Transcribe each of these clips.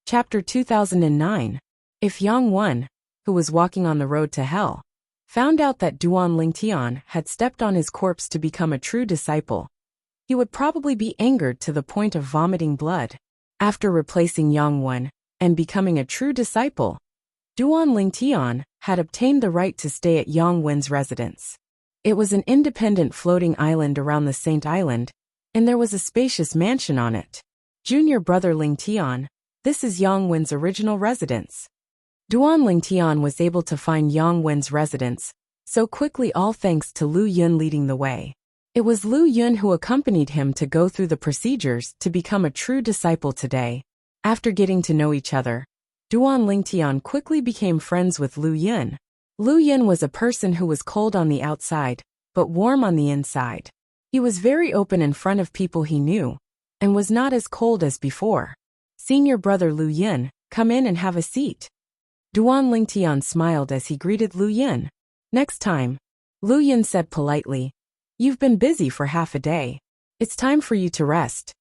Chapter 2009. If Yang Wen, who was walking on the road to hell, found out that Duan Lingtian had stepped on his corpse to become a true disciple, he would probably be angered to the point of vomiting blood. After replacing Yang Wen and becoming a true disciple, Duan Lingtian had obtained the right to stay at Yang Wen's residence. It was an independent floating island around the Saint Island, and there was a spacious mansion on it. Junior brother Lingtian, this is Yang Wen's original residence. Duan Lingtian was able to find Yang Wen's residence so quickly, all thanks to Lu Yun leading the way. It was Lu Yun who accompanied him to go through the procedures to become a true disciple today. After getting to know each other, Duan Lingtian quickly became friends with Lu Yun. Lu Yun was a person who was cold on the outside, but warm on the inside. He was very open in front of people he knew, and was not as cold as before. Senior brother Lu Yun, come in and have a seat. Duan Lingtian smiled as he greeted Lu Yun. Next time, Lu Yun said politely, you've been busy for half a day. It's time for you to rest.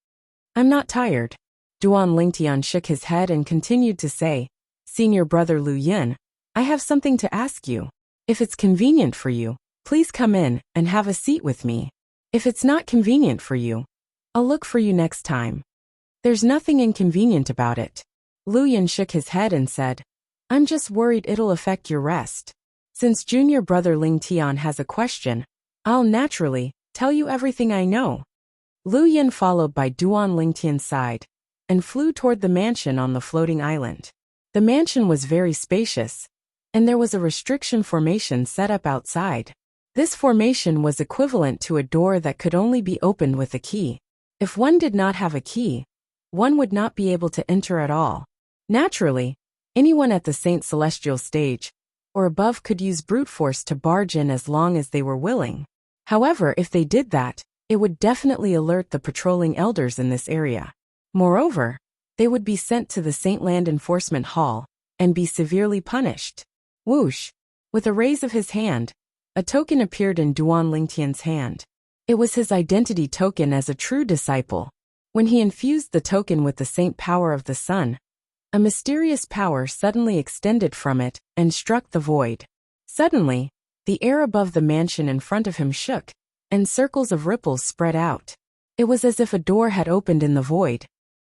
I'm not tired. Duan Lingtian shook his head and continued to say, Senior brother Lu Yun, I have something to ask you. If it's convenient for you, please come in and have a seat with me. If it's not convenient for you, I'll look for you next time. There's nothing inconvenient about it. Lu Yun shook his head and said, I'm just worried it'll affect your rest. Since junior brother Lingtian has a question, I'll naturally tell you everything I know. Lu Yun followed by Duan Lingtian's side and flew toward the mansion on the floating island. The mansion was very spacious, and there was a restriction formation set up outside. This formation was equivalent to a door that could only be opened with a key. If one did not have a key, one would not be able to enter at all. Naturally, anyone at the Saint Celestial stage or above could use brute force to barge in as long as they were willing. However, if they did that, it would definitely alert the patrolling elders in this area. Moreover, they would be sent to the Saint Land Enforcement Hall and be severely punished. Whoosh! With a raise of his hand, a token appeared in Duan Lingtian's hand. It was his identity token as a true disciple. When he infused the token with the saint power of the sun, a mysterious power suddenly extended from it and struck the void. Suddenly, the air above the mansion in front of him shook, and circles of ripples spread out. It was as if a door had opened in the void.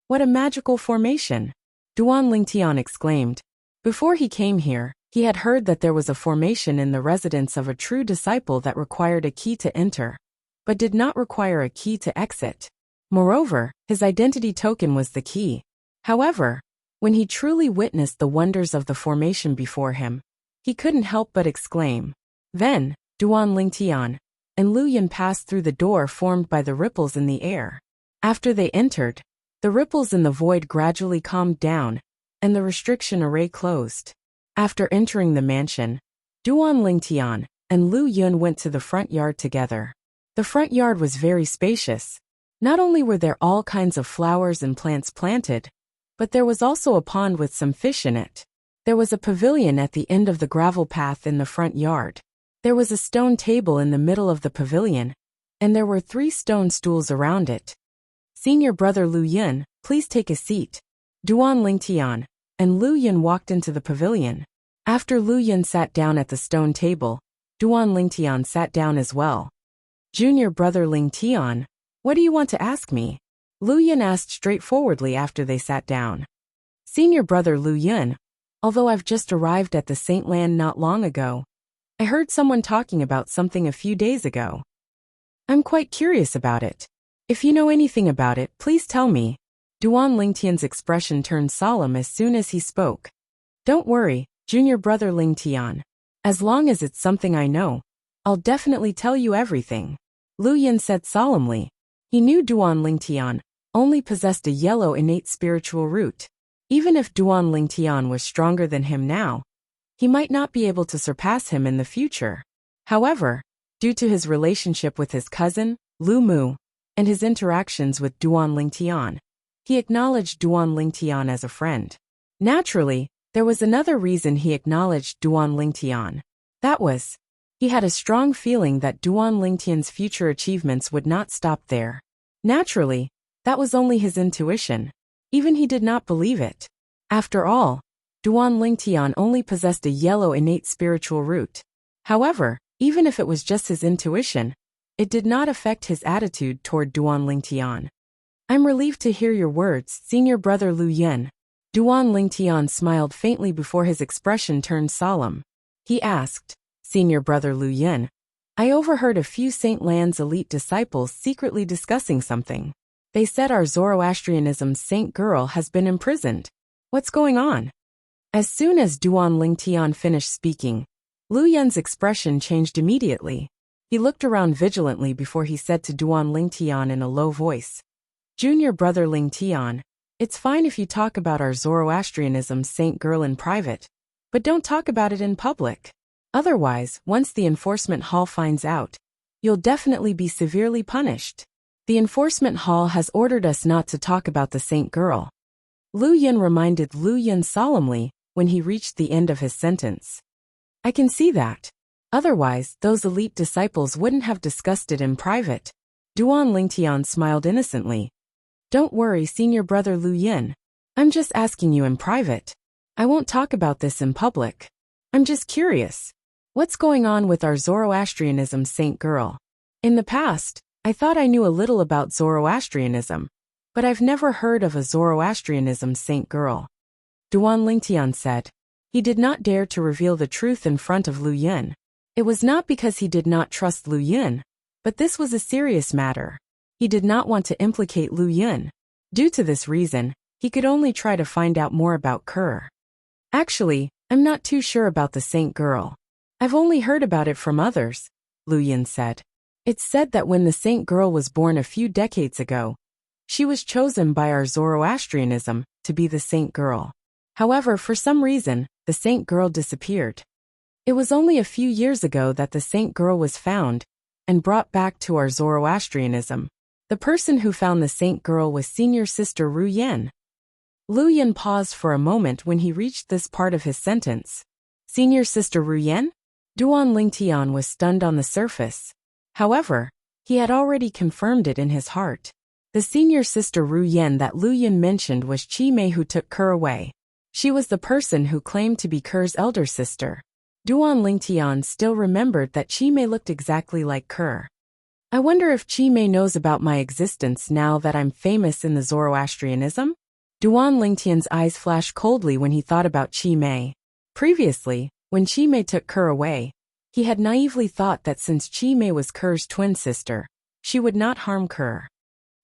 What a magical formation! Duan Lingtian exclaimed. Before he came here, he had heard that there was a formation in the residence of a true disciple that required a key to enter, but did not require a key to exit. Moreover, his identity token was the key. However, when he truly witnessed the wonders of the formation before him, he couldn't help but exclaim. Then, Duan Lingtian and Lu Yun passed through the door formed by the ripples in the air. After they entered, the ripples in the void gradually calmed down, and the restriction array closed. After entering the mansion, Duan Lingtian and Lu Yun went to the front yard together. The front yard was very spacious. Not only were there all kinds of flowers and plants planted, but there was also a pond with some fish in it. There was a pavilion at the end of the gravel path in the front yard. There was a stone table in the middle of the pavilion, and there were 3 stone stools around it. Senior brother Lu Yun, please take a seat. Duan Lingtian and Lu Yun walked into the pavilion. After Lu Yun sat down at the stone table, Duan Lingtian sat down as well. Junior brother Lingtian, what do you want to ask me? Lu Yun asked straightforwardly after they sat down. Senior brother Lu Yun, although I've just arrived at the Saint Land not long ago, I heard someone talking about something a few days ago. I'm quite curious about it. If you know anything about it, please tell me. Duan Lingtian's expression turned solemn as soon as he spoke. Don't worry, junior brother Lingtian. As long as it's something I know, I'll definitely tell you everything. Lu Yun said solemnly. He knew Duan Lingtian only possessed a yellow innate spiritual root. Even if Duan Lingtian was stronger than him now, he might not be able to surpass him in the future. However, due to his relationship with his cousin, Lu Mu, and his interactions with Duan Lingtian, he acknowledged Duan Lingtian as a friend. Naturally, there was another reason he acknowledged Duan Lingtian. That was, he had a strong feeling that Duan Lingtian's future achievements would not stop there. Naturally, that was only his intuition. Even he did not believe it. After all, Duan Lingtian only possessed a yellow innate spiritual root. However, even if it was just his intuition, it did not affect his attitude toward Duan Lingtian. I'm relieved to hear your words, senior brother Lu Yen. Duan Lingtian smiled faintly before his expression turned solemn. He asked, Senior brother Lu Yen, I overheard a few Saint Lan's elite disciples secretly discussing something. They said our Zoroastrianism's saint girl has been imprisoned. What's going on? As soon as Duan Lingtian finished speaking, Lu Yen's expression changed immediately. He looked around vigilantly before he said to Duan Lingtian in a low voice, Junior brother Lingtian, it's fine if you talk about our Zoroastrianism's saint girl in private, but don't talk about it in public. Otherwise, once the enforcement hall finds out, you'll definitely be severely punished. The enforcement hall has ordered us not to talk about the saint girl. Lu Yen reminded Lu Yen solemnly when he reached the end of his sentence. I can see that. Otherwise, those elite disciples wouldn't have discussed it in private. Duan Lingtian smiled innocently. Don't worry, senior brother Lu Yen. I'm just asking you in private. I won't talk about this in public. I'm just curious. What's going on with our Zoroastrianism saint girl? In the past, I thought I knew a little about Zoroastrianism, but I've never heard of a Zoroastrianism saint girl. Duan Lingtian said. He did not dare to reveal the truth in front of Lu Yen. It was not because he did not trust Lu Yen, but this was a serious matter. He did not want to implicate Lu Yen. Due to this reason, he could only try to find out more about Kerr. Actually, I'm not too sure about the saint girl. I've only heard about it from others, Lu Yen said. It's said that when the saint girl was born a few decades ago, she was chosen by our Zoroastrianism to be the saint girl. However, for some reason, the saint girl disappeared. It was only a few years ago that the saint girl was found and brought back to our Zoroastrianism. The person who found the saint girl was senior sister Ru Yen. Lu Yen paused for a moment when he reached this part of his sentence. Senior sister Ru Yen? Duan Lingtian was stunned on the surface. However, he had already confirmed it in his heart. The senior sister Ru Yen that Lu Yen mentioned was Chi Mei, who took Kerr away. She was the person who claimed to be Kerr's elder sister. Duan Lingtian still remembered that Chi Mei looked exactly like Kerr. I wonder if Chi Mei knows about my existence now that I'm famous in the Zoroastrianism? Duan Lingtian's eyes flashed coldly when he thought about Chi Mei. Previously, when Chi Mei took Kerr away, he had naively thought that since Chi Mei was Kerr's twin sister, she would not harm Kerr.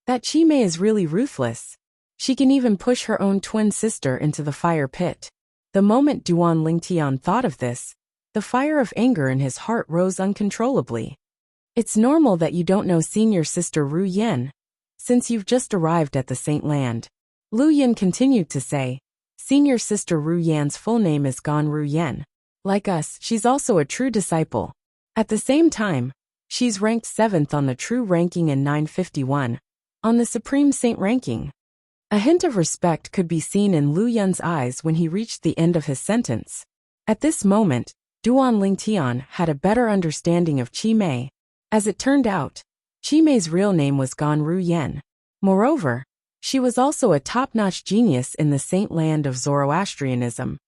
That Chi Mei is really ruthless. She can even push her own twin sister into the fire pit. The moment Duan Lingtian thought of this, the fire of anger in his heart rose uncontrollably. It's normal that you don't know senior sister Ru Yen, since you've just arrived at the Saint Land. Lu Yen continued to say, senior sister Ru Yan's full name is Gan Ru Yen. Like us, she's also a true disciple. At the same time, she's ranked 7th on the true ranking in 951, on the supreme saint ranking. A hint of respect could be seen in Lu Yen's eyes when he reached the end of his sentence. At this moment, Duan Lingtian had a better understanding of Chi Mei. As it turned out, Chi Mei's real name was Gan Ru Yen. Moreover, she was also a top-notch genius in the saint land of Zoroastrianism.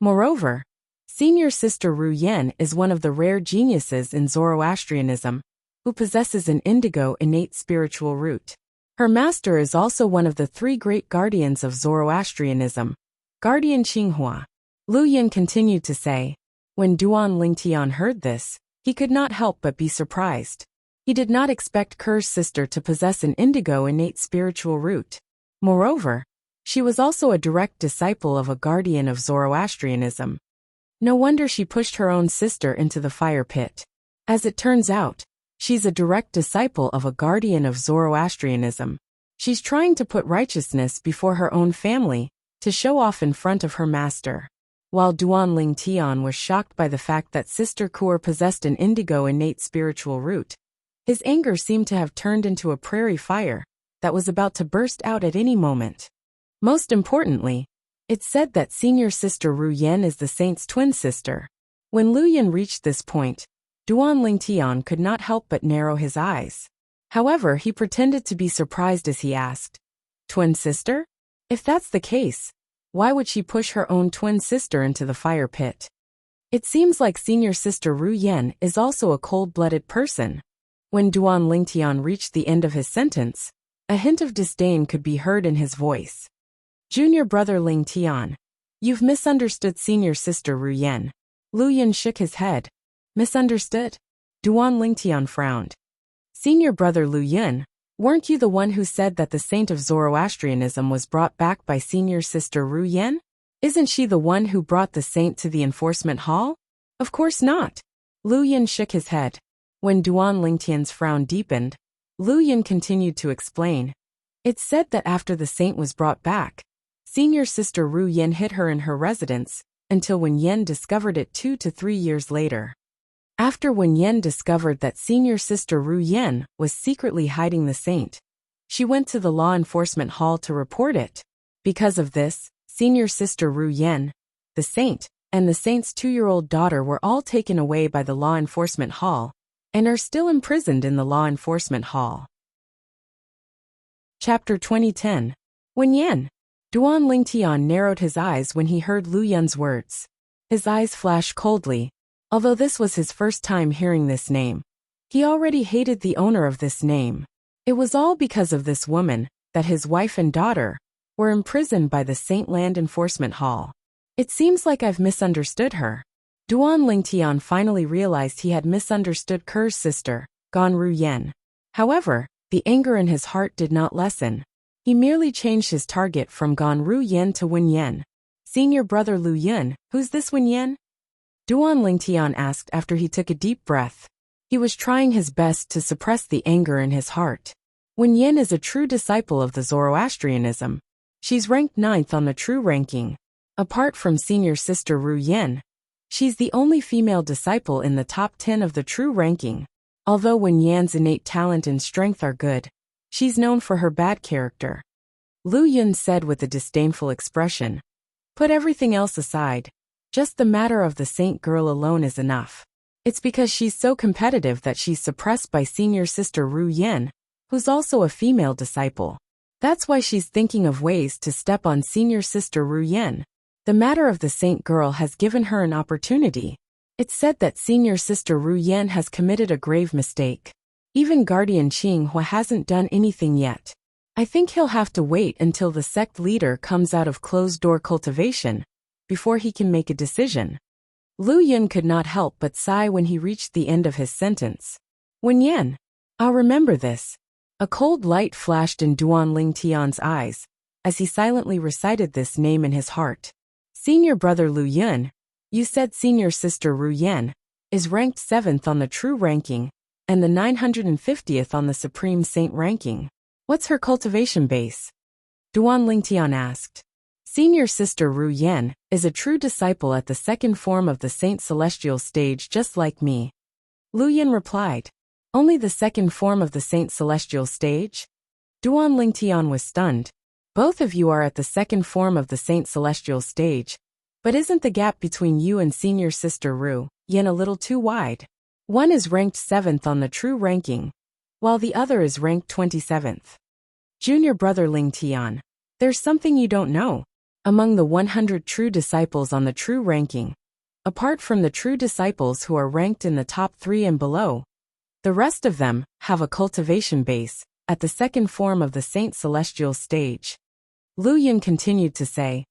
Moreover, senior sister Ru Yen is one of the rare geniuses in Zoroastrianism who possesses an indigo innate spiritual root. Her master is also one of the 3 great guardians of Zoroastrianism, Guardian Qinghua. Lu Yen continued to say. When Duan Lingtian heard this, he could not help but be surprised. He did not expect Kerr's sister to possess an indigo innate spiritual root. Moreover, she was also a direct disciple of a guardian of Zoroastrianism. No wonder she pushed her own sister into the fire pit. As it turns out, she's a direct disciple of a guardian of Zoroastrianism. She's trying to put righteousness before her own family, to show off in front of her master. While Duan Lingtian was shocked by the fact that Sister Kerr possessed an indigo innate spiritual root, his anger seemed to have turned into a prairie fire that was about to burst out at any moment. Most importantly, it's said that senior sister Ru Yen is the saint's twin sister. When Lu Yen reached this point, Duan Lingtian could not help but narrow his eyes. However, he pretended to be surprised as he asked, "Twin sister? If that's the case, Why would she push her own twin sister into the fire pit? It seems like senior sister Ru Yan is also a cold-blooded person. When Duan Lingtian reached the end of his sentence, a hint of disdain could be heard in his voice. Junior brother Ling Tian, you've misunderstood senior sister Ru Yan. Lu Yan shook his head. Misunderstood? Duan Lingtian frowned. Senior brother Lu Yan, weren't you the one who said that the saint of Zoroastrianism was brought back by senior sister Ru Yan? Isn't she the one who brought the saint to the enforcement hall? Of course not. Lu Yan shook his head. When Duan Lingtian's frown deepened, Lu Yan continued to explain. It's said that after the saint was brought back, senior sister Ru Yan hid her in her residence, until Wen Yan discovered it 2 to 3 years later. After Wen Yan discovered that senior sister Ru Yan was secretly hiding the saint, she went to the law enforcement hall to report it. Because of this, senior sister Ru Yan, the saint, and the saint's 2-year-old daughter were all taken away by the law enforcement hall, and are still imprisoned in the law enforcement hall. Chapter 2010. Wen Yan. Duan Lingtian narrowed his eyes when he heard Lu Yan's words. His eyes flashed coldly. Although this was his first time hearing this name, he already hated the owner of this name. It was all because of this woman that his wife and daughter were imprisoned by the Saint Land Enforcement Hall. It seems like I've misunderstood her. Duan Lingtian finally realized he had misunderstood Ker's sister, Gan Ru Yan. However, the anger in his heart did not lessen. He merely changed his target from Gan Ru Yan to Wen Yan. Senior brother Lu Yan, who's this Wen Yan? Duan Lingtian asked after he took a deep breath. He was trying his best to suppress the anger in his heart. Wen Yan is a true disciple of the Zoroastrianism. She's ranked 9th on the true ranking. Apart from senior sister Ru Yan, she's the only female disciple in the top 10 of the true ranking. Although Wen Yan's innate talent and strength are good, she's known for her bad character. Lu Yun said with a disdainful expression. Put everything else aside. Just the matter of the saint girl alone is enough. It's because she's so competitive that she's suppressed by senior sister Ru Yan, who's also a female disciple. That's why she's thinking of ways to step on senior sister Ru Yan. The matter of the saint girl has given her an opportunity. It's said that senior sister Ru Yan has committed a grave mistake. Even Guardian Qinghua hasn't done anything yet. I think he'll have to wait until the sect leader comes out of closed-door cultivation before he can make a decision. Lu Yun could not help but sigh when he reached the end of his sentence. Wen Yan. I'll remember this. A cold light flashed in Duan Lingtian's eyes as he silently recited this name in his heart. Senior brother Lu Yun, you said senior sister Ru Yan is ranked 7th on the true ranking and the 950th on the supreme saint ranking. What's her cultivation base? Duan Lingtian asked. Senior sister Ru Yan is a true disciple at the second form of the Saint Celestial stage just like me. Lu Yan replied. Only the second form of the Saint Celestial stage? Duan Lingtian was stunned. Both of you are at the second form of the Saint Celestial stage, but isn't the gap between you and senior sister Ru Yan a little too wide? One is ranked 7th on the true ranking, while the other is ranked 27th. Junior brother Lingtian, there's something you don't know. Among the 100 true disciples on the true ranking, apart from the true disciples who are ranked in the top 3 and below, the rest of them have a cultivation base at the second form of the Saint Celestial stage. Lu Yun continued to say,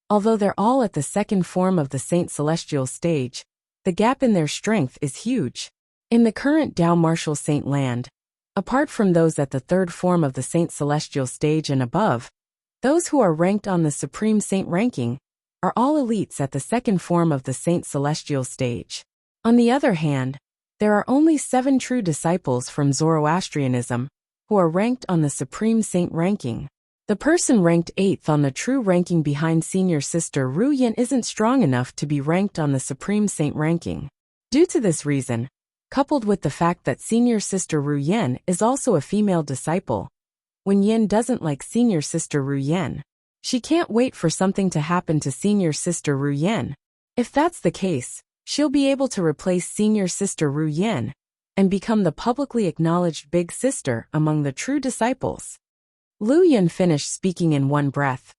although they're all at the second form of the Saint Celestial stage, the gap in their strength is huge. In the current Dao Martial Saint Land, apart from those at the third form of the Saint Celestial stage and above, those who are ranked on the Supreme Saint ranking are all elites at the second form of the Saint Celestial stage. On the other hand, there are only 7 true disciples from Zoroastrianism who are ranked on the Supreme Saint ranking. The person ranked 8th on the true ranking behind senior sister Ru Yan isn't strong enough to be ranked on the Supreme Saint ranking. Due to this reason, coupled with the fact that senior sister Ru Yan is also a female disciple, Wen Yan doesn't like senior sister Ru Yan. She can't wait for something to happen to senior sister Ru Yan. If that's the case, she'll be able to replace senior sister Ru Yan and become the publicly acknowledged big sister among the true disciples. Lu Yun finished speaking in one breath.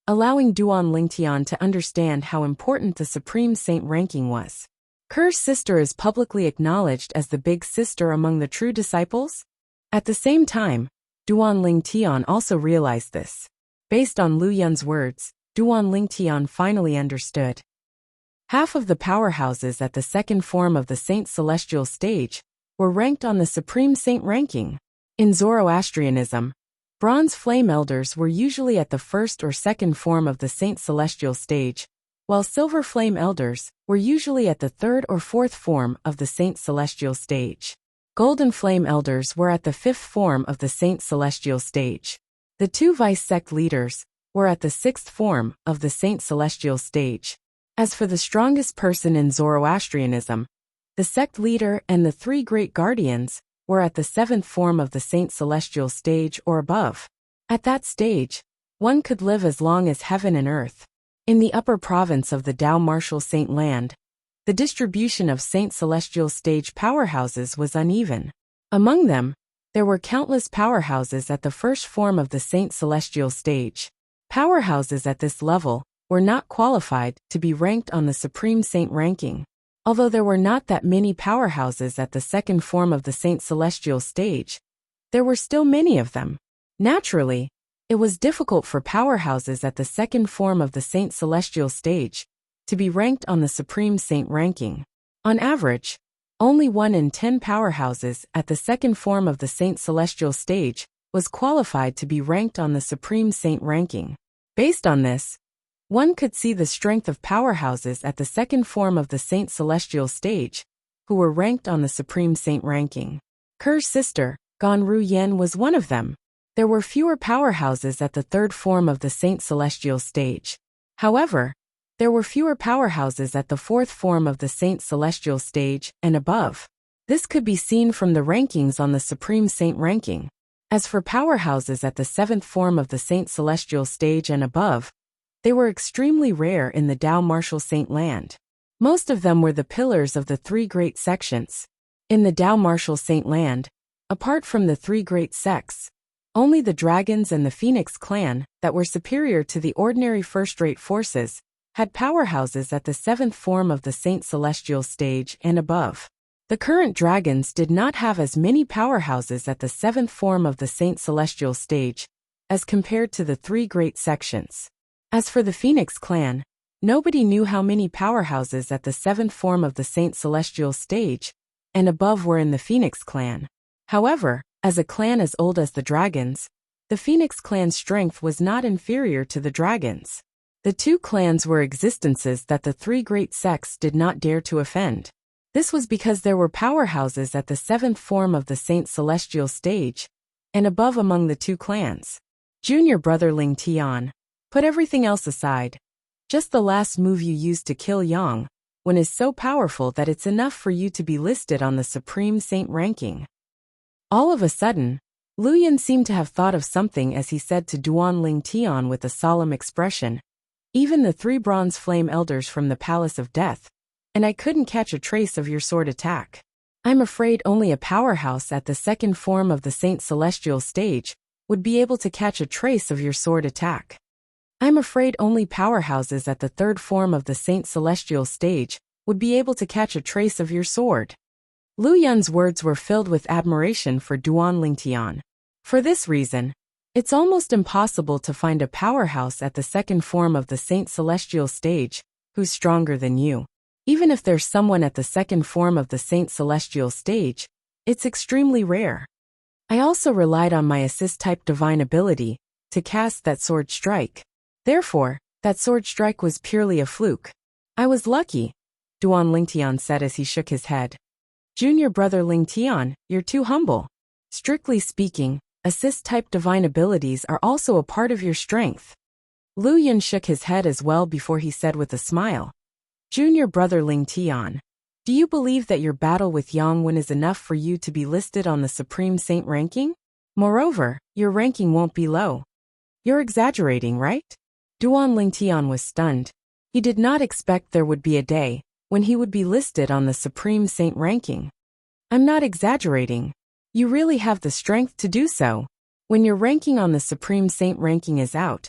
allowing Duan Lingtian to understand how important the Supreme Saint ranking was. Ker's sister is publicly acknowledged as the big sister among the true disciples. At the same time, Duan Lingtian also realized this. Based on Lu Yun's words, Duan Lingtian finally understood. Half of the powerhouses at the second form of the Saint Celestial stage were ranked on the Supreme Saint ranking. In Zoroastrianism, Bronze Flame Elders were usually at the first or second form of the Saint Celestial stage, while Silver Flame Elders were usually at the third or fourth form of the Saint Celestial stage. Golden Flame Elders were at the fifth form of the Saint Celestial stage. The two vice sect leaders were at the sixth form of the Saint Celestial stage. As for the strongest person in Zoroastrianism, the sect leader and the three great guardians were at the seventh form of the Saint Celestial stage or above. At that stage, one could live as long as heaven and earth. In the upper province of the Dao Martial Saint Land, the distribution of Saint Celestial stage powerhouses was uneven. Among them, there were countless powerhouses at the first form of the Saint Celestial stage. Powerhouses at this level were not qualified to be ranked on the Supreme Saint ranking. Although there were not that many powerhouses at the second form of the Saint Celestial stage, there were still many of them. Naturally, it was difficult for powerhouses at the second form of the Saint Celestial stage to be ranked on the Supreme Saint ranking. On average, only 1 in 10 powerhouses at the second form of the Saint Celestial stage was qualified to be ranked on the Supreme Saint ranking. Based on this, one could see the strength of powerhouses at the second form of the Saint Celestial stage, who were ranked on the Supreme Saint ranking. Ker's sister, Ganru Yen, was one of them. There were fewer powerhouses at the third form of the Saint Celestial stage. However, there were fewer powerhouses at the fourth form of the Saint Celestial stage and above. This could be seen from the rankings on the Supreme Saint ranking. As for powerhouses at the seventh form of the Saint Celestial stage and above, they were extremely rare in the Dao Martial Saint Land. Most of them were the pillars of the three great sections. In the Dao Martial Saint Land, apart from the three great sects, only the dragons and the Phoenix clan, that were superior to the ordinary first-rate forces, had powerhouses at the seventh form of the Saint Celestial stage and above. The current dragons did not have as many powerhouses at the seventh form of the Saint Celestial stage as compared to the three great sections. As for the Phoenix clan, nobody knew how many powerhouses at the seventh form of the Saint Celestial stage and above were in the Phoenix clan. However, as a clan as old as the dragons, the Phoenix clan's strength was not inferior to the dragons. The two clans were existences that the three great sects did not dare to offend. This was because there were powerhouses at the seventh form of the Saint Celestial stage and above among the two clans. Junior brother Ling Tian, put everything else aside. Just the last move you used to kill Yang Wen is so powerful that it's enough for you to be listed on the Supreme Saint ranking. All of a sudden, Lu Yun seemed to have thought of something as he said to Duan Lingtian with a solemn expression, "Even the 3 bronze flame elders from the Palace of Death, and I couldn't catch a trace of your sword attack. I'm afraid only a powerhouse at the second form of the Saint Celestial stage would be able to catch a trace of your sword attack. I'm afraid only powerhouses at the third form of the Saint Celestial stage would be able to catch a trace of your sword." Lu Yun's words were filled with admiration for Duan Lingtian. For this reason, it's almost impossible to find a powerhouse at the second form of the Saint Celestial stage who's stronger than you. Even if there's someone at the second form of the Saint Celestial stage, it's extremely rare. I also relied on my assist-type divine ability to cast that sword strike. Therefore, that sword strike was purely a fluke. I was lucky, Duan Lingtian said as he shook his head. Junior brother Lingtian, you're too humble. Strictly speaking, assist-type divine abilities are also a part of your strength. Lu Yun shook his head as well before he said with a smile, Junior brother Lingtian, do you believe that your battle with Yang Wen is enough for you to be listed on the Supreme Saint ranking? Moreover, your ranking won't be low. You're exaggerating, right? Duan Lingtian was stunned. He did not expect there would be a day when he would be listed on the Supreme Saint ranking. I'm not exaggerating. You really have the strength to do so. When your ranking on the Supreme Saint ranking is out,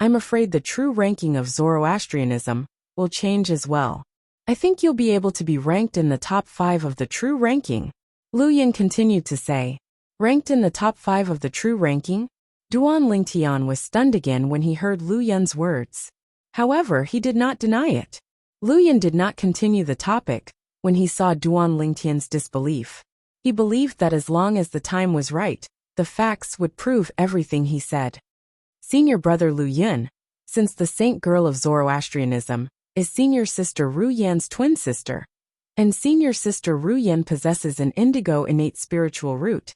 I'm afraid the true ranking of Zoroastrianism will change as well. I think you'll be able to be ranked in the top 5 of the true ranking. Lu Yin continued to say. Ranked in the top 5 of the true ranking? Duan Lingtian was stunned again when he heard Lu Yin's words. However, he did not deny it. Lu Yin did not continue the topic when he saw Duan Lingtian's disbelief. He believed that as long as the time was right, the facts would prove everything he said. Senior brother Lu Yin, since the saint girl of Zoroastrianism, is senior sister Ru Yan's twin sister, and senior sister Ru Yan possesses an indigo innate spiritual root.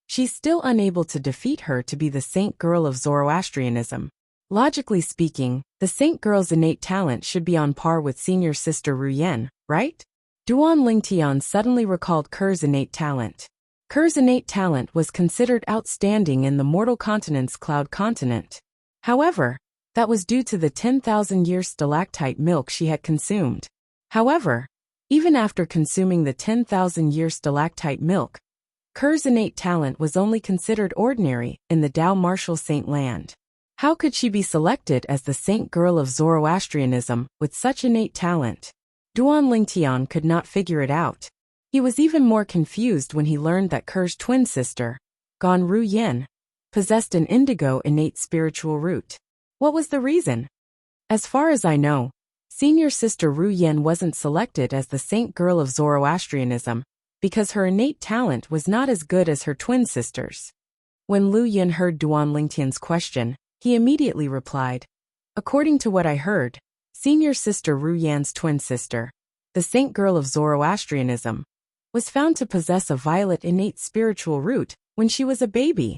She's still unable to defeat her to be the saint girl of Zoroastrianism. Logically speaking, the saint girl's innate talent should be on par with senior sister Ru Yan, right? Duan Lingtian suddenly recalled Ker's innate talent. Ker's innate talent was considered outstanding in the mortal continent's cloud continent. However, that was due to the 10,000-year stalactite milk she had consumed. However, even after consuming the 10,000-year stalactite milk, Ker's innate talent was only considered ordinary in the Dao martial saint land. How could she be selected as the saint girl of Zoroastrianism with such innate talent? Duan Lingtian could not figure it out. He was even more confused when he learned that Ker's twin sister, Gan Ru Yin, possessed an indigo innate spiritual root. What was the reason? As far as I know, senior sister Ru Yin wasn't selected as the saint girl of Zoroastrianism because her innate talent was not as good as her twin sisters. When Lu Yin heard Duan Lingtian's question, he immediately replied, according to what I heard, senior sister Ru Yan's twin sister, the saint girl of Zoroastrianism, was found to possess a violet innate spiritual root when she was a baby.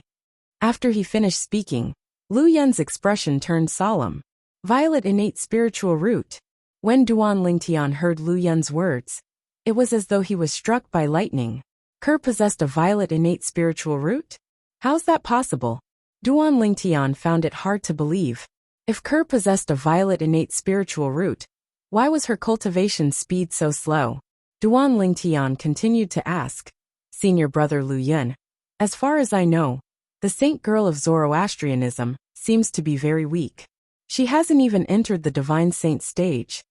After he finished speaking, Lu Yin's expression turned solemn. Violet innate spiritual root. When Duan Lingtian heard Lu Yin's words, it was as though he was struck by lightning. Ker possessed a violet innate spiritual root? How's that possible? Duan Lingtian found it hard to believe. If Ker possessed a violet innate spiritual root, why was her cultivation speed so slow? Duan Lingtian continued to ask. Senior brother Lu Yin, as far as I know, the saint girl of Zoroastrianism seems to be very weak. She hasn't even entered the divine saint stage.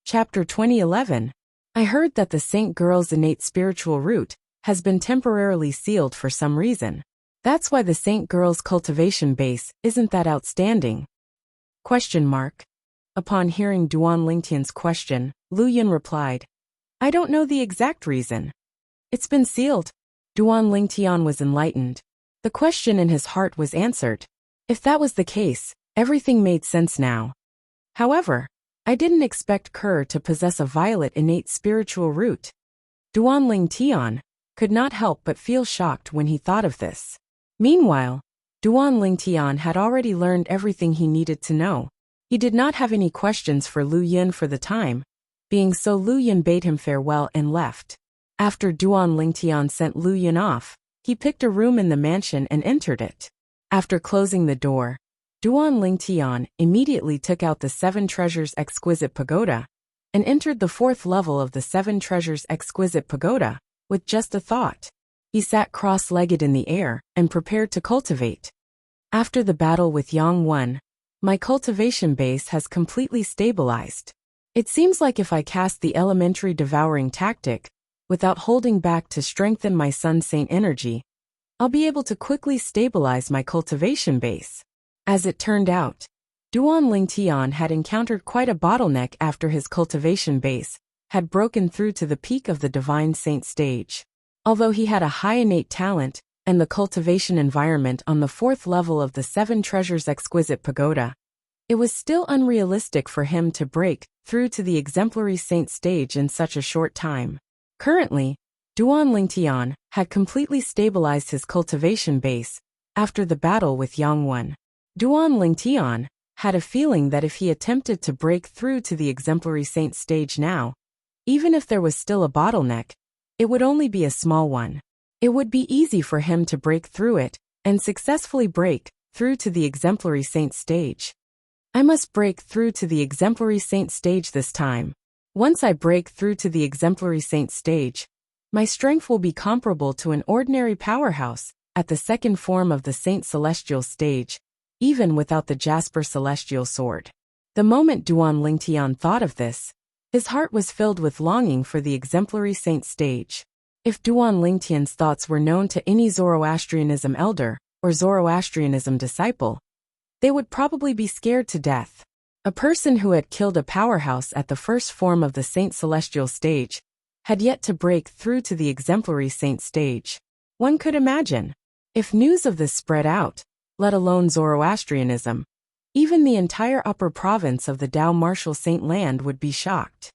Chapter 2011. I heard that the saint girl's innate spiritual root has been temporarily sealed for some reason. That's why the saint girl's cultivation base isn't that outstanding. Question mark. Upon hearing Duan Lingtian's question, Lu Yin replied, I don't know the exact reason. It's been sealed. Duan Lingtian was enlightened. The question in his heart was answered. If that was the case, everything made sense now. However, I didn't expect Ker to possess a violet innate spiritual root. Duan Lingtian could not help but feel shocked when he thought of this. Meanwhile, Duan Lingtian had already learned everything he needed to know. He did not have any questions for Lu Yin for the time being, so Lu Yin bade him farewell and left. After Duan Lingtian sent Lu Yin off, he picked a room in the mansion and entered it. After closing the door, Duan Lingtian immediately took out the 7 Treasures Exquisite Pagoda and entered the 4th level of the 7 Treasures Exquisite Pagoda with just a thought. He sat cross-legged in the air and prepared to cultivate. After the battle with Yang Wen, my cultivation base has completely stabilized. It seems like if I cast the elementary devouring tactic, without holding back to strengthen my Sun Saint energy, I'll be able to quickly stabilize my cultivation base. As it turned out, Duan Lingtian had encountered quite a bottleneck after his cultivation base had broken through to the peak of the Divine Saint stage. Although he had a high innate talent and the cultivation environment on the 4th level of the 7 Treasures Exquisite Pagoda, it was still unrealistic for him to break through to the Exemplary Saint stage in such a short time. Currently, Duan Lingtian had completely stabilized his cultivation base after the battle with Yang Wen. Duan Lingtian had a feeling that if he attempted to break through to the Exemplary Saint stage now, even if there was still a bottleneck, it would only be a small one. It would be easy for him to break through it and successfully break through to the Exemplary Saint stage. I must break through to the Exemplary Saint stage this time. Once I break through to the Exemplary Saint stage, my strength will be comparable to an ordinary powerhouse at the 2nd form of the Saint Celestial stage, even without the Jasper Celestial Sword. The moment Duan Lingtian thought of this, his heart was filled with longing for the exemplary saint stage. If Duan Lingtian's thoughts were known to any Zoroastrianism elder or Zoroastrianism disciple, they would probably be scared to death. A person who had killed a powerhouse at the first form of the Saint Celestial stage had yet to break through to the exemplary saint stage. One could imagine, if news of this spread out, let alone Zoroastrianism, even the entire upper province of the Dao Martial Saint Land would be shocked.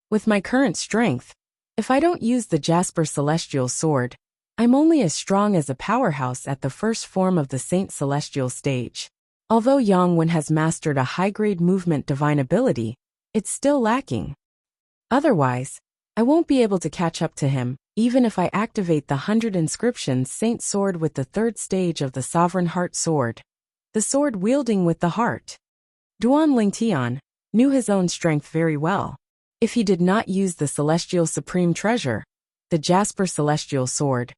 With my current strength, if I don't use the Jasper Celestial Sword, I'm only as strong as a powerhouse at the first form of the Saint Celestial stage. Although Yang Wen has mastered a high-grade movement divine ability, it's still lacking. Otherwise, I won't be able to catch up to him, even if I activate the 100 Inscriptions Saint Sword with the third stage of the Sovereign Heart Sword, the sword wielding with the heart. Duan Lingtian knew his own strength very well. If he did not use the Celestial Supreme Treasure, the Jasper Celestial Sword,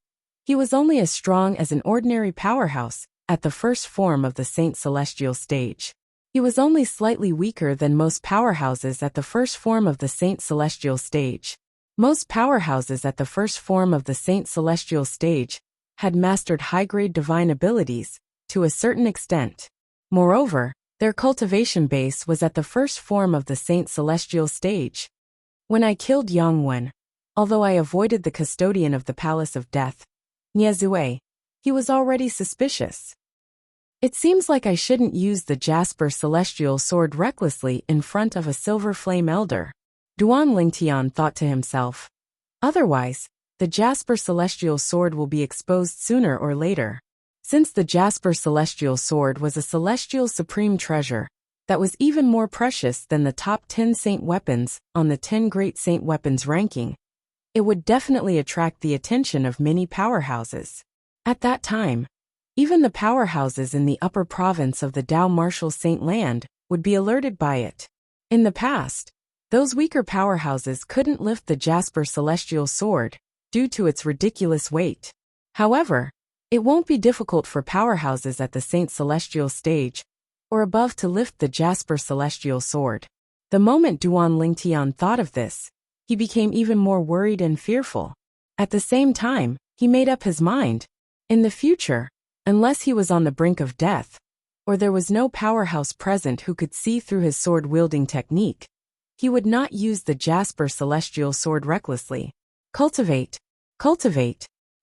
he was only as strong as an ordinary powerhouse at the first form of the Saint Celestial stage. He was only slightly weaker than most powerhouses at the first form of the Saint Celestial stage. Most powerhouses at the first form of the Saint Celestial stage had mastered high-grade divine abilities to a certain extent. Moreover, their cultivation base was at the first form of the Saint Celestial stage. When I killed Yang Wen, although I avoided the custodian of the Palace of Death, Niezue, he was already suspicious. It seems like I shouldn't use the Jasper Celestial Sword recklessly in front of a Silver Flame Elder, Duan Lingtian thought to himself. Otherwise, the Jasper Celestial Sword will be exposed sooner or later. Since the Jasper Celestial Sword was a celestial supreme treasure that was even more precious than the top 10 saint weapons on the 10 great saint weapons ranking, it would definitely attract the attention of many powerhouses. At that time, even the powerhouses in the upper province of the Dao Martial Saint Land would be alerted by it. In the past, those weaker powerhouses couldn't lift the Jasper Celestial Sword due to its ridiculous weight. However, it won't be difficult for powerhouses at the Saint Celestial stage or above to lift the Jasper Celestial Sword. The moment Duan Lingtian thought of this, he became even more worried and fearful. At the same time, he made up his mind. In the future, unless he was on the brink of death, or there was no powerhouse present who could see through his sword-wielding technique, he would not use the Jasper Celestial Sword recklessly. Cultivate.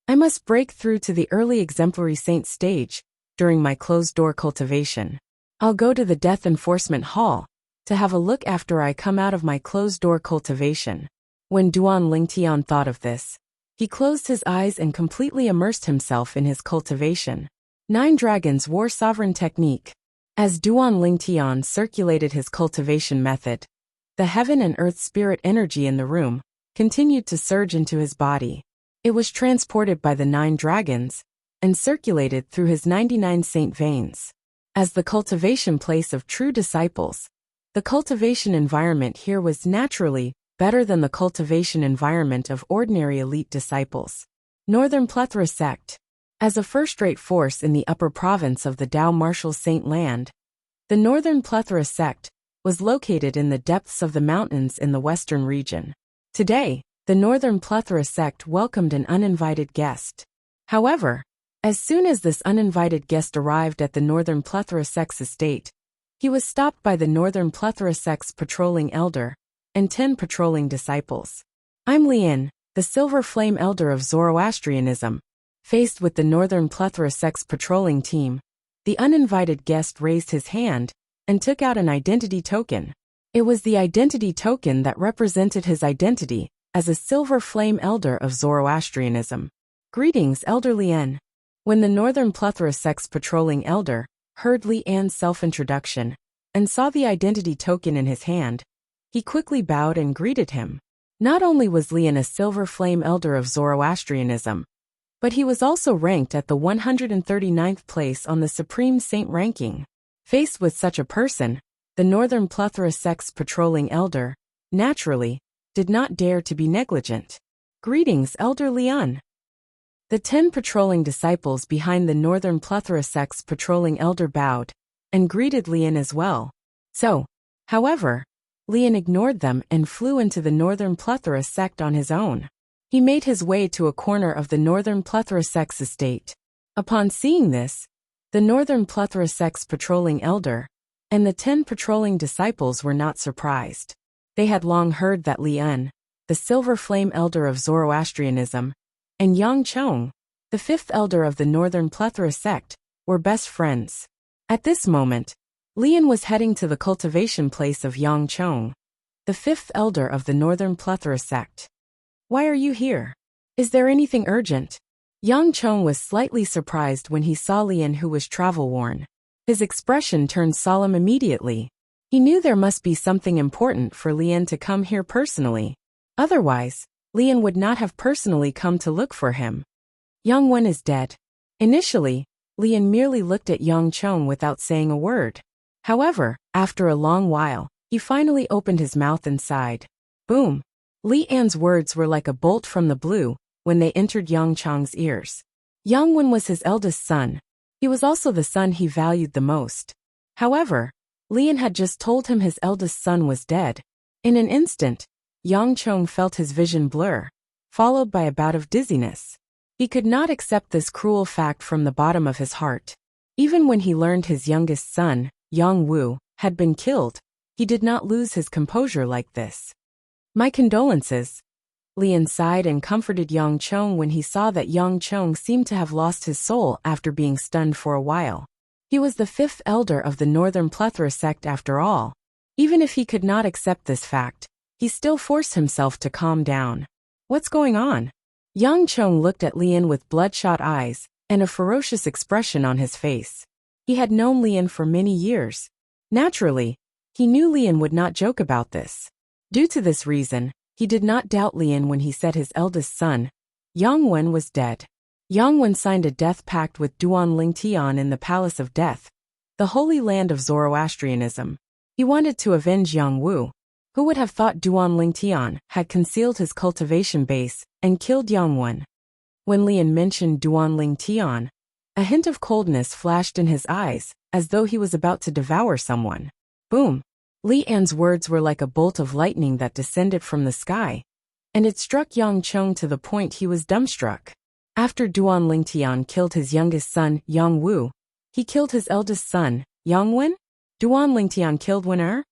I must break through to the early exemplary saint stage during my closed-door cultivation. I'll go to the Death Enforcement Hall to have a look after I come out of my closed-door cultivation. When Duan Lingtian thought of this, he closed his eyes and completely immersed himself in his cultivation. 9 Dragons War Sovereign Technique. As Duan Lingtian circulated his cultivation method, the heaven and earth spirit energy in the room continued to surge into his body. It was transported by the 9 dragons and circulated through his 99 saint veins. As the cultivation place of true disciples, the cultivation environment here was naturally better than the cultivation environment of ordinary elite disciples. Northern Plethora Sect. As a first-rate force in the upper province of the Dao Martial Saint Land, the Northern Plethora Sect was located in the depths of the mountains in the western region. Today, the Northern Plethora Sect welcomed an uninvited guest. However, as soon as this uninvited guest arrived at the Northern Plethora Sect's estate, he was stopped by the Northern Plethora Sect's patrolling elder and 10 patrolling disciples. I'm Lian, the Silver Flame Elder of Zoroastrianism. Faced with the Northern Plethora Sect's patrolling team, the uninvited guest raised his hand and took out an identity token. It was the identity token that represented his identity as a Silver Flame Elder of Zoroastrianism. Greetings, Elder Lian. When the Northern Plethora Sect's patrolling elder heard Lian's self-introduction and saw the identity token in his hand, he quickly bowed and greeted him. Not only was Lian a Silver Flame Elder of Zoroastrianism, but he was also ranked at the 139th place on the Supreme Saint ranking. Faced with such a person, the Northern Plethora Sect's patrolling elder, naturally, did not dare to be negligent. Greetings, Elder Lian. The 10 patrolling disciples behind the Northern Plethora Sect's patrolling elder bowed and greeted Lian as well. However, Lian ignored them and flew into the Northern Plethora sect on his own. He made his way to a corner of the Northern Plethora sect's estate. Upon seeing this, the Northern Plethora sect's patrolling elder and the 10 patrolling disciples were not surprised. They had long heard that Lian, the Silver Flame elder of Zoroastrianism, and Yang Chong, the 5th elder of the Northern Plethora sect, were best friends. At this moment, Lian was heading to the cultivation place of Yang Chong, the 5th elder of the Northern Plethora sect. "Why are you here? Is there anything urgent?" Yang Chong was slightly surprised when he saw Lian, who was travel-worn. His expression turned solemn immediately. He knew there must be something important for Lian to come here personally. Otherwise, Lian would not have personally come to look for him. Yang Wen is dead. Initially, Lian merely looked at Yang Chong without saying a word. However, after a long while, he finally opened his mouth and sighed. Boom! Lian's words were like a bolt from the blue when they entered Yang Chong's ears. Yang Wen was his eldest son. He was also the son he valued the most. However, Lian had just told him his eldest son was dead. In an instant, Yang Chong felt his vision blur, followed by a bout of dizziness. He could not accept this cruel fact from the bottom of his heart. Even when he learned his youngest son, Yang Wu, had been killed, he did not lose his composure like this. "My condolences." Lian sighed and comforted Yang Chong when he saw that Yang Chong seemed to have lost his soul after being stunned for a while. He was the 5th elder of the Northern Plethora sect after all. Even if he could not accept this fact, he still forced himself to calm down. "What's going on?" Yang Chong looked at Lian with bloodshot eyes and a ferocious expression on his face. He had known Lian for many years. Naturally, he knew Lian would not joke about this. Due to this reason, he did not doubt Lian when he said his eldest son, Yang Wen, was dead. Yang Wen signed a death pact with Duan Lingtian in the Palace of Death, the holy land of Zoroastrianism. He wanted to avenge Yang Wu. Who would have thought Duan Lingtian had concealed his cultivation base and killed Yang Wen? When Lian mentioned Duan Lingtian, a hint of coldness flashed in his eyes, as though he was about to devour someone. Boom! Lian's words were like a bolt of lightning that descended from the sky, and it struck Yang Chong to the point he was dumbstruck. After Duan Lingtian killed his youngest son, Yang Wu, he killed his eldest son, Yang Wen? Duan Lingtian killed Wen?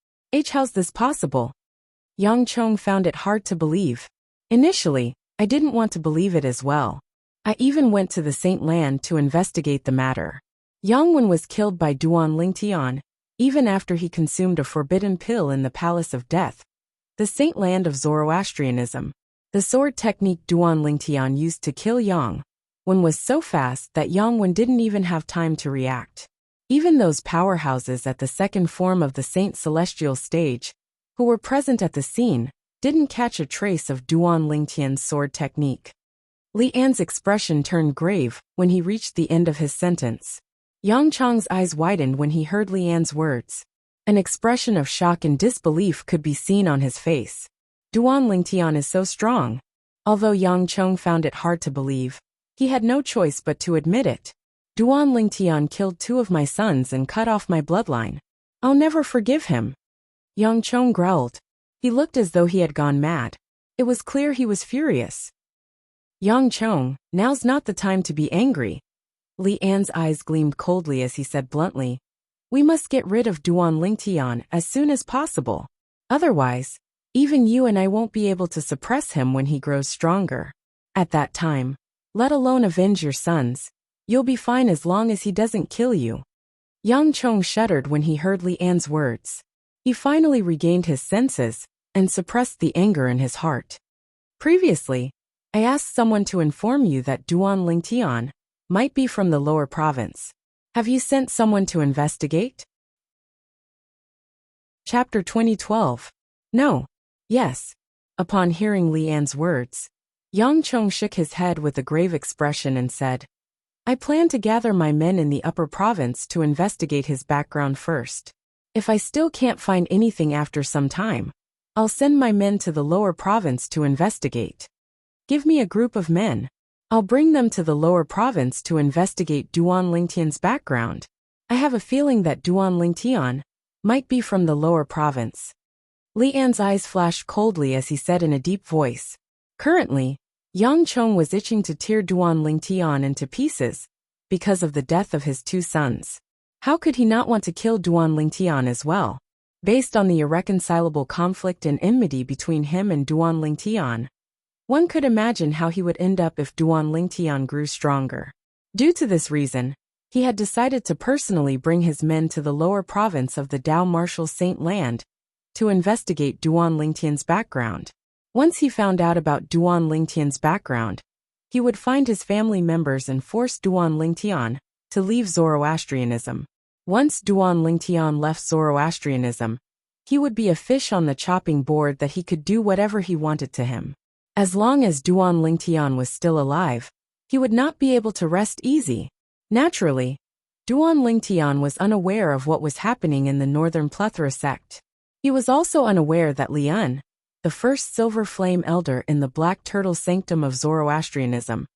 How's this possible? Yang Chong found it hard to believe. Initially, I didn't want to believe it as well. I even went to the Saint Land to investigate the matter. Yang Wen was killed by Duan Lingtian, even after he consumed a forbidden pill in the Palace of Death, the Saint Land of Zoroastrianism. The sword technique Duan Lingtian used to kill Yang Wen was so fast that Yang Wen didn't even have time to react. Even those powerhouses at the second form of the Saint Celestial stage, who were present at the scene, didn't catch a trace of Duan Lingtian's sword technique. Lian's expression turned grave when he reached the end of his sentence. Yang Chong's eyes widened when he heard Lian's words. An expression of shock and disbelief could be seen on his face. Duan Lingtian is so strong. Although Yang Chong found it hard to believe, he had no choice but to admit it. Duan Lingtian killed 2 of my sons and cut off my bloodline. I'll never forgive him. Yang Chong growled. He looked as though he had gone mad. It was clear he was furious. Yang Chong, now's not the time to be angry. Lian's eyes gleamed coldly as he said bluntly, "We must get rid of Duan Lingtian as soon as possible. Otherwise, even you and I won't be able to suppress him when he grows stronger. At that time, let alone avenge your sons, you'll be fine as long as he doesn't kill you." Yang Chong shuddered when he heard Lian's words. He finally regained his senses and suppressed the anger in his heart. "Previously, I asked someone to inform you that Duan Lingtian might be from the lower province. Have you sent someone to investigate?" Chapter 2012. No. Yes. Upon hearing Lian's words, Yang Chong shook his head with a grave expression and said, "I plan to gather my men in the upper province to investigate his background first. If I still can't find anything after some time, I'll send my men to the lower province to investigate. Give me a group of men. I'll bring them to the lower province to investigate Duan Lingtian's background. I have a feeling that Duan Lingtian might be from the lower province. Li An's eyes flashed coldly as he said in a deep voice. Currently, Yang Chong was itching to tear Duan Lingtian into pieces because of the death of his two sons. How could he not want to kill Duan Lingtian as well? Based on the irreconcilable conflict and enmity between him and Duan Lingtian, one could imagine how he would end up if Duan Lingtian grew stronger. Due to this reason, he had decided to personally bring his men to the lower province of the Dao Martial Saint Land to investigate Duan Lingtian's background. Once he found out about Duan Lingtian's background, he would find his family members and force Duan Lingtian to leave Zoroastrianism. Once Duan Lingtian left Zoroastrianism, he would be a fish on the chopping board that he could do whatever he wanted to him. As long as Duan Lingtian was still alive, he would not be able to rest easy. Naturally, Duan Lingtian was unaware of what was happening in the Northern Plethora sect. He was also unaware that Lian, the first Silver Flame Elder in the Black Turtle Sanctum of Zoroastrianism,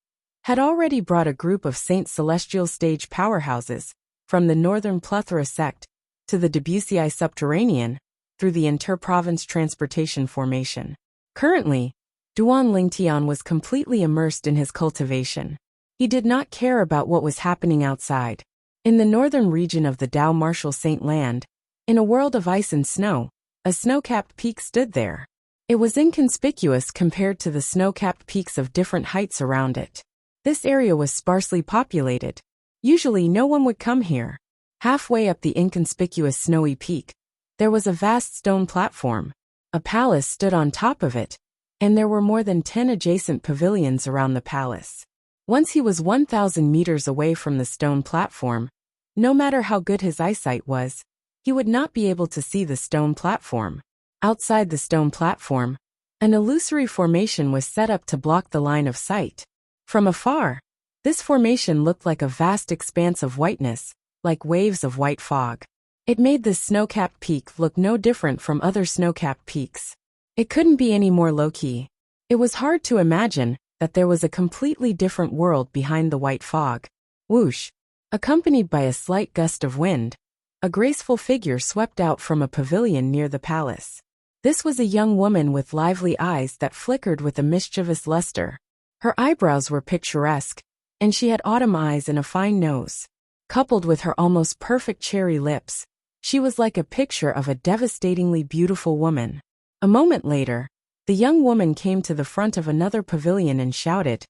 had already brought a group of Saint Celestial stage powerhouses from the Northern Plethora sect to the Debussy subterranean through the inter-province transportation formation. Currently, Duan Lingtian was completely immersed in his cultivation. He did not care about what was happening outside. In the northern region of the Dao Martial Saint Land, in a world of ice and snow, a snow-capped peak stood there. It was inconspicuous compared to the snow-capped peaks of different heights around it. This area was sparsely populated. Usually no one would come here. Halfway up the inconspicuous snowy peak, there was a vast stone platform. A palace stood on top of it, and there were more than 10 adjacent pavilions around the palace. Once he was 1,000 meters away from the stone platform, no matter how good his eyesight was, he would not be able to see the stone platform. Outside the stone platform, an illusory formation was set up to block the line of sight. From afar, this formation looked like a vast expanse of whiteness, like waves of white fog. It made this snow-capped peak look no different from other snow-capped peaks. It couldn't be any more low-key. It was hard to imagine that there was a completely different world behind the white fog. Whoosh! Accompanied by a slight gust of wind, a graceful figure swept out from a pavilion near the palace. This was a young woman with lively eyes that flickered with a mischievous luster. Her eyebrows were picturesque, and she had autumn eyes and a fine nose. Coupled with her almost perfect cherry lips, she was like a picture of a devastatingly beautiful woman. A moment later, the young woman came to the front of another pavilion and shouted,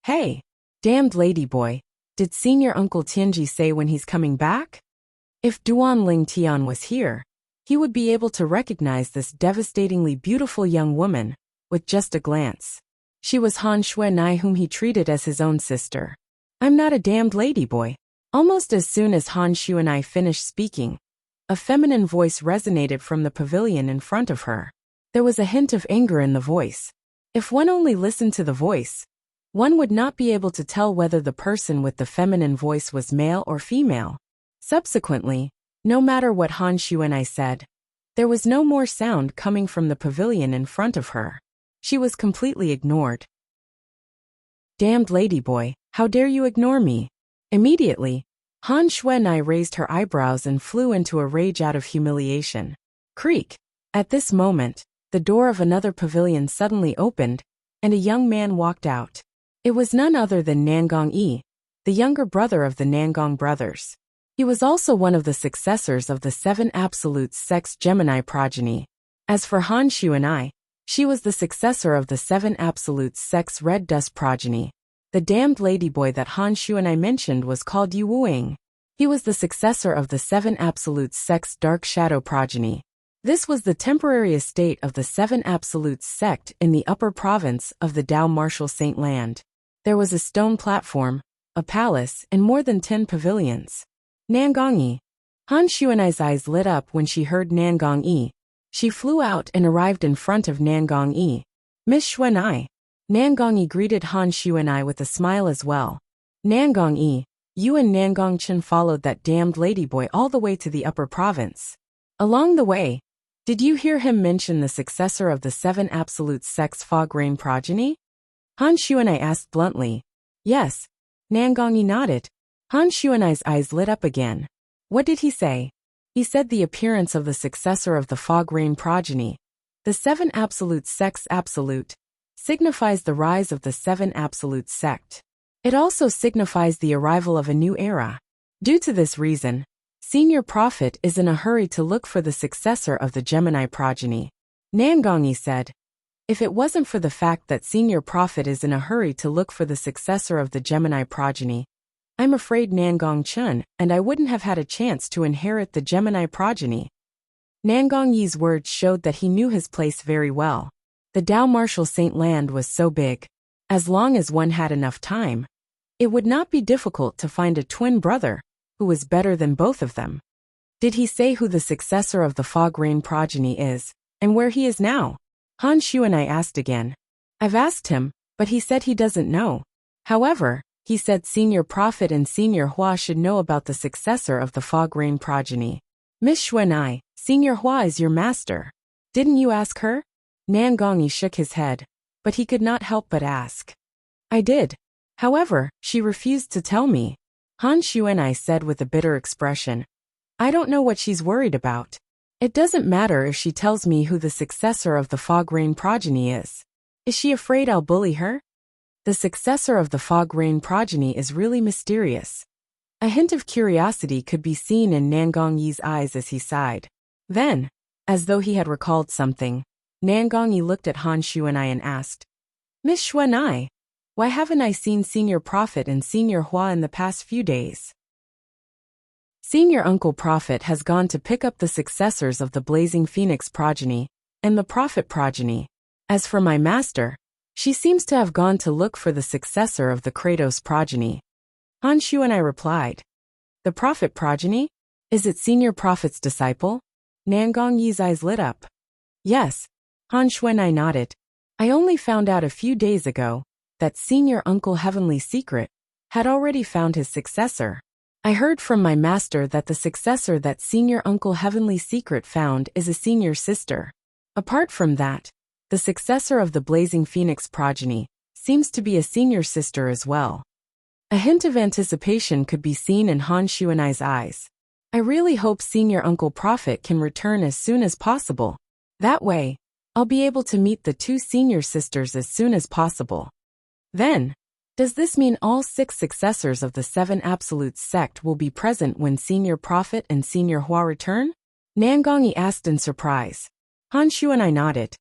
"Hey, damned ladyboy, did Senior Uncle Tianji say when he's coming back?" If Duan Lingtian was here, he would be able to recognize this devastatingly beautiful young woman with just a glance. She was Han Xuanai, whom he treated as his own sister. "I'm not a damned ladyboy." Almost as soon as Han Xuanai finished speaking, a feminine voice resonated from the pavilion in front of her. There was a hint of anger in the voice. If one only listened to the voice, one would not be able to tell whether the person with the feminine voice was male or female. Subsequently, no matter what Han Xuanai said, there was no more sound coming from the pavilion in front of her. She was completely ignored. "Damned ladyboy, how dare you ignore me?" Immediately, Han Xuanai raised her eyebrows and flew into a rage out of humiliation. Creak! At this moment, the door of another pavilion suddenly opened, and a young man walked out. It was none other than Nangong Yi, the younger brother of the Nangong brothers. He was also one of the successors of the 7 Absolute Sex Gemini progeny. As for Han Xuanai, she was the successor of the 7 Absolute Sex Red Dust progeny. The damned ladyboy that Han Xuanai mentioned was called Yu Wuing. He was the successor of the 7 Absolute Sex Dark Shadow progeny. This was the temporary estate of the 7 Absolute sect in the upper province of the Dao Martial Saint Land. There was a stone platform, a palace, and more than 10 pavilions. Nangong Yi. Han Xuanai's eyes lit up when she heard Nangong Yi. She flew out and arrived in front of Nangong Yi. "Miss Xuanai." Nangong Yi greeted Han Xuanai with a smile as well. "Nangong Yi, you and Nangong Chen followed that damned ladyboy all the way to the upper province. Along the way, did you hear him mention the successor of the 7 Absolute Sex Fog Rain progeny?" Han Xuanai asked bluntly. "Yes." Nangong Yi nodded. Han Xuanai's eyes lit up again. What did he say? He said the appearance of the successor of the fog rain progeny, the seven absolute sects absolute, signifies the rise of the seven absolute sect. It also signifies the arrival of a new era. Due to this reason, Senior Prophet is in a hurry to look for the successor of the Gemini progeny. Nangongi said, if it wasn't for the fact that Senior Prophet is in a hurry to look for the successor of the Gemini progeny, I'm afraid Nangong Chun and I wouldn't have had a chance to inherit the Gemini progeny. Nangong Yi's words showed that he knew his place very well. The Dao Martial Saint land was so big. As long as one had enough time, it would not be difficult to find a twin brother who was better than both of them. Did he say who the successor of the fog rain progeny is, and where he is now? Han Shu and I asked again. I've asked him, but he said he doesn't know. However, he said Senior Prophet and Senior Hua should know about the successor of the fog rain progeny. Miss Xuanai, Senior Hua is your master. Didn't you ask her? Nangongi shook his head, but he could not help but ask. I did. However, she refused to tell me. Han Xuanai said with a bitter expression. I don't know what she's worried about. It doesn't matter if she tells me who the successor of the fog rain progeny is. Is she afraid I'll bully her? The successor of the fog rain progeny is really mysterious. A hint of curiosity could be seen in Nangong Yi's eyes as he sighed. Then, as though he had recalled something, Nangong Yi looked at Han Xuanai and asked, Miss Xuanai, why haven't I seen Senior Prophet and Senior Hua in the past few days? Senior Uncle Prophet has gone to pick up the successors of the Blazing Phoenix progeny and the Prophet progeny. As for my master, she seems to have gone to look for the successor of the Kratos progeny. Han Xuanai replied. The Prophet progeny? Is it Senior Prophet's disciple? Nangong Yi's eyes lit up. Yes. Han Xuanai nodded. I only found out a few days ago that Senior Uncle Heavenly Secret had already found his successor. I heard from my master that the successor that Senior Uncle Heavenly Secret found is a senior sister. Apart from that, the successor of the Blazing Phoenix progeny seems to be a senior sister as well. A hint of anticipation could be seen in Han Xuanai's eyes. I really hope Senior Uncle Prophet can return as soon as possible. That way, I'll be able to meet the two senior sisters as soon as possible. Then, does this mean all 6 successors of the 7 Absolute sect will be present when Senior Prophet and Senior Hua return? Nangongi asked in surprise. Han Xuanai nodded.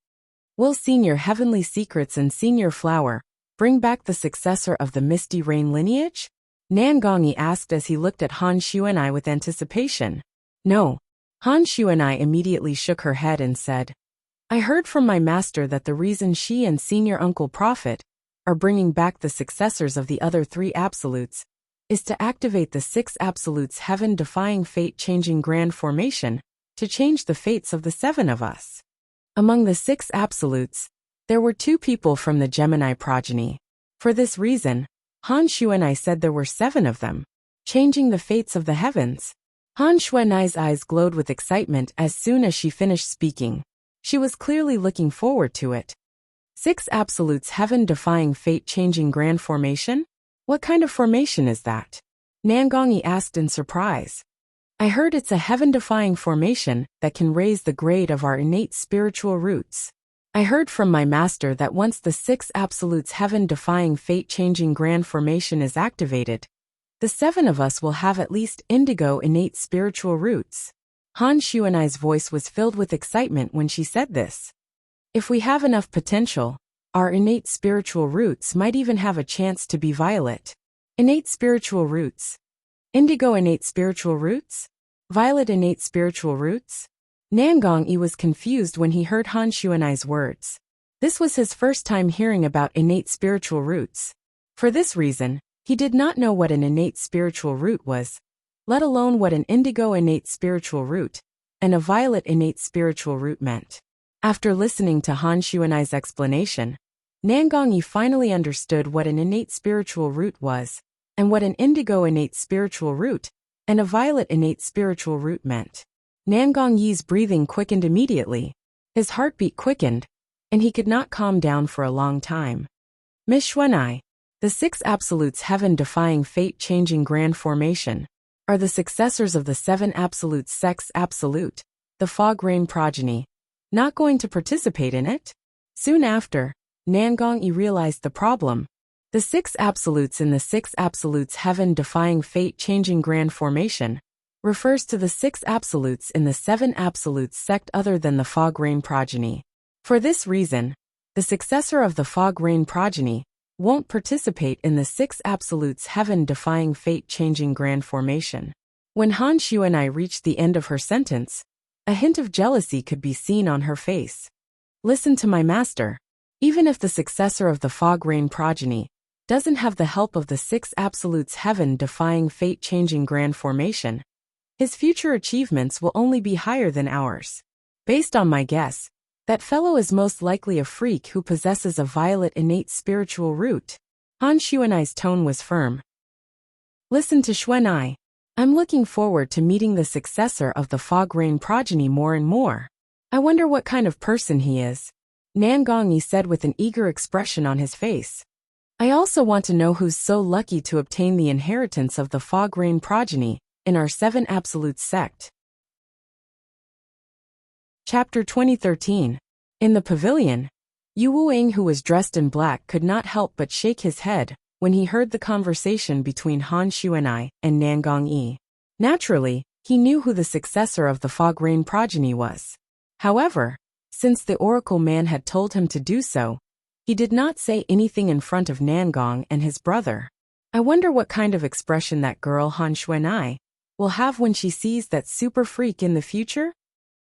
Will Senior Heavenly Secrets and Senior Flower bring back the successor of the Misty Rain lineage? Nangongi asked as he looked at Han Xuanai with anticipation. No. Han Xuanai immediately shook her head and said, I heard from my master that the reason she and Senior Uncle Prophet are bringing back the successors of the other 3 absolutes is to activate the 6 absolutes heaven-defying fate-changing grand formation to change the fates of the 7 of us. Among the 6 absolutes, there were 2 people from the Gemini progeny. For this reason, Han Xuanai said there were 7 of them, changing the fates of the heavens. Han Xuanai's eyes glowed with excitement as soon as she finished speaking. She was clearly looking forward to it. 6 absolutes heaven-defying fate-changing grand formation? What kind of formation is that? Nangongi asked in surprise. I heard it's a heaven-defying formation that can raise the grade of our innate spiritual roots. I heard from my master that once the 6 absolutes heaven-defying fate-changing grand formation is activated, the 7 of us will have at least indigo innate spiritual roots. Han Xuanai's voice was filled with excitement when she said this. If we have enough potential, our innate spiritual roots might even have a chance to be violet. Innate spiritual roots. Indigo innate spiritual roots? Violet innate spiritual roots? Nangong Yi was confused when he heard Han Xuanai's words. This was his first time hearing about innate spiritual roots. For this reason, he did not know what an innate spiritual root was, let alone what an indigo innate spiritual root and a violet innate spiritual root meant. After listening to Han Xuanai's explanation, Nangong Yi finally understood what an innate spiritual root was, and what an indigo innate spiritual root and a violet innate spiritual root meant. Nangong Yi's breathing quickened immediately. His heartbeat quickened, and he could not calm down for a long time. Miss Xuanai, the 6 absolutes heaven-defying fate-changing grand formation Are the successors of the seven absolute sects absolute, the fog rain progeny, not going to participate in it? Soon after, Nangong-yi realized the problem. The six absolutes in the six absolutes heaven-defying fate-changing grand formation refers to the six absolutes in the seven absolutes sect other than the fog rain progeny. For this reason, the successor of the fog rain progeny won't participate in the six absolutes heaven-defying fate-changing grand formation. When Han Xuanai reached the end of her sentence, a hint of jealousy could be seen on her face. Listen to my master. Even if the successor of the fog rain progeny doesn't have the help of the six absolutes heaven-defying fate-changing grand formation, his future achievements will only be higher than ours. Based on my guess, that fellow is most likely a freak who possesses a violet innate spiritual root. Han Xuanai's tone was firm. Listen to Xuanai. I'm looking forward to meeting the successor of the fog rain progeny more and more. I wonder what kind of person he is, Nangong-yi said with an eager expression on his face. I also want to know who's so lucky to obtain the inheritance of the fog rain progeny in our seven absolute sect. Chapter 2013. In the pavilion, Yu Wuing, who was dressed in black, could not help but shake his head when he heard the conversation between Han Xuanai and Nangong-yi. Naturally, he knew who the successor of the fog rain progeny was. However, since the oracle man had told him to do so, he did not say anything in front of Nangong and his brother. I wonder what kind of expression that girl Han Xuanai will have when she sees that super freak in the future?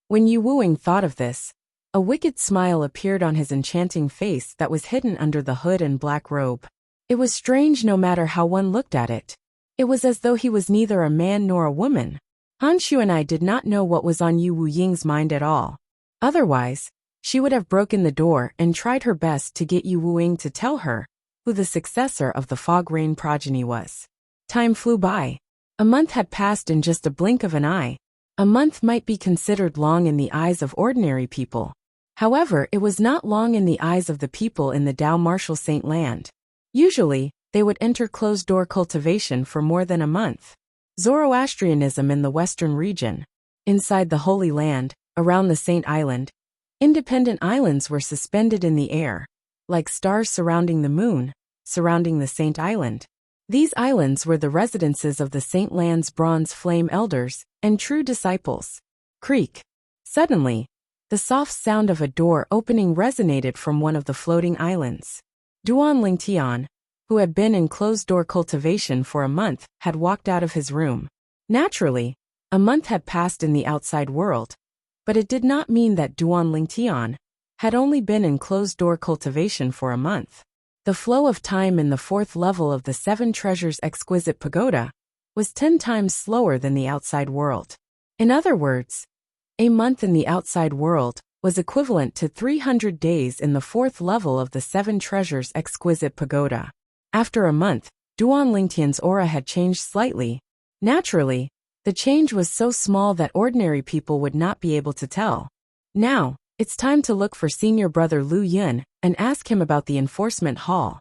When Yu Wuing thought of this, a wicked smile appeared on his enchanting face that was hidden under the hood and black robe. It was strange no matter how one looked at it. It was as though he was neither a man nor a woman. Han Xuanai did not know what was on Yu Wuying's mind at all. Otherwise, she would have broken the door and tried her best to get Yu Wuing to tell her who the successor of the fog rain progeny was. Time flew by. A month had passed in just a blink of an eye. A month might be considered long in the eyes of ordinary people. However, it was not long in the eyes of the people in the Dao Martial Saint land. Usually, they would enter closed-door cultivation for more than a month. Zoroastrianism in the western region. Inside the Holy Land, around the Saint Island, independent islands were suspended in the air, like stars surrounding the moon, surrounding the Saint Island. These islands were the residences of the Saint Land's bronze flame elders and true disciples. Creak. Suddenly, the soft sound of a door opening resonated from one of the floating islands. Duan Lingtian, who had been in closed-door cultivation for a month, had walked out of his room. Naturally, a month had passed in the outside world, but it did not mean that Duan Lingtian had only been in closed-door cultivation for a month. The flow of time in the fourth level of the Seven Treasures Exquisite Pagoda was 10 times slower than the outside world. In other words, a month in the outside world was equivalent to 300 days in the fourth level of the Seven Treasures Exquisite Pagoda. After a month, Duan Lingtian's aura had changed slightly. Naturally, the change was so small that ordinary people would not be able to tell. Now, it's time to look for senior brother Lu Yun and ask him about the enforcement hall.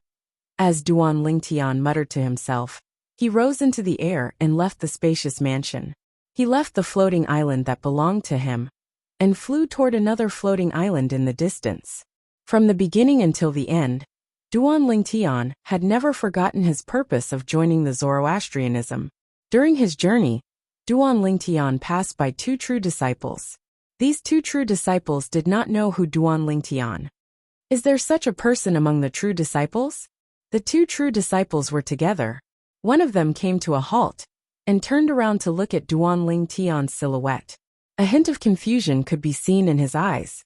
As Duan Lingtian muttered to himself, he rose into the air and left the spacious mansion. He left the floating island that belonged to him and flew toward another floating island in the distance. From the beginning until the end, Duan Lingtian had never forgotten his purpose of joining the Zoroastrianism. During his journey, Duan Lingtian passed by 2 true disciples. These 2 true disciples did not know who Duan Lingtian. Is there such a person among the true disciples? The 2 true disciples were together. One of them came to a halt and turned around to look at Duan Lingtian's silhouette. A hint of confusion could be seen in his eyes.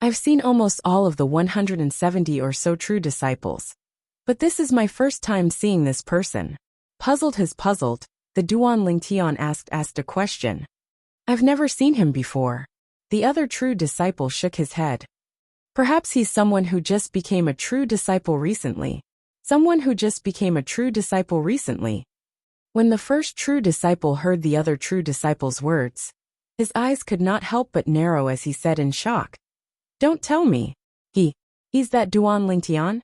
I've seen almost all of the 170 or so true disciples, but this is my first time seeing this person. Puzzled, the Duan Lingtian asked a question. I've never seen him before. The other true disciple shook his head. Perhaps he's someone who just became a true disciple recently. Someone who just became a true disciple recently. When the first true disciple heard the other true disciple's words, his eyes could not help but narrow as he said in shock, "Don't tell me. He's that Duan Lingtian?"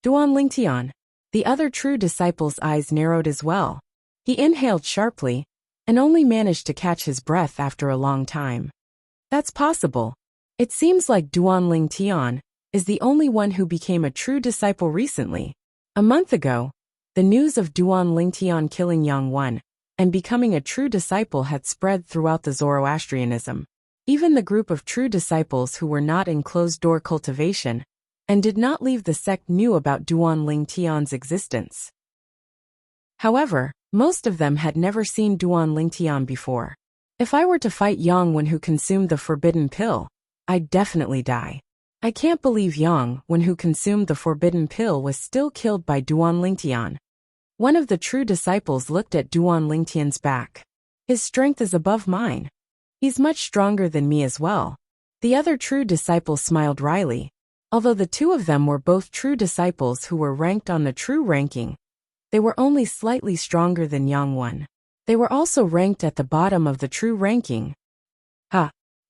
Duan Lingtian. The other true disciple's eyes narrowed as well. He inhaled sharply and only managed to catch his breath after a long time. That's possible. It seems like Duanling Tian is the only one who became a true disciple recently. A month ago, the news of Duanling Tian killing Yang Wen and becoming a true disciple had spread throughout the Zoroastrianism. Even the group of true disciples who were not in closed-door cultivation and did not leave the sect knew about Duanling Tian's existence. However, most of them had never seen Duanling Tian before. If I were to fight Yang Wen who consumed the forbidden pill, I'd definitely die. I can't believe Yang Wen who consumed the forbidden pill was still killed by Duanling Tian. One of the true disciples looked at Duanling Tian's back. His strength is above mine. He's much stronger than me as well. The other true disciple smiled wryly. Although the two of them were both true disciples who were ranked on the true ranking, they were only slightly stronger than Yang Wen. They were also ranked at the bottom of the true ranking.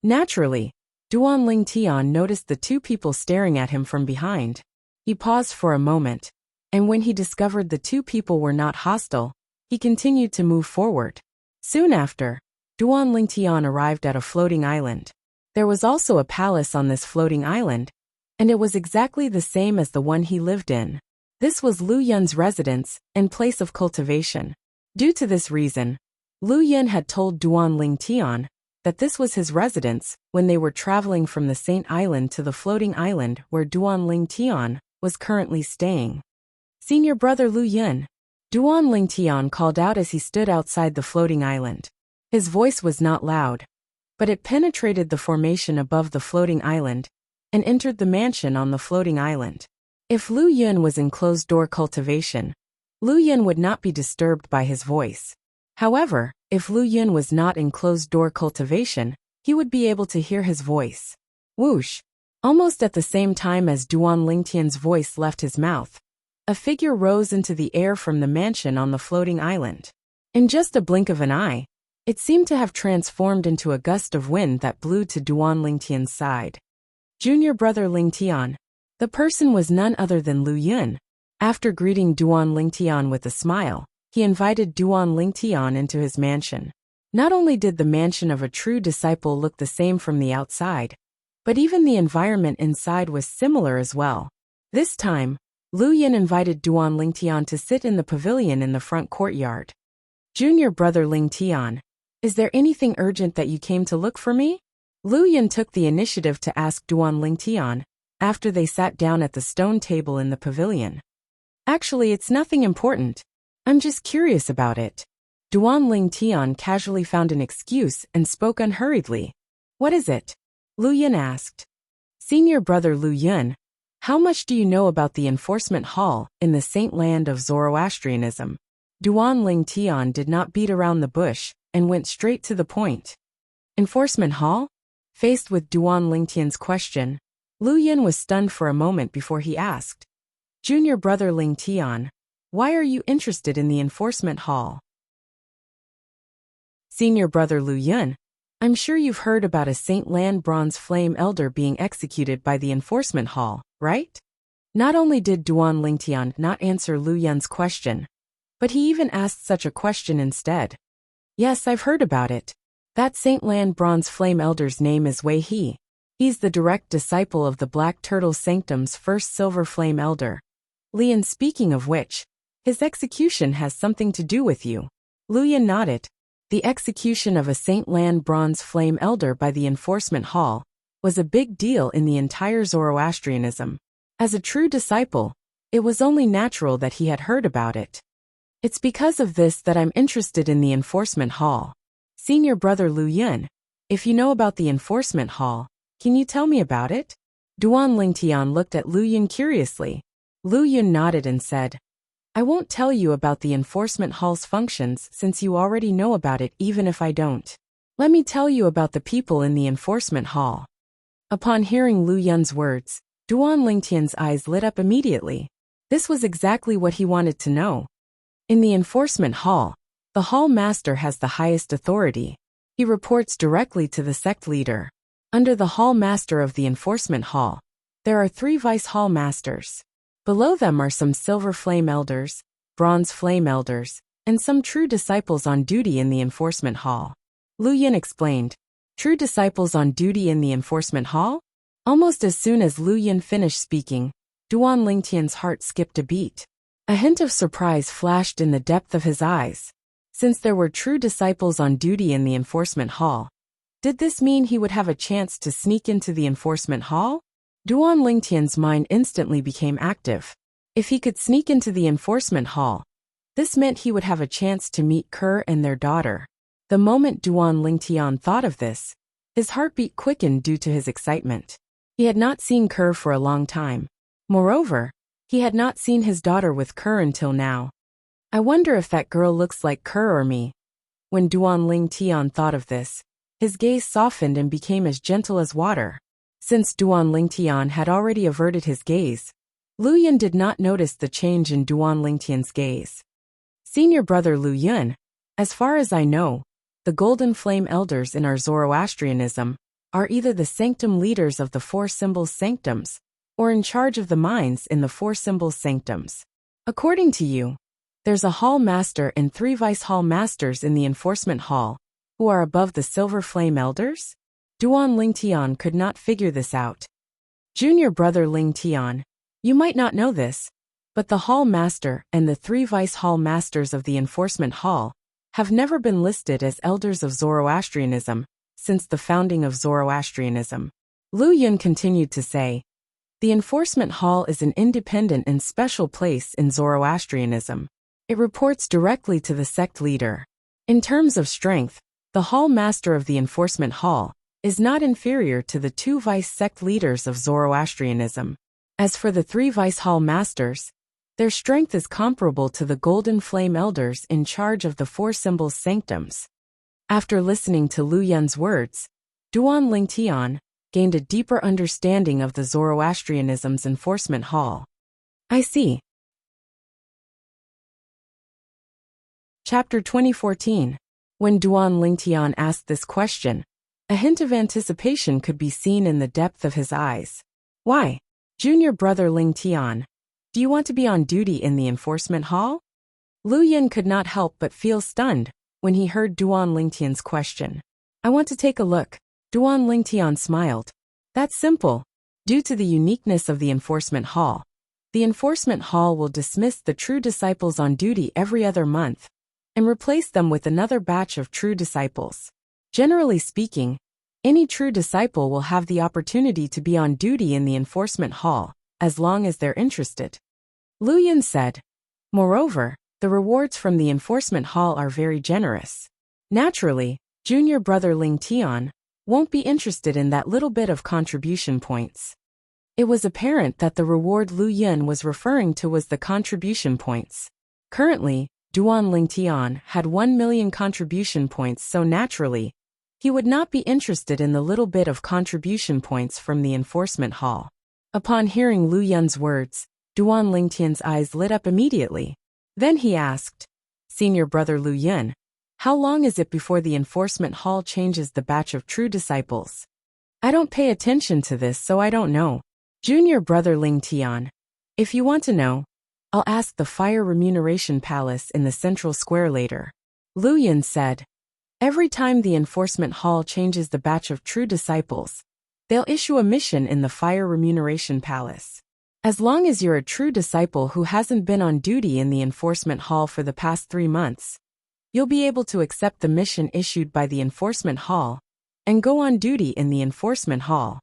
Naturally, Duanling Tian noticed the two people staring at him from behind. He paused for a moment, and when he discovered the two people were not hostile, he continued to move forward. Soon after, Duanling Tian arrived at a floating island. There was also a palace on this floating island, and it was exactly the same as the one he lived in. This was Lu Yun's residence and place of cultivation. Due to this reason, Lu Yun had told Duanling Tian that this was his residence when they were traveling from the Saint Island to the floating island where Duanling Tian was currently staying. "Senior brother Lu Yun," Duanling Tian called out as he stood outside the floating island. His voice was not loud, but it penetrated the formation above the floating island and entered the mansion on the floating island. If Lu Yun was in closed-door cultivation, Lu Yun would not be disturbed by his voice. However, if Lu Yun was not in closed-door cultivation, he would be able to hear his voice. Whoosh! Almost at the same time as Duanling Tian's voice left his mouth, a figure rose into the air from the mansion on the floating island. In just a blink of an eye, it seemed to have transformed into a gust of wind that blew to Duanling Tian's side. Junior brother Ling Tian. The person was none other than Lu Yun. After greeting Duanling Tian with a smile, he invited Duanling Tian into his mansion. Not only did the mansion of a true disciple look the same from the outside, but even the environment inside was similar as well. This time, Lu Yun invited Duanling Tian to sit in the pavilion in the front courtyard. "Junior brother Ling Tian, is there anything urgent that you came to look for me?" Lu Yun took the initiative to ask Duanling Tian after they sat down at the stone table in the pavilion. "Actually, it's nothing important. I'm just curious about it." Duanling Tian casually found an excuse and spoke unhurriedly. "What is it?" Lu Yun asked. "Senior brother Lu Yun, how much do you know about the enforcement hall in the Saint Land of Zoroastrianism?" Duanling Tian did not beat around the bush and went straight to the point. "Enforcement hall?" Faced with Duanling Tian's question, Lu Yun was stunned for a moment before he asked, "Junior brother Ling Tian, why are you interested in the enforcement hall?" "Senior brother Lu Yun, I'm sure you've heard about a Saint Land Bronze Flame Elder being executed by the enforcement hall, right?" Not only did Duanling Tian not answer Lu Yun's question, but he even asked such a question instead. "Yes, I've heard about it. That Saint Land Bronze Flame Elder's name is Wei He. He's the direct disciple of the Black Turtle Sanctum's first Silver Flame Elder. Lian, speaking of which, his execution has something to do with you." Lu Yun nodded. The execution of a Saint Land Bronze Flame Elder by the enforcement hall was a big deal in the entire Zoroastrianism. As a true disciple, it was only natural that he had heard about it. "It's because of this that I'm interested in the enforcement hall. Senior brother Lu Yun, if you know about the enforcement hall, can you tell me about it?" Duanling Tian looked at Lu Yun curiously. Lu Yun nodded and said, "I won't tell you about the enforcement hall's functions since you already know about it even if I don't. Let me tell you about the people in the enforcement hall." Upon hearing Lu Yun's words, Duanling Tian's eyes lit up immediately. This was exactly what he wanted to know. In the enforcement hall, the hall master has the highest authority. He reports directly to the sect leader. Under the hall master of the enforcement hall, there are 3 vice hall masters. Below them are some silver flame elders, bronze flame elders, and some true disciples on duty in the enforcement hall. Lu Yun explained. True disciples on duty in the enforcement hall? Almost as soon as Lu Yun finished speaking, Duan Lingtian's heart skipped a beat. A hint of surprise flashed in the depth of his eyes. Since there were true disciples on duty in the enforcement hall, did this mean he would have a chance to sneak into the enforcement hall? Duan Lingtian's mind instantly became active. If he could sneak into the enforcement hall, this meant he would have a chance to meet Kerr and their daughter. The moment Duan Lingtian thought of this, his heartbeat quickened due to his excitement. He had not seen Kerr for a long time. Moreover, he had not seen his daughter with Kerr until now. I wonder if that girl looks like Kerr or me. When Duan Lingtian thought of this, his gaze softened and became as gentle as water. Since Duan Lingtian had already averted his gaze, Lu Yun did not notice the change in Duan Lingtian's gaze. Senior brother Lu Yun, as far as I know, the Golden Flame Elders in our Zoroastrianism are either the sanctum leaders of the Four Symbols Sanctums, or in charge of the minds in the Four Symbols Sanctums. According to you, there's a Hall Master and 3 Vice Hall Masters in the Enforcement Hall, who are above the Silver Flame Elders? Duan Lingtian could not figure this out. Junior brother Lingtian, you might not know this, but the Hall Master and the 3 Vice Hall Masters of the Enforcement Hall have never been listed as Elders of Zoroastrianism since the founding of Zoroastrianism. Lu Yun continued to say, the Enforcement Hall is an independent and special place in Zoroastrianism. It reports directly to the sect leader. In terms of strength, the Hall Master of the Enforcement Hall is not inferior to the 2 Vice sect leaders of Zoroastrianism. As for the 3 Vice Hall Masters, their strength is comparable to the Golden Flame Elders in charge of the 4 Symbols Sanctums. After listening to Lu Yun's words, Duan Lingtian gained a deeper understanding of the Zoroastrianism's enforcement hall. I see. Chapter 2014. When Duan Lingtian asked this question, a hint of anticipation could be seen in the depth of his eyes. Why? Junior brother Lingtian, do you want to be on duty in the enforcement hall? Lu Yun could not help but feel stunned when he heard Duan Lingtian's question. I want to take a look. Duan Lingtian smiled. That's simple. Due to the uniqueness of the enforcement hall, the enforcement hall will dismiss the true disciples on duty every other month and replace them with another batch of true disciples. Generally speaking, any true disciple will have the opportunity to be on duty in the enforcement hall, as long as they're interested. Lu Yun said. Moreover, the rewards from the enforcement hall are very generous. Naturally, junior brother Lingtian won't be interested in that little bit of contribution points. It was apparent that the reward Lu Yun was referring to was the contribution points. Currently, Duan Lingtian had 1 million contribution points, so naturally, he would not be interested in the little bit of contribution points from the enforcement hall. Upon hearing Lu Yun's words, Duan Lingtian's eyes lit up immediately. Then he asked, Senior brother Lu Yun, how long is it before the enforcement hall changes the batch of true disciples? I don't pay attention to this, so I don't know. Junior brother Lingtian, if you want to know, I'll ask the Fire Remuneration Palace in the Central Square later. Lu Yun said. Every time the enforcement hall changes the batch of true disciples, they'll issue a mission in the Fire Remuneration Palace. As long as you're a true disciple who hasn't been on duty in the enforcement hall for the past 3 months, you'll be able to accept the mission issued by the enforcement hall and go on duty in the enforcement hall.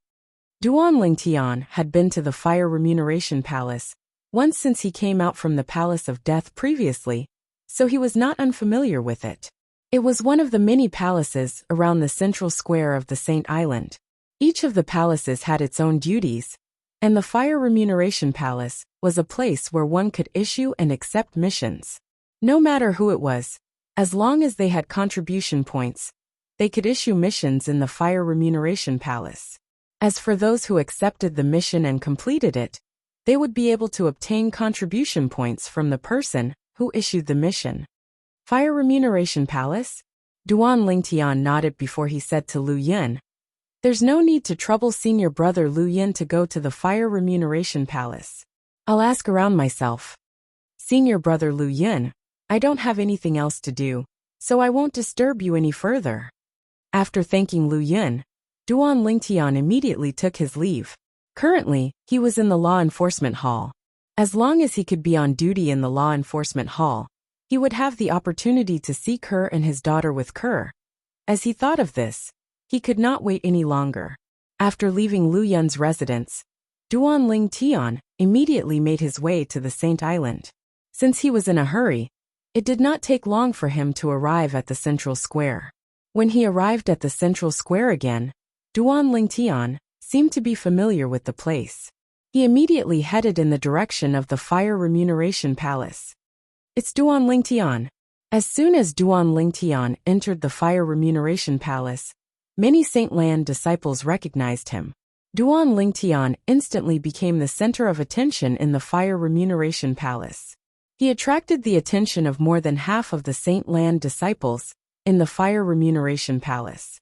Duan Lingtian had been to the Fire Remuneration Palace once since he came out from the Palace of Death previously, so he was not unfamiliar with it. It was one of the many palaces around the central square of the Saint Island. Each of the palaces had its own duties, and the Fire Remuneration Palace was a place where one could issue and accept missions. No matter who it was, as long as they had contribution points, they could issue missions in the Fire Remuneration Palace. As for those who accepted the mission and completed it, they would be able to obtain contribution points from the person who issued the mission. Fire Remuneration Palace? Duan Lingtian nodded before he said to Lu Yun, There's no need to trouble senior brother Lu Yun to go to the Fire Remuneration Palace. I'll ask around myself. Senior brother Lu Yun, I don't have anything else to do, so I won't disturb you any further." After thanking Lu Yun, Duan Lingtian immediately took his leave. Currently, he was in the law enforcement hall. As long as he could be on duty in the law enforcement hall, he would have the opportunity to see Kerr and his daughter with Kerr. As he thought of this, he could not wait any longer. After leaving Lu Yun's residence, Duan Lingtian immediately made his way to the Saint Island. Since he was in a hurry, it did not take long for him to arrive at the central square. When he arrived at the central square again, Duan Lingtian seemed to be familiar with the place. He immediately headed in the direction of the Fire Remuneration Palace. "It's Duan Lingtian." As soon as Duan Lingtian entered the Fire Remuneration Palace, many Saint Lan disciples recognized him. Duan Lingtian instantly became the center of attention in the Fire Remuneration Palace. He attracted the attention of more than half of the Saint Lan disciples in the Fire Remuneration Palace.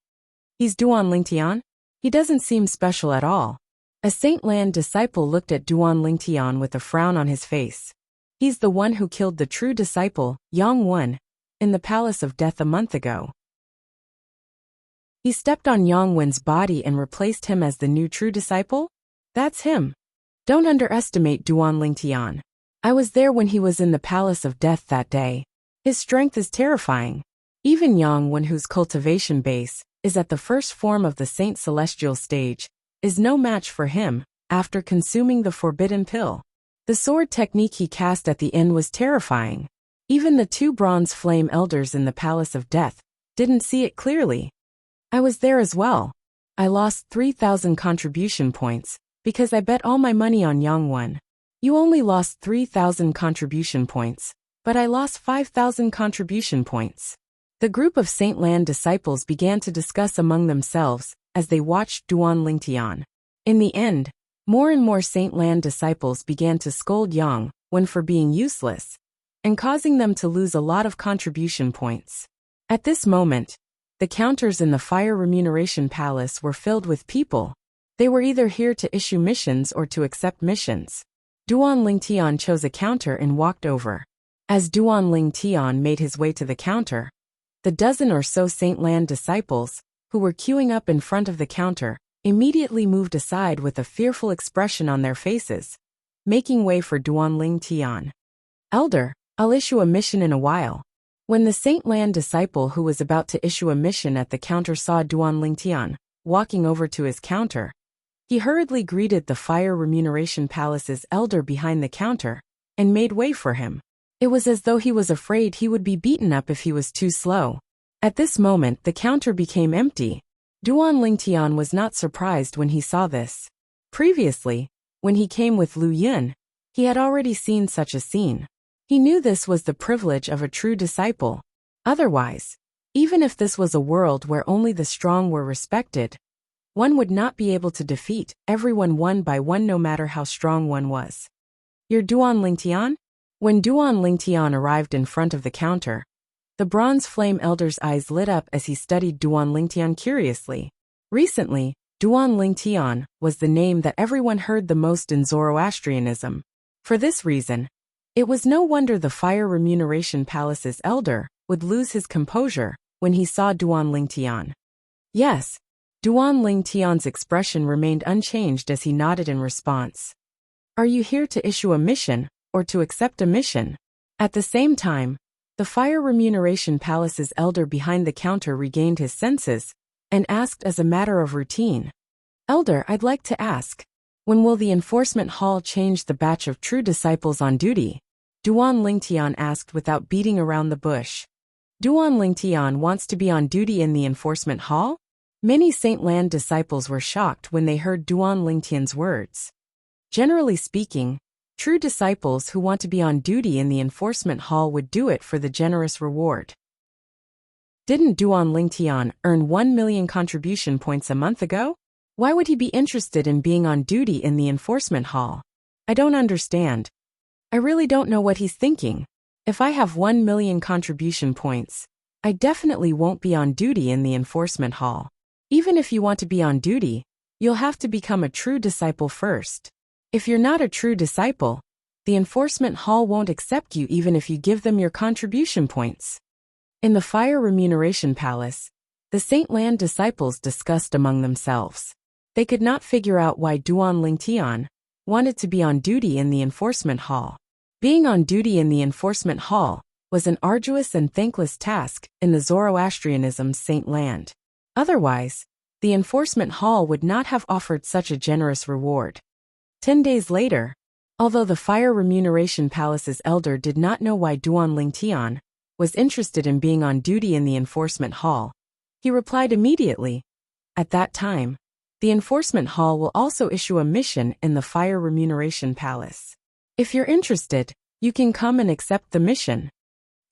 "He's Duan Lingtian? He doesn't seem special at all." A Saint Lan disciple looked at Duan Lingtian with a frown on his face. "He's the one who killed the true disciple, Yang Wen, in the Palace of Death a month ago. He stepped on Yang Wen's body and replaced him as the new true disciple? That's him. Don't underestimate Duan Lingtian. I was there when he was in the Palace of Death that day. His strength is terrifying. Even Yang Wen, whose cultivation base is at the first form of the Saint Celestial stage, is no match for him after consuming the forbidden pill. The sword technique he cast at the end was terrifying. Even the two bronze flame elders in the Palace of Death didn't see it clearly. I was there as well. I lost 3,000 contribution points because I bet all my money on Yang Wen. You only lost 3,000 contribution points, but I lost 5,000 contribution points. The group of Saint Lan disciples began to discuss among themselves as they watched Duan Lingtian. In the end, more and more Saint Lan disciples began to scold Yang Wen for being useless and causing them to lose a lot of contribution points. At this moment, the counters in the Fire Remuneration Palace were filled with people. They were either here to issue missions or to accept missions. Duan Lingtian chose a counter and walked over. As Duan Lingtian made his way to the counter, the dozen or so Saint Lan disciples, who were queuing up in front of the counter, immediately moved aside with a fearful expression on their faces, making way for Duan Lingtian. "Elder, I'll issue a mission in a while." When the Saint Lan disciple who was about to issue a mission at the counter saw Duan Lingtian walking over to his counter, he hurriedly greeted the Fire Remuneration Palace's elder behind the counter and made way for him. It was as though he was afraid he would be beaten up if he was too slow. At this moment, the counter became empty. Duan Lingtian was not surprised when he saw this. Previously, when he came with Lu Yun, he had already seen such a scene. He knew this was the privilege of a true disciple. Otherwise, even if this was a world where only the strong were respected, one would not be able to defeat everyone one by one no matter how strong one was. "You're Duan Lingtian?" When Duan Lingtian arrived in front of the counter, the bronze flame elder's eyes lit up as he studied Duan Lingtian curiously. Recently, Duan Lingtian was the name that everyone heard the most in Zoroastrianism. For this reason, it was no wonder the Fire Remuneration Palace's elder would lose his composure when he saw Duan Lingtian. Yes, Duan Lingtian's expression remained unchanged as he nodded in response. "Are you here to issue a mission, or to accept a mission?" At the same time, the Fire Remuneration Palace's elder behind the counter regained his senses and asked as a matter of routine, "Elder, I'd like to ask, when will the enforcement hall change the batch of true disciples on duty?" Duan Lingtian asked without beating around the bush. Duan Lingtian wants to be on duty in the enforcement hall? Many Saint Lan disciples were shocked when they heard Duan Lingtian's words. Generally speaking, true disciples who want to be on duty in the enforcement hall would do it for the generous reward. Didn't Duan Lingtian earn 1 million contribution points a month ago? Why would he be interested in being on duty in the enforcement hall? I don't understand. I really don't know what he's thinking. If I have 1 million contribution points, I definitely won't be on duty in the enforcement hall. Even if you want to be on duty, you'll have to become a true disciple first. If you're not a true disciple, the enforcement hall won't accept you even if you give them your contribution points. In the Fire Remuneration Palace, the Saint Land disciples discussed among themselves. They could not figure out why Duan Lingtian wanted to be on duty in the enforcement hall. Being on duty in the enforcement hall was an arduous and thankless task in the Zoroastrianism's Saint Land. Otherwise, the enforcement hall would not have offered such a generous reward. 10 days later, although the Fire Remuneration Palace's elder did not know why Duan Lingtian was interested in being on duty in the enforcement hall, he replied immediately, "At that time, the enforcement hall will also issue a mission in the Fire Remuneration Palace. If you're interested, you can come and accept the mission."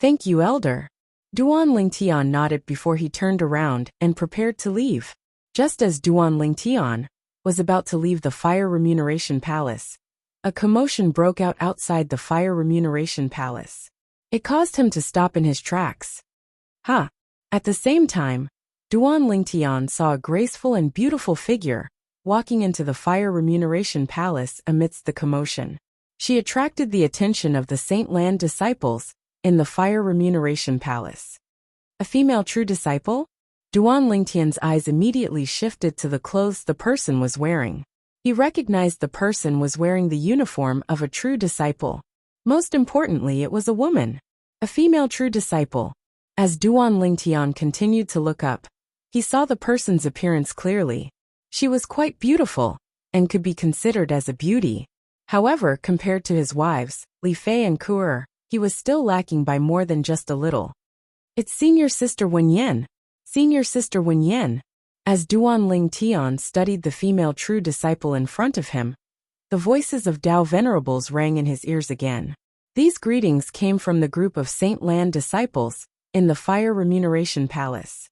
"Thank you, elder." Duan Lingtian nodded before he turned around and prepared to leave. Just as Duan Lingtian was about to leave the Fire Remuneration Palace, a commotion broke out outside the Fire Remuneration Palace. It caused him to stop in his tracks. At the same time, Duan Lingtian saw a graceful and beautiful figure walking into the Fire Remuneration Palace amidst the commotion. She attracted the attention of the Saint Land disciples in the Fire Remuneration Palace. A female true disciple? Duan Lingtian's eyes immediately shifted to the clothes the person was wearing. He recognized the person was wearing the uniform of a true disciple. Most importantly, it was a woman, a female true disciple. As Duan Lingtian continued to look up, he saw the person's appearance clearly. She was quite beautiful and could be considered as a beauty. However, compared to his wives, Li Fei and Ku'er, he was still lacking by more than just a little. "It's senior sister Wenyan. Senior sister Wenyan." As Duan Lingtian studied the female true disciple in front of him, the voices of Tao Venerables rang in his ears again. These greetings came from the group of Saint Land disciples in the Fire Remuneration Palace.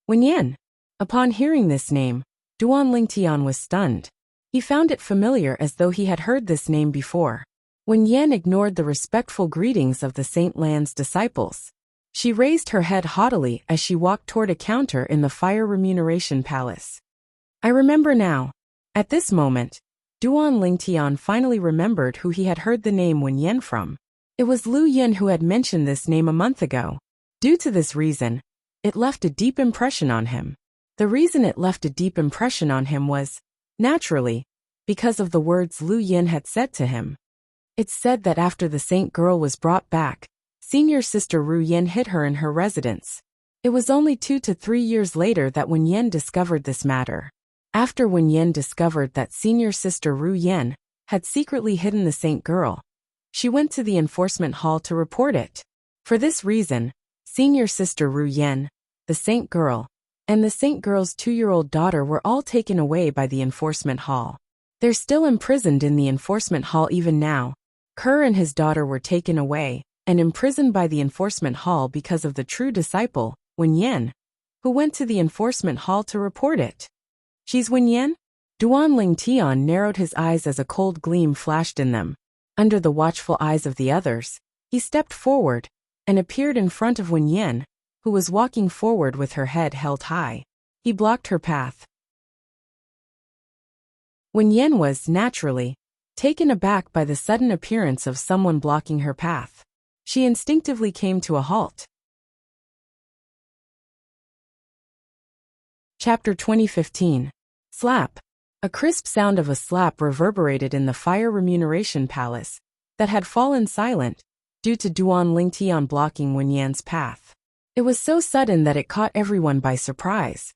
Wenyan. Upon hearing this name, Duan Lingtian was stunned. He found it familiar as though he had heard this name before. Wenyan ignored the respectful greetings of the Saint Land's disciples. She raised her head haughtily as she walked toward a counter in the Fire Remuneration Palace. "I remember now." At this moment, Duan Lingtian finally remembered who he had heard the name Wenyan from. It was Lu Yin who had mentioned this name a month ago. Due to this reason, it left a deep impression on him. The reason it left a deep impression on him was, naturally, because of the words Lu Yin had said to him. It's said that after the saint girl was brought back, senior sister Ru Yin hid her in her residence. It was only 2 to 3 years later that Wen Yen discovered this matter. After Wen Yen discovered that senior sister Ru Yen had secretly hidden the saint girl, she went to the enforcement hall to report it. For this reason, senior sister Ru Yen, the saint girl, and the saint girl's 2-year-old daughter were all taken away by the enforcement hall. They're still imprisoned in the enforcement hall even now. Kerr and his daughter were taken away and imprisoned by the enforcement hall because of the true disciple, Wen Yen, who went to the enforcement hall to report it. She's Wen Yen? Duan Lingtian narrowed his eyes as a cold gleam flashed in them. Under the watchful eyes of the others, he stepped forward and appeared in front of Wen Yen, who was walking forward with her head held high. He blocked her path. Wen Yen was, naturally, taken aback by the sudden appearance of someone blocking her path. She instinctively came to a halt. Chapter 2015. Slap. A crisp sound of a slap reverberated in the Fire Remuneration Palace that had fallen silent due to Duan Lingtian blocking Wen Yan's path. It was so sudden that it caught everyone by surprise.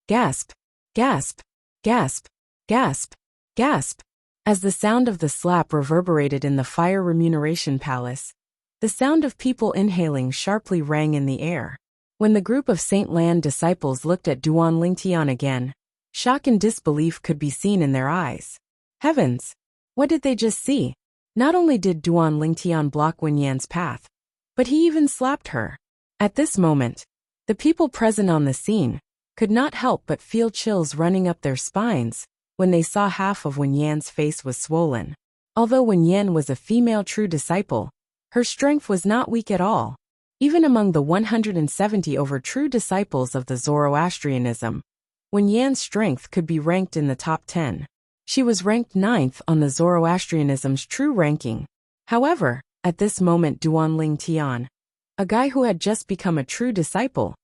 Gasp, gasp, gasp, gasp, gasp. As the sound of the slap reverberated in the Fire Remuneration Palace, the sound of people inhaling sharply rang in the air. When the group of Saint Land disciples looked at Duan Lingtian again, shock and disbelief could be seen in their eyes. Heavens! What did they just see? Not only did Duan Lingtian block Wen Yan's path, but he even slapped her. At this moment, the people present on the scene could not help but feel chills running up their spines when they saw half of Wen Yan's face was swollen. Although Wen Yan was a female true disciple, her strength was not weak at all. Even among the 170 over true disciples of the Zoroastrianism, Wen Yan's strength could be ranked in the top 10. She was ranked 9th on the Zoroastrianism's true ranking. However, at this moment Duanling Tian, a guy who had just become a true disciple,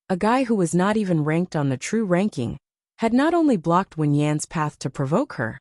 a guy who was not even ranked on the true ranking, had not only blocked Wen Yan's path to provoke her,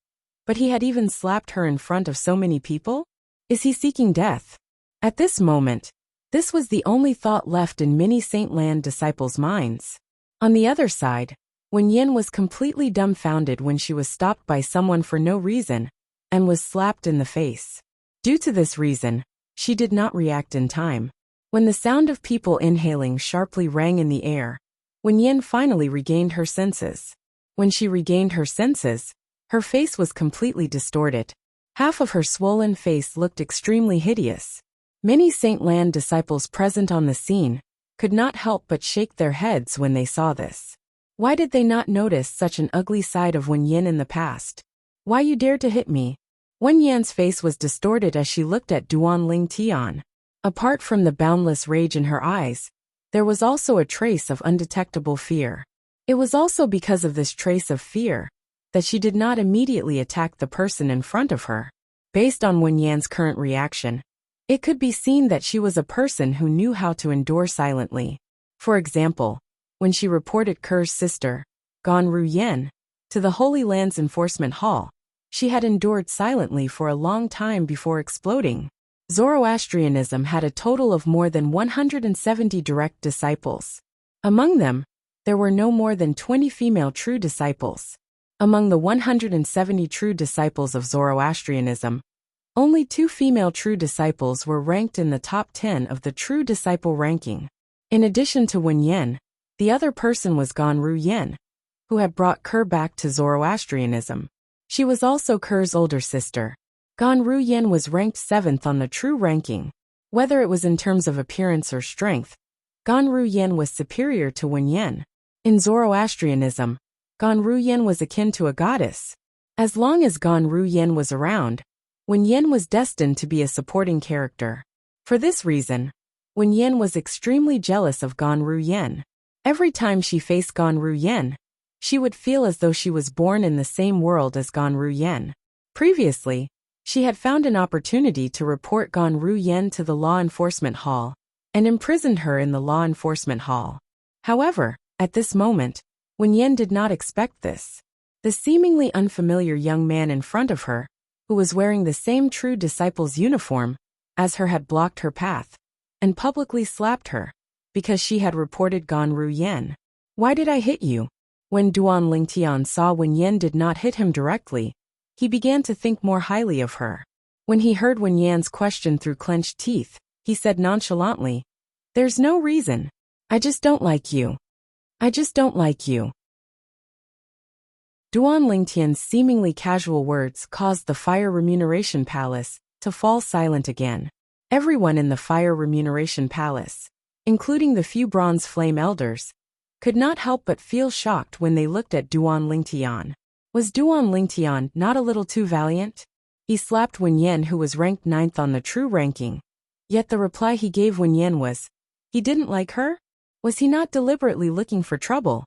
but he had even slapped her in front of so many people? Is he seeking death? At this moment, this was the only thought left in many Saint Lan disciples' minds. On the other side, Wen Yan was completely dumbfounded when she was stopped by someone for no reason and was slapped in the face. Due to this reason, she did not react in time. When the sound of people inhaling sharply rang in the air, Wen Yan finally regained her senses. When she regained her senses, her face was completely distorted. Half of her swollen face looked extremely hideous. Many Saint Lan disciples present on the scene could not help but shake their heads when they saw this. Why did they not notice such an ugly side of Wen Yan in the past? Why you dared to hit me? Wen Yan's face was distorted as she looked at Duanling Tian. Apart from the boundless rage in her eyes, there was also a trace of undetectable fear. It was also because of this trace of fear that she did not immediately attack the person in front of her. Based on Wen Yan's current reaction, it could be seen that she was a person who knew how to endure silently. For example, when she reported Ker's sister, Gan Ru Yen, to the Holy Land's Enforcement Hall, she had endured silently for a long time before exploding. Zoroastrianism had a total of more than 170 direct disciples. Among them, there were no more than 20 female true disciples. Among the 170 true disciples of Zoroastrianism, only 2 female true disciples were ranked in the top 10 of the true disciple ranking. In addition to Wen Yan, the other person was Gan Ru Yen, who had brought Ker back to Zoroastrianism. She was also Ker's older sister. Gan Ru Yen was ranked 7th on the true ranking. Whether it was in terms of appearance or strength, Gan Ru Yen was superior to Wen Yan. In Zoroastrianism, Gan Ru Yen was akin to a goddess. As long as Gan Ru Yen was around, Wen Yan was destined to be a supporting character. For this reason, Wen Yan was extremely jealous of Gan Ru Yen. Every time she faced Gan Ru Yen, she would feel as though she was born in the same world as Gan Ru Yen. Previously, she had found an opportunity to report Gan Ru Yen to the law enforcement hall and imprisoned her in the law enforcement hall. However, at this moment, Wen Yan did not expect this. The seemingly unfamiliar young man in front of her, who was wearing the same true disciple's uniform as her, had blocked her path and publicly slapped her because she had reported Gan Ru Yen. Why did I hit you? When Duanling Tian saw Wen Yan did not hit him directly, he began to think more highly of her. When he heard Wen Yan's question through clenched teeth, he said nonchalantly, "There's no reason. I just don't like you. I just don't like you." Duanling Tian's seemingly casual words caused the Fire Remuneration Palace to fall silent again. Everyone in the Fire Remuneration Palace, including the few Bronze Flame Elders, could not help but feel shocked when they looked at Duanling Tian. Was Duanling Tian not a little too valiant? He slapped Wen Yan, who was ranked 9th on the true ranking. Yet the reply he gave Wen Yan was, he didn't like her? Was he not deliberately looking for trouble?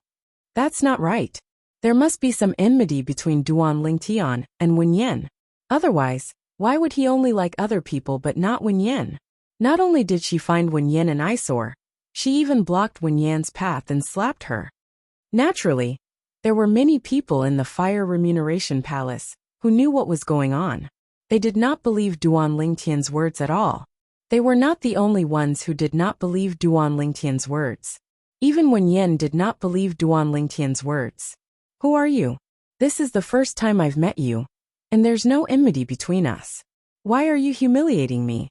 That's not right. There must be some enmity between Duanling Tian and Wen Yan. Otherwise, why would he only like other people but not Wen Yan? Not only did she find Wen Yan an eyesore, she even blocked Wen Yan's path and slapped her. Naturally, there were many people in the Fire Remuneration Palace who knew what was going on. They did not believe Duanling Tian's words at all. They were not the only ones who did not believe Duanling Tian's words. Even Wen Yan did not believe Duanling Tian's words. Who are you? This is the first time I've met you, and there's no enmity between us. Why are you humiliating me?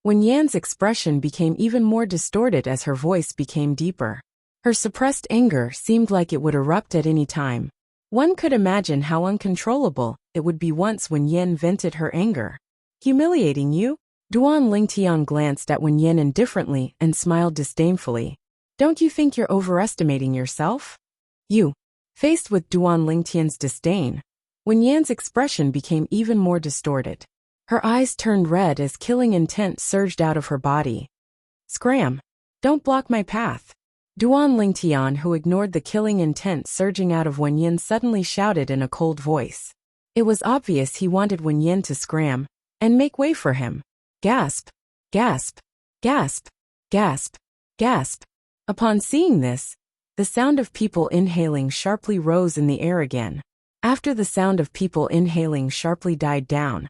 Wen Yan's expression became even more distorted as her voice became deeper. Her suppressed anger seemed like it would erupt at any time. One could imagine how uncontrollable it would be once Wen Yan vented her anger. Humiliating you? Duanling Tian glanced at Wen Yan indifferently and smiled disdainfully. Don't you think you're overestimating yourself? You. Faced with Duanling Tian's disdain, Wen Yan's expression became even more distorted. Her eyes turned red as killing intent surged out of her body. Scram! Don't block my path. Duanling Tian, who ignored the killing intent surging out of Wen Yan, suddenly shouted in a cold voice. It was obvious he wanted Wen Yin to scram and make way for him. Gasp, gasp, gasp, gasp, gasp. Upon seeing this, the sound of people inhaling sharply rose in the air again. After the sound of people inhaling sharply died down,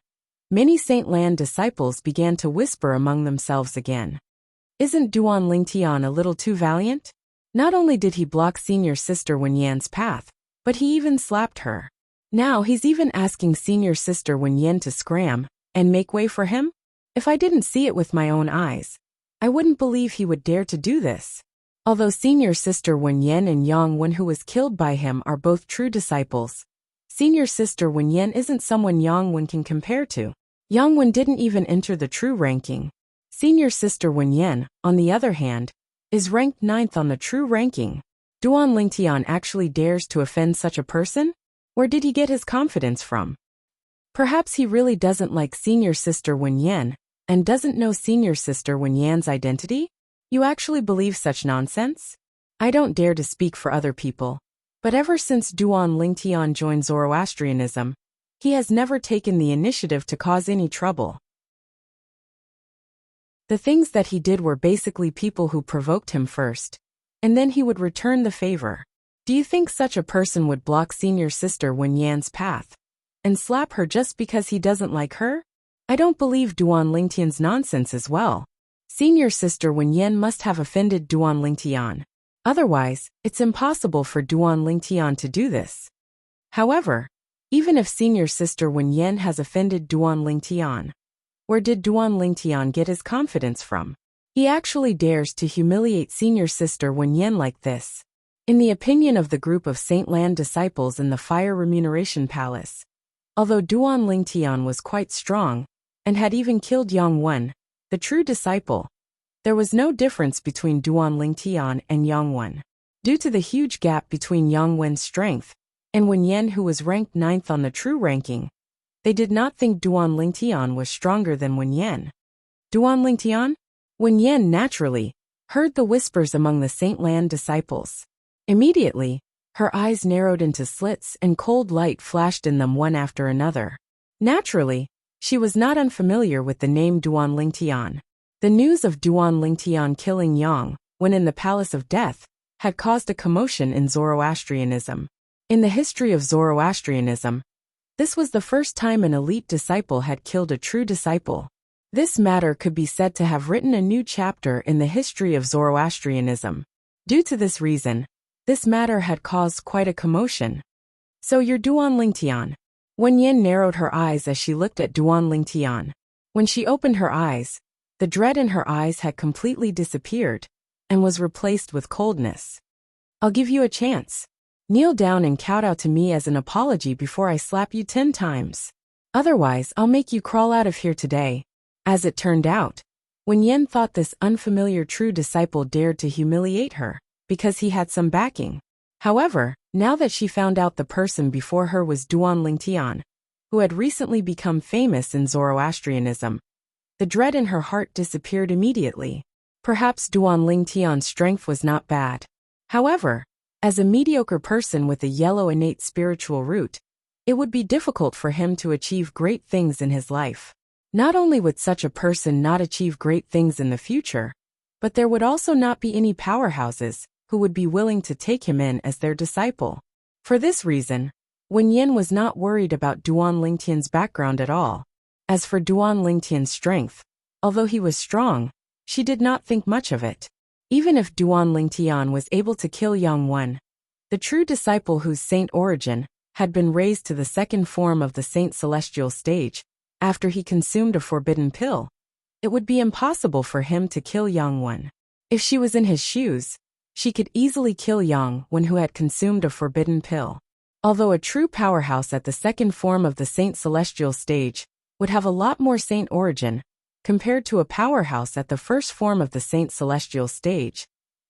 many Saint Lan disciples began to whisper among themselves again. Isn't Duan Lingtian a little too valiant? Not only did he block senior sister Wen Yan's path, but he even slapped her. Now he's even asking senior sister Wen Yan to scram and make way for him? If I didn't see it with my own eyes, I wouldn't believe he would dare to do this. Although senior sister Wen Yan and Yang Wen, who was killed by him, are both true disciples, senior sister Wen Yan isn't someone Yang Wen can compare to. Yang Wen didn't even enter the true ranking. Senior sister Wen Yan, on the other hand, is ranked 9th on the true ranking. Duan Lingtian actually dares to offend such a person? Where did he get his confidence from? Perhaps he really doesn't like senior sister Wen Yan and doesn't know senior sister Wen Yan's identity? You actually believe such nonsense? I don't dare to speak for other people, but ever since Duan Lingtian joined Zoroastrianism, he has never taken the initiative to cause any trouble. The things that he did were basically people who provoked him first, and then he would return the favor. Do you think such a person would block senior sister Wen Yan's path and slap her just because he doesn't like her? I don't believe Duan Lingtian's nonsense as well. Senior sister Wen Yan must have offended Duan Lingtian. Otherwise, it's impossible for Duan Lingtian to do this. However, even if senior sister Wen Yan has offended Duan Lingtian, where did Duan Lingtian get his confidence from? He actually dares to humiliate senior sister Wen Yan like this. In the opinion of the group of Saint Lan disciples in the Fire Remuneration Palace, although Duan Lingtian was quite strong and had even killed Yang Wen, the true disciple, there was no difference between Duan Lingtian and Yang Wen. Due to the huge gap between Yang Wen's strength and Wen Yan, who was ranked 9th on the true ranking, they did not think Duan Lingtian was stronger than Wen Yan. Duan Lingtian? Wen Yan naturally heard the whispers among the Saint Lan disciples. Immediately, her eyes narrowed into slits and cold light flashed in them one after another. Naturally, she was not unfamiliar with the name Duan Lingtian. The news of Duan Lingtian killing Yang Wen in the Palace of Death had caused a commotion in Zoroastrianism. In the history of Zoroastrianism, this was the first time an elite disciple had killed a true disciple. This matter could be said to have written a new chapter in the history of Zoroastrianism. Due to this reason, this matter had caused quite a commotion. So you're Duan Lingtian. Wen Yan narrowed her eyes as she looked at Duan Lingtian. When she opened her eyes, the dread in her eyes had completely disappeared and was replaced with coldness. I'll give you a chance. Kneel down and kowtow to me as an apology before I slap you 10 times. Otherwise, I'll make you crawl out of here today. As it turned out, Wen Yan thought this unfamiliar true disciple dared to humiliate her because he had some backing. However, now that she found out the person before her was Duan Lingtian, who had recently become famous in Zoroastrianism, the dread in her heart disappeared immediately. Perhaps Duan Lingtian's strength was not bad. However, as a mediocre person with a yellow innate spiritual root, it would be difficult for him to achieve great things in his life. Not only would such a person not achieve great things in the future, but there would also not be any powerhouses who would be willing to take him in as their disciple. For this reason, Wen Yan was not worried about Duan Lingtian's background at all. As for Duan Lingtian's strength, although he was strong, she did not think much of it. Even if Duan Lingtian was able to kill Yang Wen, the true disciple whose saint origin had been raised to the second form of the saint celestial stage, after he consumed a forbidden pill, it would be impossible for him to kill Yang Wen. If she was in his shoes, she could easily kill Yang Wen, who had consumed a forbidden pill. Although a true powerhouse at the second form of the saint celestial stage would have a lot more saint origin compared to a powerhouse at the first form of the saint celestial stage,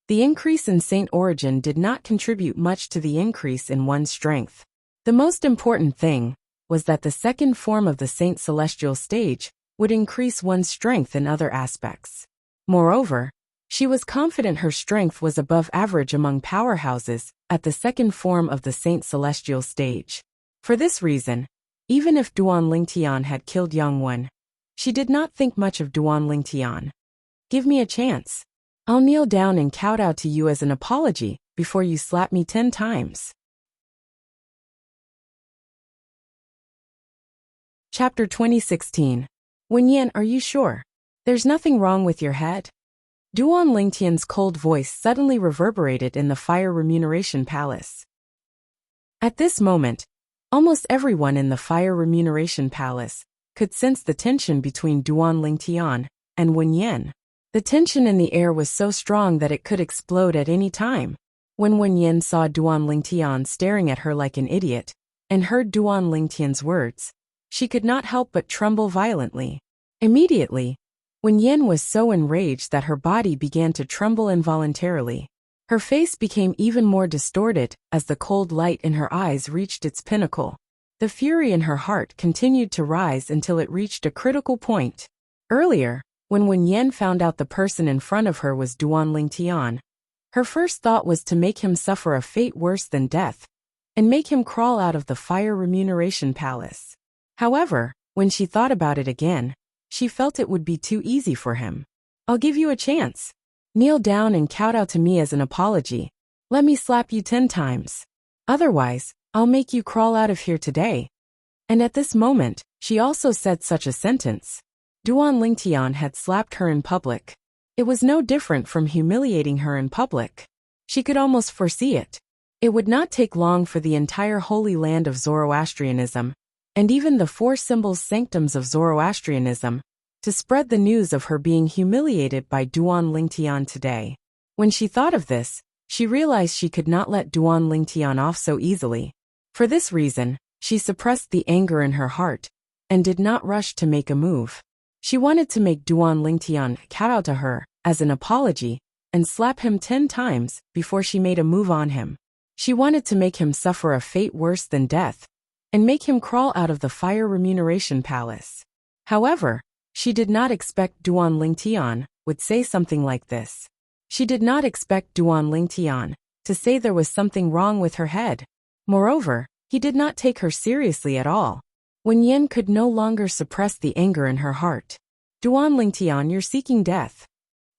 the increase in saint origin did not contribute much to the increase in one's strength. The most important thing was that the second form of the saint celestial stage would increase one's strength in other aspects. Moreover, she was confident her strength was above average among powerhouses at the second form of the saint celestial stage. For this reason, Even if Duan Lingtian had killed Young One, she did not think much of Duan Lingtian. Give me a chance. I'll kneel down and kowtow to you as an apology before you slap me 10 times. Chapter 2016. Wenyan, are you sure? There's nothing wrong with your head? Duan Lingtian's cold voice suddenly reverberated in the Fire Remuneration Palace. At this moment, almost everyone in the Fire Remuneration Palace could sense the tension between Duan Lingtian and Wenyan. The tension in the air was so strong that it could explode at any time. When Wenyan saw Duan Lingtian staring at her like an idiot and heard Duan Lingtian's words, she could not help but tremble violently. Immediately, Wenyan was so enraged that her body began to tremble involuntarily. Her face became even more distorted as the cold light in her eyes reached its pinnacle. The fury in her heart continued to rise until it reached a critical point. Earlier, when Wenyan found out the person in front of her was Duan Lingtian, her first thought was to make him suffer a fate worse than death and make him crawl out of the Fire Remuneration Palace. However, when she thought about it again, she felt it would be too easy for him. I'll give you a chance. Kneel down and kowtow to me as an apology. Let me slap you 10 times. Otherwise, I'll make you crawl out of here today. And at this moment, she also said such a sentence. Duan Lingtian had slapped her in public. It was no different from humiliating her in public. She could almost foresee it. It would not take long for the entire holy land of Zoroastrianism, and even the 4 symbols sanctums of Zoroastrianism, to spread the news of her being humiliated by Duan Lingtian today. When she thought of this, she realized she could not let Duan Lingtian off so easily. For this reason, she suppressed the anger in her heart and did not rush to make a move. She wanted to make Duan Lingtian kowtow to her as an apology and slap him 10 times before she made a move on him. She wanted to make him suffer a fate worse than death and make him crawl out of the Fire Remuneration Palace. However, she did not expect Duan Lingtian would say something like this. She did not expect Duan Lingtian to say there was something wrong with her head. Moreover, he did not take her seriously at all. Wenyan could no longer suppress the anger in her heart. Duan Lingtian, you're seeking death.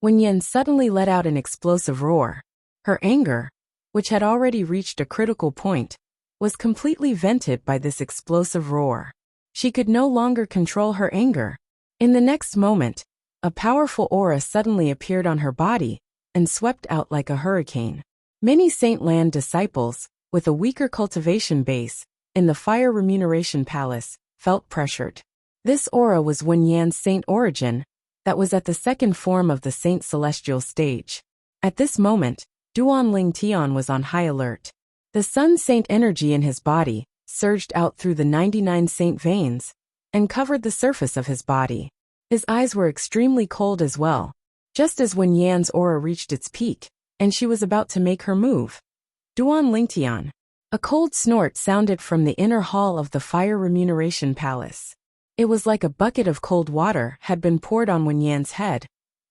Wenyan suddenly let out an explosive roar. Her anger, which had already reached a critical point, was completely vented by this explosive roar. She could no longer control her anger. In the next moment, a powerful aura suddenly appeared on her body and swept out like a hurricane. Many Saint Land disciples, with a weaker cultivation base, in the Fire Remuneration Palace, felt pressured. This aura was Wenyan's saint origin, that was at the second form of the Saint Celestial stage. At this moment, Duan Lingtian was on high alert. The Sun Saint energy in his body surged out through the 99 saint veins and covered the surface of his body. His eyes were extremely cold as well. Just as Wenyan's aura reached its peak, and she was about to make her move. Duan Lingtian. A cold snort sounded from the inner hall of the Fire Remuneration Palace. It was like a bucket of cold water had been poured on Wenyan's head,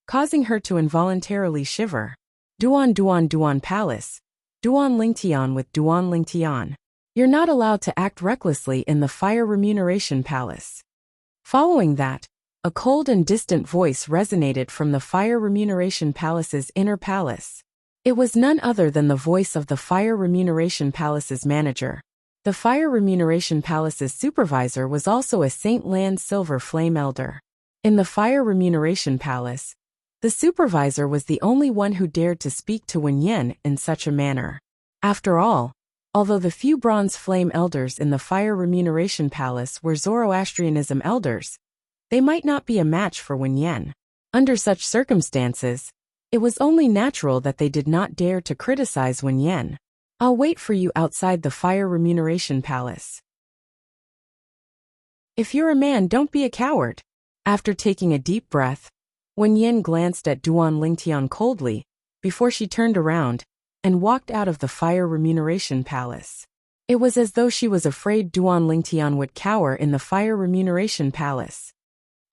causing her to involuntarily shiver. Duan Palace. Duan Lingtian with Duan Lingtian. You're not allowed to act recklessly in the Fire Remuneration Palace. Following that, a cold and distant voice resonated from the Fire Remuneration Palace's inner palace. It was none other than the voice of the Fire Remuneration Palace's manager. The Fire Remuneration Palace's supervisor was also a Saint Land Silver Flame Elder. In the Fire Remuneration Palace, the supervisor was the only one who dared to speak to Wenyan in such a manner. After all, although the few Bronze Flame Elders in the Fire Remuneration Palace were Zoroastrianism elders, they might not be a match for Wenyan. Under such circumstances, it was only natural that they did not dare to criticize Wenyan. I'll wait for you outside the Fire Remuneration Palace. If you're a man, don't be a coward. After taking a deep breath, Wenyan glanced at Duan Lingtian coldly, before she turned around and walked out of the Fire Remuneration Palace. It was as though she was afraid Duan Lingtian would cower in the Fire Remuneration Palace.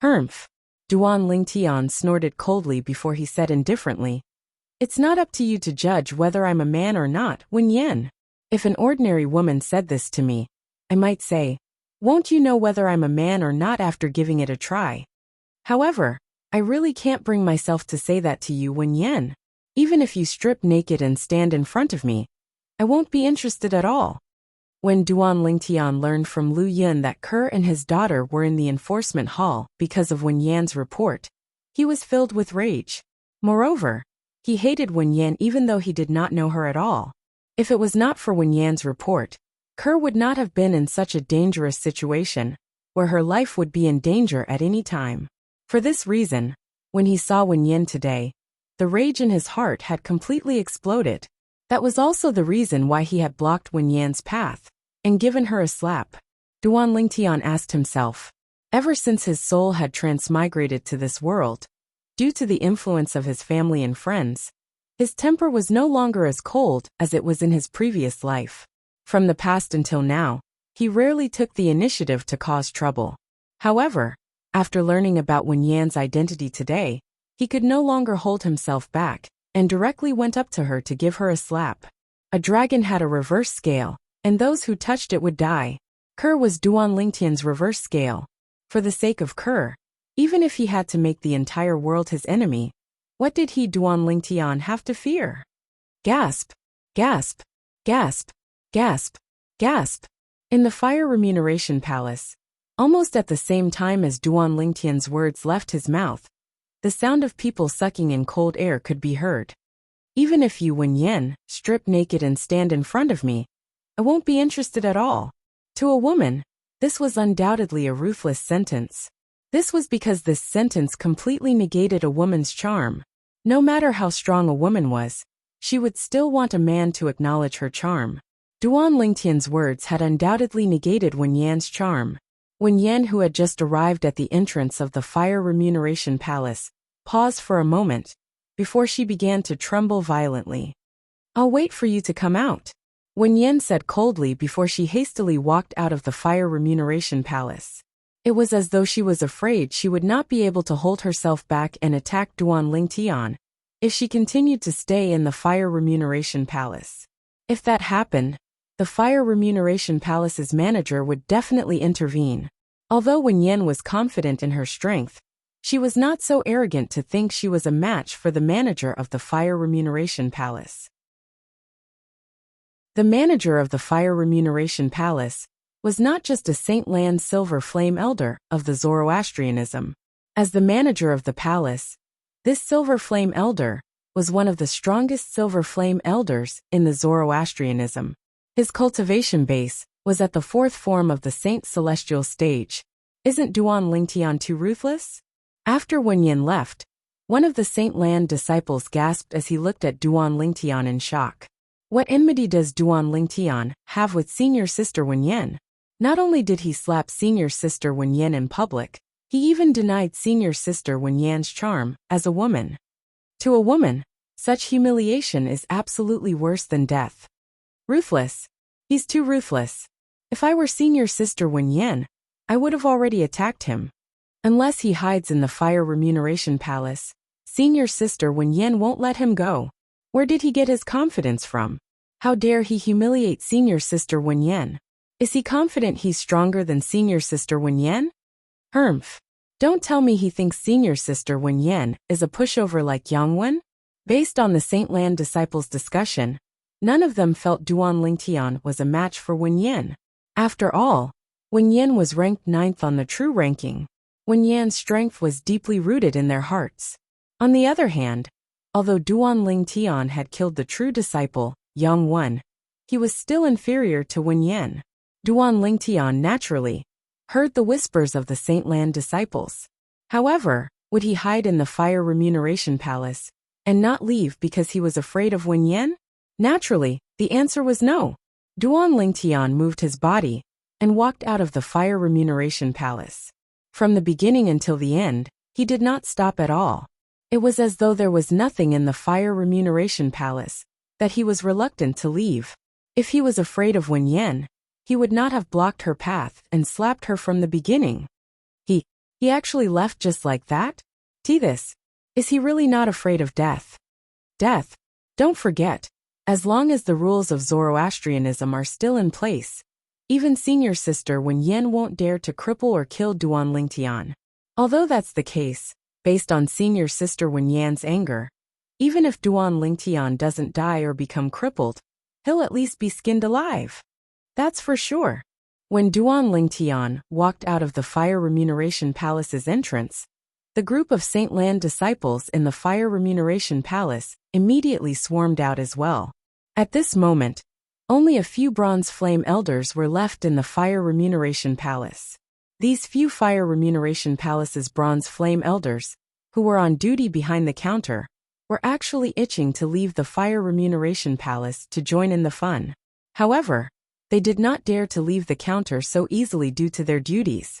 Humph. Duan Lingtian snorted coldly before he said indifferently, It's not up to you to judge whether I'm a man or not, Wenyan. If an ordinary woman said this to me, I might say, Won't you know whether I'm a man or not after giving it a try? However, I really can't bring myself to say that to you, Wen Yan. Even if you strip naked and stand in front of me, I won't be interested at all. When Duan Lingtian learned from Lu Yun that Ke and his daughter were in the enforcement hall because of Wen Yan's report, he was filled with rage. Moreover, he hated Wen Yan even though he did not know her at all. If it was not for Wen Yan's report, Ke would not have been in such a dangerous situation, where her life would be in danger at any time. For this reason, when he saw Wen Yan today, the rage in his heart had completely exploded. That was also the reason why he had blocked Wen Yan's path and given her a slap. Duan Lingtian asked himself, ever since his soul had transmigrated to this world, due to the influence of his family and friends, his temper was no longer as cold as it was in his previous life. From the past until now, he rarely took the initiative to cause trouble. However, after learning about Wen Yan's identity today, he could no longer hold himself back and directly went up to her to give her a slap. A dragon had a reverse scale, and those who touched it would die. Ke was Duan Lingtian's reverse scale. For the sake of Ke, even if he had to make the entire world his enemy, what did he, Duan Lingtian, have to fear? Gasp! Gasp! Gasp! Gasp! Gasp! In the Fire Remuneration Palace, almost at the same time as Duan Lingtian's words left his mouth, the sound of people sucking in cold air could be heard. Even if you, Wen Yan, strip naked and stand in front of me, I won't be interested at all. To a woman, this was undoubtedly a ruthless sentence. This was because this sentence completely negated a woman's charm. No matter how strong a woman was, she would still want a man to acknowledge her charm. Duan Lingtian's words had undoubtedly negated Wen Yan's charm. Wen Yan, who had just arrived at the entrance of the Fire Remuneration Palace, paused for a moment before she began to tremble violently. I'll wait for you to come out, Wen Yan said coldly before she hastily walked out of the Fire Remuneration Palace. It was as though she was afraid she would not be able to hold herself back and attack Duan Lingtian if she continued to stay in the Fire Remuneration Palace. If that happened, the Fire Remuneration Palace's manager would definitely intervene. Although Wen Yan was confident in her strength, she was not so arrogant to think she was a match for the manager of the Fire Remuneration Palace. The manager of the Fire Remuneration Palace was not just a Saint Lan Silver Flame Elder of the Zoroastrianism. As the manager of the palace, this Silver Flame Elder was one of the strongest Silver Flame Elders in the Zoroastrianism. His cultivation base was at the fourth form of the Saint Celestial stage. Isn't Duan Lingtian too ruthless? After Wen Yan left, one of the Saint Lan disciples gasped as he looked at Duan Lingtian in shock. What enmity does Duan Lingtian have with senior sister Wen Yan? Not only did he slap senior sister Wen Yan in public, he even denied senior sister Wen Yan's charm as a woman. To a woman, such humiliation is absolutely worse than death. Ruthless. He's too ruthless. If I were senior sister Wen Yan, I would have already attacked him. Unless he hides in the Fire Remuneration Palace, senior sister Wen Yan won't let him go. Where did he get his confidence from? How dare he humiliate senior sister Wen Yan? Is he confident he's stronger than senior sister Wen Yan? Humph. Don't tell me he thinks senior sister Wen Yan is a pushover like Yang Wen? Based on the Saint Lan disciples' discussion, none of them felt Duan Lingtian was a match for Wen Yan. After all, Wen Yan was ranked 9th on the true ranking. Wen Yan's strength was deeply rooted in their hearts. On the other hand, although Duan Lingtian had killed the true disciple, Yang Wen, he was still inferior to Wen Yan. Duan Lingtian naturally heard the whispers of the Saint Lan disciples. However, would he hide in the Fire Remuneration Palace and not leave because he was afraid of Wen Yan? Naturally, the answer was no. Duan Lingtian moved his body and walked out of the Fire Remuneration Palace. From the beginning until the end, he did not stop at all. It was as though there was nothing in the Fire Remuneration Palace that he was reluctant to leave. If he was afraid of Wen Yan, he would not have blocked her path and slapped her from the beginning. He actually left just like that? This. Is he really not afraid of death? Death. Don't forget, as long as the rules of Zoroastrianism are still in place, Even senior sister Wen Yan won't dare to cripple or kill Duan Lingtian. Although that's the case, based on senior sister Wen Yan's anger, even if Duan Lingtian doesn't die or become crippled, he'll at least be skinned alive. That's for sure. When Duan Lingtian walked out of the Fire Remuneration Palace's entrance, the group of Saint Lan disciples in the Fire Remuneration Palace immediately swarmed out as well. At this moment, only a few Bronze Flame Elders were left in the Fire Remuneration Palace. These few Fire Remuneration Palace's Bronze Flame Elders, who were on duty behind the counter, were actually itching to leave the Fire Remuneration Palace to join in the fun. However, they did not dare to leave the counter so easily due to their duties.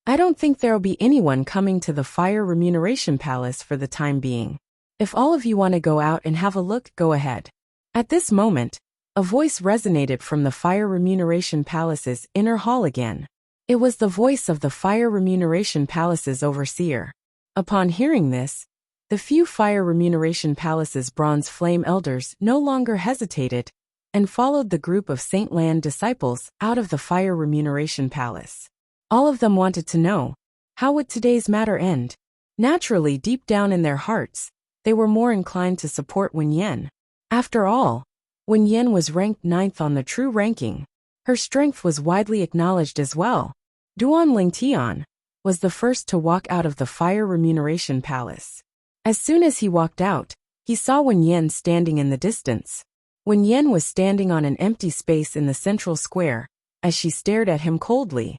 I don't think there'll be anyone coming to the Fire Remuneration Palace for the time being. If all of you want to go out and have a look, go ahead. At this moment, a voice resonated from the Fire Remuneration Palace's inner hall again. It was the voice of the Fire Remuneration Palace's overseer. Upon hearing this, the few Fire Remuneration Palace's Bronze Flame Elders no longer hesitated and followed the group of Saint Lan disciples out of the Fire Remuneration Palace. All of them wanted to know, how would today's matter end? Naturally, deep down in their hearts, they were more inclined to support Wen Yan. After all, Wen Yan was ranked 9th on the true ranking. Her strength was widely acknowledged as well. Duan Lingtian was the first to walk out of the Fire Remuneration Palace. As soon as he walked out, he saw Wen Yan standing in the distance. Wen Yan was standing on an empty space in the central square, as she stared at him coldly.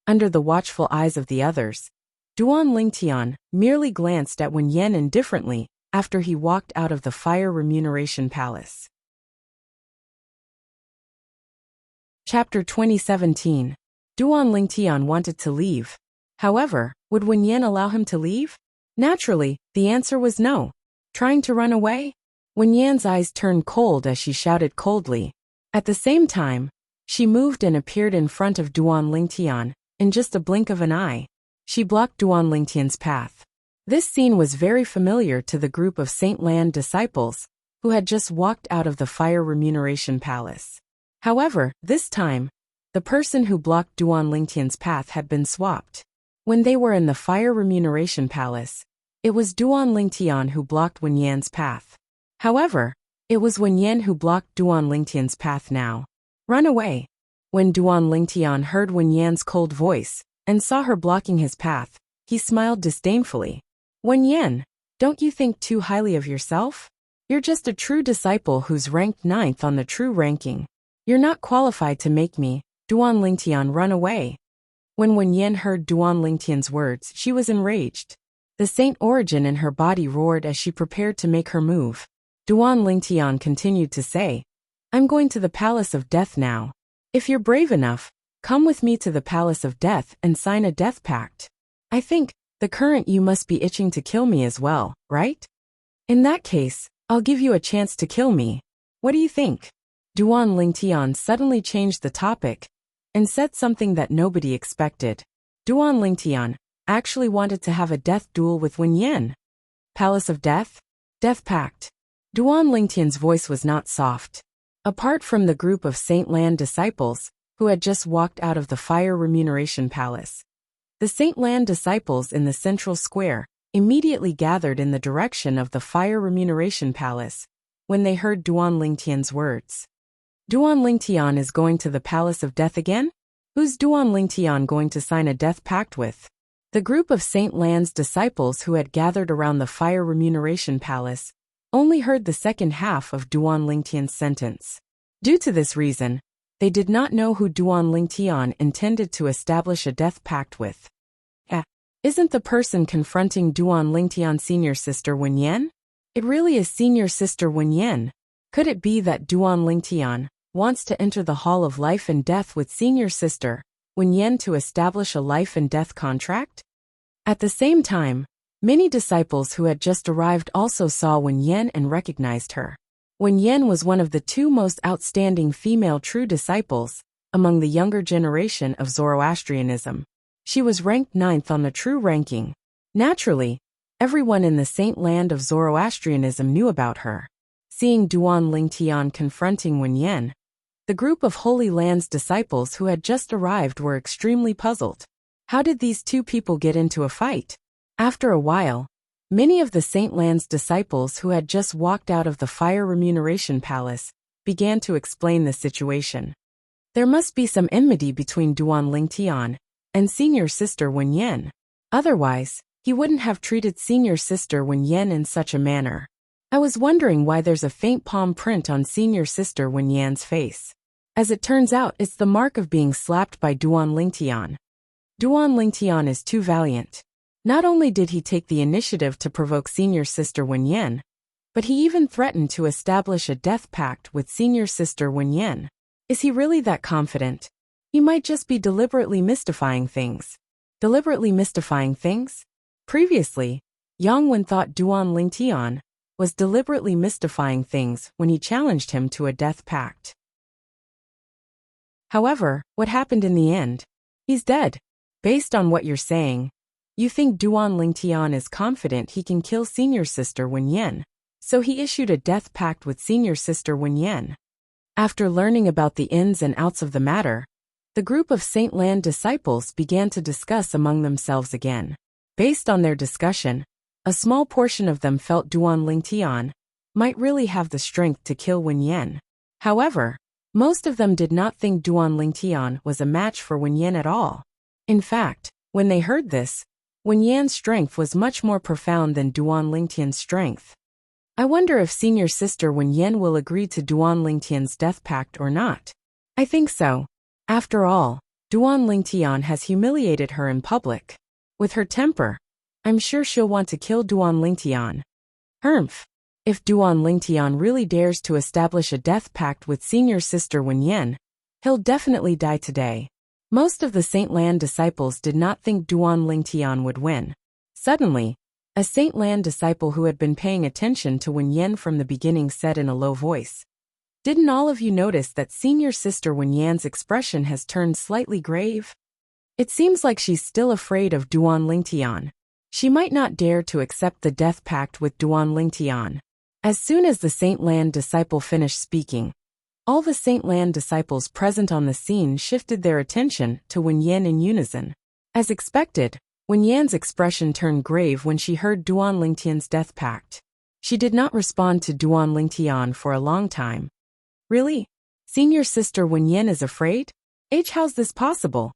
Under the watchful eyes of the others, Duan Lingtian merely glanced at Wen Yan indifferently after he walked out of the Fire Remuneration Palace. Chapter 2017. Duan Lingtian wanted to leave. However, would Wen Yan allow him to leave? Naturally, the answer was no. Trying to run away? Wen Yan's eyes turned cold as she shouted coldly. At the same time, she moved and appeared in front of Duan Lingtian. In just a blink of an eye, she blocked Duan Lingtian's path. This scene was very familiar to the group of Saint Lan disciples who had just walked out of the Fire Remuneration Palace. However, this time, the person who blocked Duan Lingtian's path had been swapped. When they were in the Fire Remuneration Palace, it was Duan Lingtian who blocked Wen Yan's path. However, it was Wen Yan who blocked Duan Lingtian's path now. Run away. When Duan Lingtian heard Wen Yan's cold voice and saw her blocking his path, he smiled disdainfully. Wen Yan, don't you think too highly of yourself? You're just a true disciple who's ranked 9th on the true ranking. You're not qualified to make me, Duan Lingtian, run away. When Wen Yan heard Duan Lingtian's words, she was enraged. The saint origin in her body roared as she prepared to make her move. Duan Lingtian continued to say, I'm going to the Palace of Death now. If you're brave enough, come with me to the Palace of Death and sign a death pact. I think, the current you must be itching to kill me as well, right? In that case, I'll give you a chance to kill me. What do you think? Duan Lingtian suddenly changed the topic and said something that nobody expected. Duan Lingtian actually wanted to have a death duel with Wen Yan. Palace of Death? Death pact. Duan Lingtian's voice was not soft. Apart from the group of Saint Lan disciples, who had just walked out of the Fire Remuneration Palace, the Saint Lan disciples in the central square immediately gathered in the direction of the Fire Remuneration Palace when they heard Duan Lingtian's words. Duan Lingtian is going to the Palace of Death again? Who's Duan Lingtian going to sign a death pact with? The group of Saint Lan's disciples who had gathered around the Fire Remuneration Palace only heard the second half of Duan Lingtian's sentence. Due to this reason, they did not know who Duan Lingtian intended to establish a death pact with. Isn't the person confronting Duan Lingtian senior sister Wen Yan? It really is senior sister Wen Yan. Could it be that Duan Lingtian wants to enter the Hall of Life and Death with senior sister Wen Yan to establish a life and death contract? At the same time, many disciples who had just arrived also saw Wen Yan and recognized her. Wen Yan was one of the 2 most outstanding female true disciples among the younger generation of Zoroastrianism. She was ranked 9th on the true ranking. Naturally, everyone in the Saint Land of Zoroastrianism knew about her. Seeing Duan Lingtian confronting Wen Yan, The group of Holy Land's disciples who had just arrived were extremely puzzled. How did these two people get into a fight? After a while, many of the Saint Land's disciples who had just walked out of the Fire Remuneration Palace began to explain the situation. There must be some enmity between Duan Lingtian and Senior Sister Wen Yan. Otherwise, he wouldn't have treated Senior Sister Wen Yan in such a manner. I was wondering why there's a faint palm print on Senior Sister Wen Yan's face. As it turns out, it's the mark of being slapped by Duan Lingtian. Duan Lingtian is too valiant. Not only did he take the initiative to provoke Senior Sister Wen Yan, but he even threatened to establish a death pact with Senior Sister Wen Yan. Is he really that confident? He might just be deliberately mystifying things. Deliberately mystifying things? Previously, Yang Wen thought Duan Lingtian was deliberately mystifying things when he challenged him to a death pact. However, what happened in the end? He's dead. Based on what you're saying, you think Duan Lingtian is confident he can kill Senior Sister Wen Yan, so he issued a death pact with Senior Sister Wen Yan. After learning about the ins and outs of the matter, the group of Saint Land disciples began to discuss among themselves again. Based on their discussion, a small portion of them felt Duan Lingtian might really have the strength to kill Wen Yan. However, most of them did not think Duan Lingtian was a match for Wen Yan at all. In fact, when they heard this, Wen Yan's strength was much more profound than Duan Lingtian's strength. I wonder if Senior Sister Wen Yan will agree to Duan Lingtian's death pact or not. I think so. After all, Duan Lingtian has humiliated her in public. With her temper, I'm sure she'll want to kill Duan Lingtian. Humph. If Duan Lingtian really dares to establish a death pact with Senior Sister Wen Yan, he'll definitely die today. Most of the Saint Land disciples did not think Duan Lingtian would win. Suddenly, a Saint Land disciple who had been paying attention to Wen Yan from the beginning said in a low voice, "Didn't all of you notice that Senior Sister Wen Yan's expression has turned slightly grave? It seems like she's still afraid of Duan Lingtian. She might not dare to accept the death pact with Duan Lingtian." As soon as the Saint Land disciple finished speaking, all the Saint Land disciples present on the scene shifted their attention to Wen Yan in unison. As expected, Wen Yan's expression turned grave when she heard Duan Lingtian's death pact. She did not respond to Duan Lingtian for a long time. Really? Senior Sister Wen Yan is afraid? How's this possible?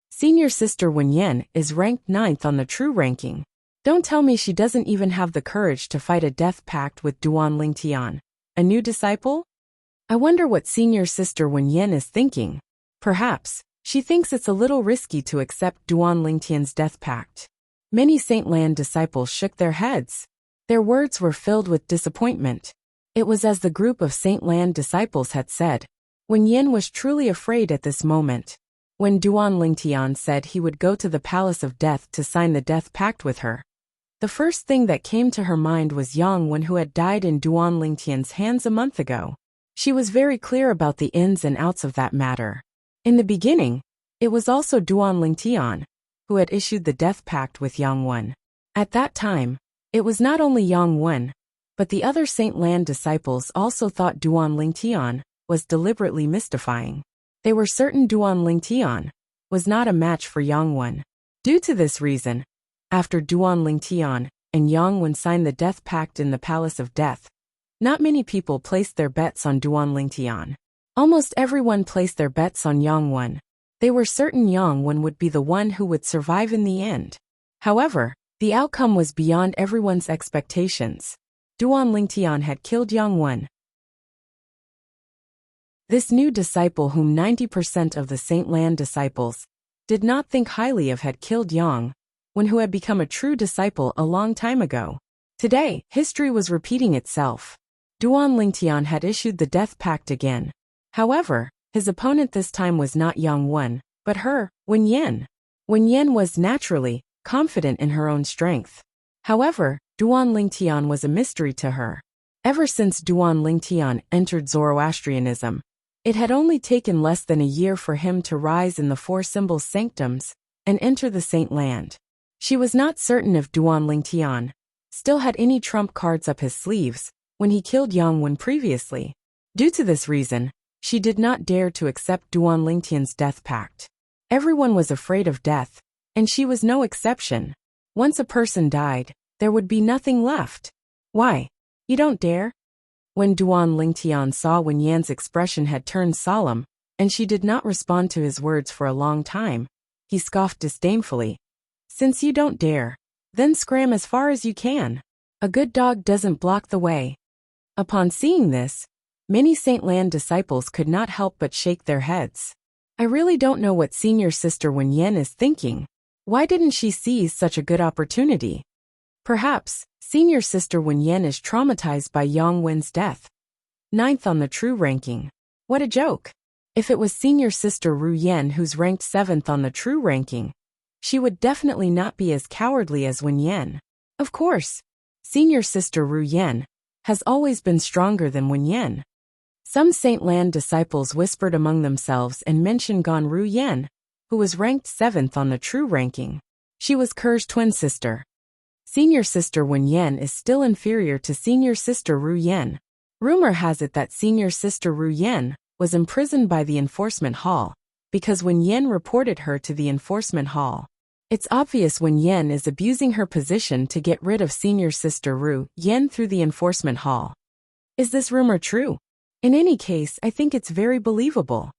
Senior Sister Wen Yan is ranked 9th on the true ranking. Don't tell me she doesn't even have the courage to fight a death pact with Duan Lingtian, a new disciple? I wonder what Senior Sister Wen Yan is thinking. Perhaps she thinks it's a little risky to accept Duan Lingtian's death pact. Many Saint Land disciples shook their heads. Their words were filled with disappointment. It was as the group of Saint Land disciples had said. Wen Yan was truly afraid at this moment. When Duan Lingtian said he would go to the Palace of Death to sign the death pact with her, the first thing that came to her mind was Yang Wen, who had died in Duan Lingtian's hands a month ago. She was very clear about the ins and outs of that matter. In the beginning, it was also Duan Lingtian who had issued the death pact with Yang Wen. At that time, it was not only Yang Wen, but the other Saint Land disciples also thought Duan Lingtian was deliberately mystifying. They were certain Duan Lingtian was not a match for Yang Wen. Due to this reason, after Duan Lingtian and Yang Wen signed the death pact in the Palace of Death, not many people placed their bets on Duan Lingtian. Almost everyone placed their bets on Yang Wen. They were certain Yang Wen would be the one who would survive in the end. However, the outcome was beyond everyone's expectations. Duan Lingtian had killed Yang Wen. This new disciple, whom 90% of the Saint Land disciples did not think highly of, had killed Yang Wen, who had become a true disciple a long time ago. Today, history was repeating itself. Duan Lingtian had issued the death pact again. However, his opponent this time was not Yang Wen, but her, Wen Yan. Wen Yan was naturally confident in her own strength. However, Duan Lingtian was a mystery to her. Ever since Duan Lingtian entered Zoroastrianism, it had only taken less than a year for him to rise in the Four Symbols sanctums and enter the Saint Land. She was not certain if Duan Lingtian still had any trump cards up his sleeves when he killed Yang Wen previously. Due to this reason, She did not dare to accept Duan Lingtian's death pact. Everyone was afraid of death, and she was no exception. Once a person died, there would be nothing left. Why? You don't dare? When Duan Lingtian saw Wen Yan's expression had turned solemn, and she did not respond to his words for a long time, he scoffed disdainfully. Since you don't dare, then scram as far as you can. A good dog doesn't block the way. Upon seeing this, many Saint Lan disciples could not help but shake their heads. I really don't know what senior sister Wen Yan is thinking. Why didn't she seize such a good opportunity? Perhaps, senior sister Wen Yan is traumatized by Yang Wen's death. 9th on the true ranking. What a joke. If it was senior sister Ru Yan who's ranked 7th on the true ranking, she would definitely not be as cowardly as Wen Yan. Of course, senior sister Ru Yan has always been stronger than Wen Yan. Some Saint Lan disciples whispered among themselves and mentioned Gan Ru Yan, who was ranked 7th on the true ranking. She was Ker's twin sister. Senior sister Wen Yan is still inferior to senior sister Ru Yan. Rumor has it that senior sister Ru Yan was imprisoned by the enforcement hall, because Wen Yan reported her to the enforcement hall. It's obvious Wen Yan is abusing her position to get rid of senior sister Ru Yan through the enforcement hall. Is this rumor true? In any case, I think it's very believable.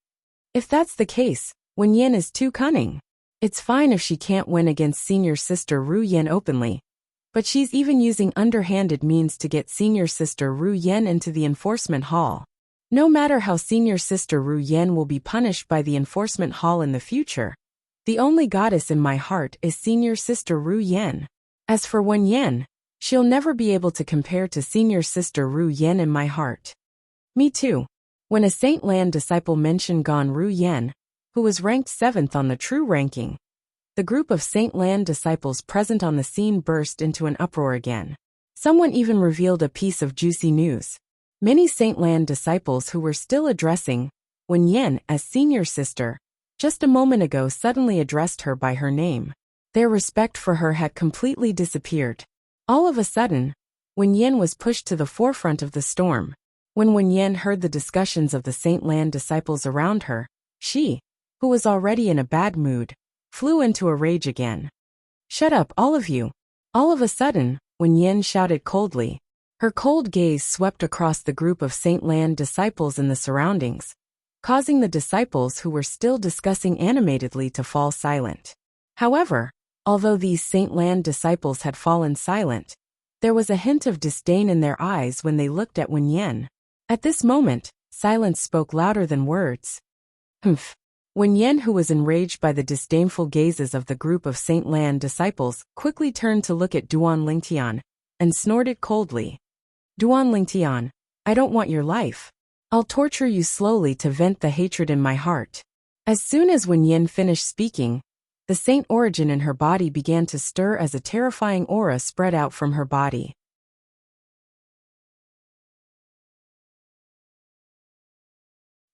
If that's the case, Wen Yan is too cunning. It's fine if she can't win against senior sister Ru Yan openly, but she's even using underhanded means to get senior sister Ru Yan into the enforcement hall. No matter how senior sister Ru Yan will be punished by the enforcement hall in the future, the only goddess in my heart is senior sister Ru Yan. As for Wen Yan, she'll never be able to compare to senior sister Ru Yan in my heart. Me too. When a Saint Lan disciple mentioned Gan Ru Yan, who was ranked 7th on the true ranking, the group of Saint Lan disciples present on the scene burst into an uproar again. Someone even revealed a piece of juicy news. Many Saint Lan disciples who were still addressing Wen Yan as senior sister just a moment ago suddenly addressed her by her name. Their respect for her had completely disappeared. All of a sudden, Wen Yan was pushed to the forefront of the storm. When Wen Yan heard the discussions of the Saint Lan disciples around her, she, who was already in a bad mood, flew into a rage again. Shut up, all of you. All of a sudden, Wen Yan shouted coldly. Her cold gaze swept across the group of Saint Lan disciples in the surroundings, causing the disciples who were still discussing animatedly to fall silent. However, although these Saint Lan disciples had fallen silent, there was a hint of disdain in their eyes when they looked at Wen Yan. At this moment, silence spoke louder than words. Humph. Wen Yan, who was enraged by the disdainful gazes of the group of Saint Lan disciples, quickly turned to look at Duan Lingtian and snorted coldly. Duan Lingtian, I don't want your life. I'll torture you slowly to vent the hatred in my heart. As soon as Wen Yan finished speaking, the saint origin in her body began to stir as a terrifying aura spread out from her body.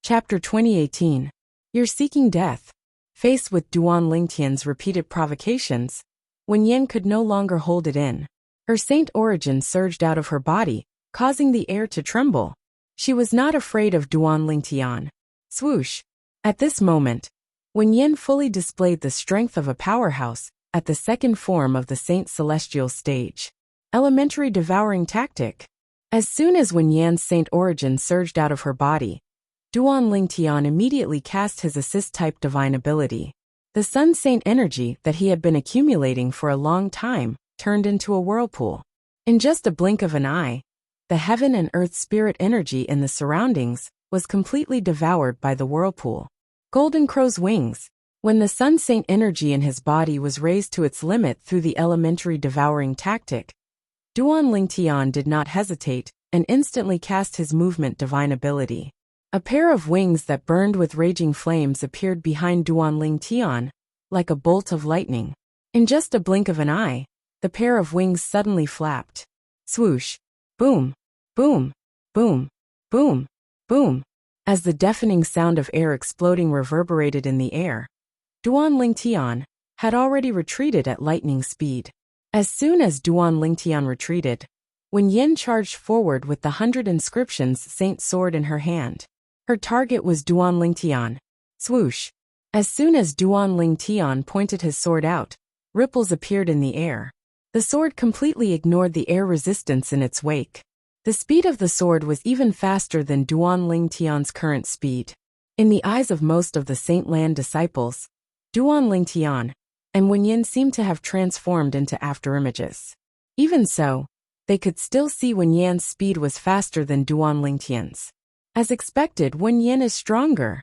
Chapter 2018. You're seeking death. Faced with Duan Lingtian's repeated provocations, Wen Yan could no longer hold it in. Her saint origin surged out of her body, causing the air to tremble. She was not afraid of Duan Lingtian. Swoosh. At this moment, Wen Yan fully displayed the strength of a powerhouse at the second form of the Saint Celestial stage. Elementary devouring tactic. As soon as Wen Yan's saint origin surged out of her body, Duan Lingtian immediately cast his assist-type divine ability. The Sun Saint energy that he had been accumulating for a long time turned into a whirlpool. In just a blink of an eye, the heaven and earth spirit energy in the surroundings was completely devoured by the whirlpool. Golden Crow's wings. When the Sun Saint energy in his body was raised to its limit through the elementary devouring tactic, Duan Lingtian did not hesitate and instantly cast his movement divine ability. A pair of wings that burned with raging flames appeared behind Duan Lingtian, like a bolt of lightning. In just a blink of an eye, the pair of wings suddenly flapped. Swoosh. Boom. Boom. Boom. Boom. Boom. As the deafening sound of air exploding reverberated in the air, Duan Lingtian had already retreated at lightning speed. As soon as Duan Lingtian retreated, Wen Yan charged forward with the 100 inscriptions saint sword in her hand. Her target was Duan Lingtian. Swoosh! As soon as Duan Lingtian pointed his sword out, ripples appeared in the air. The sword completely ignored the air resistance in its wake. The speed of the sword was even faster than Duan Lingtian's current speed. In the eyes of most of the Saint Lan disciples, Duan Lingtian and Wenyin seemed to have transformed into afterimages. Even so, they could still see Wenyan's speed was faster than Duan Lingtian's. As expected, Wenyin is stronger.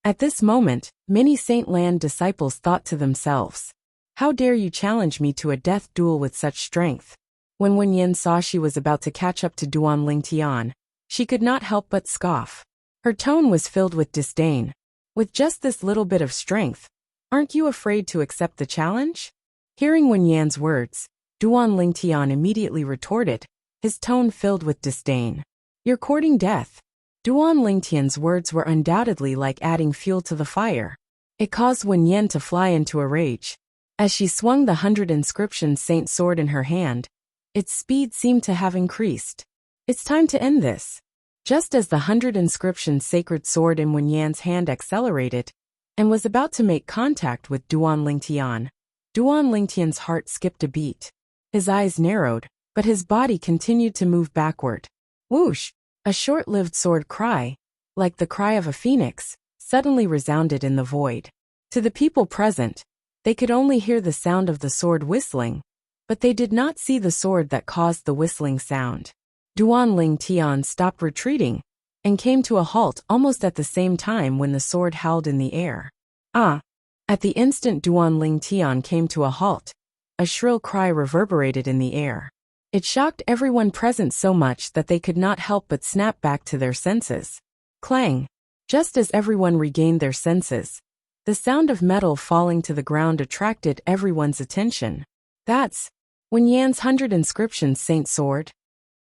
At this moment, many Saint Lan disciples thought to themselves, "How dare you challenge me to a death duel with such strength?" When Wenyin saw she was about to catch up to Duan Lingtian, she could not help but scoff. Her tone was filled with disdain. "With just this little bit of strength, aren't you afraid to accept the challenge?" Hearing Wenyan's words, Duan Lingtian immediately retorted, his tone filled with disdain. "You're courting death." Duan Lingtian's words were undoubtedly like adding fuel to the fire. It caused Wenyin to fly into a rage. As she swung the 100 inscription saint sword in her hand, its speed seemed to have increased. "It's time to end this." Just as the 100 inscription sacred sword in Wenyan's hand accelerated and was about to make contact with Duan Lingtian, Duan Lingtian's heart skipped a beat. His eyes narrowed, but his body continued to move backward. Whoosh! A short-lived sword cry, like the cry of a phoenix, suddenly resounded in the void. To the people present, they could only hear the sound of the sword whistling, but they did not see the sword that caused the whistling sound. Duan Lingtian stopped retreating and came to a halt almost at the same time when the sword howled in the air. "Ah!" At the instant Duan Lingtian came to a halt, a shrill cry reverberated in the air. It shocked everyone present so much that they could not help but snap back to their senses. Clang! Just as everyone regained their senses, the sound of metal falling to the ground attracted everyone's attention. "That's Wenyan's 100 inscription saint sword."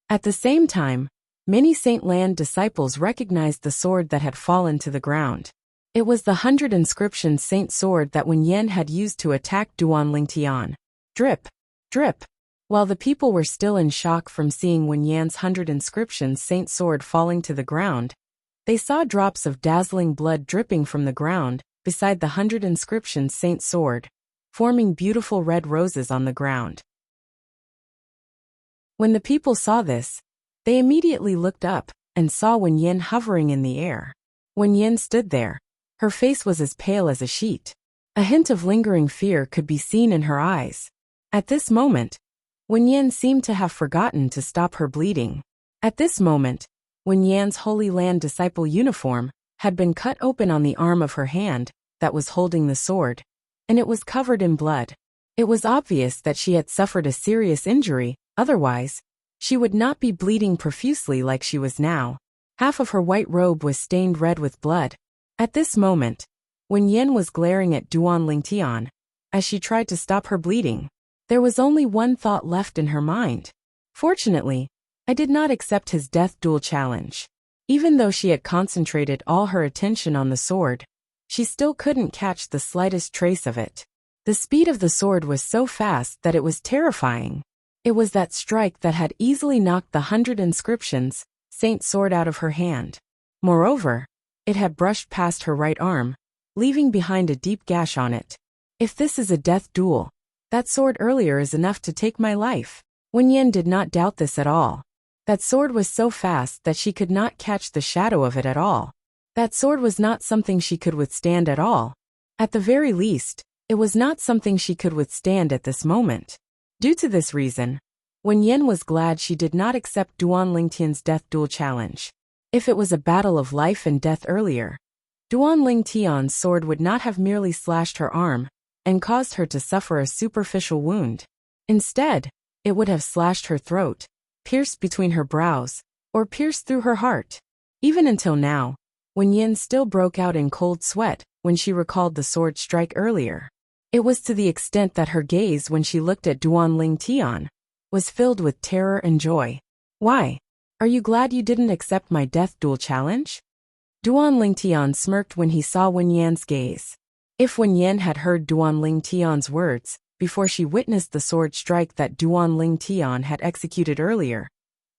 At the same time, many Saint Lan disciples recognized the sword that had fallen to the ground. It was the 100 inscription saint sword that Wenyan had used to attack Duan Lingtian. Drip! Drip! While the people were still in shock from seeing Wenyan's 100 inscription saint sword falling to the ground, they saw drops of dazzling blood dripping from the ground beside the 100 inscription saint sword, forming beautiful red roses on the ground. When the people saw this, they immediately looked up and saw Wenyin hovering in the air. Wenyin stood there. Her face was as pale as a sheet. A hint of lingering fear could be seen in her eyes. At this moment, Wenyin seemed to have forgotten to stop her bleeding. At this moment, Wenyan's Holy Land disciple uniform had been cut open on the arm of her hand that was holding the sword, and it was covered in blood. It was obvious that she had suffered a serious injury, otherwise, she would not be bleeding profusely like she was now. Half of her white robe was stained red with blood. At this moment, Wenyin was glaring at Duan Lingtian as she tried to stop her bleeding. There was only one thought left in her mind. "Fortunately, I did not accept his death duel challenge." Even though she had concentrated all her attention on the sword, she still couldn't catch the slightest trace of it. The speed of the sword was so fast that it was terrifying. It was that strike that had easily knocked the 100 inscriptions saint sword out of her hand. Moreover, it had brushed past her right arm, leaving behind a deep gash on it. "If this is a death duel, that sword earlier is enough to take my life." Wenyin did not doubt this at all. That sword was so fast that she could not catch the shadow of it at all. That sword was not something she could withstand at all. At the very least, it was not something she could withstand at this moment. Due to this reason, Wenyin was glad she did not accept Duan Lingtian's death duel challenge. If it was a battle of life and death earlier, Duan Lingtian's sword would not have merely slashed her arm and caused her to suffer a superficial wound. Instead, it would have slashed her throat, pierced between her brows, or pierced through her heart. Even until now, Wenyin still broke out in cold sweat when she recalled the sword strike earlier. It was to the extent that her gaze when she looked at Duan Lingtian was filled with terror and joy. "Why? Are you glad you didn't accept my death duel challenge?" Duan Lingtian smirked when he saw Wenyan's gaze. If Wenyin had heard Duan Lingtian's words before she witnessed the sword strike that Duan Lingtian had executed earlier,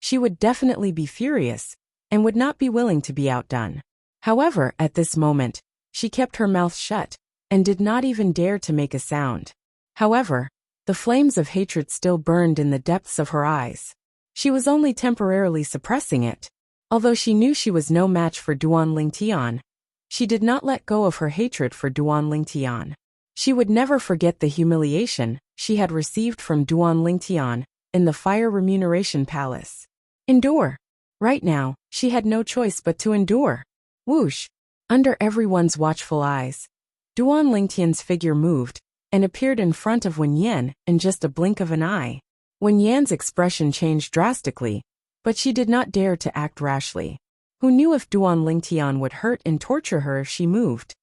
she would definitely be furious and would not be willing to be outdone. However, at this moment, she kept her mouth shut and did not even dare to make a sound. However, the flames of hatred still burned in the depths of her eyes. She was only temporarily suppressing it. Although she knew she was no match for Duan Lingtian, she did not let go of her hatred for Duan Lingtian. She would never forget the humiliation she had received from Duan Lingtian in the Fire Remuneration Palace. Endure. Right now, she had no choice but to endure. Whoosh! Under everyone's watchful eyes, Duan Lingtian's figure moved and appeared in front of Wen Yan in just a blink of an eye. Wen Yan's expression changed drastically, but she did not dare to act rashly. Who knew if Duan Lingtian would hurt and torture her if she moved?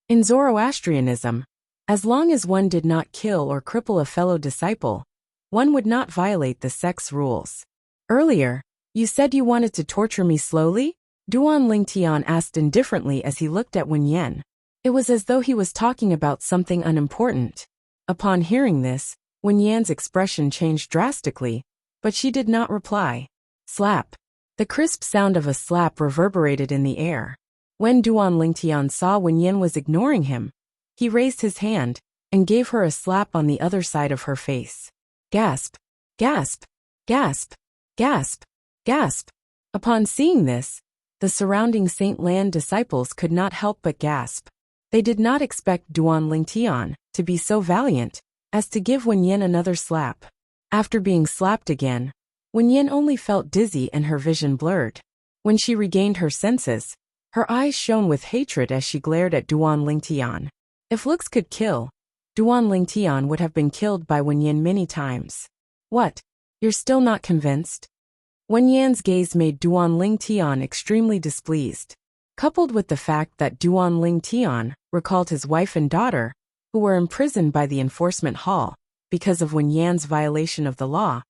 In Zoroastrianism, as long as one did not kill or cripple a fellow disciple, one would not violate the sect's rules. Earlier, you said you wanted to torture me slowly? Duan Lingtian asked indifferently as he looked at Wen Yan. It was as though he was talking about something unimportant. Upon hearing this, Wen Yan's expression changed drastically, but she did not reply. Slap. The crisp sound of a slap reverberated in the air. When Duan Lingtian saw Wen Yan was ignoring him, he raised his hand and gave her a slap on the other side of her face. Gasp! Gasp! Gasp! Gasp! Gasp! Upon seeing this, the surrounding Saint Lan disciples could not help but gasp. They did not expect Duan Lingtian to be so valiant as to give Wen Yan another slap. After being slapped again, Wen Yan only felt dizzy and her vision blurred. When she regained her senses, her eyes shone with hatred as she glared at Duan Lingtian. If looks could kill, Duan Lingtian would have been killed by Wen Yan many times. What? You're still not convinced? Wen Yan's gaze made Duan Lingtian extremely displeased. Coupled with the fact that Duan Lingtian recalled his wife and daughter, who were imprisoned by the enforcement hall because of Wen Yan's violation of the law,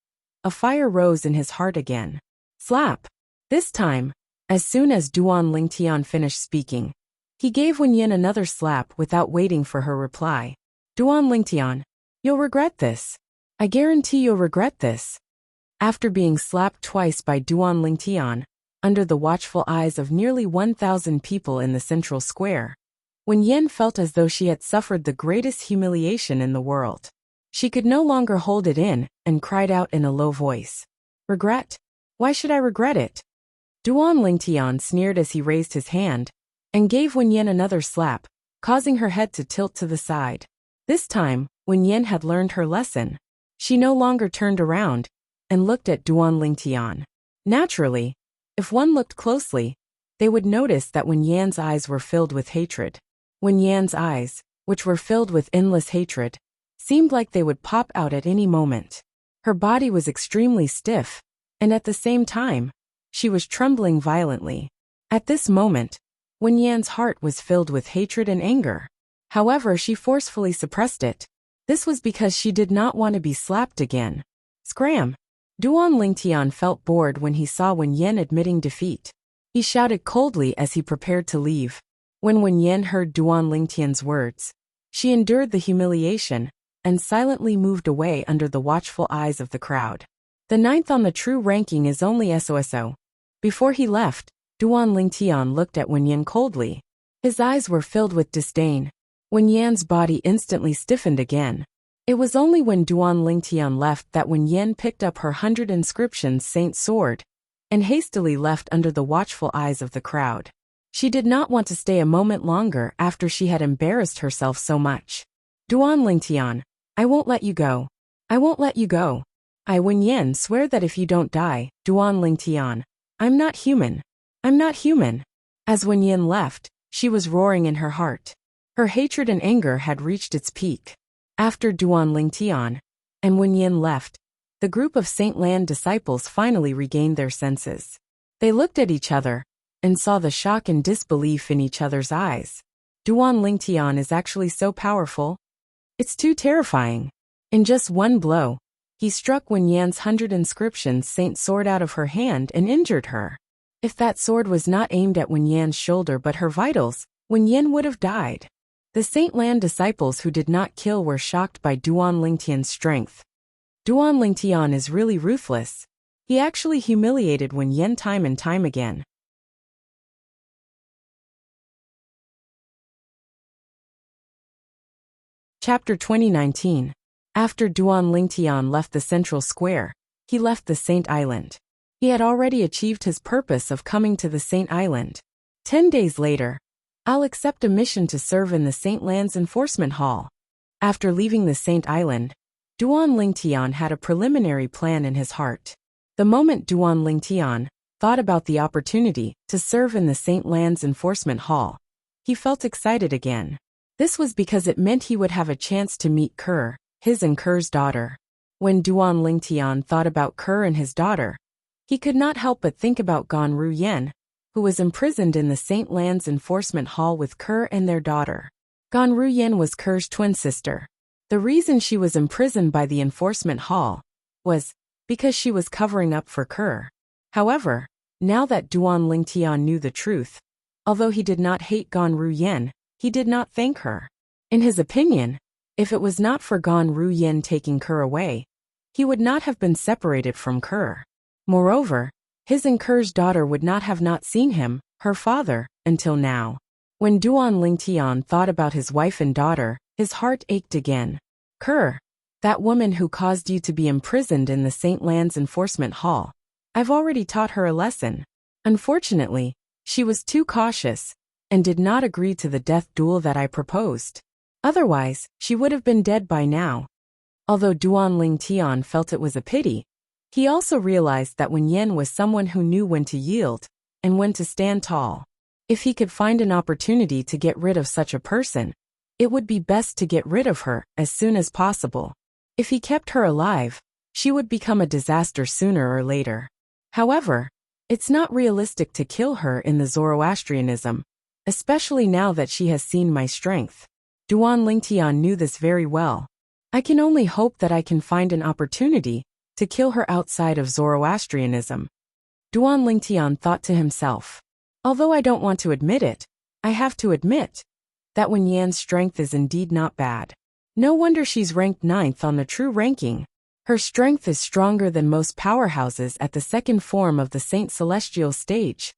a fire rose in his heart again. Slap! This time, as soon as Duan Lingtian finished speaking, he gave Wen Yan another slap without waiting for her reply. Duan Lingtian, you'll regret this. I guarantee you'll regret this. After being slapped twice by Duan Lingtian, under the watchful eyes of nearly 1,000 people in the central square, Wen Yan felt as though she had suffered the greatest humiliation in the world. She could no longer hold it in and cried out in a low voice. Regret? Why should I regret it? Duan Lingtian sneered as he raised his hand and gave Wen Yan another slap, causing her head to tilt to the side. This time, Wen Yan had learned her lesson. She no longer turned around and looked at Duan Lingtian. Naturally, if one looked closely, they would notice that Wen Yan's eyes were filled with hatred. Wen Yan's eyes, which were filled with endless hatred, seemed like they would pop out at any moment. Her body was extremely stiff, and at the same time, she was trembling violently. At this moment, Wen Yan's heart was filled with hatred and anger. However, she forcefully suppressed it. This was because she did not want to be slapped again. Scram! Duan Lingtian felt bored when he saw Wen Yan admitting defeat. He shouted coldly as he prepared to leave. When Wen Yan heard Duan Lingtian's words, she endured the humiliation and silently moved away under the watchful eyes of the crowd. The 9th on the true ranking is only SOSO. Before he left, Duan Lingtian looked at Wen Yan coldly. His eyes were filled with disdain. Wen Yan's body instantly stiffened again. It was only when Duan Lingtian left that Wen Yan picked up her 100 inscriptions Saint Sword and hastily left under the watchful eyes of the crowd. She did not want to stay a moment longer after she had embarrassed herself so much. Duan Lingtian, I won't let you go. I won't let you go. I Wen Yan swear that if you don't die, Duan Lingtian, I'm not human. I'm not human. As Wen Yan left, she was roaring in her heart. Her hatred and anger had reached its peak. After Duan Lingtian and Wen Yan left, the group of Saint Lan disciples finally regained their senses. They looked at each other and saw the shock and disbelief in each other's eyes. Duan Lingtian is actually so powerful. It's too terrifying. In just one blow, he struck Wen Yan's 100 inscriptions Saint Sword out of her hand and injured her. If that sword was not aimed at Wen Yan's shoulder but her vitals, Wen Yan would have died. The Saint Lan disciples who did not kill were shocked by Duan Lingtian's strength. Duan Lingtian is really ruthless. He actually humiliated Wen Yan time and time again. Chapter 2019. After Duan Lingtian left the central square, he left the Saint Island. He had already achieved his purpose of coming to the Saint Island. 10 days later, I'll accept a mission to serve in the Saint Land's Enforcement Hall. After leaving the Saint Island, Duan Lingtian had a preliminary plan in his heart. The moment Duan Lingtian thought about the opportunity to serve in the Saint Land's Enforcement Hall, he felt excited again. This was because it meant he would have a chance to meet Kerr, his and Kerr's daughter. When Duan Lingtian thought about Kerr and his daughter, he could not help but think about Gan Ruyen, who was imprisoned in the Saint Land's Enforcement Hall with Kerr and their daughter. Gan Ruyen was Kerr's twin sister. The reason she was imprisoned by the Enforcement Hall was because she was covering up for Kerr. However, now that Duan Lingtian knew the truth, although he did not hate Gan Ruyen, he did not thank her. In his opinion, if it was not for Gan Ruyen taking Kerr away, he would not have been separated from Kerr. Moreover, his and Kerr's daughter would not have not seen him, her father, until now. When Duan Lingtian thought about his wife and daughter, his heart ached again. Kerr, that woman who caused you to be imprisoned in the Saint Land's Enforcement Hall. I've already taught her a lesson. Unfortunately, she was too cautious and did not agree to the death duel that I proposed. Otherwise, she would have been dead by now. Although Duan Lingtian felt it was a pity, he also realized that Wen Yan was someone who knew when to yield and when to stand tall. If he could find an opportunity to get rid of such a person, it would be best to get rid of her as soon as possible. If he kept her alive, she would become a disaster sooner or later. However, it's not realistic to kill her in the Zoroastrianism, especially now that she has seen my strength. Duan Lingtian knew this very well. I can only hope that I can find an opportunity to kill her outside of Zoroastrianism. Duan Lingtian thought to himself. Although I don't want to admit it, I have to admit that Wen Yan's strength is indeed not bad. No wonder she's ranked 9th on the true ranking. Her strength is stronger than most powerhouses at the second form of the Saint Celestial stage.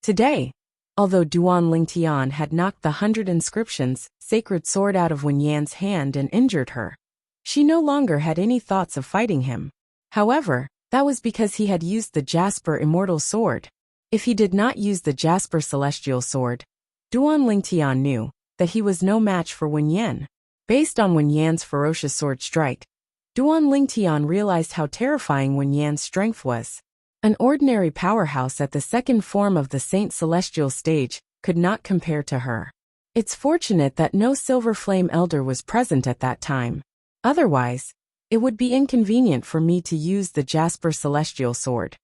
Today, although Duan Lingtian had knocked the 100 inscriptions sacred sword out of Wen Yan's hand and injured her, she no longer had any thoughts of fighting him. However, that was because he had used the Jasper Immortal Sword. If he did not use the Jasper Celestial Sword, Duan Lingtian knew that he was no match for Wen Yan. Based on Wen Yan's ferocious sword strike, Duan Lingtian realized how terrifying Wen Yan's strength was. An ordinary powerhouse at the second form of the Saint Celestial stage could not compare to her. It's fortunate that no Silver Flame Elder was present at that time. Otherwise, it would be inconvenient for me to use the Jasper Celestial Sword.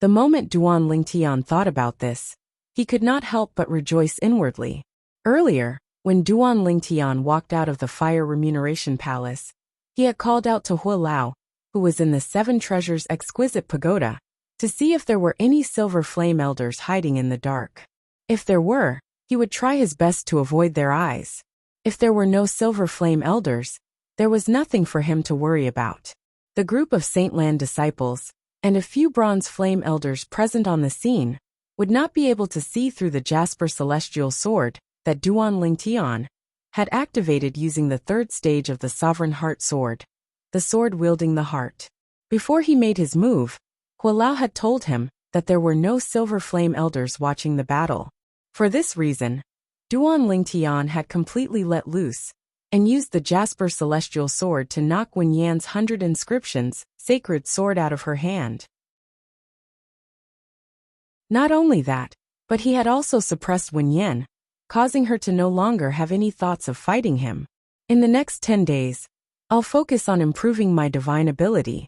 The moment Duan Lingtian thought about this, he could not help but rejoice inwardly. Earlier, when Duan Lingtian walked out of the Fire Remuneration Palace, he had called out to Hua Lao, who was in the Seven Treasures Exquisite Pagoda, to see if there were any Silver Flame Elders hiding in the dark. If there were, he would try his best to avoid their eyes. If there were no Silver Flame Elders, there was nothing for him to worry about. The group of Saint Land disciples, and a few Bronze Flame Elders present on the scene, would not be able to see through the Jasper Celestial Sword that Duan Lingtian had activated using the third stage of the Sovereign Heart Sword, the sword wielding the heart. Before he made his move, Hua Lao had told him that there were no Silver Flame Elders watching the battle. For this reason, Duan Lingtian had completely let loose and used the Jasper Celestial Sword to knock Wen Yan's 100 inscriptions sacred sword out of her hand. Not only that, but he had also suppressed Wen Yan, causing her to no longer have any thoughts of fighting him. In the next 10 days, I'll focus on improving my divine ability.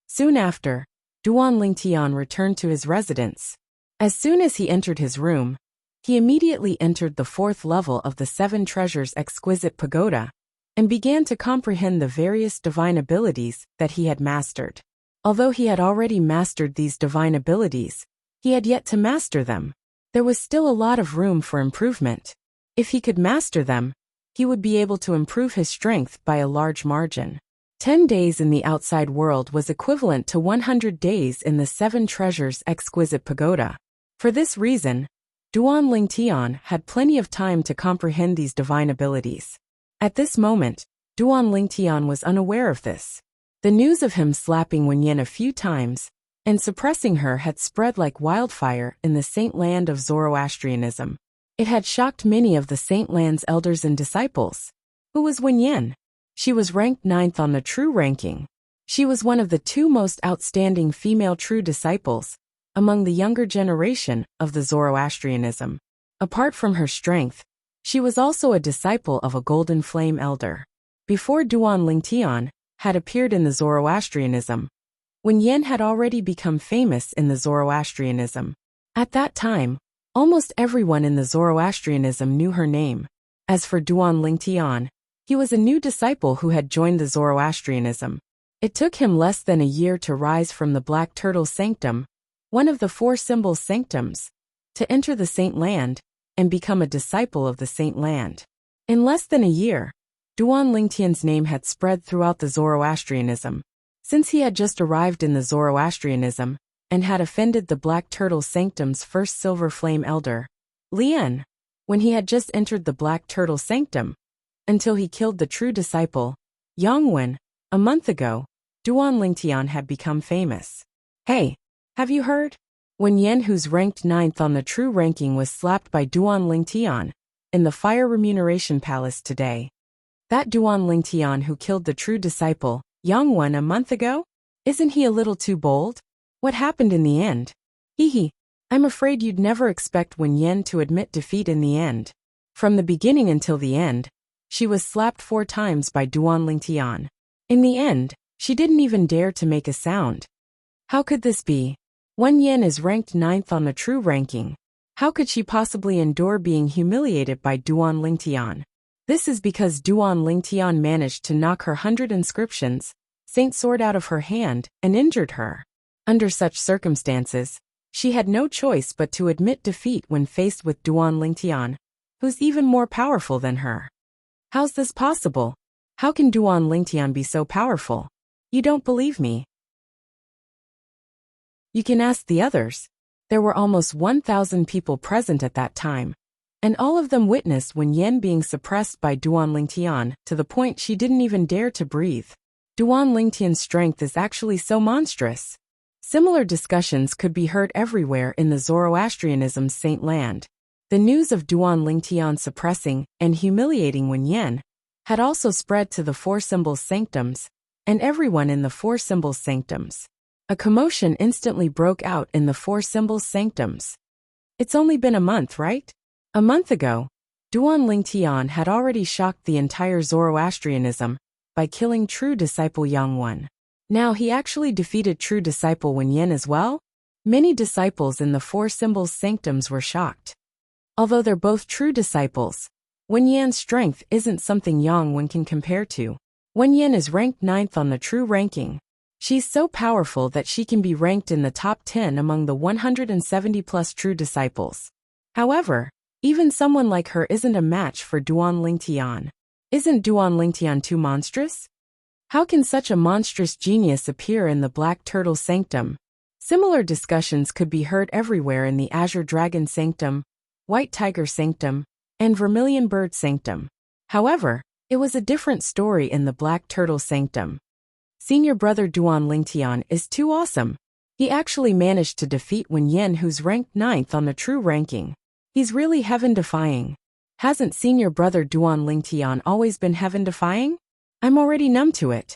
Soon after, Duan Lingtian returned to his residence. As soon as he entered his room, he immediately entered the 4th level of the Seven Treasures Exquisite Pagoda and began to comprehend the various divine abilities that he had mastered. Although he had already mastered these divine abilities, he had yet to master them. There was still a lot of room for improvement. If he could master them, he would be able to improve his strength by a large margin. 10 days in the outside world was equivalent to 100 days in the Seven Treasures Exquisite Pagoda. For this reason, Duan Lingtian had plenty of time to comprehend these divine abilities. At this moment, Duan Lingtian was unaware of this. The news of him slapping Wenyan a few times and suppressing her had spread like wildfire in the Saint Land of Zoroastrianism. It had shocked many of the Saint Land's elders and disciples. Who was Wenyan? She was ranked 9th on the true ranking. She was one of the 2 most outstanding female true disciples among the younger generation of the Zoroastrianism. Apart from her strength, she was also a disciple of a golden flame elder. Before Duan Lingtian had appeared in the Zoroastrianism, Wenyan had already become famous in the Zoroastrianism. At that time, almost everyone in the Zoroastrianism knew her name. As for Duan Lingtian, he was a new disciple who had joined the Zoroastrianism. It took him less than a year to rise from the Black Turtle Sanctum, one of the 4 symbol sanctums, to enter the Saint Land and become a disciple of the Saint Land. In less than a year, Duan Lingtian's name had spread throughout the Zoroastrianism. Since he had just arrived in the Zoroastrianism and had offended the Black Turtle Sanctum's first silver flame elder, Lian, when he had just entered the Black Turtle Sanctum, until he killed the true disciple, Yangwen, a month ago, Duan Lingtian had become famous. Hey, have you heard? Wenyan, who's ranked 9th on the true ranking, was slapped by Duan Lingtian in the Fire Remuneration Palace today. That Duan Lingtian who killed the true disciple, Yangwen, a month ago? Isn't he a little too bold? What happened in the end? Hee. I'm afraid you'd never expect Wenyan to admit defeat in the end. From the beginning until the end, she was slapped 4 times by Duan Lingtian. In the end, she didn't even dare to make a sound. How could this be? Wenyan is ranked 9th on the true ranking. How could she possibly endure being humiliated by Duan Lingtian? This is because Duan Lingtian managed to knock her 100 inscriptions, Saint Sword out of her hand and injured her. Under such circumstances, she had no choice but to admit defeat when faced with Duan Lingtian, who's even more powerful than her. How's this possible? How can Duan Lingtian be so powerful? You don't believe me? You can ask the others. There were almost 1,000 people present at that time, and all of them witnessed Wenyan being suppressed by Duan Lingtian to the point she didn't even dare to breathe. Duan Lingtian's strength is actually so monstrous. Similar discussions could be heard everywhere in the Zoroastrianism's Saint Land. The news of Duan Lingtian suppressing and humiliating Wenyan had also spread to the 4 symbol sanctums and everyone in the 4 symbol sanctums. A commotion instantly broke out in the 4 symbol sanctums. It's only been a month, right? A month ago, Duan Lingtian had already shocked the entire Zoroastrianism by killing true disciple Yangwen. Now he actually defeated true disciple Wenyan as well? Many disciples in the 4 symbol sanctums were shocked. Although they're both true disciples, Wenyan's strength isn't something Yangwen can compare to. Wenyan is ranked 9th on the true ranking. She's so powerful that she can be ranked in the top 10 among the 170+ true disciples. However, even someone like her isn't a match for Duan Lingtian. Isn't Duan Lingtian too monstrous? How can such a monstrous genius appear in the Black Turtle Sanctum? Similar discussions could be heard everywhere in the Azure Dragon Sanctum, White Tiger Sanctum, and Vermilion Bird Sanctum. However, it was a different story in the Black Turtle Sanctum. Senior brother Duan Lingtian is too awesome. He actually managed to defeat Wenyan, who's ranked 9th on the true ranking. He's really heaven-defying. Hasn't senior brother Duan Lingtian always been heaven-defying? I'm already numb to it.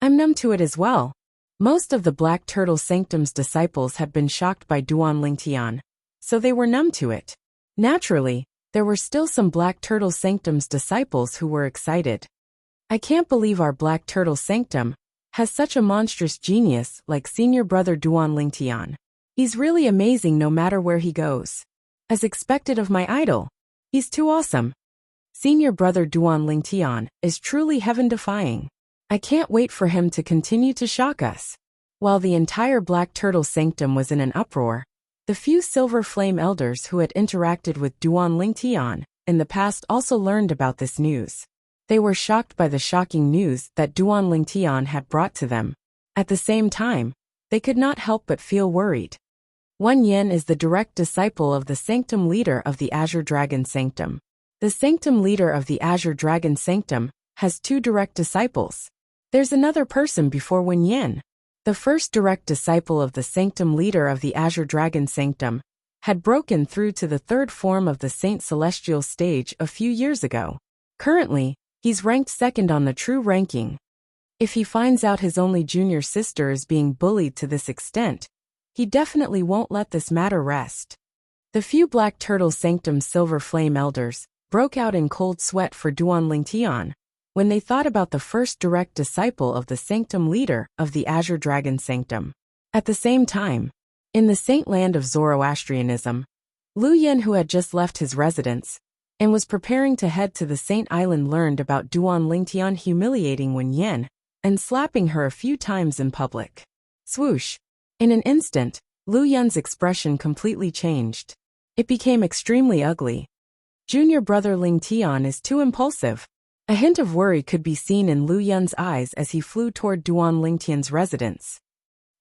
I'm numb to it as well. Most of the Black Turtle Sanctum's disciples had been shocked by Duan Lingtian, so they were numb to it. Naturally, there were still some Black Turtle Sanctum's disciples who were excited. I can't believe our Black Turtle Sanctum has such a monstrous genius like senior brother Duan Lingtian. He's really amazing no matter where he goes. As expected of my idol. He's too awesome. Senior brother Duan Lingtian is truly heaven-defying. I can't wait for him to continue to shock us. While the entire Black Turtle Sanctum was in an uproar, the few Silver Flame Elders who had interacted with Duan Lingtian in the past also learned about this news. They were shocked by the shocking news that Duan Lingtian had brought to them. At the same time, they could not help but feel worried. Wenyan is the direct disciple of the Sanctum leader of the Azure Dragon Sanctum. The Sanctum leader of the Azure Dragon Sanctum has two direct disciples. There's another person before Wen Yin. The first direct disciple of the sanctum leader of the Azure Dragon Sanctum had broken through to the third form of the Saint Celestial stage a few years ago. Currently, he's ranked second on the true ranking. If he finds out his only junior sister is being bullied to this extent, he definitely won't let this matter rest. The few Black Turtle Sanctum Silver Flame Elders broke out in cold sweat for Duan Lingtian when they thought about the first direct disciple of the sanctum leader of the Azure Dragon Sanctum. At the same time, in the saint land of Zoroastrianism, Lu Yin, who had just left his residence and was preparing to head to the Saint Island, learned about Duan Lingtian humiliating Wen Yin and slapping her a few times in public. Swoosh! In an instant, Lu Yin's expression completely changed. It became extremely ugly. Junior brother Lingtian is too impulsive. A hint of worry could be seen in Lu Yin's eyes as he flew toward Duan Lingtian's residence.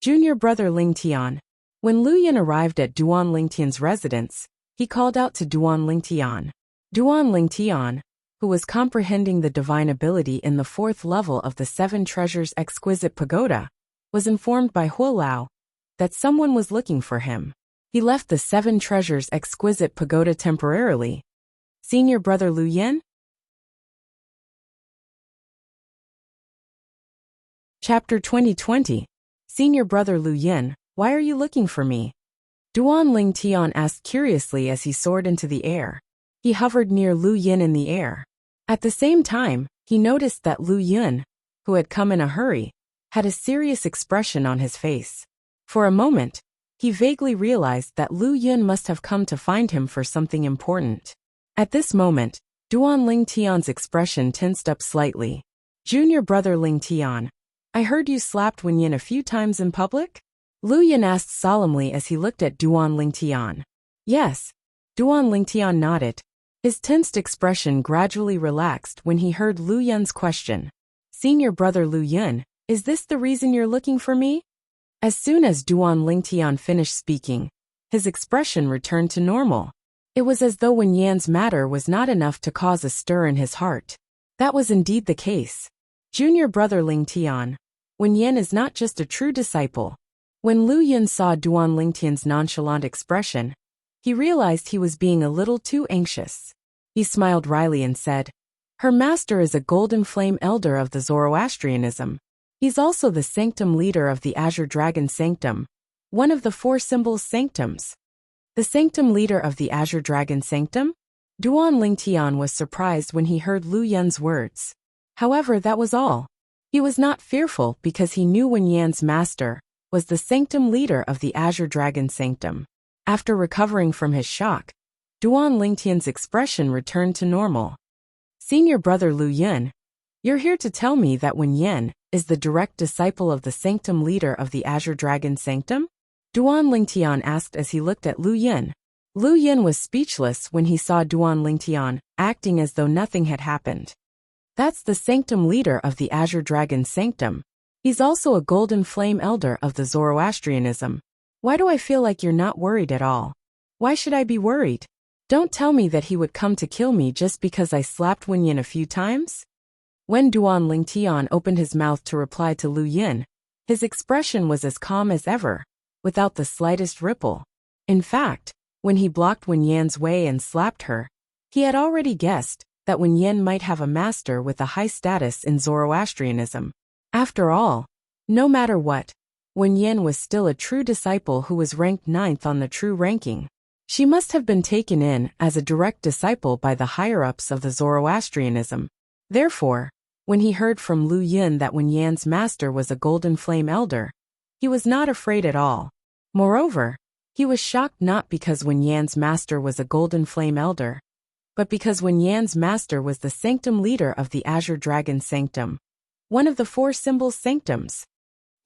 Junior brother Lingtian. When Lu Yin arrived at Duan Lingtian's residence, he called out to Duan Lingtian. Duan Lingtian, who was comprehending the divine ability in the fourth level of the Seven Treasures Exquisite Pagoda, was informed by Huolao that someone was looking for him. He left the Seven Treasures Exquisite Pagoda temporarily. Senior brother Lu Yin? Chapter 2020. Senior brother Lu Yin, why are you looking for me? Duan Lingtian asked curiously as he soared into the air. He hovered near Lu Yin in the air. At the same time, he noticed that Lu Yin, who had come in a hurry, had a serious expression on his face. For a moment, he vaguely realized that Lu Yin must have come to find him for something important. At this moment, Duan Lingtian's expression tensed up slightly. Junior brother Lingtian, I heard you slapped Wen Yin a few times in public? Lu Yin asked solemnly as he looked at Duan Lingtian. Yes. Duan Lingtian nodded. His tensed expression gradually relaxed when he heard Lu Yin's question. Senior brother Lu Yin, is this the reason you're looking for me? As soon as Duan Lingtian finished speaking, his expression returned to normal. It was as though Wen Yan's matter was not enough to cause a stir in his heart. That was indeed the case. Junior brother Lingtian, Wen Yan is not just a true disciple. When Lu Yin saw Duan Lingtian's nonchalant expression, he realized he was being a little too anxious. He smiled wryly and said, her master is a golden flame elder of the Zoroastrianism. He's also the sanctum leader of the Azure Dragon Sanctum, one of the four symbols sanctums. The sanctum leader of the Azure Dragon Sanctum? Duan Lingtian was surprised when he heard Lu Yin's words. However, that was all. He was not fearful because he knew Wen Yan's master was the sanctum leader of the Azure Dragon Sanctum. After recovering from his shock, Duan Lingtian's expression returned to normal. Senior brother Lu Yin, you're here to tell me that Wen Yan is the direct disciple of the sanctum leader of the Azure Dragon Sanctum? Duan Lingtian asked as he looked at Lu Yin. Lu Yin was speechless when he saw Duan Lingtian acting as though nothing had happened. That's the sanctum leader of the Azure Dragon Sanctum. He's also a golden flame elder of the Zoroastrianism. Why do I feel like you're not worried at all? Why should I be worried? Don't tell me that he would come to kill me just because I slapped Wen Yin a few times? When Duan Lingtian opened his mouth to reply to Lu Yin, his expression was as calm as ever, without the slightest ripple. In fact, when he blocked Wen Yan's way and slapped her, he had already guessed that Wen Yan might have a master with a high status in Zoroastrianism. After all, no matter what, Wen Yan was still a true disciple who was ranked 9th on the true ranking. She must have been taken in as a direct disciple by the higher-ups of the Zoroastrianism. Therefore, when he heard from Lu Yin that Wen Yan's master was a golden flame elder, he was not afraid at all. Moreover, he was shocked not because Wen Yan's master was a golden flame elder, but because Wen Yan's master was the sanctum leader of the Azure Dragon Sanctum, one of the four symbols sanctums.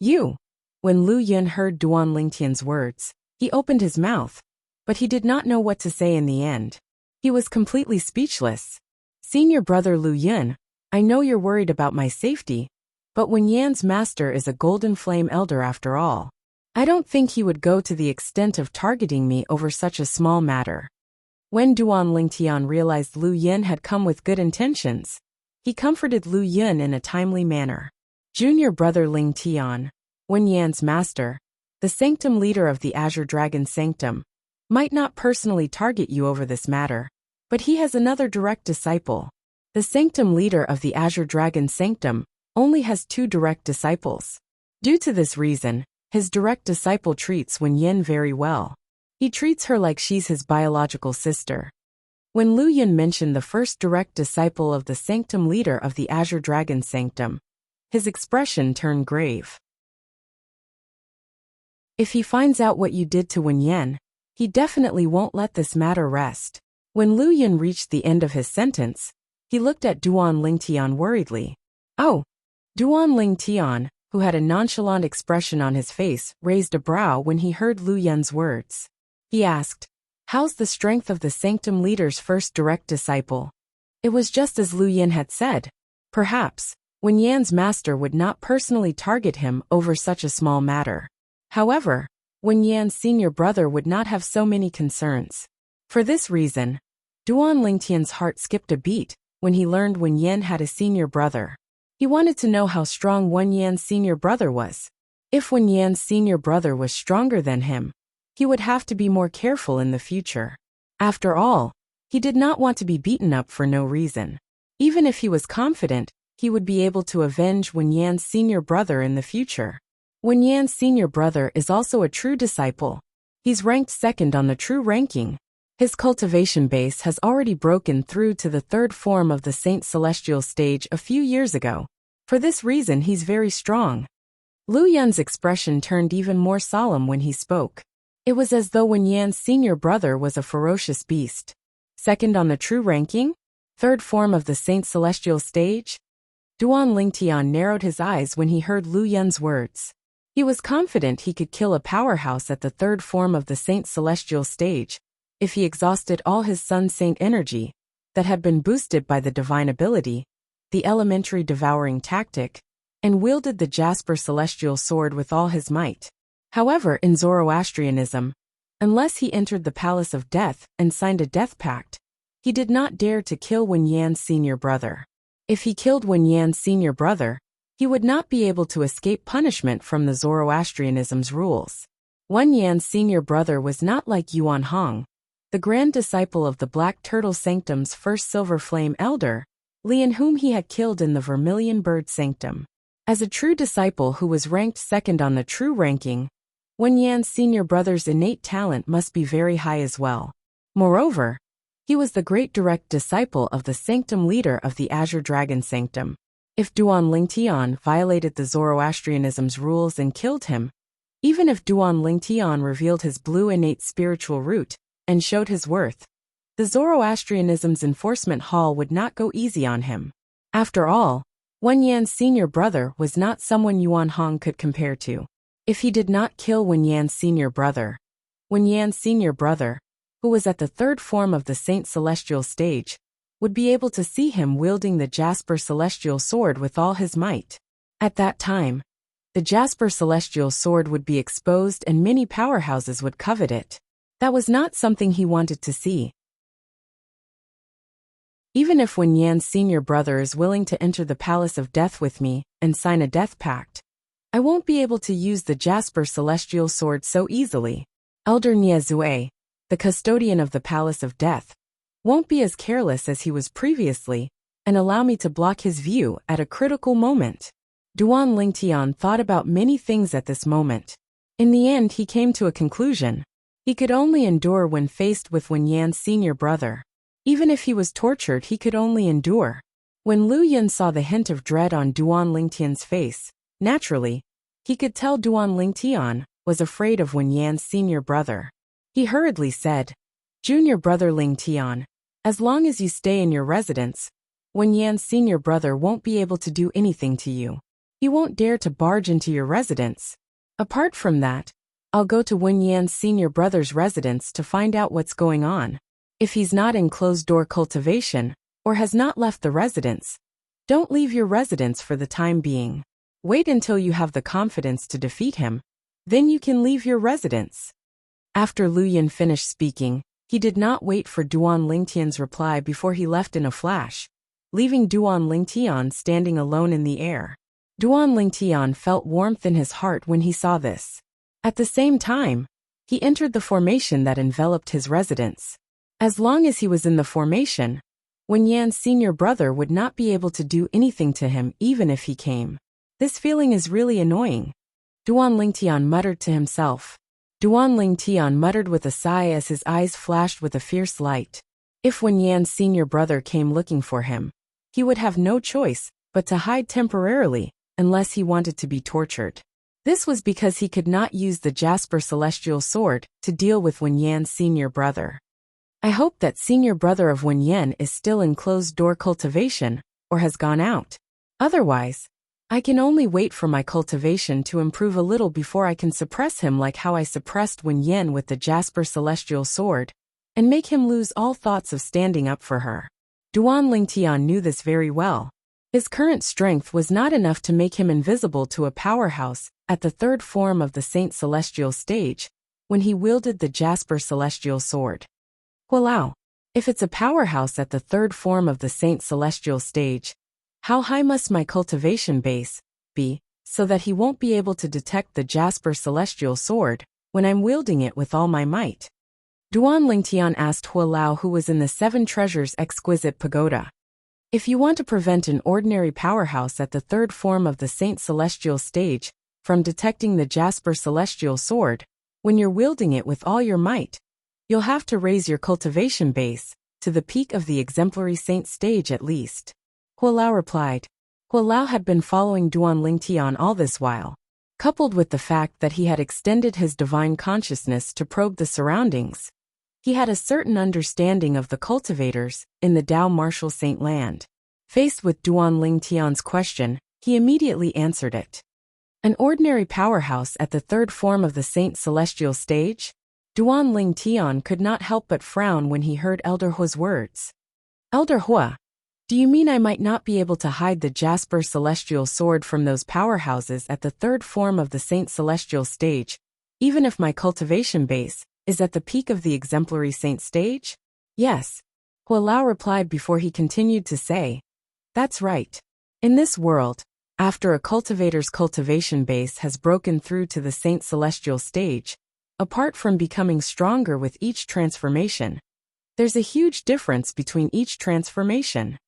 When Lu Yin heard Duan Lingtian's words, he opened his mouth, but he did not know what to say in the end. He was completely speechless. Senior brother Lu Yin, I know you're worried about my safety, but Wen Yan's master is a golden flame elder after all. I don't think he would go to the extent of targeting me over such a small matter. When Duan Lingtian realized Lu Yin had come with good intentions, He comforted Lu Yun in a timely manner. Junior brother Ling Tian, Wen Yan's master, the sanctum leader of the Azure Dragon Sanctum, might not personally target you over this matter, but he has another direct disciple. The sanctum leader of the Azure Dragon Sanctum only has 2 direct disciples. Due to this reason, his direct disciple treats Wen Yan very well. He treats her like she's his biological sister. When Lu Yun mentioned the first direct disciple of the sanctum leader of the Azure Dragon Sanctum, his expression turned grave. If he finds out what you did to Wen Yan, he definitely won't let this matter rest. When Lu Yun reached the end of his sentence, he looked at Duan Lingtian worriedly. Oh! Duan Lingtian, who had a nonchalant expression on his face, raised a brow when he heard Lu Yun's words. He asked, "How's the strength of the sanctum leader's first direct disciple?" It was just as Lu Yun had said. Perhaps, Wen Yan's master would not personally target him over such a small matter. However, Wen Yan's senior brother would not have so many concerns. For this reason, Duan Lingtian's heart skipped a beat when he learned Wen Yan had a senior brother. He wanted to know how strong Wen Yan's senior brother was. If Wen Yan's senior brother was stronger than him, he would have to be more careful in the future. After all, he did not want to be beaten up for no reason. Even if he was confident, he would be able to avenge Wen Yan's senior brother in the future. Wen Yan's senior brother is also a true disciple. He's ranked 2nd on the true ranking. His cultivation base has already broken through to the 3rd form of the Saint Celestial stage a few years ago. For this reason he's very strong. Lu Yun's expression turned even more solemn when he spoke. It was as though Wen Yan's senior brother was a ferocious beast. 2nd on the true ranking? 3rd form of the Saint Celestial stage? Duan Lingtian narrowed his eyes when he heard Lu Yun's words. He was confident he could kill a powerhouse at the 3rd form of the Saint Celestial stage, if he exhausted all his Sun Saint energy that had been boosted by the divine ability, the elementary devouring tactic, and wielded the Jasper Celestial Sword with all his might. However, in Zoroastrianism, unless he entered the Palace of Death and signed a death pact, he did not dare to kill Wen Yan's senior brother. If he killed Wen Yan's senior brother, he would not be able to escape punishment from the Zoroastrianism's rules. Wen Yan's senior brother was not like Yuan Hong, the grand disciple of the Black Turtle Sanctum's first Silver Flame Elder, Lian, whom he had killed in the Vermilion Bird Sanctum. As a true disciple who was ranked 2nd on the true ranking, Wen Yan's senior brother's innate talent must be very high as well. Moreover, he was the great direct disciple of the sanctum leader of the Azure Dragon Sanctum. If Duan Lingtian violated the Zoroastrianism's rules and killed him, even if Duan Lingtian revealed his blue innate spiritual root and showed his worth, the Zoroastrianism's enforcement hall would not go easy on him. After all, Wen Yan's senior brother was not someone Yuan Hong could compare to. If he did not kill Wen Yan's senior brother, Wen Yan's senior brother, who was at the 3rd form of the Saint Celestial stage, would be able to see him wielding the Jasper Celestial Sword with all his might. At that time, the Jasper Celestial Sword would be exposed and many powerhouses would covet it. That was not something he wanted to see. Even if Wen Yan's senior brother is willing to enter the Palace of Death with me and sign a death pact, I won't be able to use the Jasper Celestial Sword so easily. Elder Niezue, the custodian of the Palace of Death, won't be as careless as he was previously and allow me to block his view at a critical moment. Duan Lingtian thought about many things at this moment. In the end he came to a conclusion. He could only endure when faced with Wen Yan's senior brother. Even if he was tortured he could only endure. When Lu Yun saw the hint of dread on Duan Lingtian's face, naturally, he could tell Duan Lingtian was afraid of Wen Yan's senior brother. He hurriedly said, "Junior brother Lingtian, as long as you stay in your residence, Wen Yan's senior brother won't be able to do anything to you. He won't dare to barge into your residence. Apart from that, I'll go to Wen Yan's senior brother's residence to find out what's going on. If he's not in closed-door cultivation, or has not left the residence, don't leave your residence for the time being. Wait until you have the confidence to defeat him, then you can leave your residence." After Lu Yun finished speaking, he did not wait for Duan Lingtian's reply before he left in a flash. leaving Duan Lingtian standing alone in the air. Duan Lingtian felt warmth in his heart when he saw this. At the same time, he entered the formation that enveloped his residence. As long as he was in the formation, Wen Yan's senior brother would not be able to do anything to him even if he came. This feeling is really annoying. Duan Lingtian muttered to himself. Duan Lingtian muttered with a sigh as his eyes flashed with a fierce light. If Wen Yan's senior brother came looking for him, he would have no choice but to hide temporarily, unless he wanted to be tortured. This was because he could not use the Jasper Celestial Sword to deal with Wen Yan's senior brother. I hope that senior brother of Wen Yan is still in closed-door cultivation, or has gone out. Otherwise, I can only wait for my cultivation to improve a little before I can suppress him like how I suppressed Wen Yan with the Jasper Celestial Sword, and make him lose all thoughts of standing up for her. Duan Lingtian knew this very well. His current strength was not enough to make him invisible to a powerhouse at the third form of the Saint Celestial stage, when he wielded the Jasper Celestial Sword. Walao, if it's a powerhouse at the third form of the Saint Celestial stage, how high must my cultivation base be, so that he won't be able to detect the Jasper Celestial Sword when I'm wielding it with all my might? Duan Lingtian asked Hualao, who was in the Seven Treasures Exquisite Pagoda. If you want to prevent an ordinary powerhouse at the third form of the Saint Celestial stage from detecting the Jasper Celestial Sword when you're wielding it with all your might, you'll have to raise your cultivation base to the peak of the Exemplary Saint stage at least. Hualao replied. Hualao had been following Duan Lingtian all this while, coupled with the fact that he had extended his divine consciousness to probe the surroundings. He had a certain understanding of the cultivators in the Dao Martial Saint land. Faced with Duan Lingtian's question, he immediately answered it. An ordinary powerhouse at the third form of the Saint Celestial stage? Duan Lingtian could not help but frown when he heard Elder Hua's words. Elder Hua, do you mean I might not be able to hide the Jasper Celestial Sword from those powerhouses at the third form of the Saint Celestial stage, even if my cultivation base is at the peak of the Exemplary Saint stage? Yes, Hualao replied before he continued to say. That's right. In this world, after a cultivator's cultivation base has broken through to the Saint Celestial stage, apart from becoming stronger with each transformation, there's a huge difference between each transformation.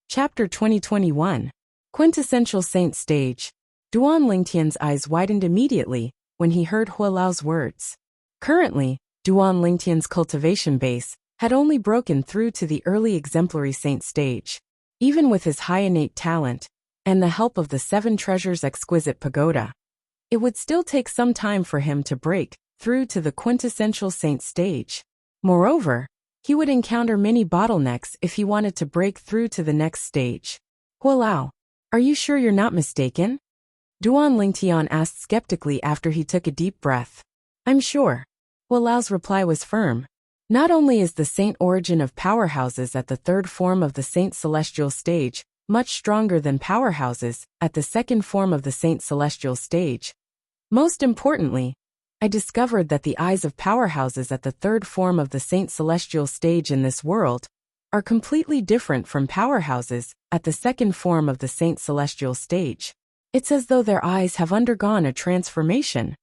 Chapter 2021. Quintessential Saint Stage. Duan Lingtian's eyes widened immediately when he heard Hualao's words. Currently, Duan Lingtian's cultivation base had only broken through to the early Exemplary Saint stage. Even with his high innate talent, and the help of the Seven Treasures Exquisite Pagoda, it would still take some time for him to break through to the quintessential saint stage. Moreover, he would encounter many bottlenecks if he wanted to break through to the next stage. Hualao, are you sure you're not mistaken? Duan Lingtian asked skeptically after he took a deep breath. I'm sure. Hualao's reply was firm. Not only is the saint origin of powerhouses at the third form of the Saint Celestial stage much stronger than powerhouses at the second form of the Saint Celestial stage, most importantly, I discovered that the eyes of powerhouses at the third form of the Saint Celestial stage in this world are completely different from powerhouses at the second form of the Saint Celestial stage. It's as though their eyes have undergone a transformation.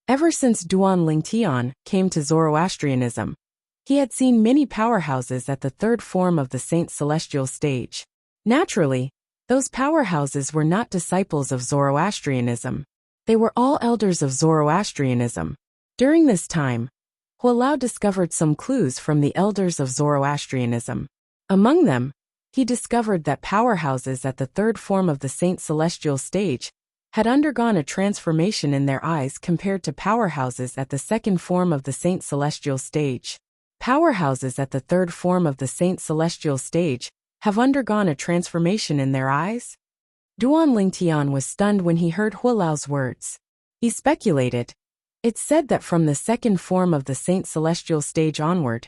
Ever since Duan Lingtian came to Zoroastrianism, he had seen many powerhouses at the third form of the Saint Celestial stage. Naturally, those powerhouses were not disciples of Zoroastrianism. They were all elders of Zoroastrianism. During this time, Hualao discovered some clues from the elders of Zoroastrianism. Among them, he discovered that powerhouses at the third form of the Saint Celestial stage had undergone a transformation in their eyes compared to powerhouses at the second form of the Saint Celestial stage. Powerhouses at the third form of the Saint Celestial stage have undergone a transformation in their eyes? Duan Lingtian was stunned when he heard Hualao's words. He speculated. It's said that from the second form of the Saint Celestial stage onward,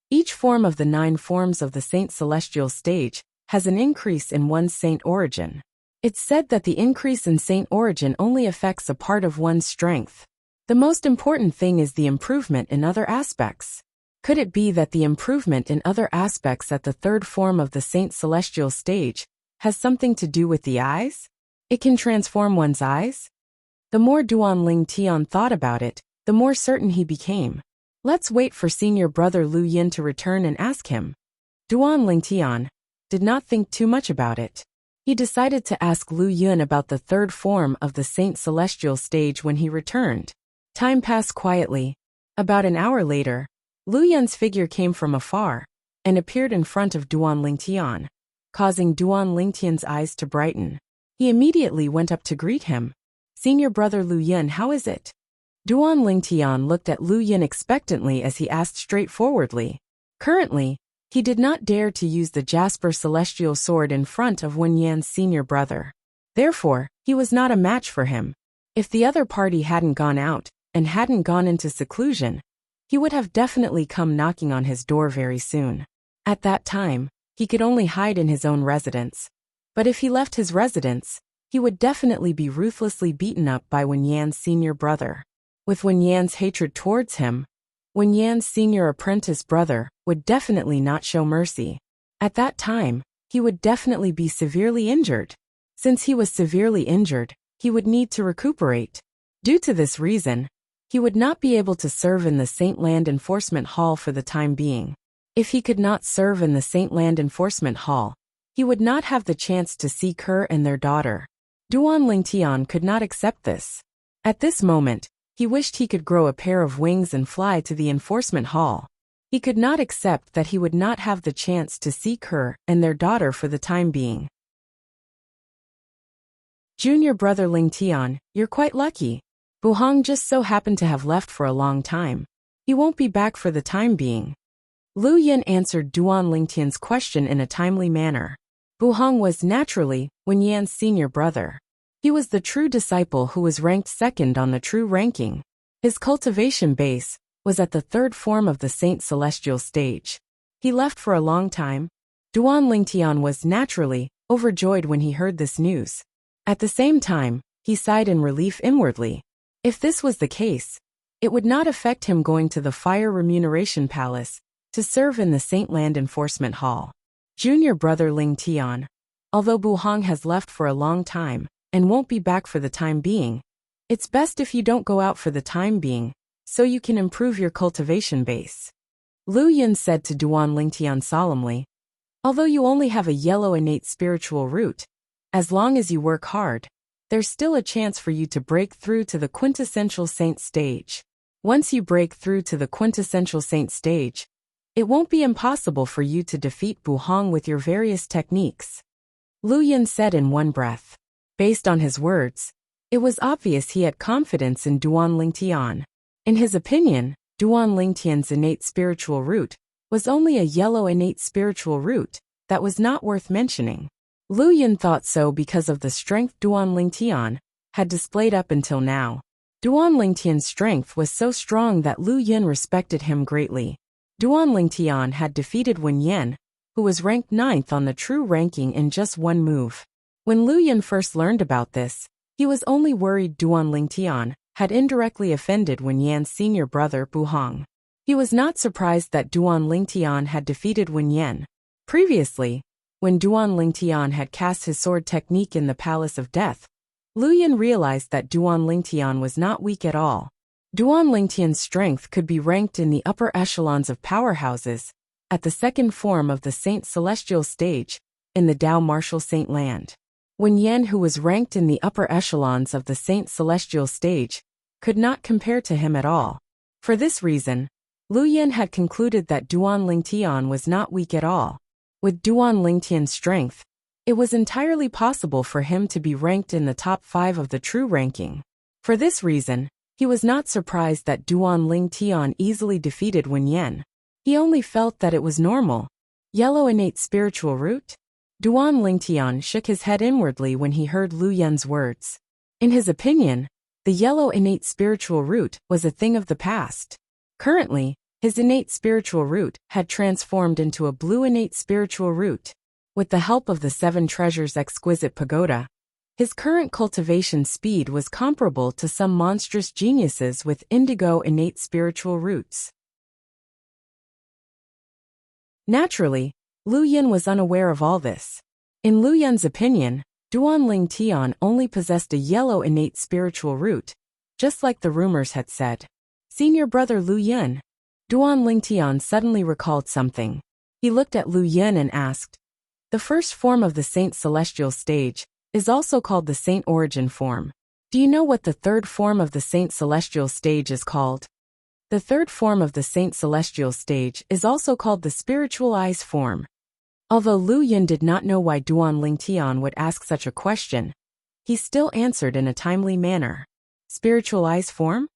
each form of the 9 forms of the Saint Celestial stage has an increase in one's saint origin. It's said that the increase in saint origin only affects a part of one's strength. The most important thing is the improvement in other aspects. Could it be that the improvement in other aspects at the third form of the Saint Celestial stage has something to do with the eyes? It can transform one's eyes? The more Duan Ling Tian thought about it, the more certain he became. Let's wait for senior brother Lu Yin to return and ask him. Duan Ling Tian did not think too much about it. He decided to ask Lu Yin about the third form of the Saint Celestial stage when he returned. Time passed quietly. About an hour later, Lu Yin's figure came from afar and appeared in front of Duan Ling Tian, causing Duan Ling Tian's eyes to brighten. He immediately went up to greet him. Senior brother Lu Yin, how is it? Duan Ling Tian looked at Lu Yin expectantly as he asked straightforwardly. Currently, he did not dare to use the Jasper Celestial Sword in front of Wen Yan's senior brother. Therefore, he was not a match for him. If the other party hadn't gone out and hadn't gone into seclusion, he would have definitely come knocking on his door very soon. At that time, he could only hide in his own residence. But if he left his residence, he would definitely be ruthlessly beaten up by Wen Yan's senior brother. With Wen Yan's hatred towards him, Wen Yan's senior apprentice brother would definitely not show mercy. At that time, he would definitely be severely injured. Since he was severely injured, he would need to recuperate. Due to this reason, he would not be able to serve in the Saint Land Enforcement Hall for the time being. If he could not serve in the Saint Land Enforcement Hall, he would not have the chance to see Kerr and their daughter. Duan Ling Tian could not accept this. At this moment, he wished he could grow a pair of wings and fly to the enforcement hall. He could not accept that he would not have the chance to see Kerr and their daughter for the time being. Junior brother Ling Tian, you're quite lucky. Buhong just so happened to have left for a long time. He won't be back for the time being. Lu Yin answered Duan Ling Tian's question in a timely manner. Buhong was naturally Wen Yan's senior brother. He was the true disciple who was ranked second on the true ranking. His cultivation base was at the third form of the Saint Celestial stage. He left for a long time. Duan Ling Tian was naturally overjoyed when he heard this news. At the same time, he sighed in relief inwardly. If this was the case, it would not affect him going to the Fire Remuneration Palace to serve in the Saint Land Enforcement Hall. Junior brother Ling Tian, although Buhong has left for a long time and won't be back for the time being, it's best if you don't go out for the time being, so you can improve your cultivation base. Lu Yin said to Duan Ling Tian solemnly. Although you only have a yellow innate spiritual root, as long as you work hard, there's still a chance for you to break through to the quintessential saint stage. Once you break through to the quintessential saint stage, it won't be impossible for you to defeat Buhong with your various techniques. Lu Yin said in one breath. Based on his words, it was obvious he had confidence in Duan Ling Tian. In his opinion, Duan Ling Tian's innate spiritual root was only a yellow innate spiritual root that was not worth mentioning. Lu Yin thought so because of the strength Duan Ling Tian had displayed up until now. Duan Ling Tian's strength was so strong that Lu Yin respected him greatly. Duan Ling Tian had defeated Wen Yan, who was ranked 9th on the true ranking in just one move. When Lu Yin first learned about this, he was only worried Duan Ling Tian had indirectly offended Wen Yan's senior brother Buhong. He was not surprised that Duan Ling Tian had defeated Wen Yan. Previously, when Duan Ling Tian had cast his sword technique in the Palace of Death, Lu Yin realized that Duan Ling Tian was not weak at all. Duan Ling Tian's strength could be ranked in the upper echelons of powerhouses, at the second form of the Saint Celestial stage, in the Dao Martial Saint Land. Wen Yan, who was ranked in the upper echelons of the Saint Celestial stage, could not compare to him at all. For this reason, Lu Yin had concluded that Duan Ling Tian was not weak at all. With Duan Ling Tian's strength, it was entirely possible for him to be ranked in the top 5 of the true ranking. For this reason, he was not surprised that Duan Ling Tian easily defeated Wen Yan. He only felt that it was normal. Yellow innate spiritual root? Duan Ling Tian shook his head inwardly when he heard Lu Yin's words. In his opinion, the yellow innate spiritual root was a thing of the past. Currently, his innate spiritual root had transformed into a blue innate spiritual root. With the help of the 7 treasures exquisite pagoda, his current cultivation speed was comparable to some monstrous geniuses with indigo innate spiritual roots. Naturally, Lu Yun was unaware of all this. In Lu Yun's opinion, Duanling Tian only possessed a yellow innate spiritual root, just like the rumors had said. Senior brother Lu Yun. Duanling Tian suddenly recalled something. He looked at Lu Yun and asked, "The first form of the Saint Celestial stage is also called the Saint Origin form. Do you know what the third form of the Saint Celestial stage is called?" The third form of the Saint Celestial stage is also called the Spiritual Eyes form. Although Lu Yun did not know why Duanling Tian would ask such a question, he still answered in a timely manner. Spiritual Eyes form?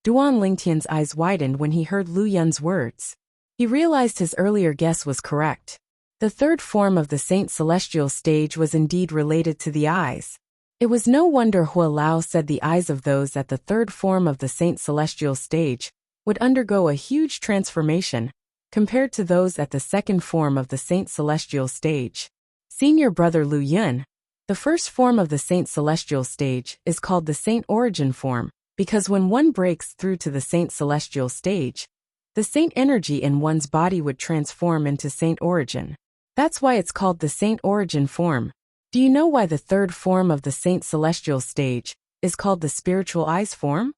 Duanling Tian's eyes widened when he heard Lu Yun's words. He realized his earlier guess was correct. The third form of the Saint Celestial stage was indeed related to the eyes. It was no wonder Hua Lao said the eyes of those at the third form of the Saint Celestial stage would undergo a huge transformation compared to those at the second form of the Saint Celestial stage. Senior brother Lu Yun, the first form of the Saint Celestial stage is called the Saint Origin form because when one breaks through to the Saint Celestial stage, the Saint energy in one's body would transform into Saint Origin. That's why it's called the Saint Origin form. Do you know why the third form of the Saint Celestial stage is called the Spiritual Eyes form?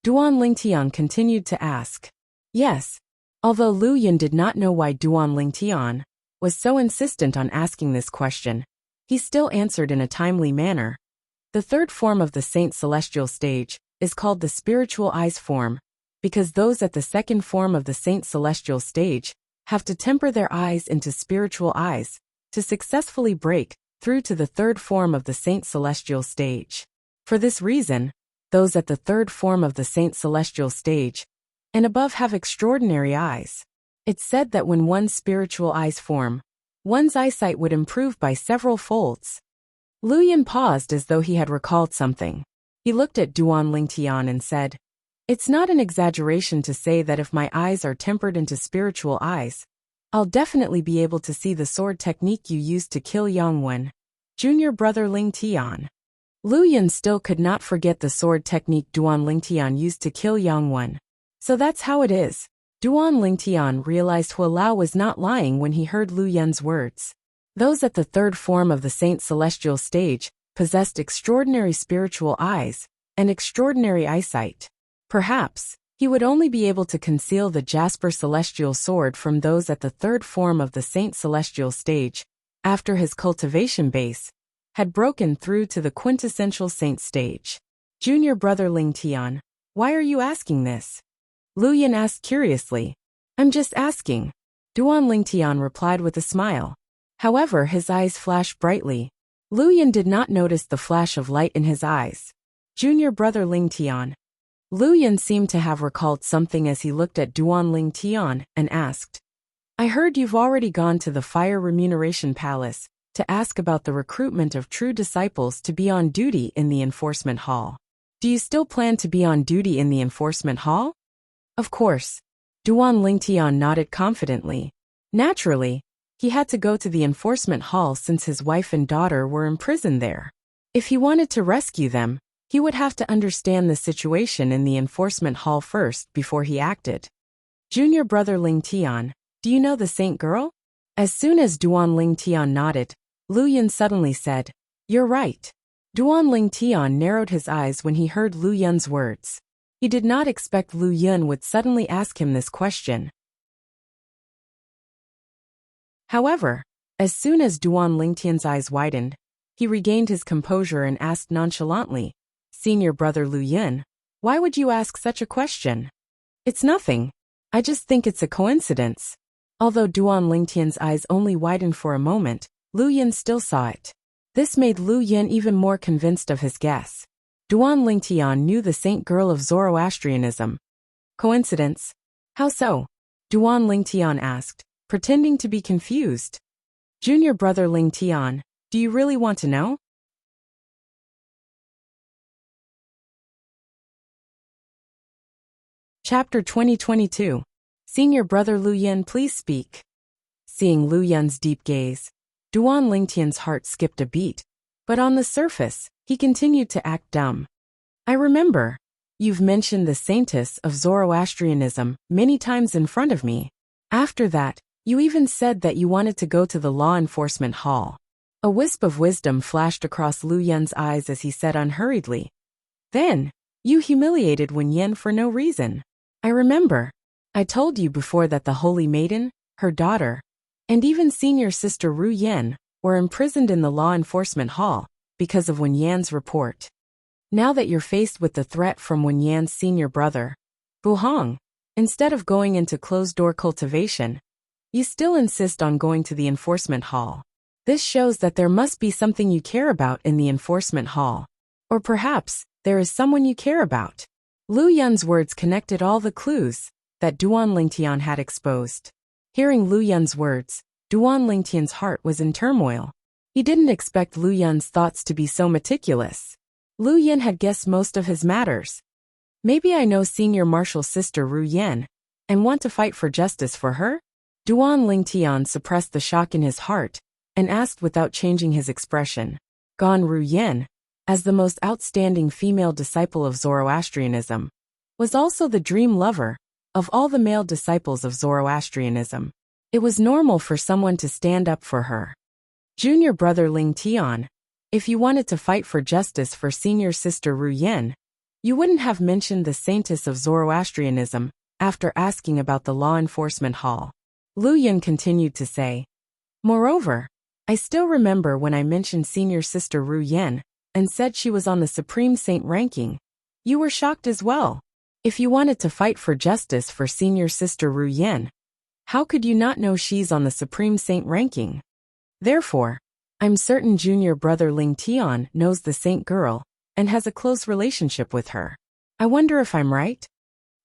Duanling Tian continued to ask. Yes. Although Lu Yun did not know why Duanling Tian was so insistent on asking this question, he still answered in a timely manner. The third form of the Saint Celestial stage is called the Spiritual Eyes form because those at the second form of the Saint Celestial stage have to temper their eyes into spiritual eyes to successfully break through to the third form of the Saint Celestial stage. For this reason, those at the third form of the Saint Celestial stage and above have extraordinary eyes. It's said that when one's spiritual eyes form, one's eyesight would improve by several folds. Lu Yun paused as though he had recalled something. He looked at Duanling Tian and said, "It's not an exaggeration to say that if my eyes are tempered into spiritual eyes, I'll definitely be able to see the sword technique you used to kill Yangwen." Junior brother Ling Tian. Lu Yun still could not forget the sword technique Duanling Tian used to kill Yangwen. So that's how it is. Duanling Tian realized Hua Lao was not lying when he heard Lu Yun's words. Those at the third form of the Saint Celestial stage possessed extraordinary spiritual eyes and extraordinary eyesight. Perhaps he would only be able to conceal the Jasper Celestial Sword from those at the third form of the Saint Celestial stage after his cultivation base had broken through to the quintessential saint stage. Junior brother Ling Tian, why are you asking this? Lu Yun asked curiously. I'm just asking. Duanling Tian replied with a smile. However, his eyes flashed brightly. Lu Yun did not notice the flash of light in his eyes. Junior brother Ling Tian. Lu Yun seemed to have recalled something as he looked at Duanling Tian and asked, I heard you've already gone to the Fire Remuneration Palace to ask about the recruitment of true disciples to be on duty in the enforcement hall. Do you still plan to be on duty in the enforcement hall? Of course. Duanling Tian nodded confidently. Naturally, he had to go to the enforcement hall since his wife and daughter were imprisoned there. If he wanted to rescue them, he would have to understand the situation in the enforcement hall first before he acted. Junior brother Ling Tian, do you know the saint girl? As soon as Duanling Tian nodded, Lu Yun suddenly said, You're right. Duanling Tian narrowed his eyes when he heard Lu Yun's words. He did not expect Lu Yun would suddenly ask him this question. However, as soon as Duanling Tian's eyes widened, he regained his composure and asked nonchalantly, Senior brother Lu Yun, why would you ask such a question? It's nothing. I just think it's a coincidence. Although Duanling Tian's eyes only widened for a moment, Lu Yun still saw it. This made Lu Yun even more convinced of his guess. Duanling Tian knew the saint girl of Zoroastrianism. Coincidence? How so? Duanling Tian asked, pretending to be confused. Junior brother Ling Tian, do you really want to know? Chapter 2022. Senior brother Lu Yun, please speak. Seeing Lu Yun's deep gaze, Duanling Tian's heart skipped a beat, but on the surface, he continued to act dumb. I remember. You've mentioned the saintess of Zoroastrianism many times in front of me. After that, You even said that you wanted to go to the law enforcement hall. A wisp of wisdom flashed across Lu Yun's eyes as he said unhurriedly. Then, you humiliated Wen Yan for no reason. I remember. I told you before that the Holy Maiden, her daughter, and even senior sister Ru Yan were imprisoned in the law enforcement hall because of Wen Yan's report. Now that you're faced with the threat from Wen Yan's senior brother, Bu Hong, instead of going into closed-door cultivation, you still insist on going to the enforcement hall. This shows that there must be something you care about in the enforcement hall. Or perhaps, there is someone you care about. Lu Yun's words connected all the clues that Duan Lingtian had exposed. Hearing Lu Yun's words, Duan Lingtian's heart was in turmoil. He didn't expect Lu Yun's thoughts to be so meticulous. Lu Yun had guessed most of his matters. Maybe I know senior marshal's sister Ru Yan, and want to fight for justice for her? Duan Lingtian suppressed the shock in his heart, and asked without changing his expression. Gan Ru Yan, as the most outstanding female disciple of Zoroastrianism, was also the dream lover of all the male disciples of Zoroastrianism. It was normal for someone to stand up for her. Junior brother Ling Tian, if you wanted to fight for justice for senior sister Ru Yan, you wouldn't have mentioned the saintess of Zoroastrianism after asking about the law enforcement hall. Lu Yun continued to say. Moreover, I still remember when I mentioned senior sister Ru Yan and said she was on the Supreme Saint ranking. You were shocked as well. If you wanted to fight for justice for senior sister Ru Yan, how could you not know she's on the Supreme Saint ranking? Therefore, I'm certain junior brother Ling Tian knows the saint girl and has a close relationship with her. I wonder if I'm right?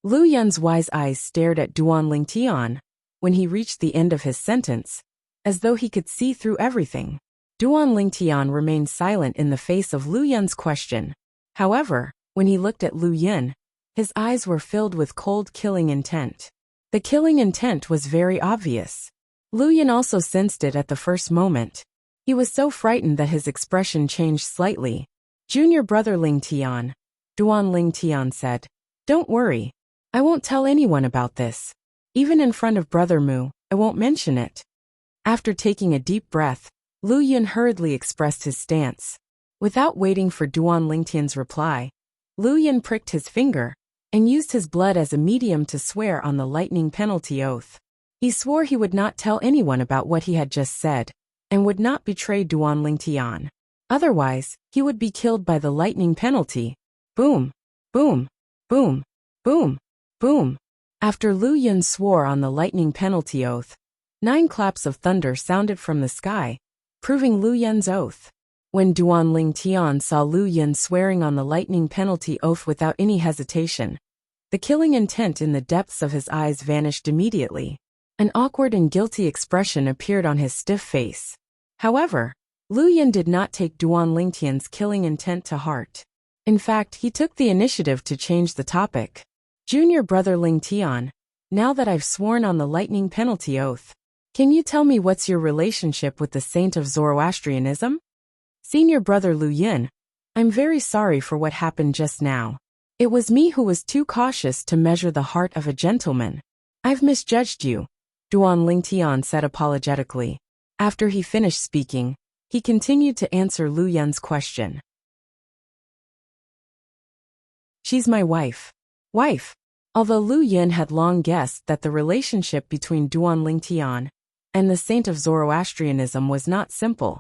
Lu Yun's wise eyes stared at Duan Ling Tian when he reached the end of his sentence, as though he could see through everything. Duan Lingtian remained silent in the face of Lu Yun's question. However, when he looked at Lu Yun, his eyes were filled with cold killing intent. The killing intent was very obvious. Lu Yun also sensed it at the first moment. He was so frightened that his expression changed slightly. Junior brother Lingtian, Duan Lingtian said, Don't worry. I won't tell anyone about this. Even in front of brother Mu, I won't mention it. After taking a deep breath, Lu Yun hurriedly expressed his stance. Without waiting for Duan Lingtian's reply, Lu Yun pricked his finger and used his blood as a medium to swear on the lightning penalty oath. He swore he would not tell anyone about what he had just said, and would not betray Duan Lingtian. Otherwise, he would be killed by the lightning penalty. Boom, boom, boom, boom, boom. After Lu Yun swore on the lightning penalty oath, 9 claps of thunder sounded from the sky, proving Lu Yun's oath. When Duan Lingtian saw Lu Yun swearing on the lightning penalty oath without any hesitation, the killing intent in the depths of his eyes vanished immediately. An awkward and guilty expression appeared on his stiff face. However, Lu Yun did not take Duan Lingtian's killing intent to heart. In fact, he took the initiative to change the topic. Junior brother Lingtian, now that I've sworn on the lightning penalty oath, can you tell me what's your relationship with the saint of Zoroastrianism? Senior brother Lu Yun, I'm very sorry for what happened just now. It was me who was too cautious to measure the heart of a gentleman. I've misjudged you, Duan Lingtian said apologetically. After he finished speaking, he continued to answer Lu Yun's question. She's my wife. Wife. Although Lu Yun had long guessed that the relationship between Duan Lingtian and the saint of Zoroastrianism was not simple,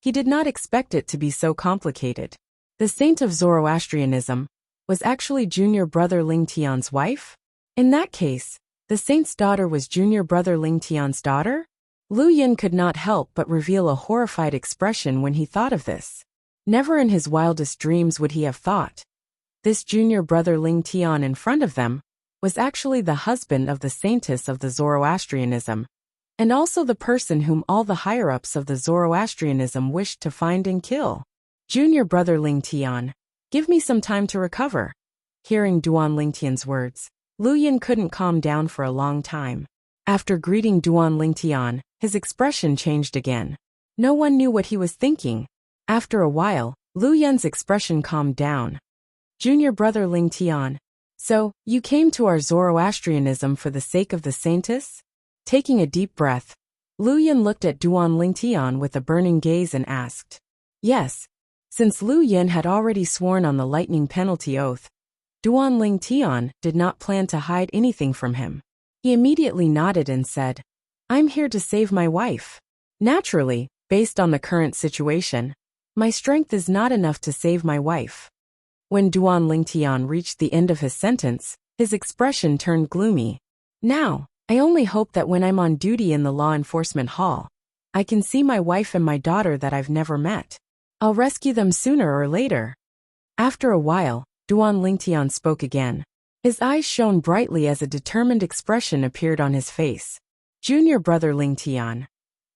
he did not expect it to be so complicated. The saint of Zoroastrianism was actually junior brother Lingtian's wife? In that case, the saint's daughter was junior brother Lingtian's daughter? Lu Yun could not help but reveal a horrified expression when he thought of this. Never in his wildest dreams would he have thought. This junior brother Lingtian in front of them was actually the husband of the saintess of the Zoroastrianism, and also the person whom all the higher-ups of the Zoroastrianism wished to find and kill. Junior brother Lingtian, give me some time to recover. Hearing Duan Lingtian's words, Lu Yun couldn't calm down for a long time. After greeting Duan Lingtian, his expression changed again. No one knew what he was thinking. After a while, Lu Yun's expression calmed down. Junior brother Lingtian, so, you came to our Zoroastrianism for the sake of the saintess? Taking a deep breath, Lu Yin looked at Duan Lingtian with a burning gaze and asked. Yes. Since Lu Yin had already sworn on the lightning penalty oath, Duan Lingtian did not plan to hide anything from him. He immediately nodded and said, I'm here to save my wife. Naturally, based on the current situation, my strength is not enough to save my wife. When Duan Lingtian reached the end of his sentence, his expression turned gloomy. Now, I only hope that when I'm on duty in the law enforcement hall, I can see my wife and my daughter that I've never met. I'll rescue them sooner or later. After a while, Duan Lingtian spoke again. His eyes shone brightly as a determined expression appeared on his face. Junior brother Lingtian.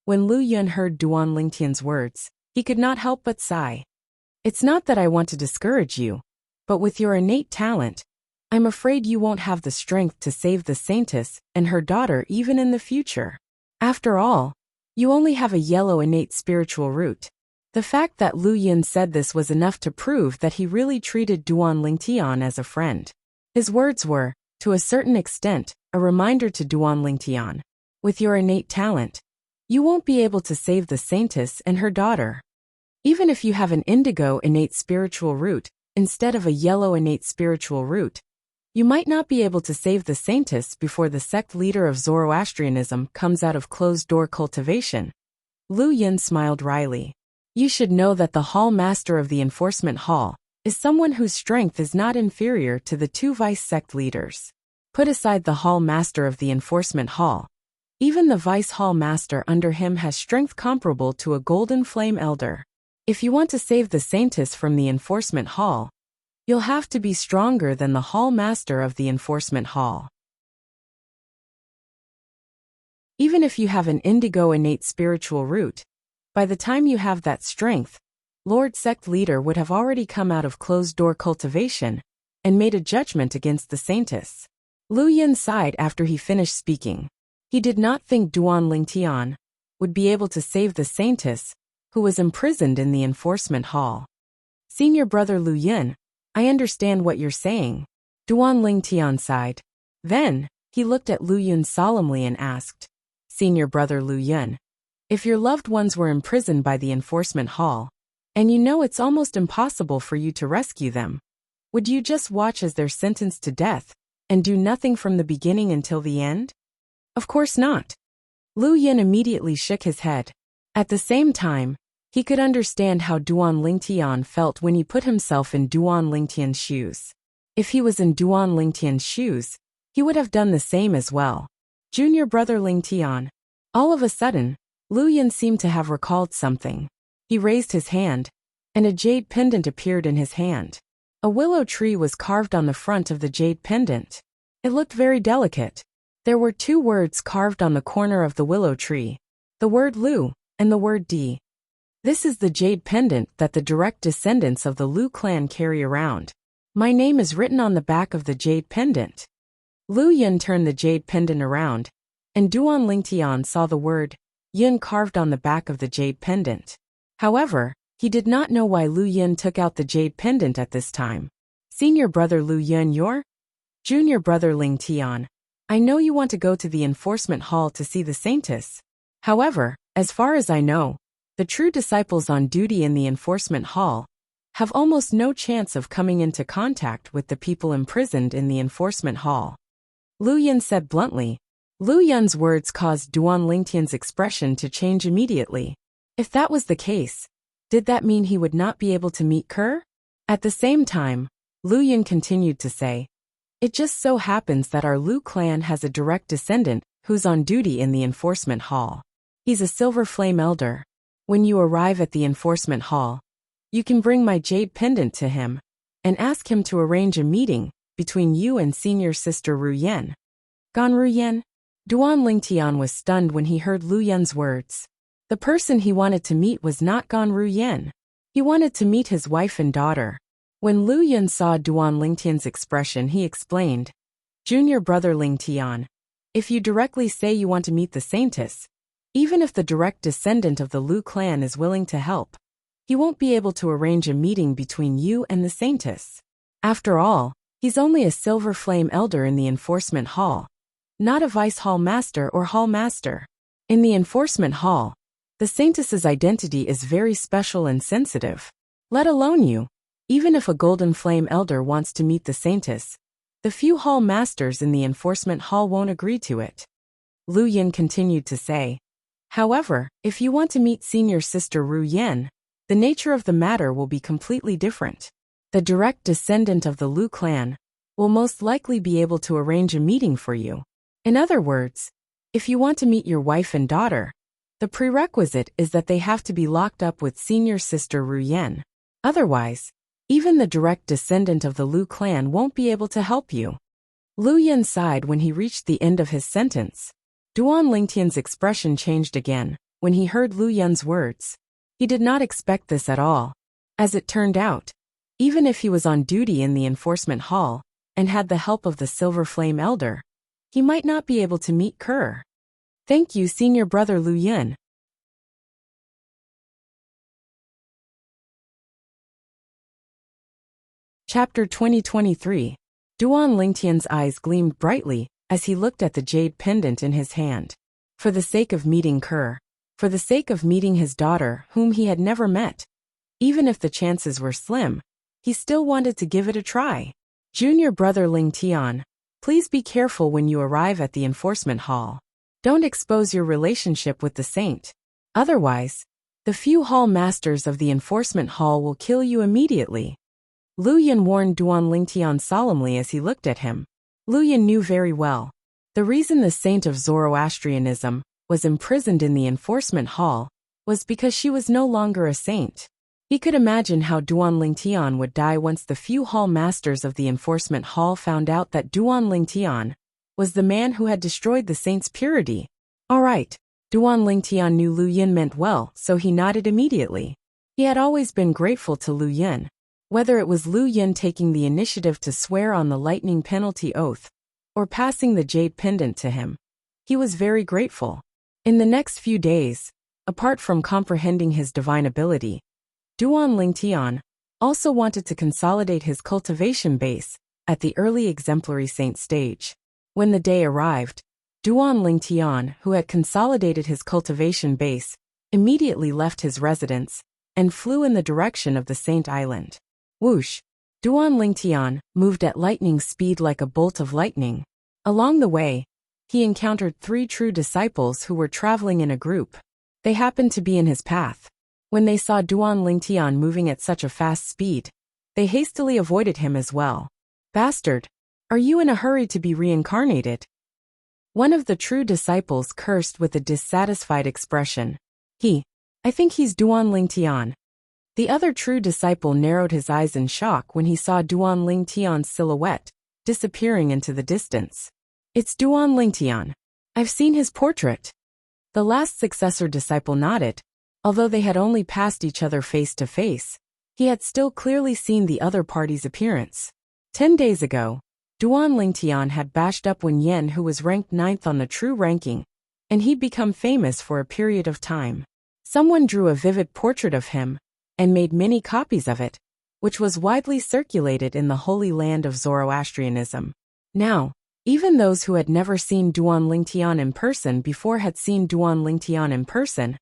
When Lu Yun heard Duan Lingtian's words, he could not help but sigh. It's not that I want to discourage you, but with your innate talent, I'm afraid you won't have the strength to save the Saintess and her daughter even in the future. After all, you only have a yellow innate spiritual root. The fact that Lu Yun said this was enough to prove that he really treated Duan Lingtian as a friend. His words were, to a certain extent, a reminder to Duan Lingtian. With your innate talent, you won't be able to save the Saintess and her daughter. Even if you have an indigo innate spiritual root, instead of a yellow innate spiritual root, you might not be able to save the Saintess before the sect leader of Zoroastrianism comes out of closed-door cultivation. Lu Yin smiled wryly. You should know that the hall master of the enforcement hall is someone whose strength is not inferior to the two vice sect leaders. Put aside the hall master of the enforcement hall. Even the vice hall master under him has strength comparable to a golden flame elder. If you want to save the Saintess from the enforcement hall, you'll have to be stronger than the hall master of the enforcement hall. Even if you have an indigo innate spiritual root, by the time you have that strength, Lord Sect Leader would have already come out of closed-door cultivation and made a judgment against the Saintess. Lu Yin sighed after he finished speaking. He did not think Duan Lingtian would be able to save the Saintess, who was imprisoned in the enforcement hall. Senior brother Lu Yin, I understand what you're saying. Duan Lingtian sighed. Then, he looked at Lu Yun solemnly and asked, Senior brother Lu Yun, if your loved ones were imprisoned by the enforcement hall, and you know it's almost impossible for you to rescue them, would you just watch as they're sentenced to death, and do nothing from the beginning until the end? Of course not. Lu Yin immediately shook his head. At the same time, he could understand how Duan Lingtian felt when he put himself in Duan Lingtian's shoes. If he was in Duan Lingtian's shoes, he would have done the same as well. Junior brother Lingtian. All of a sudden, Lu Yin seemed to have recalled something. He raised his hand, and a jade pendant appeared in his hand. A willow tree was carved on the front of the jade pendant. It looked very delicate. There were two words carved on the corner of the willow tree, the word Lu and the word Di. This is the jade pendant that the direct descendants of the Lu clan carry around. My name is written on the back of the jade pendant. Lu Yin turned the jade pendant around, and Duan Lingtian saw the word Yin carved on the back of the jade pendant. However, he did not know why Lu Yin took out the jade pendant at this time. Senior brother Lu Yin, your junior brother Lingtian. I know you want to go to the enforcement hall to see the Saintess. However, as far as I know, the true disciples on duty in the enforcement hall have almost no chance of coming into contact with the people imprisoned in the enforcement hall. Lu Yin said bluntly. Lu Yun's words caused Duan Lingtian's expression to change immediately. If that was the case, did that mean he would not be able to meet Kerr? At the same time, Lu Yin continued to say, it just so happens that our Lu clan has a direct descendant who's on duty in the enforcement hall. He's a silver flame elder. When you arrive at the enforcement hall, you can bring my jade pendant to him and ask him to arrange a meeting between you and senior sister Ru Yen. Gan Ru Yen? Duan Lingtian was stunned when he heard Lu Yun's words. The person he wanted to meet was not Gan Ru Yen. He wanted to meet his wife and daughter. When Lu Yun saw Duan Lingtian's expression, he explained, Junior brother Lingtian, if you directly say you want to meet the Saintess, even if the direct descendant of the Lu clan is willing to help, he won't be able to arrange a meeting between you and the Saintess. After all, he's only a silver flame elder in the enforcement hall. not a vice hall master or hall master. In the enforcement hall, the saintess's identity is very special and sensitive. Let alone you. Even if a golden flame elder wants to meet the saintess, the few hall masters in the enforcement hall won't agree to it. Lu Yin continued to say. However, if you want to meet senior sister Ru Yen, the nature of the matter will be completely different. The direct descendant of the Lu clan will most likely be able to arrange a meeting for you. In other words, if you want to meet your wife and daughter, the prerequisite is that they have to be locked up with senior sister Ru Yen. Otherwise, even the direct descendant of the Lu clan won't be able to help you. Lu Yin sighed when he reached the end of his sentence. Duan Lingtian's expression changed again when he heard Lu Yin's words. He did not expect this at all. As it turned out, even if he was on duty in the enforcement hall and had the help of the Silver Flame Elder, he might not be able to meet Kerr. Thank you, senior brother Lu Yin. Chapter 2023. Duan Lingtian's eyes gleamed brightly as he looked at the jade pendant in his hand. For the sake of meeting Kerr, for the sake of meeting his daughter whom he had never met, even if the chances were slim, he still wanted to give it a try. Junior brother Lingtian, please be careful when you arrive at the enforcement hall. Don't expose your relationship with the saint. Otherwise, the few hall masters of the enforcement hall will kill you immediately. Lu Yin warned Duan Lingtian solemnly as he looked at him. Lu Yin knew very well. The reason the saint of Zoroastrianism was imprisoned in the enforcement hall was because she was no longer a saint. He could imagine how Duan Lingtian would die once the few hall masters of the enforcement hall found out that Duan Lingtian was the man who had destroyed the saint's purity. All right. Duan Lingtian knew Lu Yin meant well, so he nodded immediately. He had always been grateful to Lu Yin. Whether it was Lu Yin taking the initiative to swear on the lightning penalty oath, or passing the jade pendant to him, he was very grateful. In the next few days, apart from comprehending his divine ability, Duan Lingtian also wanted to consolidate his cultivation base at the early exemplary saint stage. When the day arrived, Duan Lingtian, who had consolidated his cultivation base, immediately left his residence and flew in the direction of the Saint Island. Whoosh! Duan Lingtian moved at lightning speed like a bolt of lightning. Along the way, he encountered 3 true disciples who were traveling in a group. They happened to be in his path. When they saw Duan Lingtian moving at such a fast speed, they hastily avoided him as well. Bastard! Are you in a hurry to be reincarnated? One of the true disciples cursed with a dissatisfied expression. I think he's Duan Lingtian. The other true disciple narrowed his eyes in shock when he saw Duan Lingtian's silhouette disappearing into the distance. It's Duan Lingtian. I've seen his portrait. The last successor disciple nodded. Although they had only passed each other face to face, he had still clearly seen the other party's appearance. 10 days ago, Duan Lingtian had bashed up Wen Yen, who was ranked 9th on the true ranking, and he'd become famous for a period of time. Someone drew a vivid portrait of him and made many copies of it, which was widely circulated in the holy land of Zoroastrianism. Now, even those who had never seen Duan Lingtian in person before had seen Duan Lingtian in person,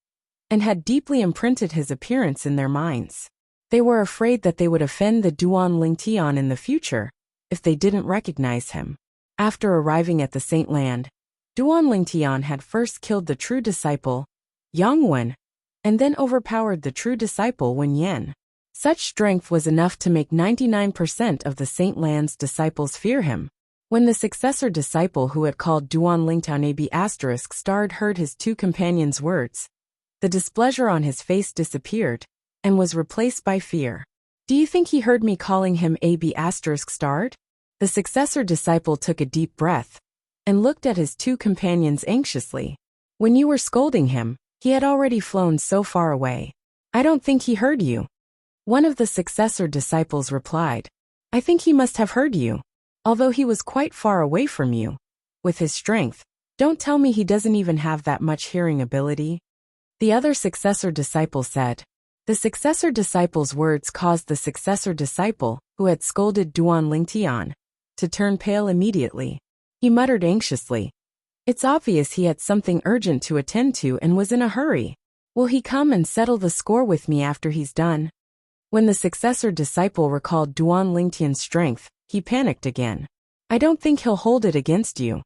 and had deeply imprinted his appearance in their minds. They were afraid that they would offend the Duan Lingtian in the future if they didn't recognize him. After arriving at the Saint Land, Duan Lingtian had first killed the true disciple, Yang Wen, and then overpowered the true disciple Wen Yen. Such strength was enough to make 99% of the Saint Land's disciples fear him. When the successor disciple who had called Duan Lingtian ** heard his 2 companions' words, the displeasure on his face disappeared and was replaced by fear. Do you think he heard me calling him ****? The successor disciple took a deep breath and looked at his 2 companions anxiously. When you were scolding him, he had already flown so far away. I don't think he heard you. One of the successor disciples replied. I think he must have heard you. Although he was quite far away from you. With his strength, don't tell me he doesn't even have that much hearing ability. The other successor disciple said. The successor disciple's words caused the successor disciple, who had scolded Duan Lingtian, to turn pale immediately. He muttered anxiously, It's obvious he had something urgent to attend to and was in a hurry. Will he come and settle the score with me after he's done? When the successor disciple recalled Duan Lingtian's strength, he panicked again. I don't think he'll hold it against you.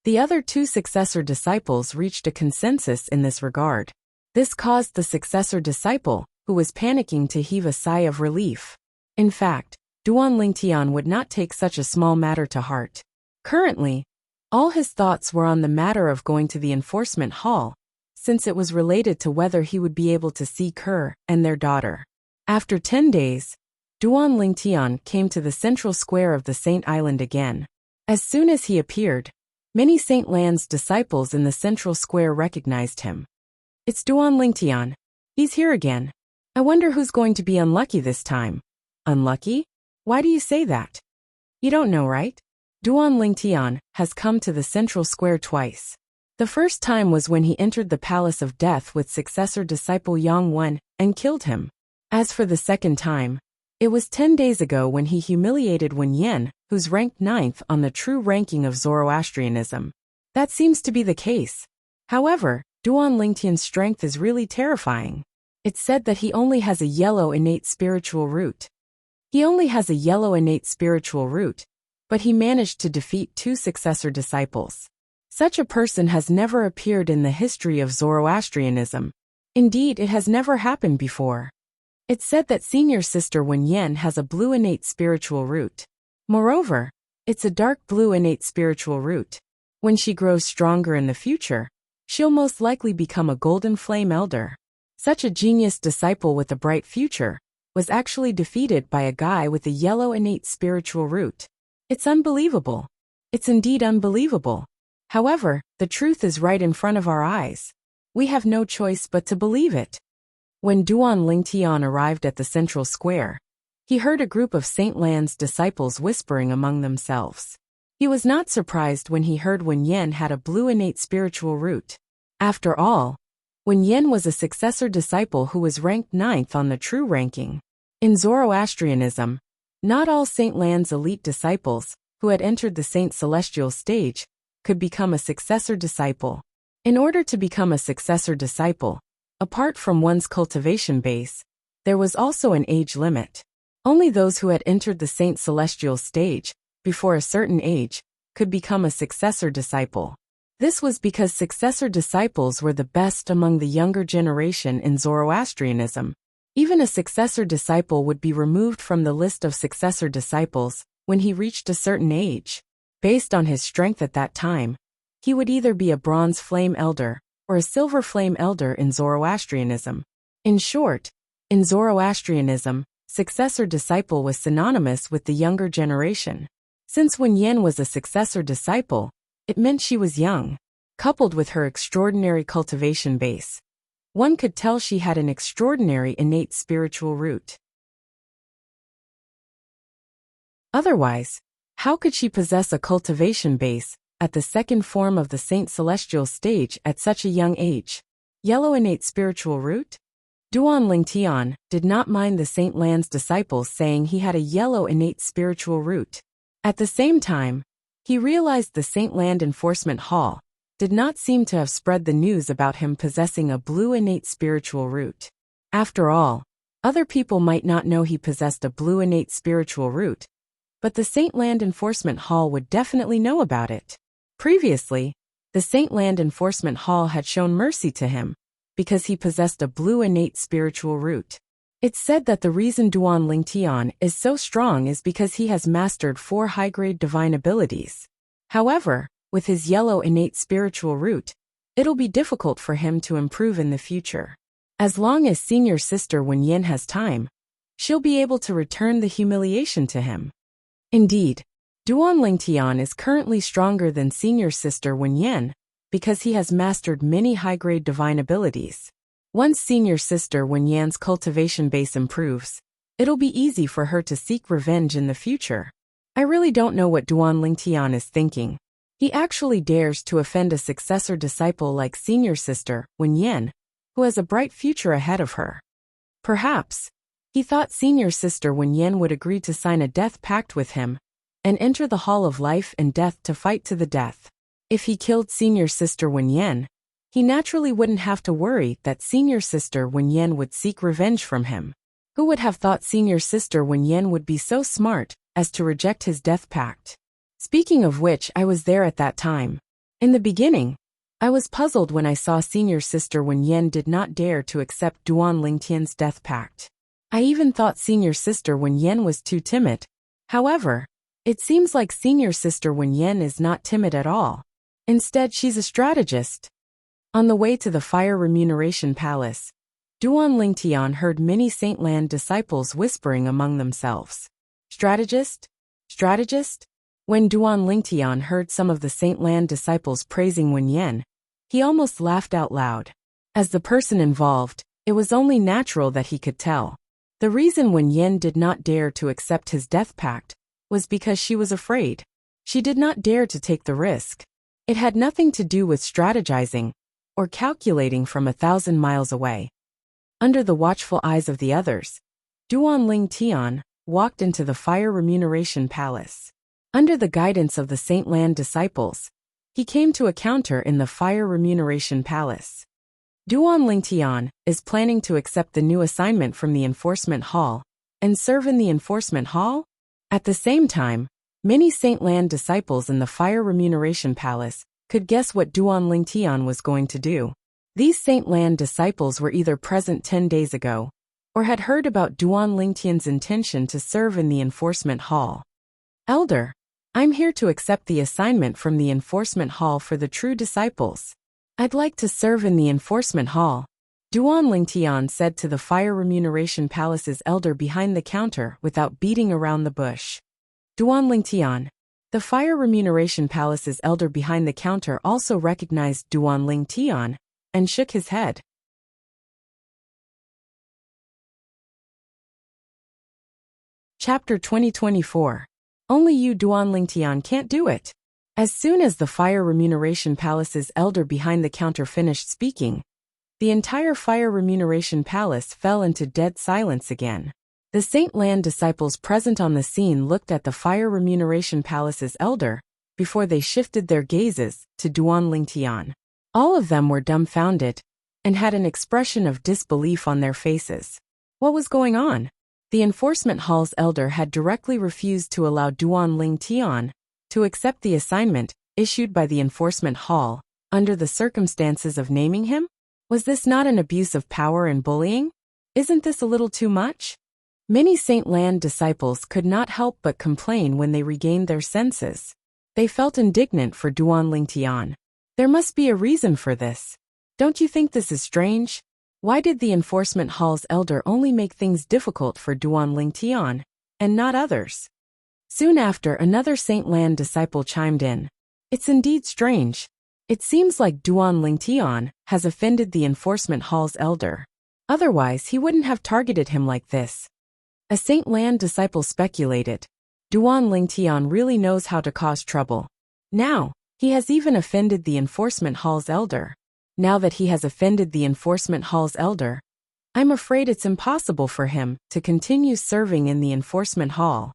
The other two successor disciples reached a consensus in this regard. This caused the successor disciple, who was panicking, to heave a sigh of relief. In fact, Duan Lingtian would not take such a small matter to heart. Currently, all his thoughts were on the matter of going to the enforcement hall, since it was related to whether he would be able to see Kerr and their daughter. After 10 days, Duan Lingtian came to the central square of the Saint Island again. As soon as he appeared, many Saint Lan's disciples in the central square recognized him. It's Duan Lingtian. He's here again. I wonder who's going to be unlucky this time. Unlucky? Why do you say that? You don't know, right? Duan Lingtian has come to the central square twice. The first time was when he entered the Palace of Death with successor disciple Yang Wen and killed him. As for the second time, it was 10 days ago when he humiliated Wen Yen, who's ranked 9th on the true ranking of Zoroastrianism. That seems to be the case. However, Duan Lingtian's strength is really terrifying. It's said that he only has a yellow innate spiritual root. He only has a yellow innate spiritual root, but he managed to defeat two successor disciples. Such a person has never appeared in the history of Zoroastrianism. Indeed, it has never happened before. It's said that senior sister Wen Yen has a blue innate spiritual root. Moreover, it's a dark blue innate spiritual root. When she grows stronger in the future, she'll most likely become a golden flame elder. Such a genius disciple with a bright future was actually defeated by a guy with a yellow innate spiritual root. It's unbelievable. It's indeed unbelievable. However, the truth is right in front of our eyes. We have no choice but to believe it. When Duan Lingtian arrived at the central square, he heard a group of Saint Lan's disciples whispering among themselves. He was not surprised when he heard Wen Yen had a blue innate spiritual root. After all, Wen Yen was a successor disciple who was ranked 9th on the true ranking. In Zoroastrianism, not all Saint Lan's elite disciples, who had entered the Saint Celestial stage, could become a successor disciple. In order to become a successor disciple, apart from one's cultivation base, there was also an age limit. Only those who had entered the Saint Celestial stage, before a certain age, could become a successor disciple. This was because successor disciples were the best among the younger generation in Zoroastrianism. Even a successor disciple would be removed from the list of successor disciples when he reached a certain age. Based on his strength at that time, he would either be a bronze flame elder or a silver flame elder in Zoroastrianism. In short, in Zoroastrianism, successor disciple was synonymous with the younger generation. Since Wen Yen was a successor disciple, it meant she was young. Coupled with her extraordinary cultivation base, one could tell she had an extraordinary innate spiritual root. Otherwise, how could she possess a cultivation base at the second form of the Saint Celestial stage at such a young age? Yellow innate spiritual root? Duan Lingtian did not mind the Saint Lan's disciples saying he had a yellow innate spiritual root. At the same time, he realized the Saint Land Enforcement Hall did not seem to have spread the news about him possessing a blue innate spiritual root. After all, other people might not know he possessed a blue innate spiritual root, but the Saint Land Enforcement Hall would definitely know about it. Previously, the Saint Land Enforcement Hall had shown mercy to him because he possessed a blue innate spiritual root. It's said that the reason Duan Lingtian is so strong is because he has mastered 4 high-grade divine abilities. However, with his yellow innate spiritual root, it'll be difficult for him to improve in the future. As long as senior sister Wen Yen has time, she'll be able to return the humiliation to him. Indeed, Duan Lingtian is currently stronger than senior sister Wen Yen because he has mastered many high-grade divine abilities. Once senior sister Wen Yan's cultivation base improves, it'll be easy for her to seek revenge in the future. I really don't know what Duan Lingtian is thinking. He actually dares to offend a successor disciple like senior sister Wen Yen, who has a bright future ahead of her. Perhaps he thought senior sister Wen Yen would agree to sign a death pact with him and enter the Hall of Life and Death to fight to the death. If he killed Senior Sister Wenyan, he naturally wouldn't have to worry that Senior Sister Wenyan would seek revenge from him. Who would have thought Senior Sister Wenyan would be so smart as to reject his death pact? Speaking of which, I was there at that time. In the beginning, I was puzzled when I saw Senior Sister Wenyan did not dare to accept Duan Lingtian's death pact. I even thought Senior Sister Wenyan was too timid. However, it seems like Senior Sister Wenyan is not timid at all. Instead, she's a strategist. On the way to the Fire Remuneration Palace, Duan Lingtian heard many Saint Lan disciples whispering among themselves. Strategist? Strategist? When Duan Lingtian heard some of the Saint Lan disciples praising Wenyan, he almost laughed out loud. As the person involved, it was only natural that he could tell. The reason Wenyan did not dare to accept his death pact was because she was afraid. She did not dare to take the risk. It had nothing to do with strategizing or calculating from 1,000 miles away. Under the watchful eyes of the others, Duan Lingtian walked into the Fire Remuneration Palace. Under the guidance of the Saint Lan disciples, he came to a counter in the Fire Remuneration Palace. Duan Lingtian is planning to accept the new assignment from the Enforcement Hall and serve in the Enforcement Hall. At the same time, many Saint Lan disciples in the Fire Remuneration Palace could guess what Duan Lingtian was going to do. These Saint Lan disciples were either present 10 days ago or had heard about Duan Lingtian's intention to serve in the Enforcement Hall. Elder, I'm here to accept the assignment from the Enforcement Hall for the true disciples. I'd like to serve in the Enforcement Hall, Duan Lingtian said to the Fire Remuneration Palace's elder behind the counter without beating around the bush. Duan Lingtian. The Fire Remuneration Palace's elder behind the counter also recognized Duan Lingtian and shook his head. Chapter 2024. Only you, Duan Lingtian, can't do it. As soon as the Fire Remuneration Palace's elder behind the counter finished speaking, the entire Fire Remuneration Palace fell into dead silence again. The Saint Lan disciples present on the scene looked at the Fire Remuneration Palace's elder before they shifted their gazes to Duan Lingtian. All of them were dumbfounded and had an expression of disbelief on their faces. What was going on? The Enforcement Hall's elder had directly refused to allow Duan Lingtian to accept the assignment issued by the Enforcement Hall under the circumstances of naming him? Was this not an abuse of power and bullying? Isn't this a little too much? Many Saint Lan disciples could not help but complain when they regained their senses. They felt indignant for Duan Lingtian. There must be a reason for this. Don't you think this is strange? Why did the Enforcement Hall's elder only make things difficult for Duan Lingtian and not others? Soon after, another Saint Lan disciple chimed in. It's indeed strange. It seems like Duan Lingtian has offended the Enforcement Hall's elder. Otherwise, he wouldn't have targeted him like this. A Saint Lan disciple speculated. Duan Lingtian really knows how to cause trouble. Now, he has even offended the Enforcement Hall's elder. Now that he has offended the Enforcement Hall's elder, I'm afraid it's impossible for him to continue serving in the Enforcement Hall.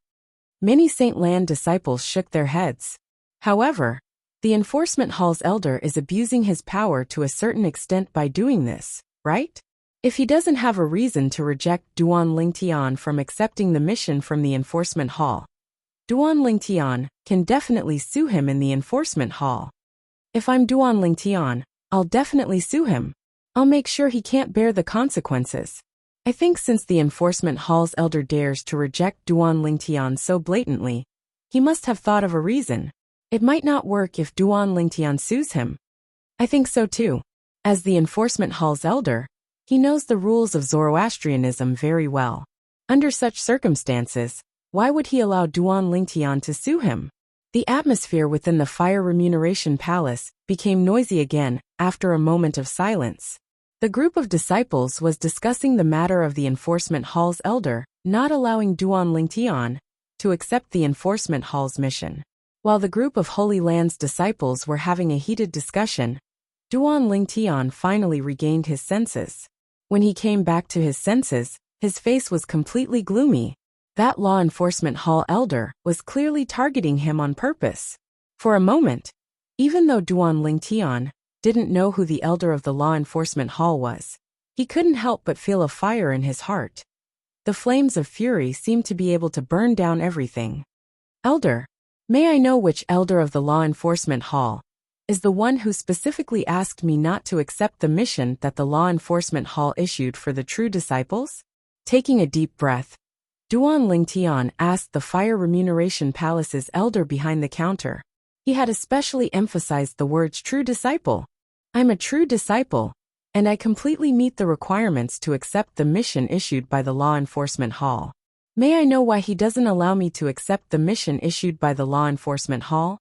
Many Saint Lan disciples shook their heads. However, the Enforcement Hall's elder is abusing his power to a certain extent by doing this, right? If he doesn't have a reason to reject Duan Lingtian from accepting the mission from the Enforcement Hall, Duan Lingtian can definitely sue him in the Enforcement Hall. If I'm Duan Lingtian, I'll definitely sue him. I'll make sure he can't bear the consequences. I think since the Enforcement Hall's elder dares to reject Duan Lingtian so blatantly, he must have thought of a reason. It might not work if Duan Lingtian sues him. I think so too. As the Enforcement Hall's elder, he knows the rules of Zoroastrianism very well. Under such circumstances, why would he allow Duan Lingtian to sue him? The atmosphere within the Fire Remuneration Palace became noisy again after a moment of silence. The group of disciples was discussing the matter of the Enforcement Hall's elder not allowing Duan Lingtian to accept the Enforcement Hall's mission. While the group of Holy Land's disciples were having a heated discussion, Duan Lingtian finally regained his senses. When he came back to his senses, his face was completely gloomy. That law enforcement hall elder was clearly targeting him on purpose. For a moment, even though Duan Lingtian didn't know who the elder of the law enforcement hall was, he couldn't help but feel a fire in his heart. The flames of fury seemed to be able to burn down everything. Elder, may I know which elder of the law enforcement hall is the one who specifically asked me not to accept the mission that the law enforcement hall issued for the true disciples? Taking a deep breath, Duan Lingtian asked the Fire Remuneration Palace's elder behind the counter. He had especially emphasized the words true disciple. I'm a true disciple, and I completely meet the requirements to accept the mission issued by the law enforcement hall. May I know why he doesn't allow me to accept the mission issued by the law enforcement hall?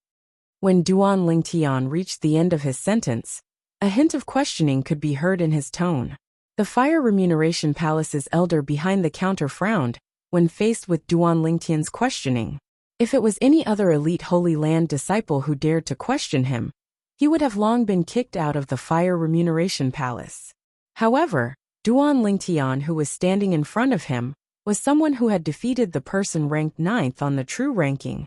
When Duan Lingtian reached the end of his sentence, a hint of questioning could be heard in his tone. The Fire Remuneration Palace's elder behind the counter frowned when faced with Duan Lingtian's questioning. If it was any other elite Holy Land disciple who dared to question him, he would have long been kicked out of the Fire Remuneration Palace. However, Duan Lingtian, who was standing in front of him, was someone who had defeated the person ranked 9th on the true ranking.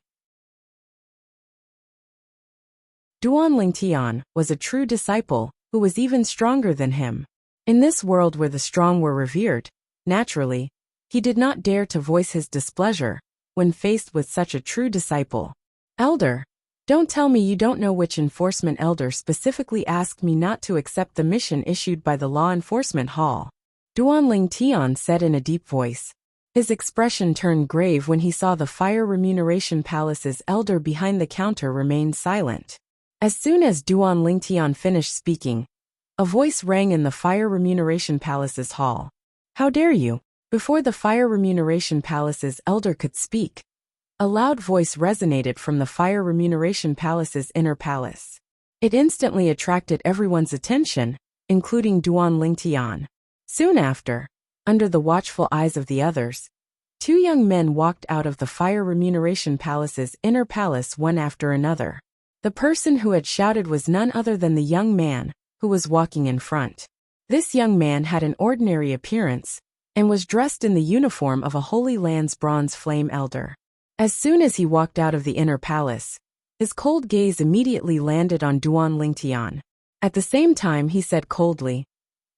Duan Lingtian was a true disciple who was even stronger than him. In this world where the strong were revered, naturally, he did not dare to voice his displeasure when faced with such a true disciple. Elder, don't tell me you don't know which enforcement elder specifically asked me not to accept the mission issued by the law enforcement hall. Duan Lingtian said in a deep voice. His expression turned grave when he saw the Fire Remuneration Palace's elder behind the counter remain silent. As soon as Duan Lingtian finished speaking, a voice rang in the Fire Remuneration Palace's hall. How dare you? Before the Fire Remuneration Palace's elder could speak, a loud voice resonated from the Fire Remuneration Palace's inner palace. It instantly attracted everyone's attention, including Duan Lingtian. Soon after, under the watchful eyes of the others, 2 young men walked out of the Fire Remuneration Palace's inner palace one after another. The person who had shouted was none other than the young man who was walking in front. This young man had an ordinary appearance and was dressed in the uniform of a Holy Land's bronze flame elder. As soon as he walked out of the inner palace, his cold gaze immediately landed on Duan Lingtian. At the same time he said coldly,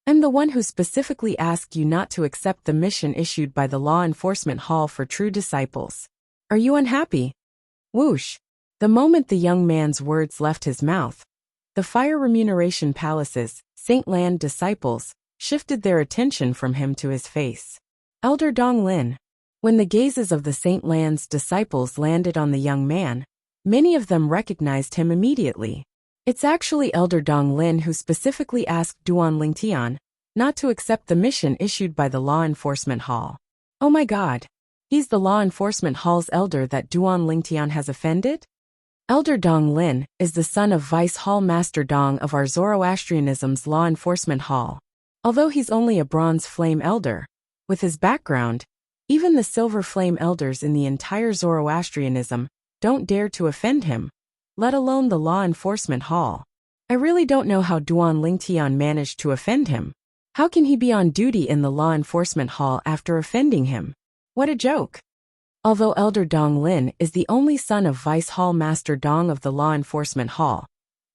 I'm the one who specifically asked you not to accept the mission issued by the law enforcement hall for true disciples. Are you unhappy? Whoosh! The moment the young man's words left his mouth, the Fire Remuneration Palace's Saint Land disciples shifted their attention from him to his face. Elder Dong Lin. When the gazes of the Saint Land's disciples landed on the young man, many of them recognized him immediately. It's actually Elder Dong Lin who specifically asked Duan Lingtian not to accept the mission issued by the law enforcement hall. Oh my god! He's the law enforcement hall's elder that Duan Lingtian has offended? Elder Dong Lin is the son of Vice Hall Master Dong of our Zoroastrianism's law enforcement hall. Although he's only a bronze flame elder, with his background, even the silver flame elders in the entire Zoroastrianism don't dare to offend him, let alone the law enforcement hall. I really don't know how Duan Lingtian managed to offend him. How can he be on duty in the law enforcement hall after offending him? What a joke! Although Elder Dong Lin is the only son of Vice Hall Master Dong of the law enforcement hall,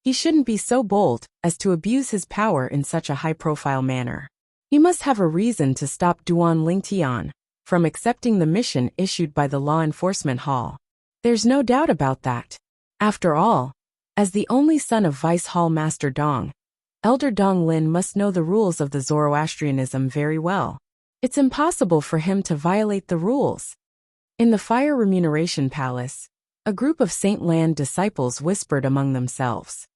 he shouldn't be so bold as to abuse his power in such a high-profile manner. He must have a reason to stop Duan Lingtian from accepting the mission issued by the law enforcement hall. There's no doubt about that. After all, as the only son of Vice Hall Master Dong, Elder Dong Lin must know the rules of the Zoroastrianism very well. It's impossible for him to violate the rules. In the Fire Remuneration Palace, a group of Saint Land disciples whispered among themselves.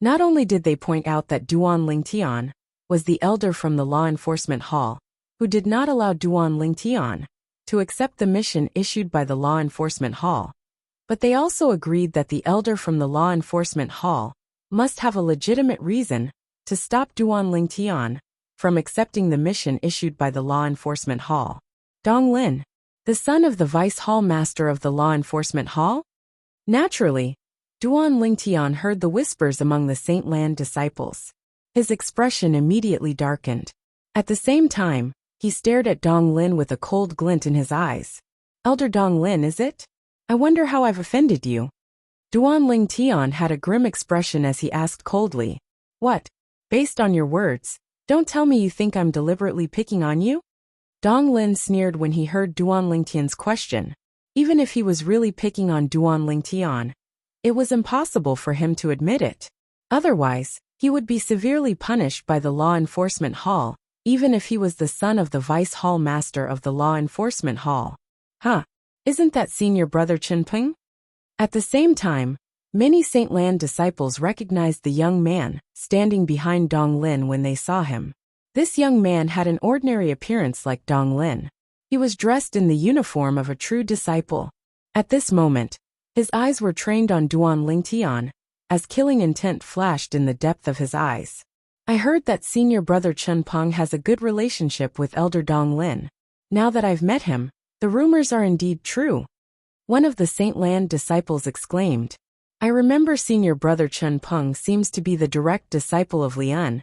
Not only did they point out that Duan Lingtian was the elder from the law enforcement hall, who did not allow Duan Lingtian to accept the mission issued by the law enforcement hall, but they also agreed that the elder from the law enforcement hall must have a legitimate reason to stop Duan Lingtian from accepting the mission issued by the law enforcement hall. Dong Lin, the son of the Vice Hall Master of the law enforcement hall? Naturally, Duan Lingtian heard the whispers among the Saint Land disciples. His expression immediately darkened. At the same time, He stared at Dong Lin with a cold glint in his eyes. Elder Dong Lin, is it? I wonder how I've offended you. Duan Ling Tian had a grim expression as he asked coldly. What? Based on your words, don't tell me you think I'm deliberately picking on you? Dong Lin sneered when he heard Duan Ling Tian's question. Even if he was really picking on Duan Ling Tian, it was impossible for him to admit it. Otherwise, he would be severely punished by the Law Enforcement Hall, even if he was the son of the Vice Hall Master of the Law Enforcement Hall. Huh? Isn't that senior brother Chen Peng? At the same time, many Saint Lan disciples recognized the young man standing behind Dong Lin when they saw him. This young man had an ordinary appearance like Dong Lin. He was dressed in the uniform of a true disciple. At this moment, his eyes were trained on Duan Ling Tian, as killing intent flashed in the depth of his eyes. I heard that senior brother Chen Peng has a good relationship with elder Dong Lin. Now that I've met him, the rumors are indeed true. One of the Saint Lan disciples exclaimed. I remember senior brother Chen Peng seems to be the direct disciple of Lian,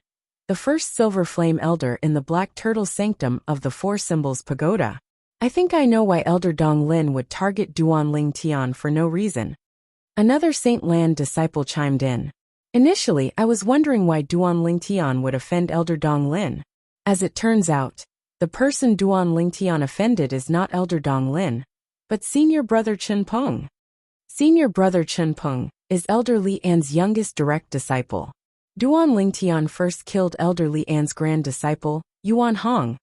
the first silver flame elder in the Black Turtle Sanctum of the Four Symbols Pagoda. I think I know why elder Dong Lin would target Duan Ling Tian for no reason. Another Saint Lan disciple chimed in. Initially, I was wondering why Duan Ling Tian would offend elder Dong Lin. As it turns out, the person Duan Ling Tian offended is not elder Dong Lin, but senior brother Chen Peng. Senior brother Chen Peng is elder Li An's youngest direct disciple. Duan Ling Tian first killed elder Li An's grand disciple, Yuan Hong,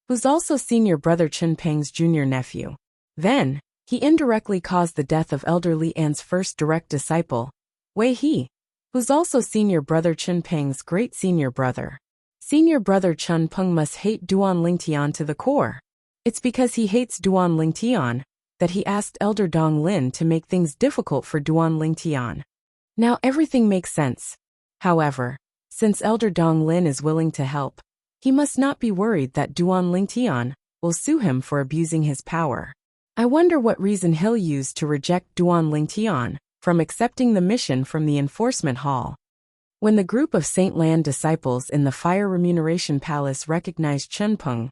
who's also senior brother Chen Peng's junior nephew. Then, he indirectly caused the death of elder Li An's first direct disciple, Wei He, who's also senior brother Chen Peng's great senior brother. Senior brother Chen Peng must hate Duan Ling Tian to the core. It's because he hates Duan Ling Tian that he asked elder Dong Lin to make things difficult for Duan Ling Tian. Now everything makes sense. However, since elder Dong Lin is willing to help, he must not be worried that Duan Ling Tian will sue him for abusing his power. I wonder what reason he'll use to reject Duan Ling Tian from accepting the mission from the Enforcement Hall. When the group of Saint Lan disciples in the Fire Remuneration Palace recognized Chen Peng,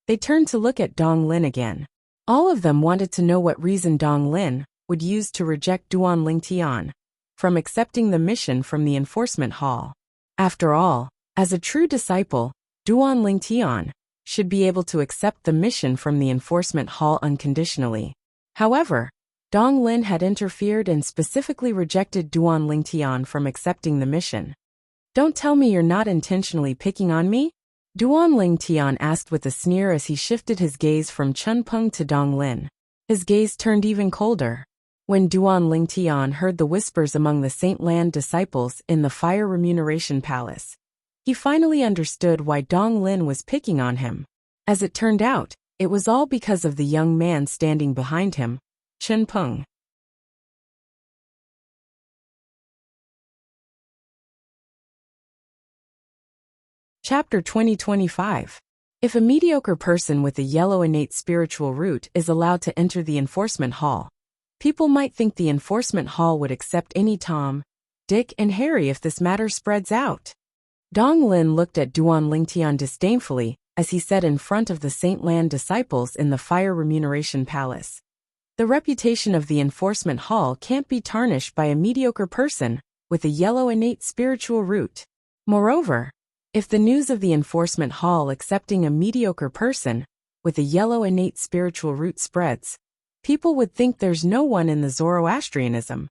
they turned to look at Dong Lin again. All of them wanted to know what reason Dong Lin would use to reject Duan Ling Tian from accepting the mission from the Enforcement Hall. After all, as a true disciple, Duan Ling Tian should be able to accept the mission from the Enforcement Hall unconditionally. However, Dong Lin had interfered and specifically rejected Duan Ling Tian from accepting the mission. Don't tell me you're not intentionally picking on me? Duan Ling Tian asked with a sneer as he shifted his gaze from Chen Peng to Dong Lin. His gaze turned even colder. When Duan Ling Tian heard the whispers among the Saint Lan disciples in the Fire Remuneration Palace, he finally understood why Dong Lin was picking on him. As it turned out, it was all because of the young man standing behind him, Chen Peng. Chapter 2025. If a mediocre person with a yellow innate spiritual root is allowed to enter the Enforcement Hall, people might think the Enforcement Hall would accept any Tom, Dick, and Harry if this matter spreads out. Dong Lin looked at Duan Ling Tian disdainfully as he said in front of the Saint Lan disciples in the Fire Remuneration Palace. The reputation of the Enforcement Hall can't be tarnished by a mediocre person with a yellow innate spiritual root. Moreover, if the news of the Enforcement Hall accepting a mediocre person with a yellow innate spiritual root spreads, people would think there's no one in the Zoroastrianism.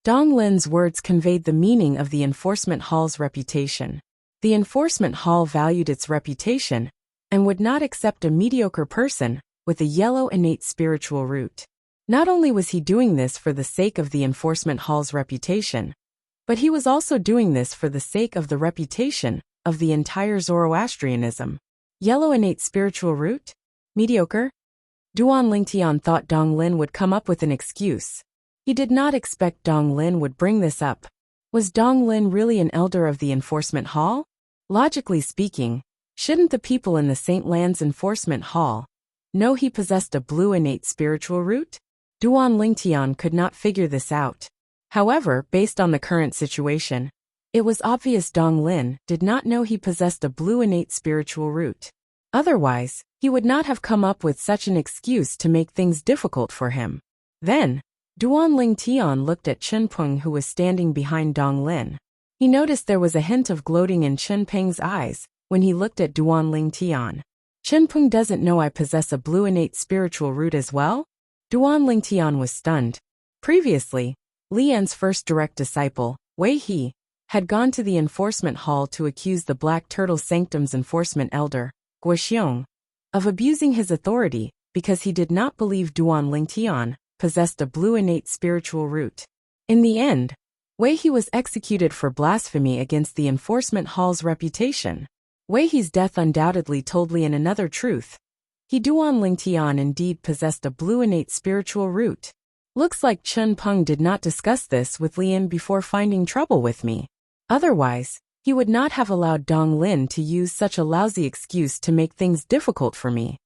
Dong Lin's words conveyed the meaning of the Enforcement Hall's reputation. The Enforcement Hall valued its reputation and would not accept a mediocre person with a yellow innate spiritual root. Not only was he doing this for the sake of the Enforcement Hall's reputation, but he was also doing this for the sake of the reputation of the entire Zoroastrianism. Yellow innate spiritual root? Mediocre? Duan Ling Tian thought Dong Lin would come up with an excuse. He did not expect Dong Lin would bring this up. Was Dong Lin really an elder of the Enforcement Hall? Logically speaking, shouldn't the people in the Saint Lan's Enforcement Hall know he possessed a blue innate spiritual root? Duan Ling Tian could not figure this out. However, based on the current situation, it was obvious Dong Lin did not know he possessed a blue innate spiritual root. Otherwise, he would not have come up with such an excuse to make things difficult for him. Then, Duan Lingtian looked at Chen Peng, who was standing behind Dong Lin. He noticed there was a hint of gloating in Chen Peng's eyes when he looked at Duan Lingtian. Chen Peng doesn't know I possess a blue innate spiritual root as well? Duan Lingtian was stunned. Previously, Li Yan's first direct disciple, Wei He, had gone to the enforcement hall to accuse the Black Turtle Sanctum's enforcement elder, Guoxiong, of abusing his authority because he did not believe Duan Lingtian possessed a blue innate spiritual root. In the end, Wei He was executed for blasphemy against the enforcement hall's reputation. Wei He's death undoubtedly told Li Yan another truth. Duan Lingtian indeed possessed a blue innate spiritual root. Looks like Chen Peng did not discuss this with Li Yan before finding trouble with me. Otherwise, he would not have allowed Dong Lin to use such a lousy excuse to make things difficult for me.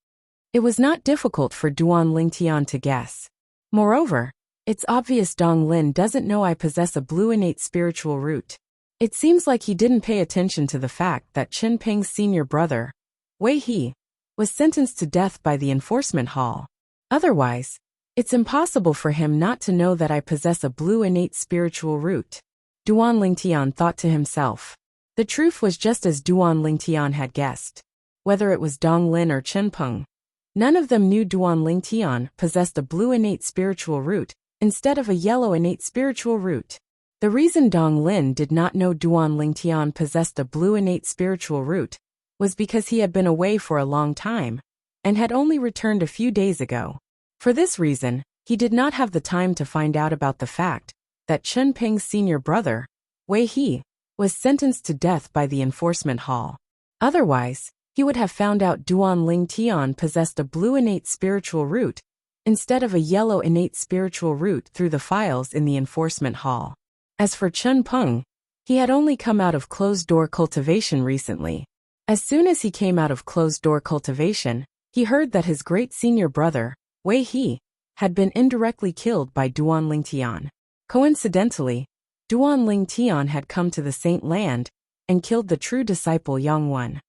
It was not difficult for Duan Lingtian to guess. Moreover, it's obvious Dong Lin doesn't know I possess a blue innate spiritual root. It seems like he didn't pay attention to the fact that Chen Peng's senior brother, Wei He, was sentenced to death by the enforcement hall. Otherwise, it's impossible for him not to know that I possess a blue innate spiritual root. Duan Lingtian thought to himself. The truth was just as Duan Lingtian had guessed. Whether it was Dong Lin or Chen Peng, none of them knew Duan Lingtian possessed a blue innate spiritual root instead of a yellow innate spiritual root. The reason Dong Lin did not know Duan Lingtian possessed a blue innate spiritual root was because he had been away for a long time and had only returned a few days ago. For this reason, he did not have the time to find out about the fact that Chen Peng's senior brother, Wei He, was sentenced to death by the enforcement hall. Otherwise, he would have found out Duan Lingtian possessed a blue innate spiritual root instead of a yellow innate spiritual root through the files in the enforcement hall. As for Chen Peng, he had only come out of closed-door cultivation recently. As soon as he came out of closed-door cultivation, he heard that his great senior brother, Wei He, had been indirectly killed by Duan Lingtian. Coincidentally, Duan Lingtian had come to the Saint Land and killed the true disciple Yang Wen.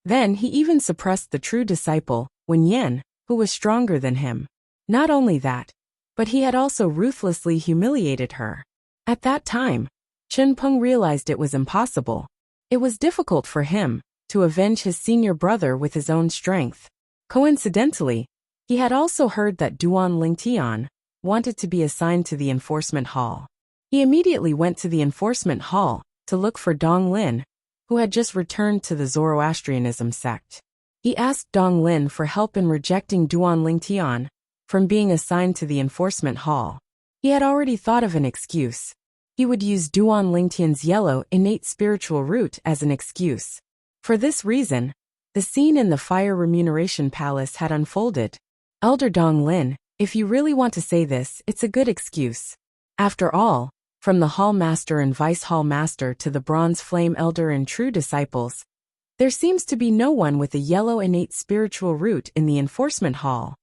Then he even suppressed the true disciple, Wen Yan, who was stronger than him. Not only that, but he had also ruthlessly humiliated her. At that time, Chen Peng realized it was impossible. It was difficult for him to avenge his senior brother with his own strength. Coincidentally, he had also heard that Duan Lingtian wanted to be assigned to the enforcement hall. He immediately went to the enforcement hall to look for Dong Lin, who had just returned to the Zoroastrianism sect. He asked Dong Lin for help in rejecting Duan Lingtian from being assigned to the enforcement hall. He had already thought of an excuse. He would use Duan Lingtian's yellow innate spiritual root as an excuse. For this reason, the scene in the Fire Remuneration Palace had unfolded. Elder Dong Lin, if you really want to say this, it's a good excuse. After all, from the Hall Master and Vice Hall Master to the Bronze Flame Elder and True Disciples, there seems to be no one with a yellow innate spiritual root in the enforcement hall.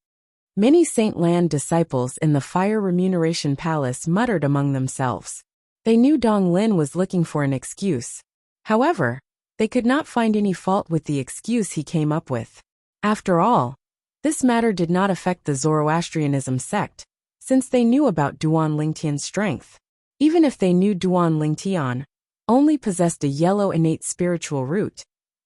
Many Saint Land disciples in the Fire Remuneration Palace muttered among themselves. They knew Dong Lin was looking for an excuse. However, they could not find any fault with the excuse he came up with. After all, this matter did not affect the Zoroastrianism sect, since they knew about Duan Lingtian's strength. Even if they knew Duan Lingtian only possessed a yellow innate spiritual root,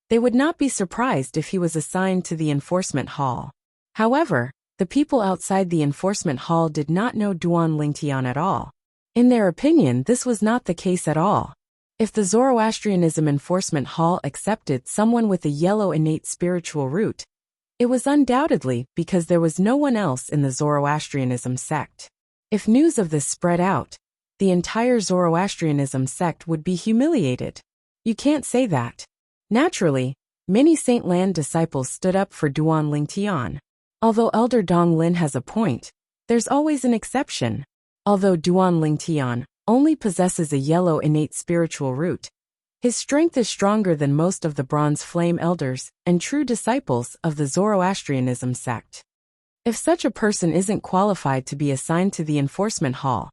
they would not be surprised if he was assigned to the enforcement hall. However, the people outside the enforcement hall did not know Duan Lingtian at all. In their opinion, this was not the case at all. If the Zoroastrianism enforcement hall accepted someone with a yellow innate spiritual root, it was undoubtedly because there was no one else in the Zoroastrianism sect. If news of this spread out, the entire Zoroastrianism sect would be humiliated. You can't say that. Naturally, many Saint Land disciples stood up for Duan Lingtian. Although Elder Dong Lin has a point, there's always an exception. Although Duan Lingtian only possesses a yellow innate spiritual root, his strength is stronger than most of the Bronze Flame Elders and true disciples of the Zoroastrianism sect. If such a person isn't qualified to be assigned to the enforcement hall,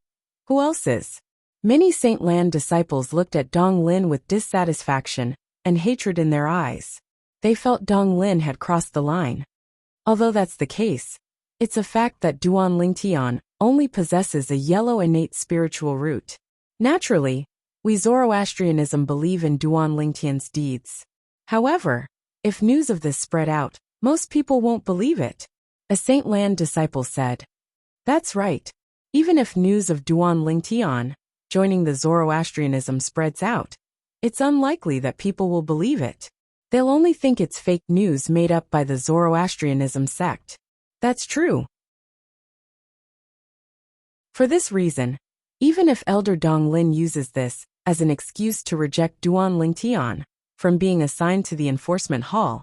who else is? Many Saint Land disciples looked at Dong Lin with dissatisfaction and hatred in their eyes. They felt Dong Lin had crossed the line. Although that's the case, it's a fact that Duan Lingtian only possesses a yellow innate spiritual root. Naturally, we Zoroastrianism believe in Duan Lingtian's deeds. However, if news of this spread out, most people won't believe it. A Saint Lan disciple said. That's right. Even if news of Duan Lingtian joining the Zoroastrianism spreads out, it's unlikely that people will believe it. They'll only think it's fake news made up by the Zoroastrianism sect. That's true. For this reason, even if Elder Dong Lin uses this as an excuse to reject Duan Lingtian from being assigned to the enforcement hall,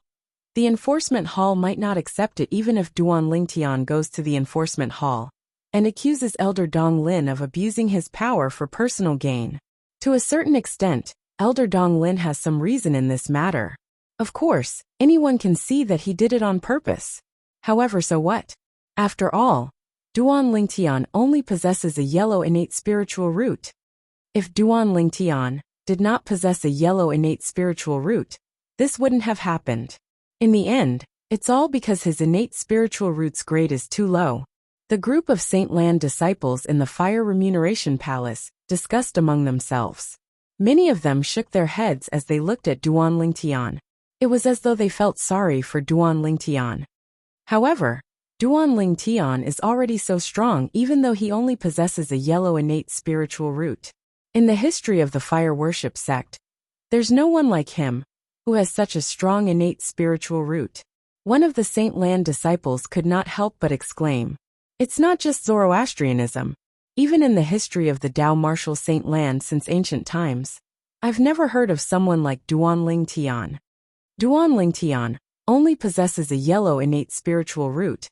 the enforcement hall might not accept it even if Duan Lingtian goes to the enforcement hall and accuses Elder Dong Lin of abusing his power for personal gain. To a certain extent, Elder Dong Lin has some reason in this matter. Of course, anyone can see that he did it on purpose. However, so what? After all, Duan Lingtian only possesses a yellow innate spiritual root. If Duan Lingtian did not possess a yellow innate spiritual root, this wouldn't have happened. In the end, it's all because his innate spiritual root's grade is too low. The group of Saint Lan disciples in the Fire Remuneration Palace discussed among themselves. Many of them shook their heads as they looked at Duan Lingtian. It was as though they felt sorry for Duan Lingtian. However, Duan Lingtian is already so strong even though he only possesses a yellow innate spiritual root. In the history of the fire worship sect, there's no one like him who has such a strong innate spiritual root. One of the Saint Lan disciples could not help but exclaim, "It's not just Zoroastrianism. Even in the history of the Tao martial Saint Lan since ancient times, I've never heard of someone like Duan Lingtian." Duan Lingtian only possesses a yellow innate spiritual root,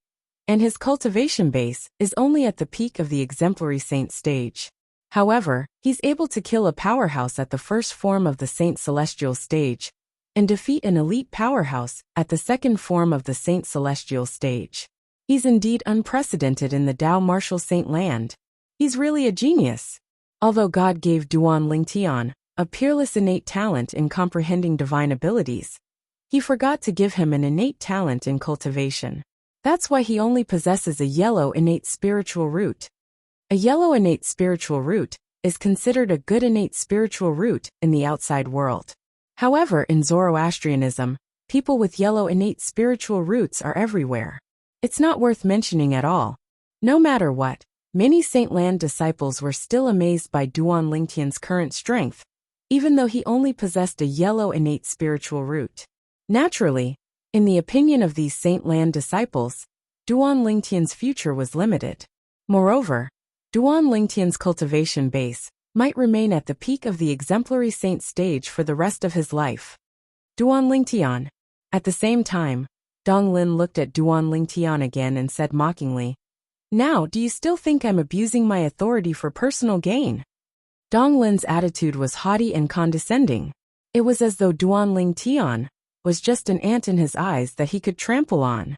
and his cultivation base is only at the peak of the exemplary saint stage. However, he's able to kill a powerhouse at the first form of the Saint Celestial stage, and defeat an elite powerhouse at the second form of the Saint Celestial stage. He's indeed unprecedented in the Tao martial Saint Land. He's really a genius. Although God gave Duan Lingtian a peerless innate talent in comprehending divine abilities, he forgot to give him an innate talent in cultivation. That's why he only possesses a yellow innate spiritual root. A yellow innate spiritual root is considered a good innate spiritual root in the outside world. However, in Zoroastrianism, people with yellow innate spiritual roots are everywhere. It's not worth mentioning at all. No matter what, many Saint Lan disciples were still amazed by Duan Lingtian's current strength, even though he only possessed a yellow innate spiritual root. Naturally, in the opinion of these Saint Lan disciples, Duan Lingtian's future was limited. Moreover, Duan Lingtian's cultivation base might remain at the peak of the exemplary saint stage for the rest of his life. Duan Lingtian. At the same time, Dong Lin looked at Duan Lingtian again and said mockingly, "Now, do you still think I'm abusing my authority for personal gain?" Dong Lin's attitude was haughty and condescending. It was as though Duan Lingtian was just an ant in his eyes that he could trample on.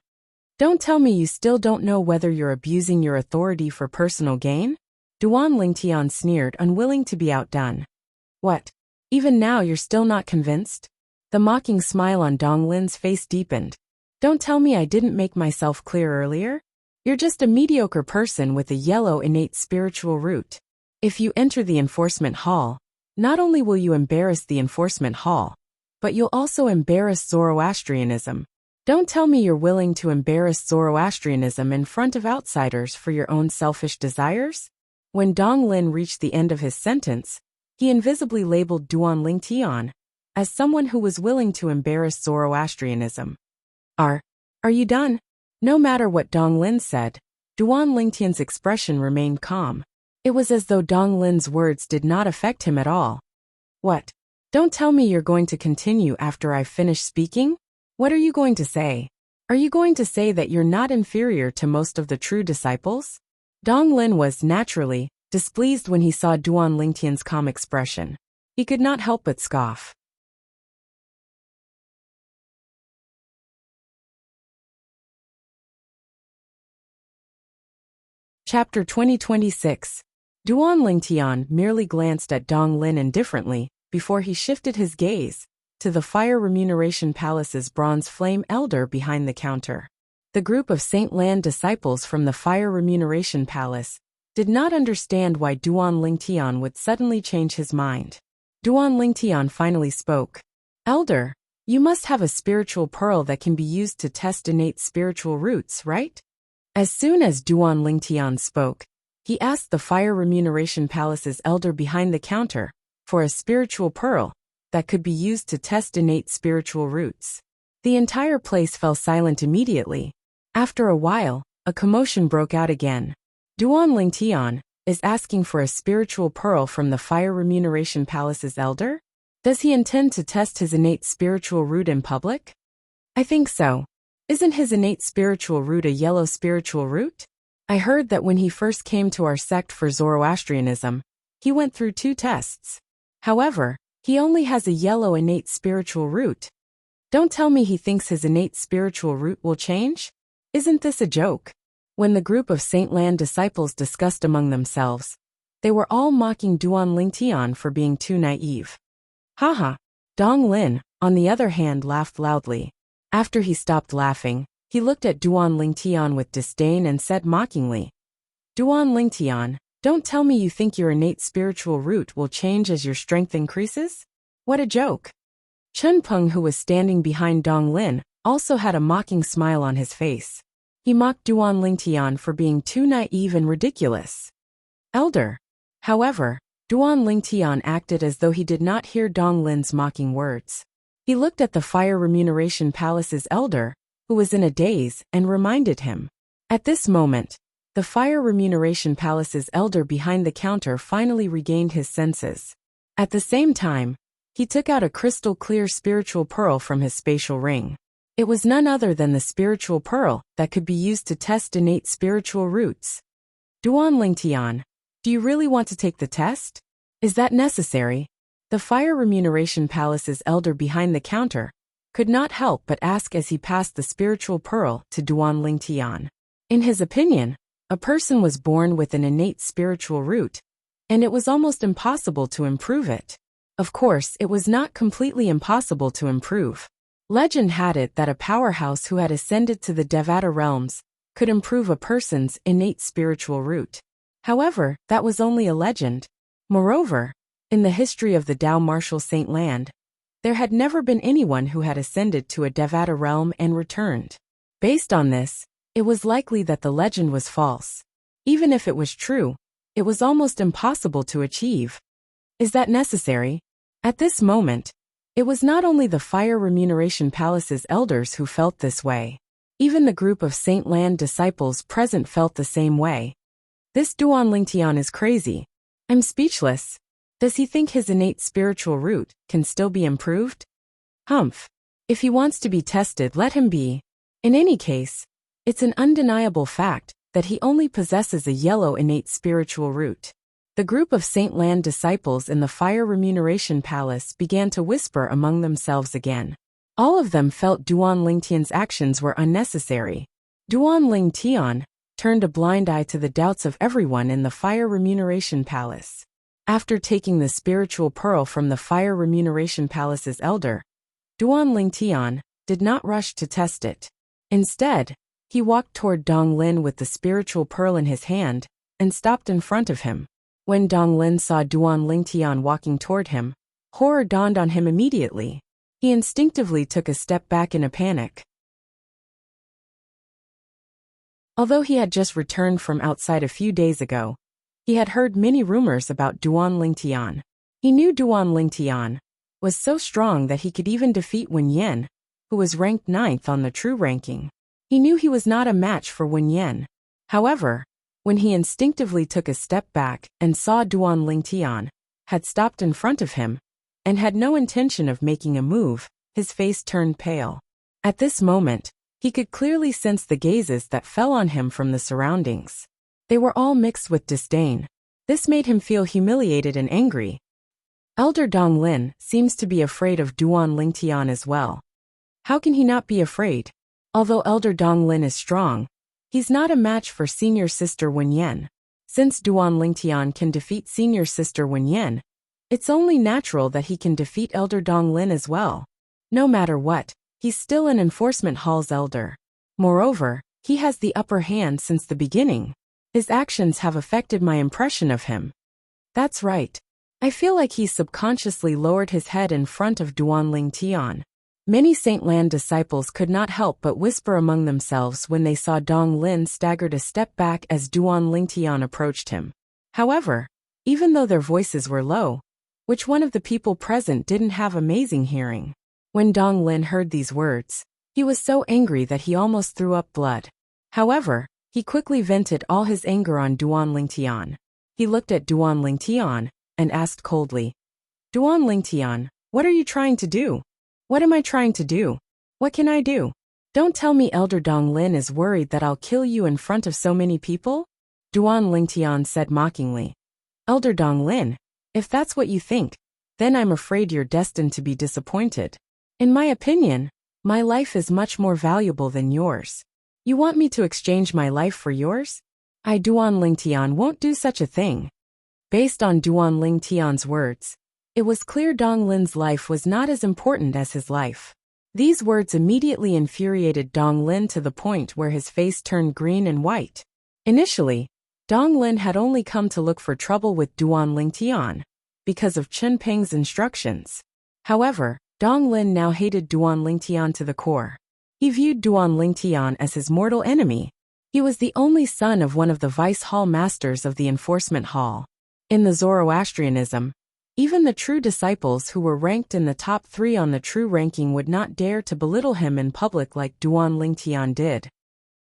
"Don't tell me you still don't know whether you're abusing your authority for personal gain?" Duan Lingtian sneered, unwilling to be outdone. "What? Even now you're still not convinced?" The mocking smile on Dong Lin's face deepened. "Don't tell me I didn't make myself clear earlier? You're just a mediocre person with a yellow innate spiritual root. If you enter the enforcement hall, not only will you embarrass the enforcement hall, but you'll also embarrass Zoroastrianism. Don't tell me you're willing to embarrass Zoroastrianism in front of outsiders for your own selfish desires?" When Dong Lin reached the end of his sentence, he invisibly labeled Duan Lingtian as someone who was willing to embarrass Zoroastrianism. Are you done?" No matter what Dong Lin said, Duan Lingtian's expression remained calm. It was as though Dong Lin's words did not affect him at all. "What? Don't tell me you're going to continue after I've finished speaking? What are you going to say? Are you going to say that you're not inferior to most of the true disciples?" Dong Lin was, naturally, displeased when he saw Duan Lingtian's calm expression. He could not help but scoff. Chapter 2026. Duan Lingtian merely glanced at Dong Lin indifferently before he shifted his gaze to the Fire Remuneration Palace's bronze flame elder behind the counter. The group of Saint Lan disciples from the Fire Remuneration Palace did not understand why Duan Lingtian would suddenly change his mind. Duan Lingtian finally spoke. Elder, you must have a spiritual pearl that can be used to test innate spiritual roots, right? As soon as Duan Lingtian spoke, he asked the Fire Remuneration Palace's elder behind the counter for a spiritual pearl that could be used to test innate spiritual roots. The entire place fell silent immediately. After a while, a commotion broke out again. Duan Lingtian is asking for a spiritual pearl from the Fire Remuneration Palace's elder? Does he intend to test his innate spiritual root in public? I think so. Isn't his innate spiritual root a yellow spiritual root? I heard that when he first came to our sect for Zoroastrianism, he went through 2 tests. However, he only has a yellow innate spiritual root. Don't tell me he thinks his innate spiritual root will change? Isn't this a joke? When the group of Saint Lan disciples discussed among themselves, they were all mocking Duan Lingtian for being too naive. Haha. Dong Lin, on the other hand, laughed loudly. After he stopped laughing, he looked at Duan Lingtian with disdain and said mockingly, Duan Lingtian, don't tell me you think your innate spiritual root will change as your strength increases? What a joke. Chen Peng, who was standing behind Dong Lin, also had a mocking smile on his face. He mocked Duan Lingtian for being too naive and ridiculous. Elder. However, Duan Lingtian acted as though he did not hear Dong Lin's mocking words. He looked at the Fire Remuneration Palace's elder, who was in a daze, and reminded him. At this moment, the Fire Remuneration Palace's elder behind the counter finally regained his senses. At the same time, he took out a crystal-clear spiritual pearl from his spatial ring. It was none other than the spiritual pearl that could be used to test innate spiritual roots. Duan Lingtian, do you really want to take the test? Is that necessary? The Fire Remuneration Palace's elder behind the counter could not help but ask as he passed the spiritual pearl to Duan Lingtian. In his opinion, a person was born with an innate spiritual root, and it was almost impossible to improve it. Of course, it was not completely impossible to improve. Legend had it that a powerhouse who had ascended to the Devata realms could improve a person's innate spiritual root. However, that was only a legend. Moreover, in the history of the Tao Martial Saint Land, there had never been anyone who had ascended to a Devata realm and returned. Based on this, it was likely that the legend was false. Even if it was true, it was almost impossible to achieve. Is that necessary? At this moment, it was not only the Fire Remuneration Palace's elders who felt this way. Even the group of Saint Lan disciples present felt the same way. This Duan Lingtian is crazy. I'm speechless. Does he think his innate spiritual root can still be improved? Humph. If he wants to be tested, let him be. In any case, it's an undeniable fact that he only possesses a yellow innate spiritual root. The group of Saint Lan disciples in the Fire Remuneration Palace began to whisper among themselves again. All of them felt Duan Lingtian's actions were unnecessary. Duan Lingtian turned a blind eye to the doubts of everyone in the Fire Remuneration Palace. After taking the spiritual pearl from the Fire Remuneration Palace's elder, Duan Lingtian did not rush to test it. Instead, he walked toward Dong Lin with the spiritual pearl in his hand and stopped in front of him. When Dong Lin saw Duan Lingtian walking toward him, horror dawned on him immediately. He instinctively took a step back in a panic. Although he had just returned from outside a few days ago, he had heard many rumors about Duan Lingtian. He knew Duan Lingtian was so strong that he could even defeat Wen Yan, who was ranked 9th on the true ranking. He knew he was not a match for Wen Yan. However, when he instinctively took a step back and saw Duan Lingtian had stopped in front of him and had no intention of making a move, his face turned pale. At this moment, he could clearly sense the gazes that fell on him from the surroundings. They were all mixed with disdain. This made him feel humiliated and angry. Elder Dong Lin seems to be afraid of Duan Lingtian as well. How can he not be afraid? Although Elder Dong Lin is strong, he's not a match for senior sister Wen Yan. Since Duan Lingtian can defeat senior sister Wen Yan, It's only natural that he can defeat Elder Dong Lin as well. No matter what, he's still an enforcement hall's elder. Moreover, he has the upper hand since the beginning. His actions have affected my impression of him. That's right. I feel like he subconsciously lowered his head in front of Duanling Tian. Many Saint Lan disciples could not help but whisper among themselves when they saw Dong Lin stagger a step back as Duanling Tian approached him. However, even though their voices were low, which one of the people present didn't have amazing hearing? When Dong Lin heard these words, he was so angry that he almost threw up blood. However, he quickly vented all his anger on Duanling Tian. He looked at Duanling Tian and asked coldly, Duanling Tian, what are you trying to do? What am I trying to do? What can I do? Don't tell me Elder Dong Lin is worried that I'll kill you in front of so many people? Duanling Tian said mockingly. Elder Dong Lin, if that's what you think, then I'm afraid you're destined to be disappointed. In my opinion, my life is much more valuable than yours. You want me to exchange my life for yours? Duanling Tian won't do such a thing. Based on Duanling Tian's words, it was clear Dong Lin's life was not as important as his life. These words immediately infuriated Dong Lin to the point where his face turned green and white. Initially, Dong Lin had only come to look for trouble with Duanling Tian because of Chen Peng's instructions. However, Dong Lin now hated Duanling Tian to the core. He viewed Duanling Tian as his mortal enemy. He was the only son of one of the vice hall masters of the enforcement hall. In the Zoroastrianism, even the true disciples who were ranked in the top 3 on the true ranking would not dare to belittle him in public like Duanling Tian did.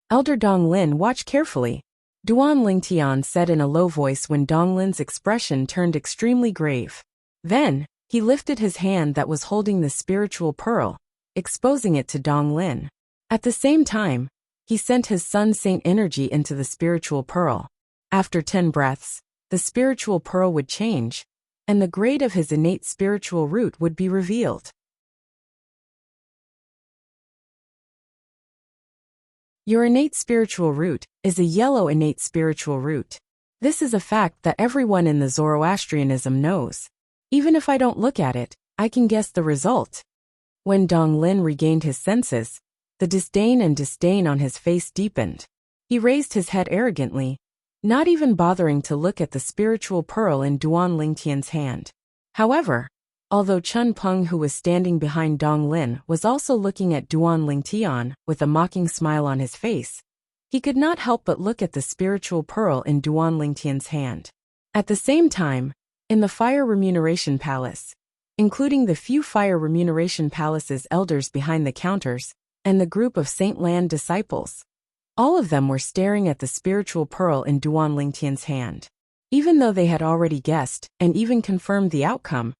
Elder Dong Lin, watch carefully, Duanling Tian said in a low voice when Dong Lin's expression turned extremely grave. Then, he lifted his hand that was holding the spiritual pearl, exposing it to Dong Lin. At the same time, he sent his Sun Saint energy into the spiritual pearl. After 10 breaths, the spiritual pearl would change, and the grade of his innate spiritual root would be revealed. Your innate spiritual root is a yellow innate spiritual root. This is a fact that everyone in the Zoroastrianism knows. Even if I don't look at it, I can guess the result. When Dong Lin regained his senses, the disdain on his face deepened. He raised his head arrogantly, not even bothering to look at the spiritual pearl in Duanling Tian's hand. However, although Chen Peng, who was standing behind Dong Lin, was also looking at Duanling Tian with a mocking smile on his face, he could not help but look at the spiritual pearl in Duanling Tian's hand. At the same time, in the Fire Remuneration Palace, including the few Fire Remuneration Palace's elders behind the counters, and the group of Saint Lan disciples, all of them were staring at the spiritual pearl in Duanling Tian's hand. Even though they had already guessed and even confirmed the outcome,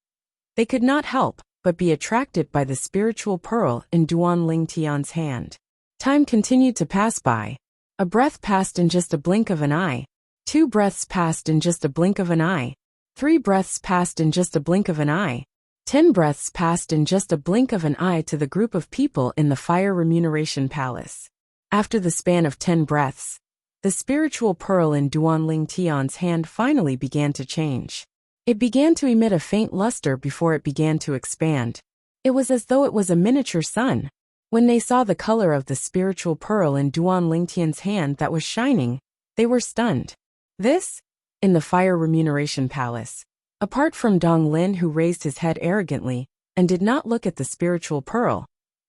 they could not help but be attracted by the spiritual pearl in Duanling Tian's hand. Time continued to pass by. A breath passed in just a blink of an eye. 2 breaths passed in just a blink of an eye. 3 breaths passed in just a blink of an eye. 10 breaths passed in just a blink of an eye to the group of people in the Fire Remuneration Palace. After the span of 10 breaths, the spiritual pearl in Duanling Tian's hand finally began to change. It began to emit a faint luster before it began to expand. It was as though it was a miniature sun. When they saw the color of the spiritual pearl in Duanling Tian's hand that was shining, they were stunned. This, in the Fire Remuneration Palace, apart from Dong Lin, who raised his head arrogantly and did not look at the spiritual pearl,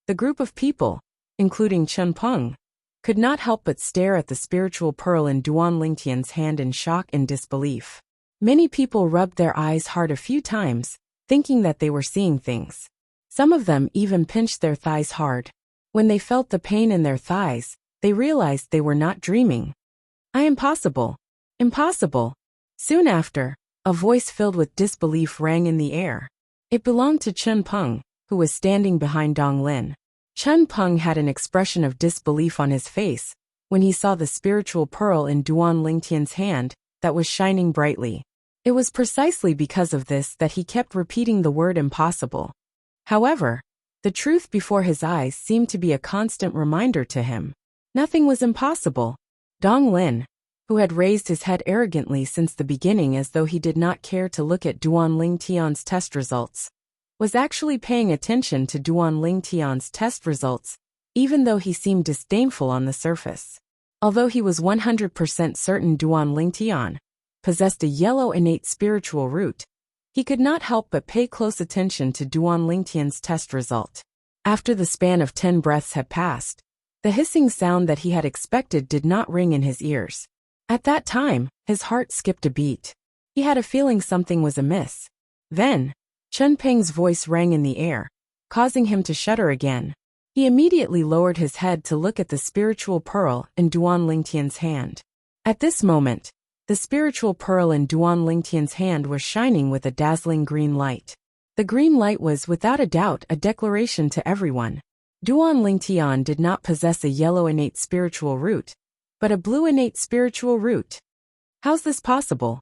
the group of people, including Chen Peng, could not help but stare at the spiritual pearl in Duanling Tian's hand in shock and disbelief. Many people rubbed their eyes hard a few times, thinking that they were seeing things. Some of them even pinched their thighs hard. When they felt the pain in their thighs, they realized they were not dreaming. Impossible. Impossible. Soon after, a voice filled with disbelief rang in the air. It belonged to Chen Peng, who was standing behind Dong Lin. Chen Peng had an expression of disbelief on his face when he saw the spiritual pearl in Duanling Tian's hand that was shining brightly. It was precisely because of this that he kept repeating the word impossible. However, the truth before his eyes seemed to be a constant reminder to him. Nothing was impossible. Dong Lin, who had raised his head arrogantly since the beginning as though he did not care to look at Duan Lingtian's test results, was actually paying attention to Duan Lingtian's test results, even though he seemed disdainful on the surface. Although he was 100% certain Duan Lingtian possessed a yellow innate spiritual root, he could not help but pay close attention to Duan Lingtian's test result. After the span of 10 breaths had passed, the hissing sound that he had expected did not ring in his ears. At that time, his heart skipped a beat. He had a feeling something was amiss. Then, Chen Peng's voice rang in the air, causing him to shudder again. He immediately lowered his head to look at the spiritual pearl in Duan Lingtian's hand. At this moment, the spiritual pearl in Duan Lingtian's hand was shining with a dazzling green light. The green light was without a doubt a declaration to everyone. Duan Lingtian did not possess a yellow innate spiritual root, but a blue innate spiritual root. How's this possible?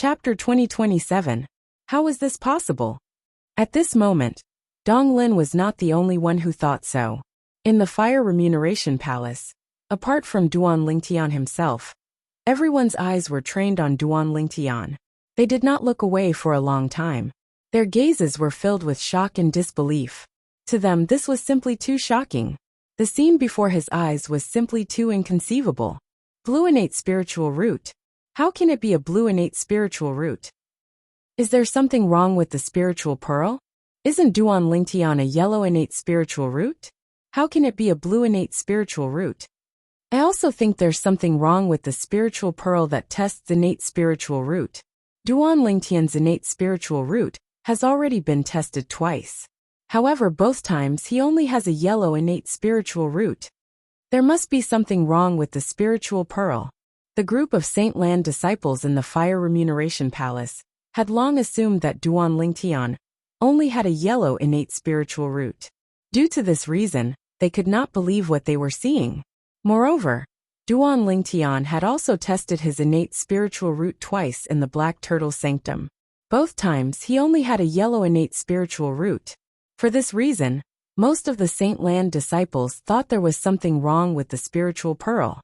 Chapter 2027. How is this possible? At this moment, Dong Lin was not the only one who thought so. In the Fire Remuneration Palace, apart from Duan Lingtian himself, everyone's eyes were trained on Duan Lingtian. They did not look away for a long time. Their gazes were filled with shock and disbelief. To them, this was simply too shocking. The scene before his eyes was simply too inconceivable. Blue innate spiritual root. How can it be a blue innate spiritual root? Is there something wrong with the spiritual pearl? Isn't Duan Lingtian a yellow innate spiritual root? How can it be a blue innate spiritual root? I also think there's something wrong with the spiritual pearl that tests innate spiritual root. Duan Lingtian's innate spiritual root has already been tested twice. However, both times he only has a yellow innate spiritual root. There must be something wrong with the spiritual pearl. The group of Saint Lan disciples in the Fire Remuneration Palace had long assumed that Duan Lingtian only had a yellow innate spiritual root. Due to this reason, they could not believe what they were seeing. Moreover, Duan Lingtian had also tested his innate spiritual root twice in the Black Turtle Sanctum. Both times he only had a yellow innate spiritual root. For this reason, most of the Saint Lan disciples thought there was something wrong with the spiritual pearl.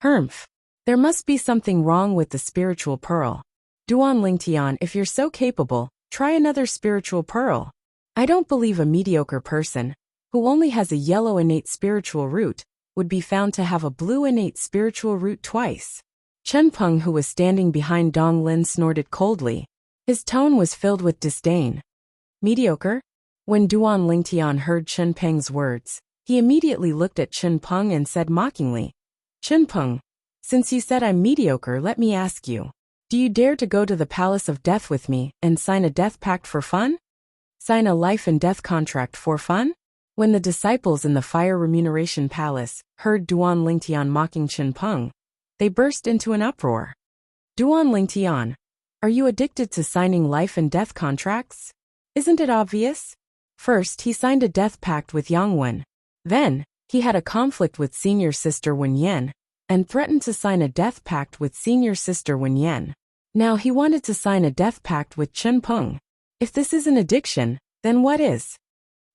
Humph. There must be something wrong with the spiritual pearl. Duan Lingtian, if you're so capable, try another spiritual pearl. I don't believe a mediocre person, who only has a yellow innate spiritual root, would be found to have a blue innate spiritual root twice. Chen Peng, who was standing behind Dong Lin, snorted coldly. His tone was filled with disdain. Mediocre? When Duan Lingtian heard Chen Peng's words, he immediately looked at Chen Peng and said mockingly, Chen Peng, since you said I'm mediocre, let me ask you, do you dare to go to the Palace of Death with me and sign a death pact for fun? Sign a life and death contract for fun? When the disciples in the Fire Remuneration Palace heard Duan Lingtian mocking Chen Peng, they burst into an uproar. Duan Lingtian, are you addicted to signing life and death contracts? Isn't it obvious? First, he signed a death pact with Yang Wen. Then, he had a conflict with senior sister Wen Yan, and threatened to sign a death pact with senior sister Wen Yan. Now he wanted to sign a death pact with Chen Peng. If this isn't addiction, then what is?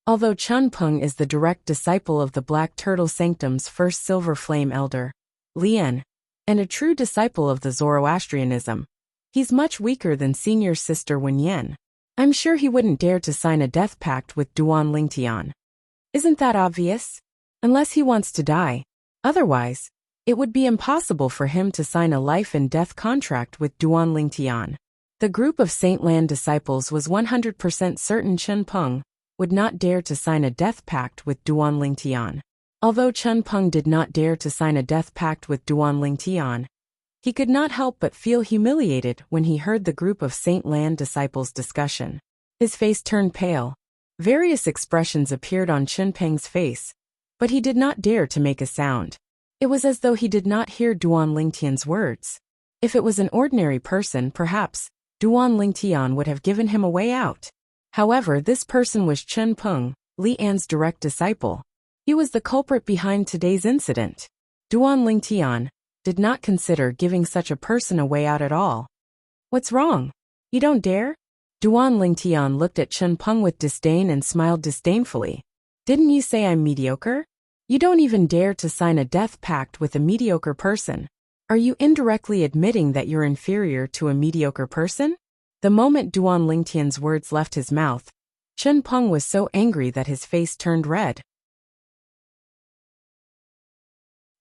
Although Chen Peng is the direct disciple of the Black Turtle Sanctum's first Silver Flame Elder, Lian, and a true disciple of the Zoroastrianism, he's much weaker than senior sister Wen Yan. I'm sure he wouldn't dare to sign a death pact with Duan Lingtian. Isn't that obvious? Unless he wants to die. Otherwise, it would be impossible for him to sign a life and death contract with Duan Lingtian. The group of Saint Lan disciples was 100% certain Chen Peng would not dare to sign a death pact with Duan Lingtian. Although Chen Peng did not dare to sign a death pact with Duan Lingtian, he could not help but feel humiliated when he heard the group of Saint Lan disciples' discussion. His face turned pale. Various expressions appeared on Chen Peng's face, but he did not dare to make a sound. It was as though he did not hear Duan Lingtian's words. If it was an ordinary person, perhaps Duan Lingtian would have given him a way out. However, this person was Chen Peng, Li An's direct disciple. He was the culprit behind today's incident. Duan Lingtian did not consider giving such a person a way out at all. What's wrong? You don't dare? Duan Lingtian looked at Chen Peng with disdain and smiled disdainfully. Didn't you say I'm mediocre? You don't even dare to sign a death pact with a mediocre person. Are you indirectly admitting that you're inferior to a mediocre person? The moment Duan Lingtian's words left his mouth, Chen Peng was so angry that his face turned red.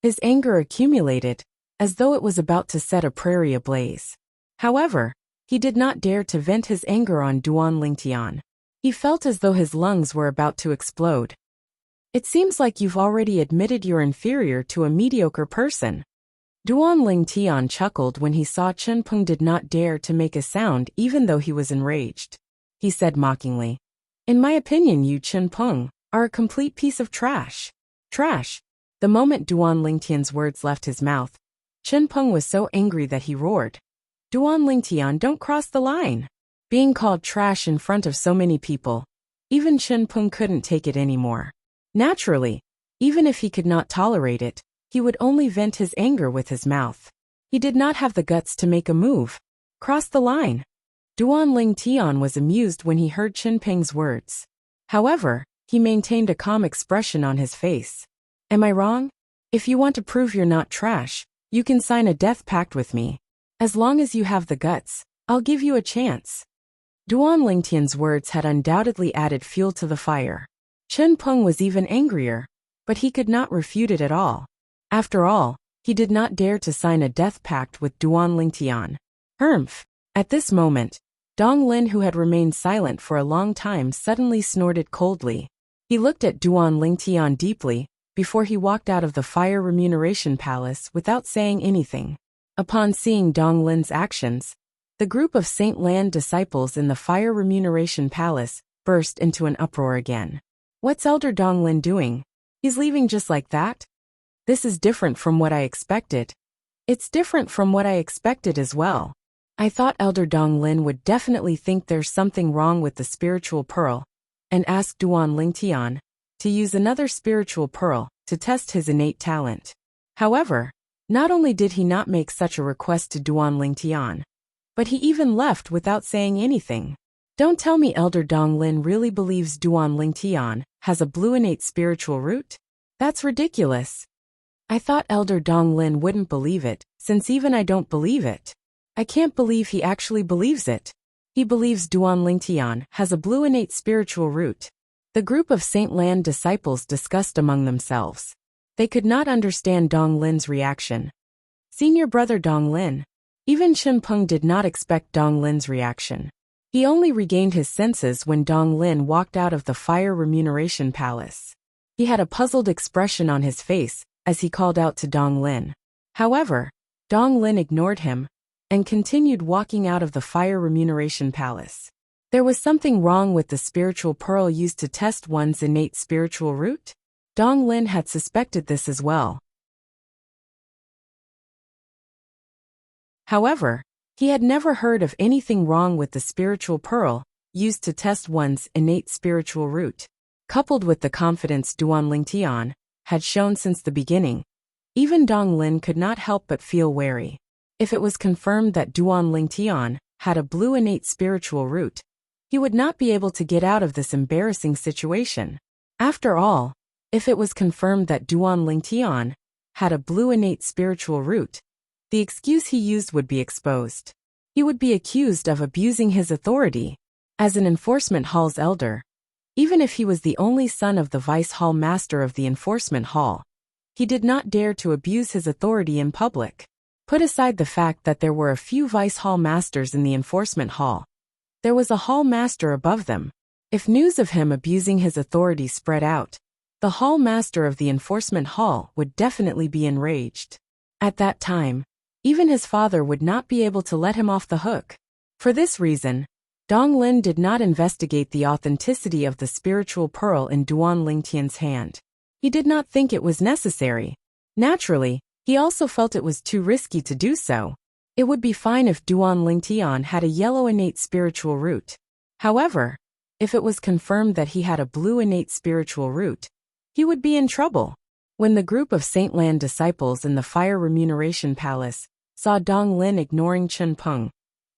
His anger accumulated, as though it was about to set a prairie ablaze. However, he did not dare to vent his anger on Duan Lingtian. He felt as though his lungs were about to explode. It seems like you've already admitted you're inferior to a mediocre person. Duan Lingtian chuckled when he saw Chen Peng did not dare to make a sound even though he was enraged. He said mockingly, "In my opinion, you Chen Peng are a complete piece of trash." Trash. The moment Duan Lingtian's words left his mouth, Chen Peng was so angry that he roared, "Duan Lingtian, don't cross the line." Being called trash in front of so many people, even Chen Peng couldn't take it anymore. Naturally, even if he could not tolerate it, he would only vent his anger with his mouth. He did not have the guts to make a move. Cross the line. Duan Lingtian was amused when he heard Chen Peng's words. However, he maintained a calm expression on his face. Am I wrong? If you want to prove you're not trash, you can sign a death pact with me. As long as you have the guts, I'll give you a chance. Duan Lingtian's words had undoubtedly added fuel to the fire. Chen Peng was even angrier, but he could not refute it at all. After all, he did not dare to sign a death pact with Duan Lingtian. Humph! At this moment, Dong Lin, who had remained silent for a long time, suddenly snorted coldly. He looked at Duan Lingtian deeply, before he walked out of the Fire Remuneration Palace without saying anything. Upon seeing Dong Lin's actions, the group of Saint Lan disciples in the Fire Remuneration Palace burst into an uproar again. What's Elder Dong Lin doing? He's leaving just like that? This is different from what I expected. It's different from what I expected as well. I thought Elder Dong Lin would definitely think there's something wrong with the spiritual pearl, and ask Duan Lingtian to use another spiritual pearl to test his innate talent. However, not only did he not make such a request to Duan Lingtian, but he even left without saying anything. Don't tell me Elder Dong Lin really believes Duan Lingtian has a blue innate spiritual root? That's ridiculous. I thought Elder Dong Lin wouldn't believe it, since even I don't believe it. I can't believe he actually believes it. He believes Duan Lingtian has a blue innate spiritual root. The group of Saint Lan disciples discussed among themselves. They could not understand Dong Lin's reaction. Senior brother Dong Lin. Even Chen Peng did not expect Dong Lin's reaction. He only regained his senses when Dong Lin walked out of the Fire Remuneration Palace. He had a puzzled expression on his face as he called out to Dong Lin. However, Dong Lin ignored him and continued walking out of the Fire Remuneration Palace. There was something wrong with the spiritual pearl used to test one's innate spiritual root? Dong Lin had suspected this as well. However, he had never heard of anything wrong with the spiritual pearl used to test one's innate spiritual root. Coupled with the confidence Duan Lingtian had shown since the beginning, even Dong Lin could not help but feel wary. If it was confirmed that Duan Lingtian had a blue innate spiritual root, he would not be able to get out of this embarrassing situation. After all, if it was confirmed that Duan Lingtian had a blue innate spiritual root, the excuse he used would be exposed. He would be accused of abusing his authority as an enforcement hall's elder. Even if he was the only son of the vice hall master of the enforcement hall, he did not dare to abuse his authority in public. Put aside the fact that there were a few vice hall masters in the enforcement hall, there was a hall master above them. If news of him abusing his authority spread out, the hall master of the enforcement hall would definitely be enraged. At that time, even his father would not be able to let him off the hook. For this reason, Dong Lin did not investigate the authenticity of the spiritual pearl in Duan Lingtian's hand. He did not think it was necessary. Naturally, he also felt it was too risky to do so. It would be fine if Duan Lingtian had a yellow innate spiritual root. However, if it was confirmed that he had a blue innate spiritual root, he would be in trouble. When the group of Saint Lan disciples in the Fire Remuneration Palace saw Dong Lin ignoring Chen Peng,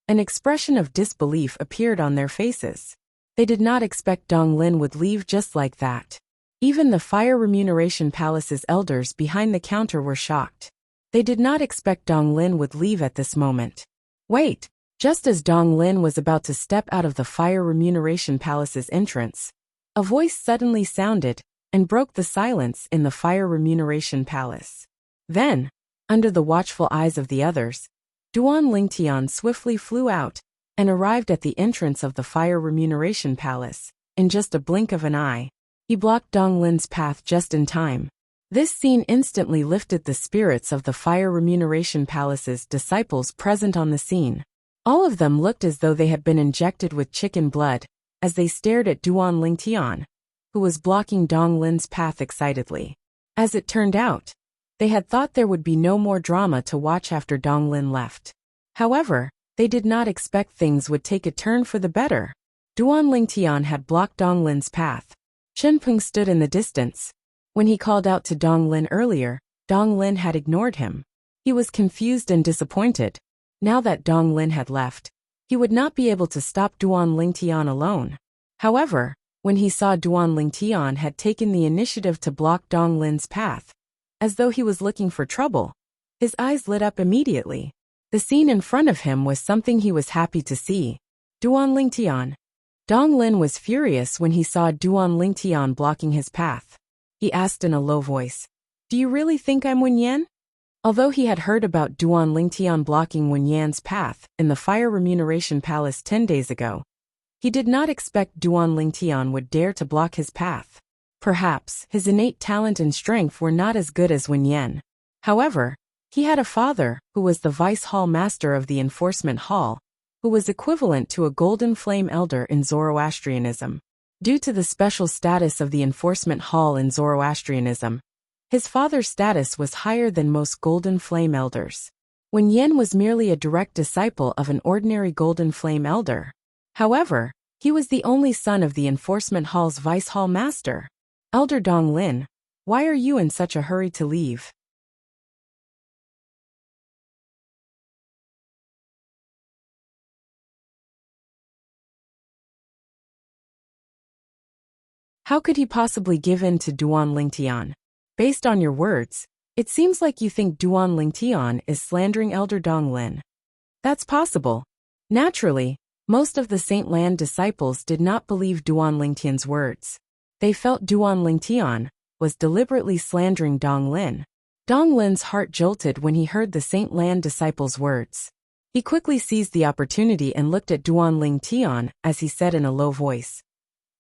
an expression of disbelief appeared on their faces. They did not expect Dong Lin would leave just like that. Even the Fire Remuneration Palace's elders behind the counter were shocked. They did not expect Dong Lin would leave at this moment. Wait! Just as Dong Lin was about to step out of the Fire Remuneration Palace's entrance, a voice suddenly sounded and broke the silence in the Fire Remuneration Palace. Then, under the watchful eyes of the others, Duan Lingtian swiftly flew out and arrived at the entrance of the Fire Remuneration Palace. In just a blink of an eye, he blocked Dong Lin's path just in time. This scene instantly lifted the spirits of the Fire Remuneration Palace's disciples present on the scene. All of them looked as though they had been injected with chicken blood, as they stared at Duan Lingtian, who was blocking Dong Lin's path excitedly. As it turned out, they had thought there would be no more drama to watch after Dong Lin left. However, they did not expect things would take a turn for the better. Duan Lingtian had blocked Dong Lin's path. Chen Peng stood in the distance. When he called out to Dong Lin earlier, Dong Lin had ignored him. He was confused and disappointed. Now that Dong Lin had left, he would not be able to stop Duan Lingtian alone. However, when he saw Duan Lingtian had taken the initiative to block Dong Lin's path, as though he was looking for trouble, his eyes lit up immediately. The scene in front of him was something he was happy to see. Duan Lingtian. Dong Lin was furious when he saw Duan Lingtian blocking his path. He asked in a low voice, "Do you really think I'm Wen Yan?" Although he had heard about Duan Lingtian blocking Wen Yan's path in the Fire Remuneration Palace 10 days ago, he did not expect Duan Lingtian would dare to block his path. Perhaps his innate talent and strength were not as good as Wen Yan. However, he had a father who was the Vice Hall Master of the Enforcement Hall, who was equivalent to a Golden Flame Elder in Zoroastrianism. Due to the special status of the Enforcement Hall in Zoroastrianism, his father's status was higher than most Golden Flame Elders. Wen Yan was merely a direct disciple of an ordinary Golden Flame Elder. However, he was the only son of the Enforcement Hall's Vice Hall Master. Elder Dong Lin, why are you in such a hurry to leave? How could he possibly give in to Duan Lingtian? Based on your words, it seems like you think Duan Lingtian is slandering Elder Dong Lin. That's possible. Naturally, most of the Saint Lan disciples did not believe Duan Lingtian's words. They felt Duan Lingtian was deliberately slandering Dong Lin. Dong Lin's heart jolted when he heard the Saint Lan disciples' words. He quickly seized the opportunity and looked at Duan Lingtian as he said in a low voice,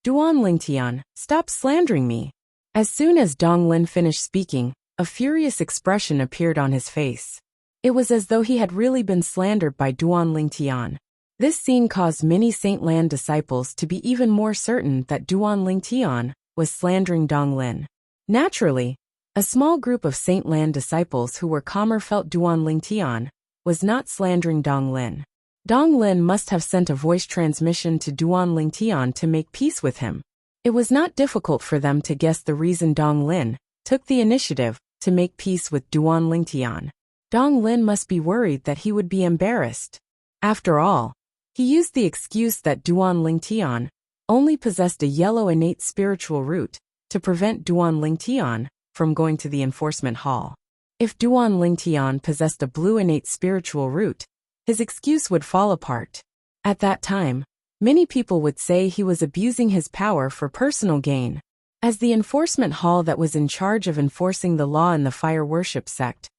"Duan Lingtian, stop slandering me." As soon as Dong Lin finished speaking, a furious expression appeared on his face. It was as though he had really been slandered by Duan Lingtian. This scene caused many Saint Lan disciples to be even more certain that Duan Lingtian was slandering Dong Lin. Naturally, a small group of Saint Lan disciples who were calmer felt Duan Lingtian was not slandering Dong Lin. Dong Lin must have sent a voice transmission to Duan Lingtian to make peace with him. It was not difficult for them to guess the reason Dong Lin took the initiative to make peace with Duan Lingtian. Dong Lin must be worried that he would be embarrassed. After all, he used the excuse that Duan Lingtian only possessed a yellow innate spiritual root to prevent Duan Lingtian from going to the enforcement hall. If Duan Lingtian possessed a blue innate spiritual root, his excuse would fall apart. At that time, many people would say he was abusing his power for personal gain. As the enforcement hall that was in charge of enforcing the law in the fire worship sect,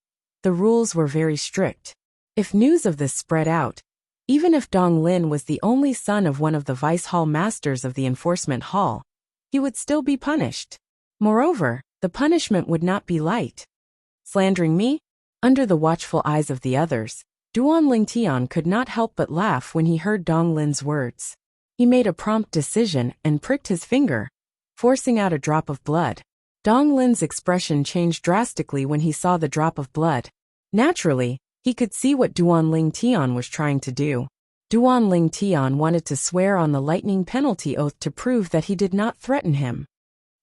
the rules were very strict. If news of this spread out, even if Dong Lin was the only son of one of the vice hall masters of the enforcement hall, he would still be punished. Moreover, the punishment would not be light. Slandering me? Under the watchful eyes of the others, Duan Lingtian could not help but laugh when he heard Dong Lin's words. He made a prompt decision and pricked his finger, forcing out a drop of blood. Dong Lin's expression changed drastically when he saw the drop of blood. Naturally, he could see what Duan Lingtian was trying to do. Duan Lingtian wanted to swear on the lightning penalty oath to prove that he did not threaten him.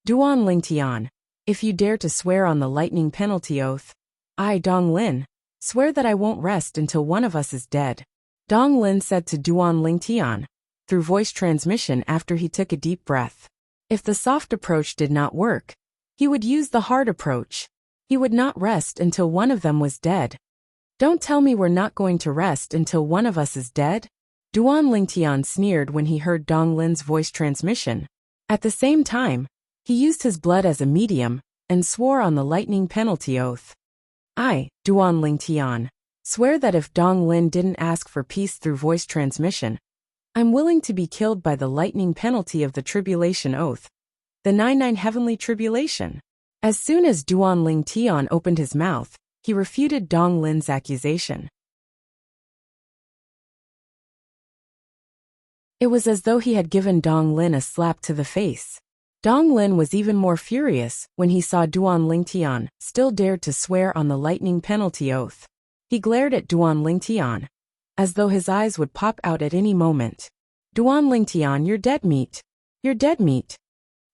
Duan Lingtian, if you dare to swear on the lightning penalty oath, I, Dong Lin, swear that I won't rest until one of us is dead. Dong Lin said to Duan Lingtian, through voice transmission after he took a deep breath. If the soft approach did not work, he would use the hard approach. He would not rest until one of them was dead. Don't tell me we're not going to rest until one of us is dead? Duan Lingtian sneered when he heard Dong Lin's voice transmission. At the same time, he used his blood as a medium and swore on the lightning penalty oath. I, Duan Lingtian, swear that if Dong Lin didn't ask for peace through voice transmission, I'm willing to be killed by the lightning penalty of the tribulation oath, the 99 heavenly tribulation. As soon as Duan Lingtian opened his mouth, he refuted Dong Lin's accusation. It was as though he had given Dong Lin a slap to the face. Dong Lin was even more furious when he saw Duan Lingtian still dared to swear on the lightning penalty oath. He glared at Duan Lingtian, as though his eyes would pop out at any moment. Duan Lingtian, you're dead meat. You're dead meat.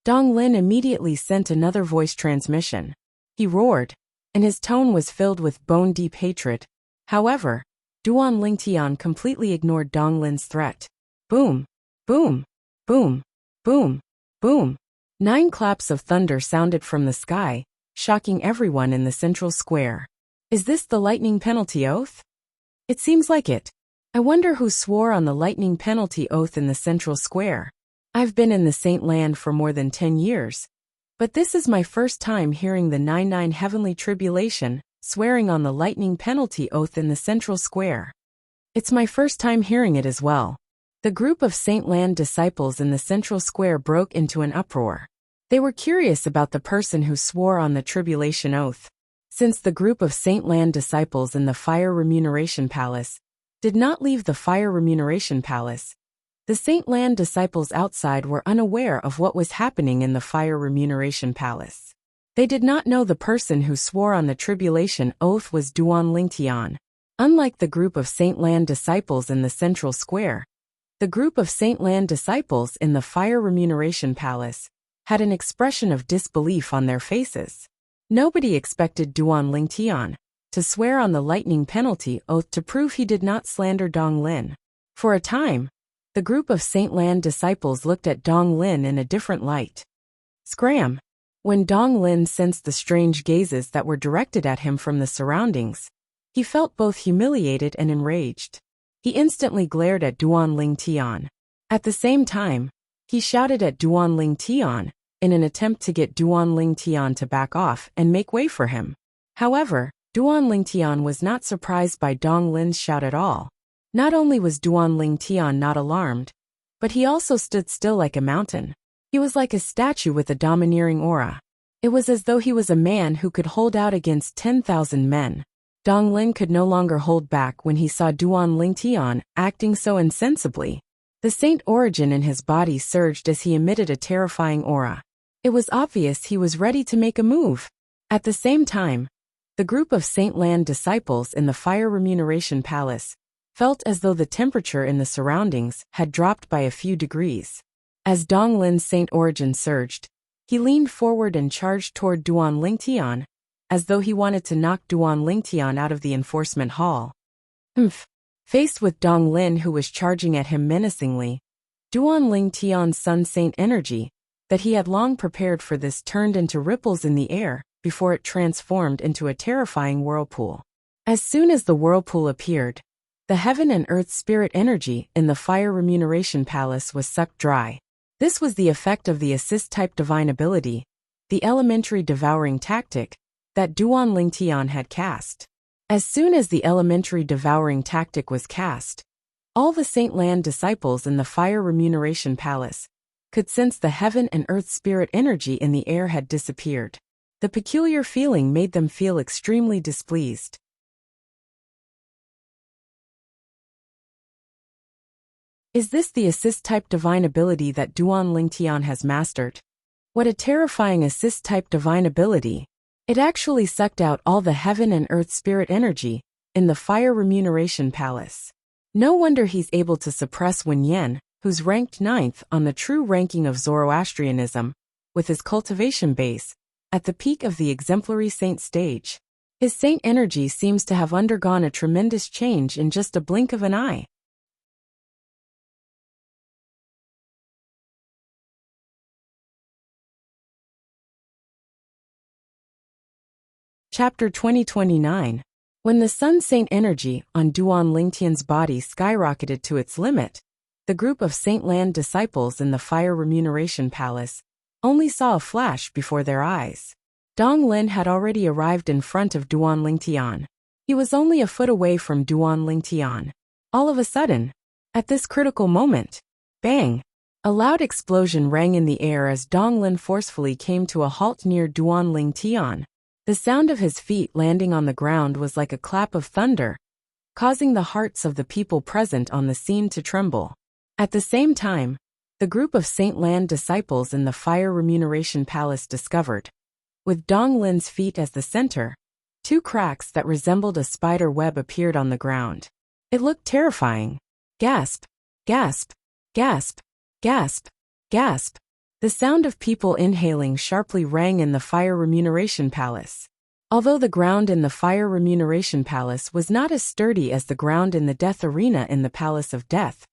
Dong Lin immediately sent another voice transmission. He roared, and his tone was filled with bone-deep hatred. However, Duan Lingtian completely ignored Dong Lin's threat. Boom, boom, boom, boom, boom. 9 claps of thunder sounded from the sky, shocking everyone in the central square. Is this the lightning penalty oath? It seems like it. I wonder who swore on the lightning penalty oath in the central square. I've been in the Saint Land for more than 10 years, but this is my first time hearing the 99 heavenly tribulation swearing on the lightning penalty oath in the central square. It's my first time hearing it as well. The group of Saint Land disciples in the central square broke into an uproar. They were curious about the person who swore on the tribulation oath. Since the group of Saint Land disciples in the Fire Remuneration Palace did not leave the Fire Remuneration Palace, the Saint Land disciples outside were unaware of what was happening in the Fire Remuneration Palace. They did not know the person who swore on the tribulation oath was Duan Lingtian. Unlike the group of Saint Land disciples in the central square, the group of Saint Land disciples in the Fire Remuneration Palace had an expression of disbelief on their faces. Nobody expected Duan Lingtian to swear on the lightning penalty oath to prove he did not slander Dong Lin. For a time, the group of Saint Land disciples looked at Dong Lin in a different light. Scram! When Dong Lin sensed the strange gazes that were directed at him from the surroundings, he felt both humiliated and enraged. He instantly glared at Duan Lingtian. At the same time, he shouted at Duan Lingtian in an attempt to get Duan Lingtian to back off and make way for him. However, Duan Lingtian was not surprised by Dong Lin's shout at all. Not only was Duan Lingtian not alarmed, but he also stood still like a mountain. He was like a statue with a domineering aura. It was as though he was a man who could hold out against 10,000 men. Dong Lin could no longer hold back when he saw Duan Lingtian acting so insensibly. The saint origin in his body surged as he emitted a terrifying aura. It was obvious he was ready to make a move. At the same time, the group of Saint Land disciples in the Fire Remuneration Palace felt as though the temperature in the surroundings had dropped by a few degrees. As Dong Lin's saint origin surged, he leaned forward and charged toward Duan Lingtian, as though he wanted to knock Duan Lingtian out of the enforcement hall. Faced with Dong Lin who was charging at him menacingly, Duan Lingtian's sun saint energy, that he had long prepared for this, turned into ripples in the air before it transformed into a terrifying whirlpool. As soon as the whirlpool appeared, the heaven and earth spirit energy in the Fire Remuneration Palace was sucked dry. This was the effect of the assist-type divine ability, the elementary devouring tactic, that Duan Lingtian had cast. As soon as the elementary devouring tactic was cast, all the Saint Land disciples in the Fire Remuneration Palace could sense the heaven and earth spirit energy in the air had disappeared. The peculiar feeling made them feel extremely displeased. Is this the assist-type divine ability that Duan Lingtian has mastered? What a terrifying assist-type divine ability! It actually sucked out all the heaven and earth spirit energy in the Fire Remuneration Palace. No wonder he's able to suppress Wen Yen, who's ranked 9th on the true ranking of Zoroastrianism, with his cultivation base, at the peak of the exemplary saint stage. His saint energy seems to have undergone a tremendous change in just a blink of an eye. Chapter 2029. When the Sun Saint energy on Duan Lingtian's body skyrocketed to its limit, the group of Saint Lan disciples in the Fire Remuneration Palace only saw a flash before their eyes. Dong Lin had already arrived in front of Duan Lingtian. He was only a foot away from Duan Lingtian. All of a sudden, at this critical moment, bang! A loud explosion rang in the air as Dong Lin forcefully came to a halt near Duan Lingtian. The sound of his feet landing on the ground was like a clap of thunder, causing the hearts of the people present on the scene to tremble. At the same time, the group of Saint Lan disciples in the Fire Remuneration Palace discovered, with Dong Lin's feet as the center, two cracks that resembled a spider web appeared on the ground. It looked terrifying. Gasp! Gasp! Gasp! Gasp! Gasp! The sound of people inhaling sharply rang in the Fire Remuneration Palace. Although the ground in the Fire Remuneration Palace was not as sturdy as the ground in the Death Arena in the Palace of Death,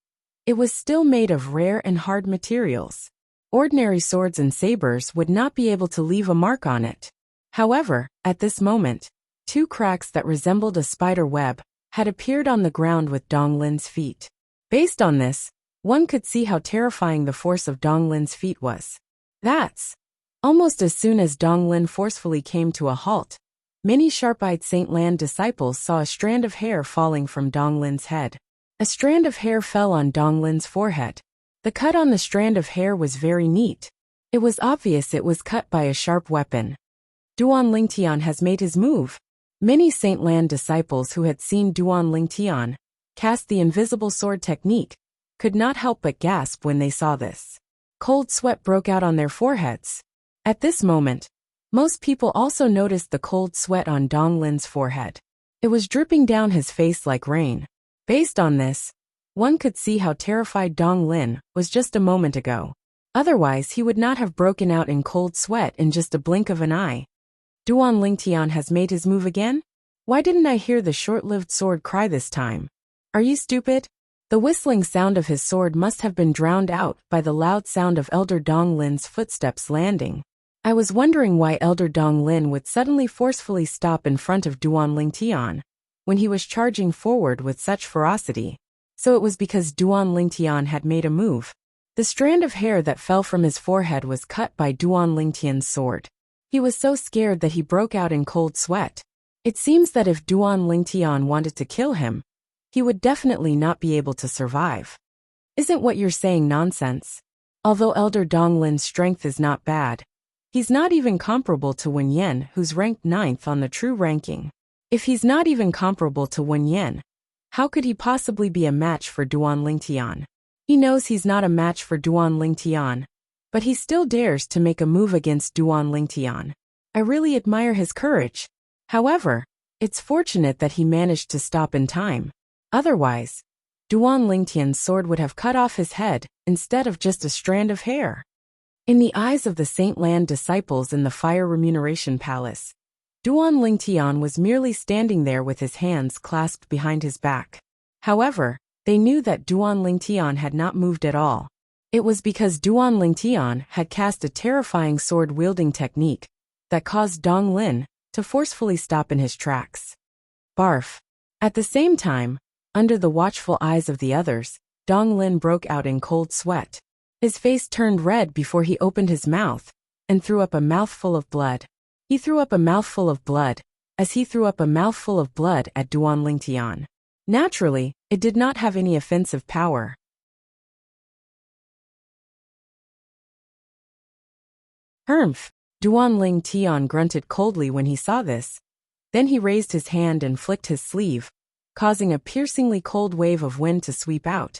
it was still made of rare and hard materials. Ordinary swords and sabers would not be able to leave a mark on it. However, at this moment, two cracks that resembled a spider web had appeared on the ground with Dong Lin's feet. Based on this, one could see how terrifying the force of Dong Lin's feet was. That's almost as soon as Dong Lin forcefully came to a halt, many sharp-eyed Saint Lan disciples saw a strand of hair falling from Dong Lin's head. A strand of hair fell on Dong Lin's forehead. The cut on the strand of hair was very neat. It was obvious it was cut by a sharp weapon. Duan Lingtian has made his move. Many Saint Lan disciples who had seen Duan Lingtian cast the invisible sword technique could not help but gasp when they saw this. Cold sweat broke out on their foreheads. At this moment, most people also noticed the cold sweat on Dong Lin's forehead. It was dripping down his face like rain. Based on this, one could see how terrified Dong Lin was just a moment ago. Otherwise, he would not have broken out in cold sweat in just a blink of an eye. Duan Lingtian has made his move again? Why didn't I hear the short-lived sword cry this time? Are you stupid? The whistling sound of his sword must have been drowned out by the loud sound of Elder Dong Lin's footsteps landing. I was wondering why Elder Dong Lin would suddenly forcefully stop in front of Duan Lingtian when he was charging forward with such ferocity. So it was because Duan Lingtian had made a move. The strand of hair that fell from his forehead was cut by Duan Lingtian's sword. He was so scared that he broke out in cold sweat. It seems that if Duan Lingtian wanted to kill him, he would definitely not be able to survive. Isn't what you're saying nonsense? Although Elder Dong Lin's strength is not bad, he's not even comparable to Wen Yan, who's ranked 9th on the true ranking. If he's not even comparable to Wen Yan, how could he possibly be a match for Duan Lingtian? He knows he's not a match for Duan Lingtian, but he still dares to make a move against Duan Lingtian. I really admire his courage. However, it's fortunate that he managed to stop in time. Otherwise, Duan Lingtian's sword would have cut off his head instead of just a strand of hair. In the eyes of the Saint Lan disciples in the Fire Remuneration Palace, Duan Lingtian was merely standing there with his hands clasped behind his back. However, they knew that Duan Lingtian had not moved at all. It was because Duan Lingtian had cast a terrifying sword-wielding technique that caused Dong Lin to forcefully stop in his tracks. Barf. At the same time, under the watchful eyes of the others, Dong Lin broke out in cold sweat. His face turned red before he opened his mouth and threw up a mouthful of blood. He threw up a mouthful of blood, as he threw up a mouthful of blood at Duan Lingtian. Naturally, it did not have any offensive power. Humph! Duan Lingtian grunted coldly when he saw this. Then he raised his hand and flicked his sleeve, causing a piercingly cold wave of wind to sweep out,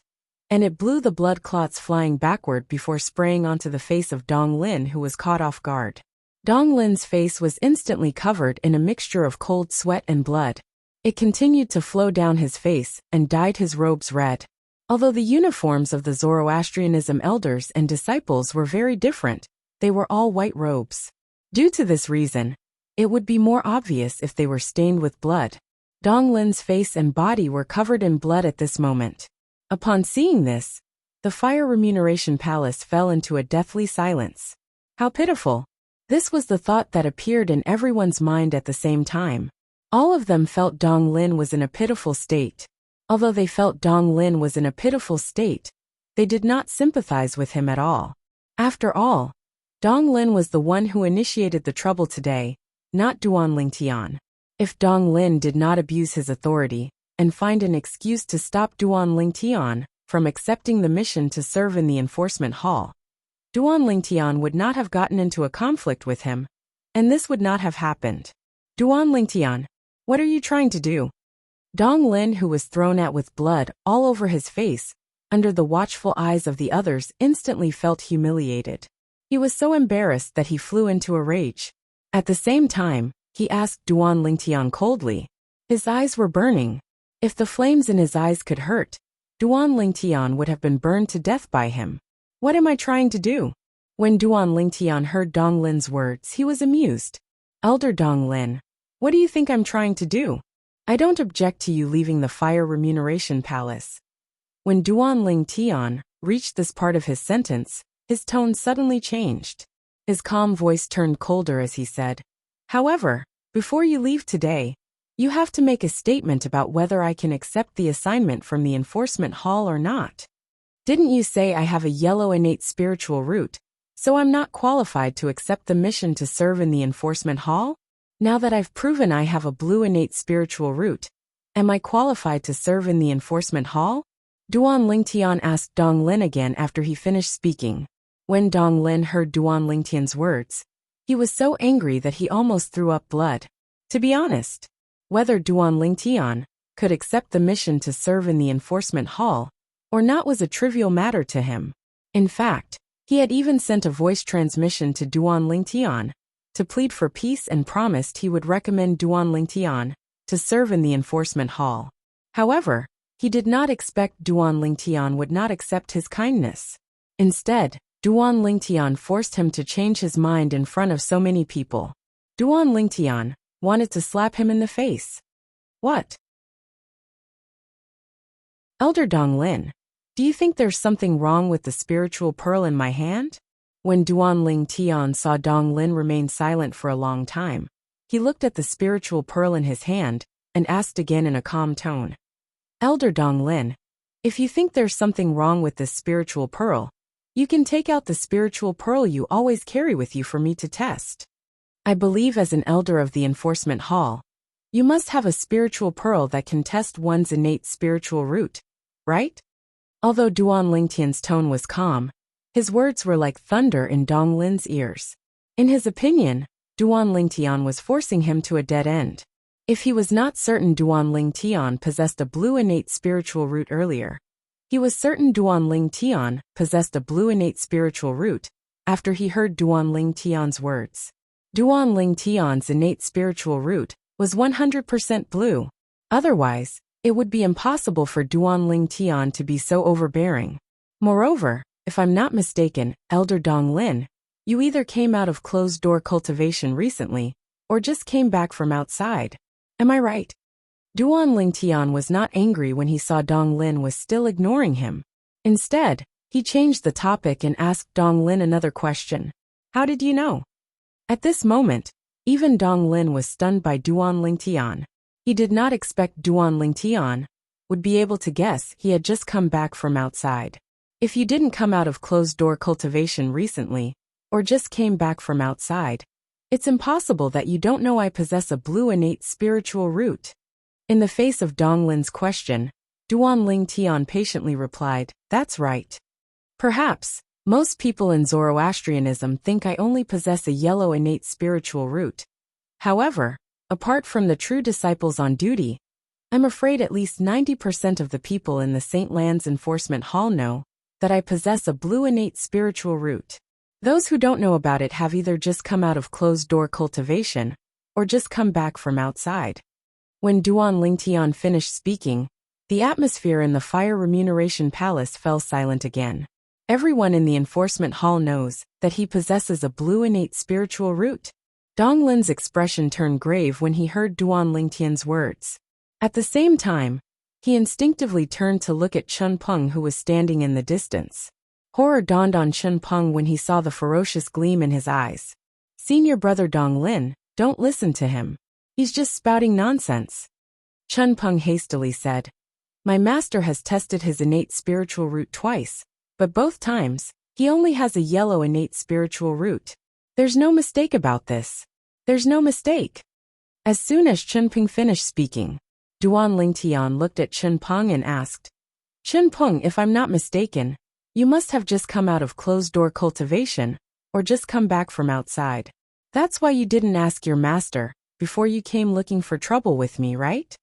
and it blew the blood clots flying backward before spraying onto the face of Dong Lin, who was caught off guard. Dong Lin's face was instantly covered in a mixture of cold sweat and blood. It continued to flow down his face and dyed his robes red. Although the uniforms of the Zoroastrianism elders and disciples were very different, they were all white robes. Due to this reason, it would be more obvious if they were stained with blood. Dong Lin's face and body were covered in blood at this moment. Upon seeing this, the Fire Remuneration Palace fell into a deathly silence. How pitiful! This was the thought that appeared in everyone's mind at the same time. All of them felt Dong Lin was in a pitiful state. Although they felt Dong Lin was in a pitiful state, they did not sympathize with him at all. After all, Dong Lin was the one who initiated the trouble today, not Duan Lingtian. If Dong Lin did not abuse his authority and find an excuse to stop Duan Lingtian from accepting the mission to serve in the enforcement hall, Duan Lingtian would not have gotten into a conflict with him, and this would not have happened. Duan Lingtian, what are you trying to do? Dong Lin, who was thrown at with blood all over his face, under the watchful eyes of the others, instantly felt humiliated. He was so embarrassed that he flew into a rage. At the same time, he asked Duan Lingtian coldly. His eyes were burning. If the flames in his eyes could hurt, Duan Lingtian would have been burned to death by him. What am I trying to do? When Duan Lingtian heard Dong Lin's words, he was amused. Elder Dong Lin, what do you think I'm trying to do? I don't object to you leaving the fire remuneration palace. When Duan Lingtian reached this part of his sentence, his tone suddenly changed. His calm voice turned colder as he said, however, before you leave today, you have to make a statement about whether I can accept the assignment from the enforcement hall or not. Didn't you say I have a yellow innate spiritual root, so I'm not qualified to accept the mission to serve in the enforcement hall? Now that I've proven I have a blue innate spiritual root, am I qualified to serve in the enforcement hall? Duan Lingtian asked Dong Lin again after he finished speaking. When Dong Lin heard Duan Lingtian's words, he was so angry that he almost threw up blood. To be honest, whether Duan Lingtian could accept the mission to serve in the enforcement hall or not was a trivial matter to him. In fact, he had even sent a voice transmission to Duan Lingtian to plead for peace and promised he would recommend Duan Lingtian to serve in the enforcement hall. However, he did not expect Duan Lingtian would not accept his kindness. Instead, Duan Lingtian forced him to change his mind in front of so many people. Duan Lingtian wanted to slap him in the face. What? Elder Dong Lin, do you think there's something wrong with the spiritual pearl in my hand? When Duan Lingtian saw Dong Lin remain silent for a long time, he looked at the spiritual pearl in his hand and asked again in a calm tone. Elder Dong Lin, if you think there's something wrong with this spiritual pearl, you can take out the spiritual pearl you always carry with you for me to test. I believe as an elder of the enforcement hall, you must have a spiritual pearl that can test one's innate spiritual root, right? Although Duan Lingtian's tone was calm, his words were like thunder in Dong Lin's ears. In his opinion, Duan Lingtian was forcing him to a dead end. If he was not certain Duan Lingtian possessed a blue innate spiritual root earlier, he was certain Duan Lingtian possessed a blue innate spiritual root after he heard Duan Lingtian's words. Duan Lingtian's innate spiritual root was 100% blue. Otherwise, it would be impossible for Duan Lingtian to be so overbearing. Moreover, if I'm not mistaken, Elder Dong Lin, you either came out of closed-door cultivation recently, or just came back from outside. Am I right? Duan Lingtian was not angry when he saw Dong Lin was still ignoring him. Instead, he changed the topic and asked Dong Lin another question. How did you know? At this moment, even Dong Lin was stunned by Duan Lingtian. He did not expect Duan Lingtian would be able to guess he had just come back from outside. If you didn't come out of closed-door cultivation recently, or just came back from outside, it's impossible that you don't know I possess a blue innate spiritual root. In the face of Dong Lin's question, Duan Lingtian patiently replied, that's right. Perhaps, most people in Zoroastrianism think I only possess a yellow innate spiritual root. However, apart from the true disciples on duty, I'm afraid at least 90% of the people in the St. Land's Enforcement Hall know that I possess a blue innate spiritual root. Those who don't know about it have either just come out of closed-door cultivation or just come back from outside. When Duan Lingtian finished speaking, the atmosphere in the fire remuneration palace fell silent again. Everyone in the enforcement hall knows that he possesses a blue innate spiritual root. Dong Lin's expression turned grave when he heard Duan Lingtian's words. At the same time, he instinctively turned to look at Chun Peng, who was standing in the distance. Horror dawned on Chun Peng when he saw the ferocious gleam in his eyes. Senior brother Dong Lin, don't listen to him. He's just spouting nonsense. Chun Peng hastily said. My master has tested his innate spiritual root twice, but both times, he only has a yellow innate spiritual root. There's no mistake about this. There's no mistake. As soon as Chun Peng finished speaking, Duan Lingtian looked at Chun Peng and asked, Chun Peng, if I'm not mistaken, you must have just come out of closed-door cultivation, or just come back from outside. That's why you didn't ask your master before you came looking for trouble with me, right?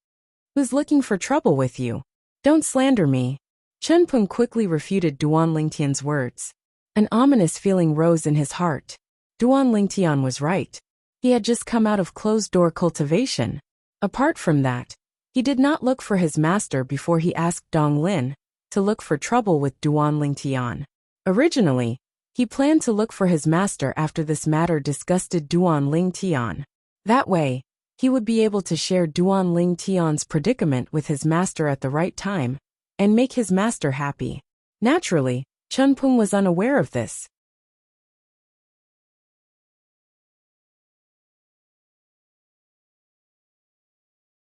Who's looking for trouble with you? Don't slander me. Chun Peng quickly refuted Duan Lingtian's words. An ominous feeling rose in his heart. Duan Lingtian was right. He had just come out of closed-door cultivation. Apart from that, he did not look for his master before he asked Dong Lin to look for trouble with Duan Lingtian. Originally, he planned to look for his master after this matter disgusted Duan Lingtian. That way, he would be able to share Duan Lingtian's predicament with his master at the right time and make his master happy. Naturally, Chun Peng was unaware of this.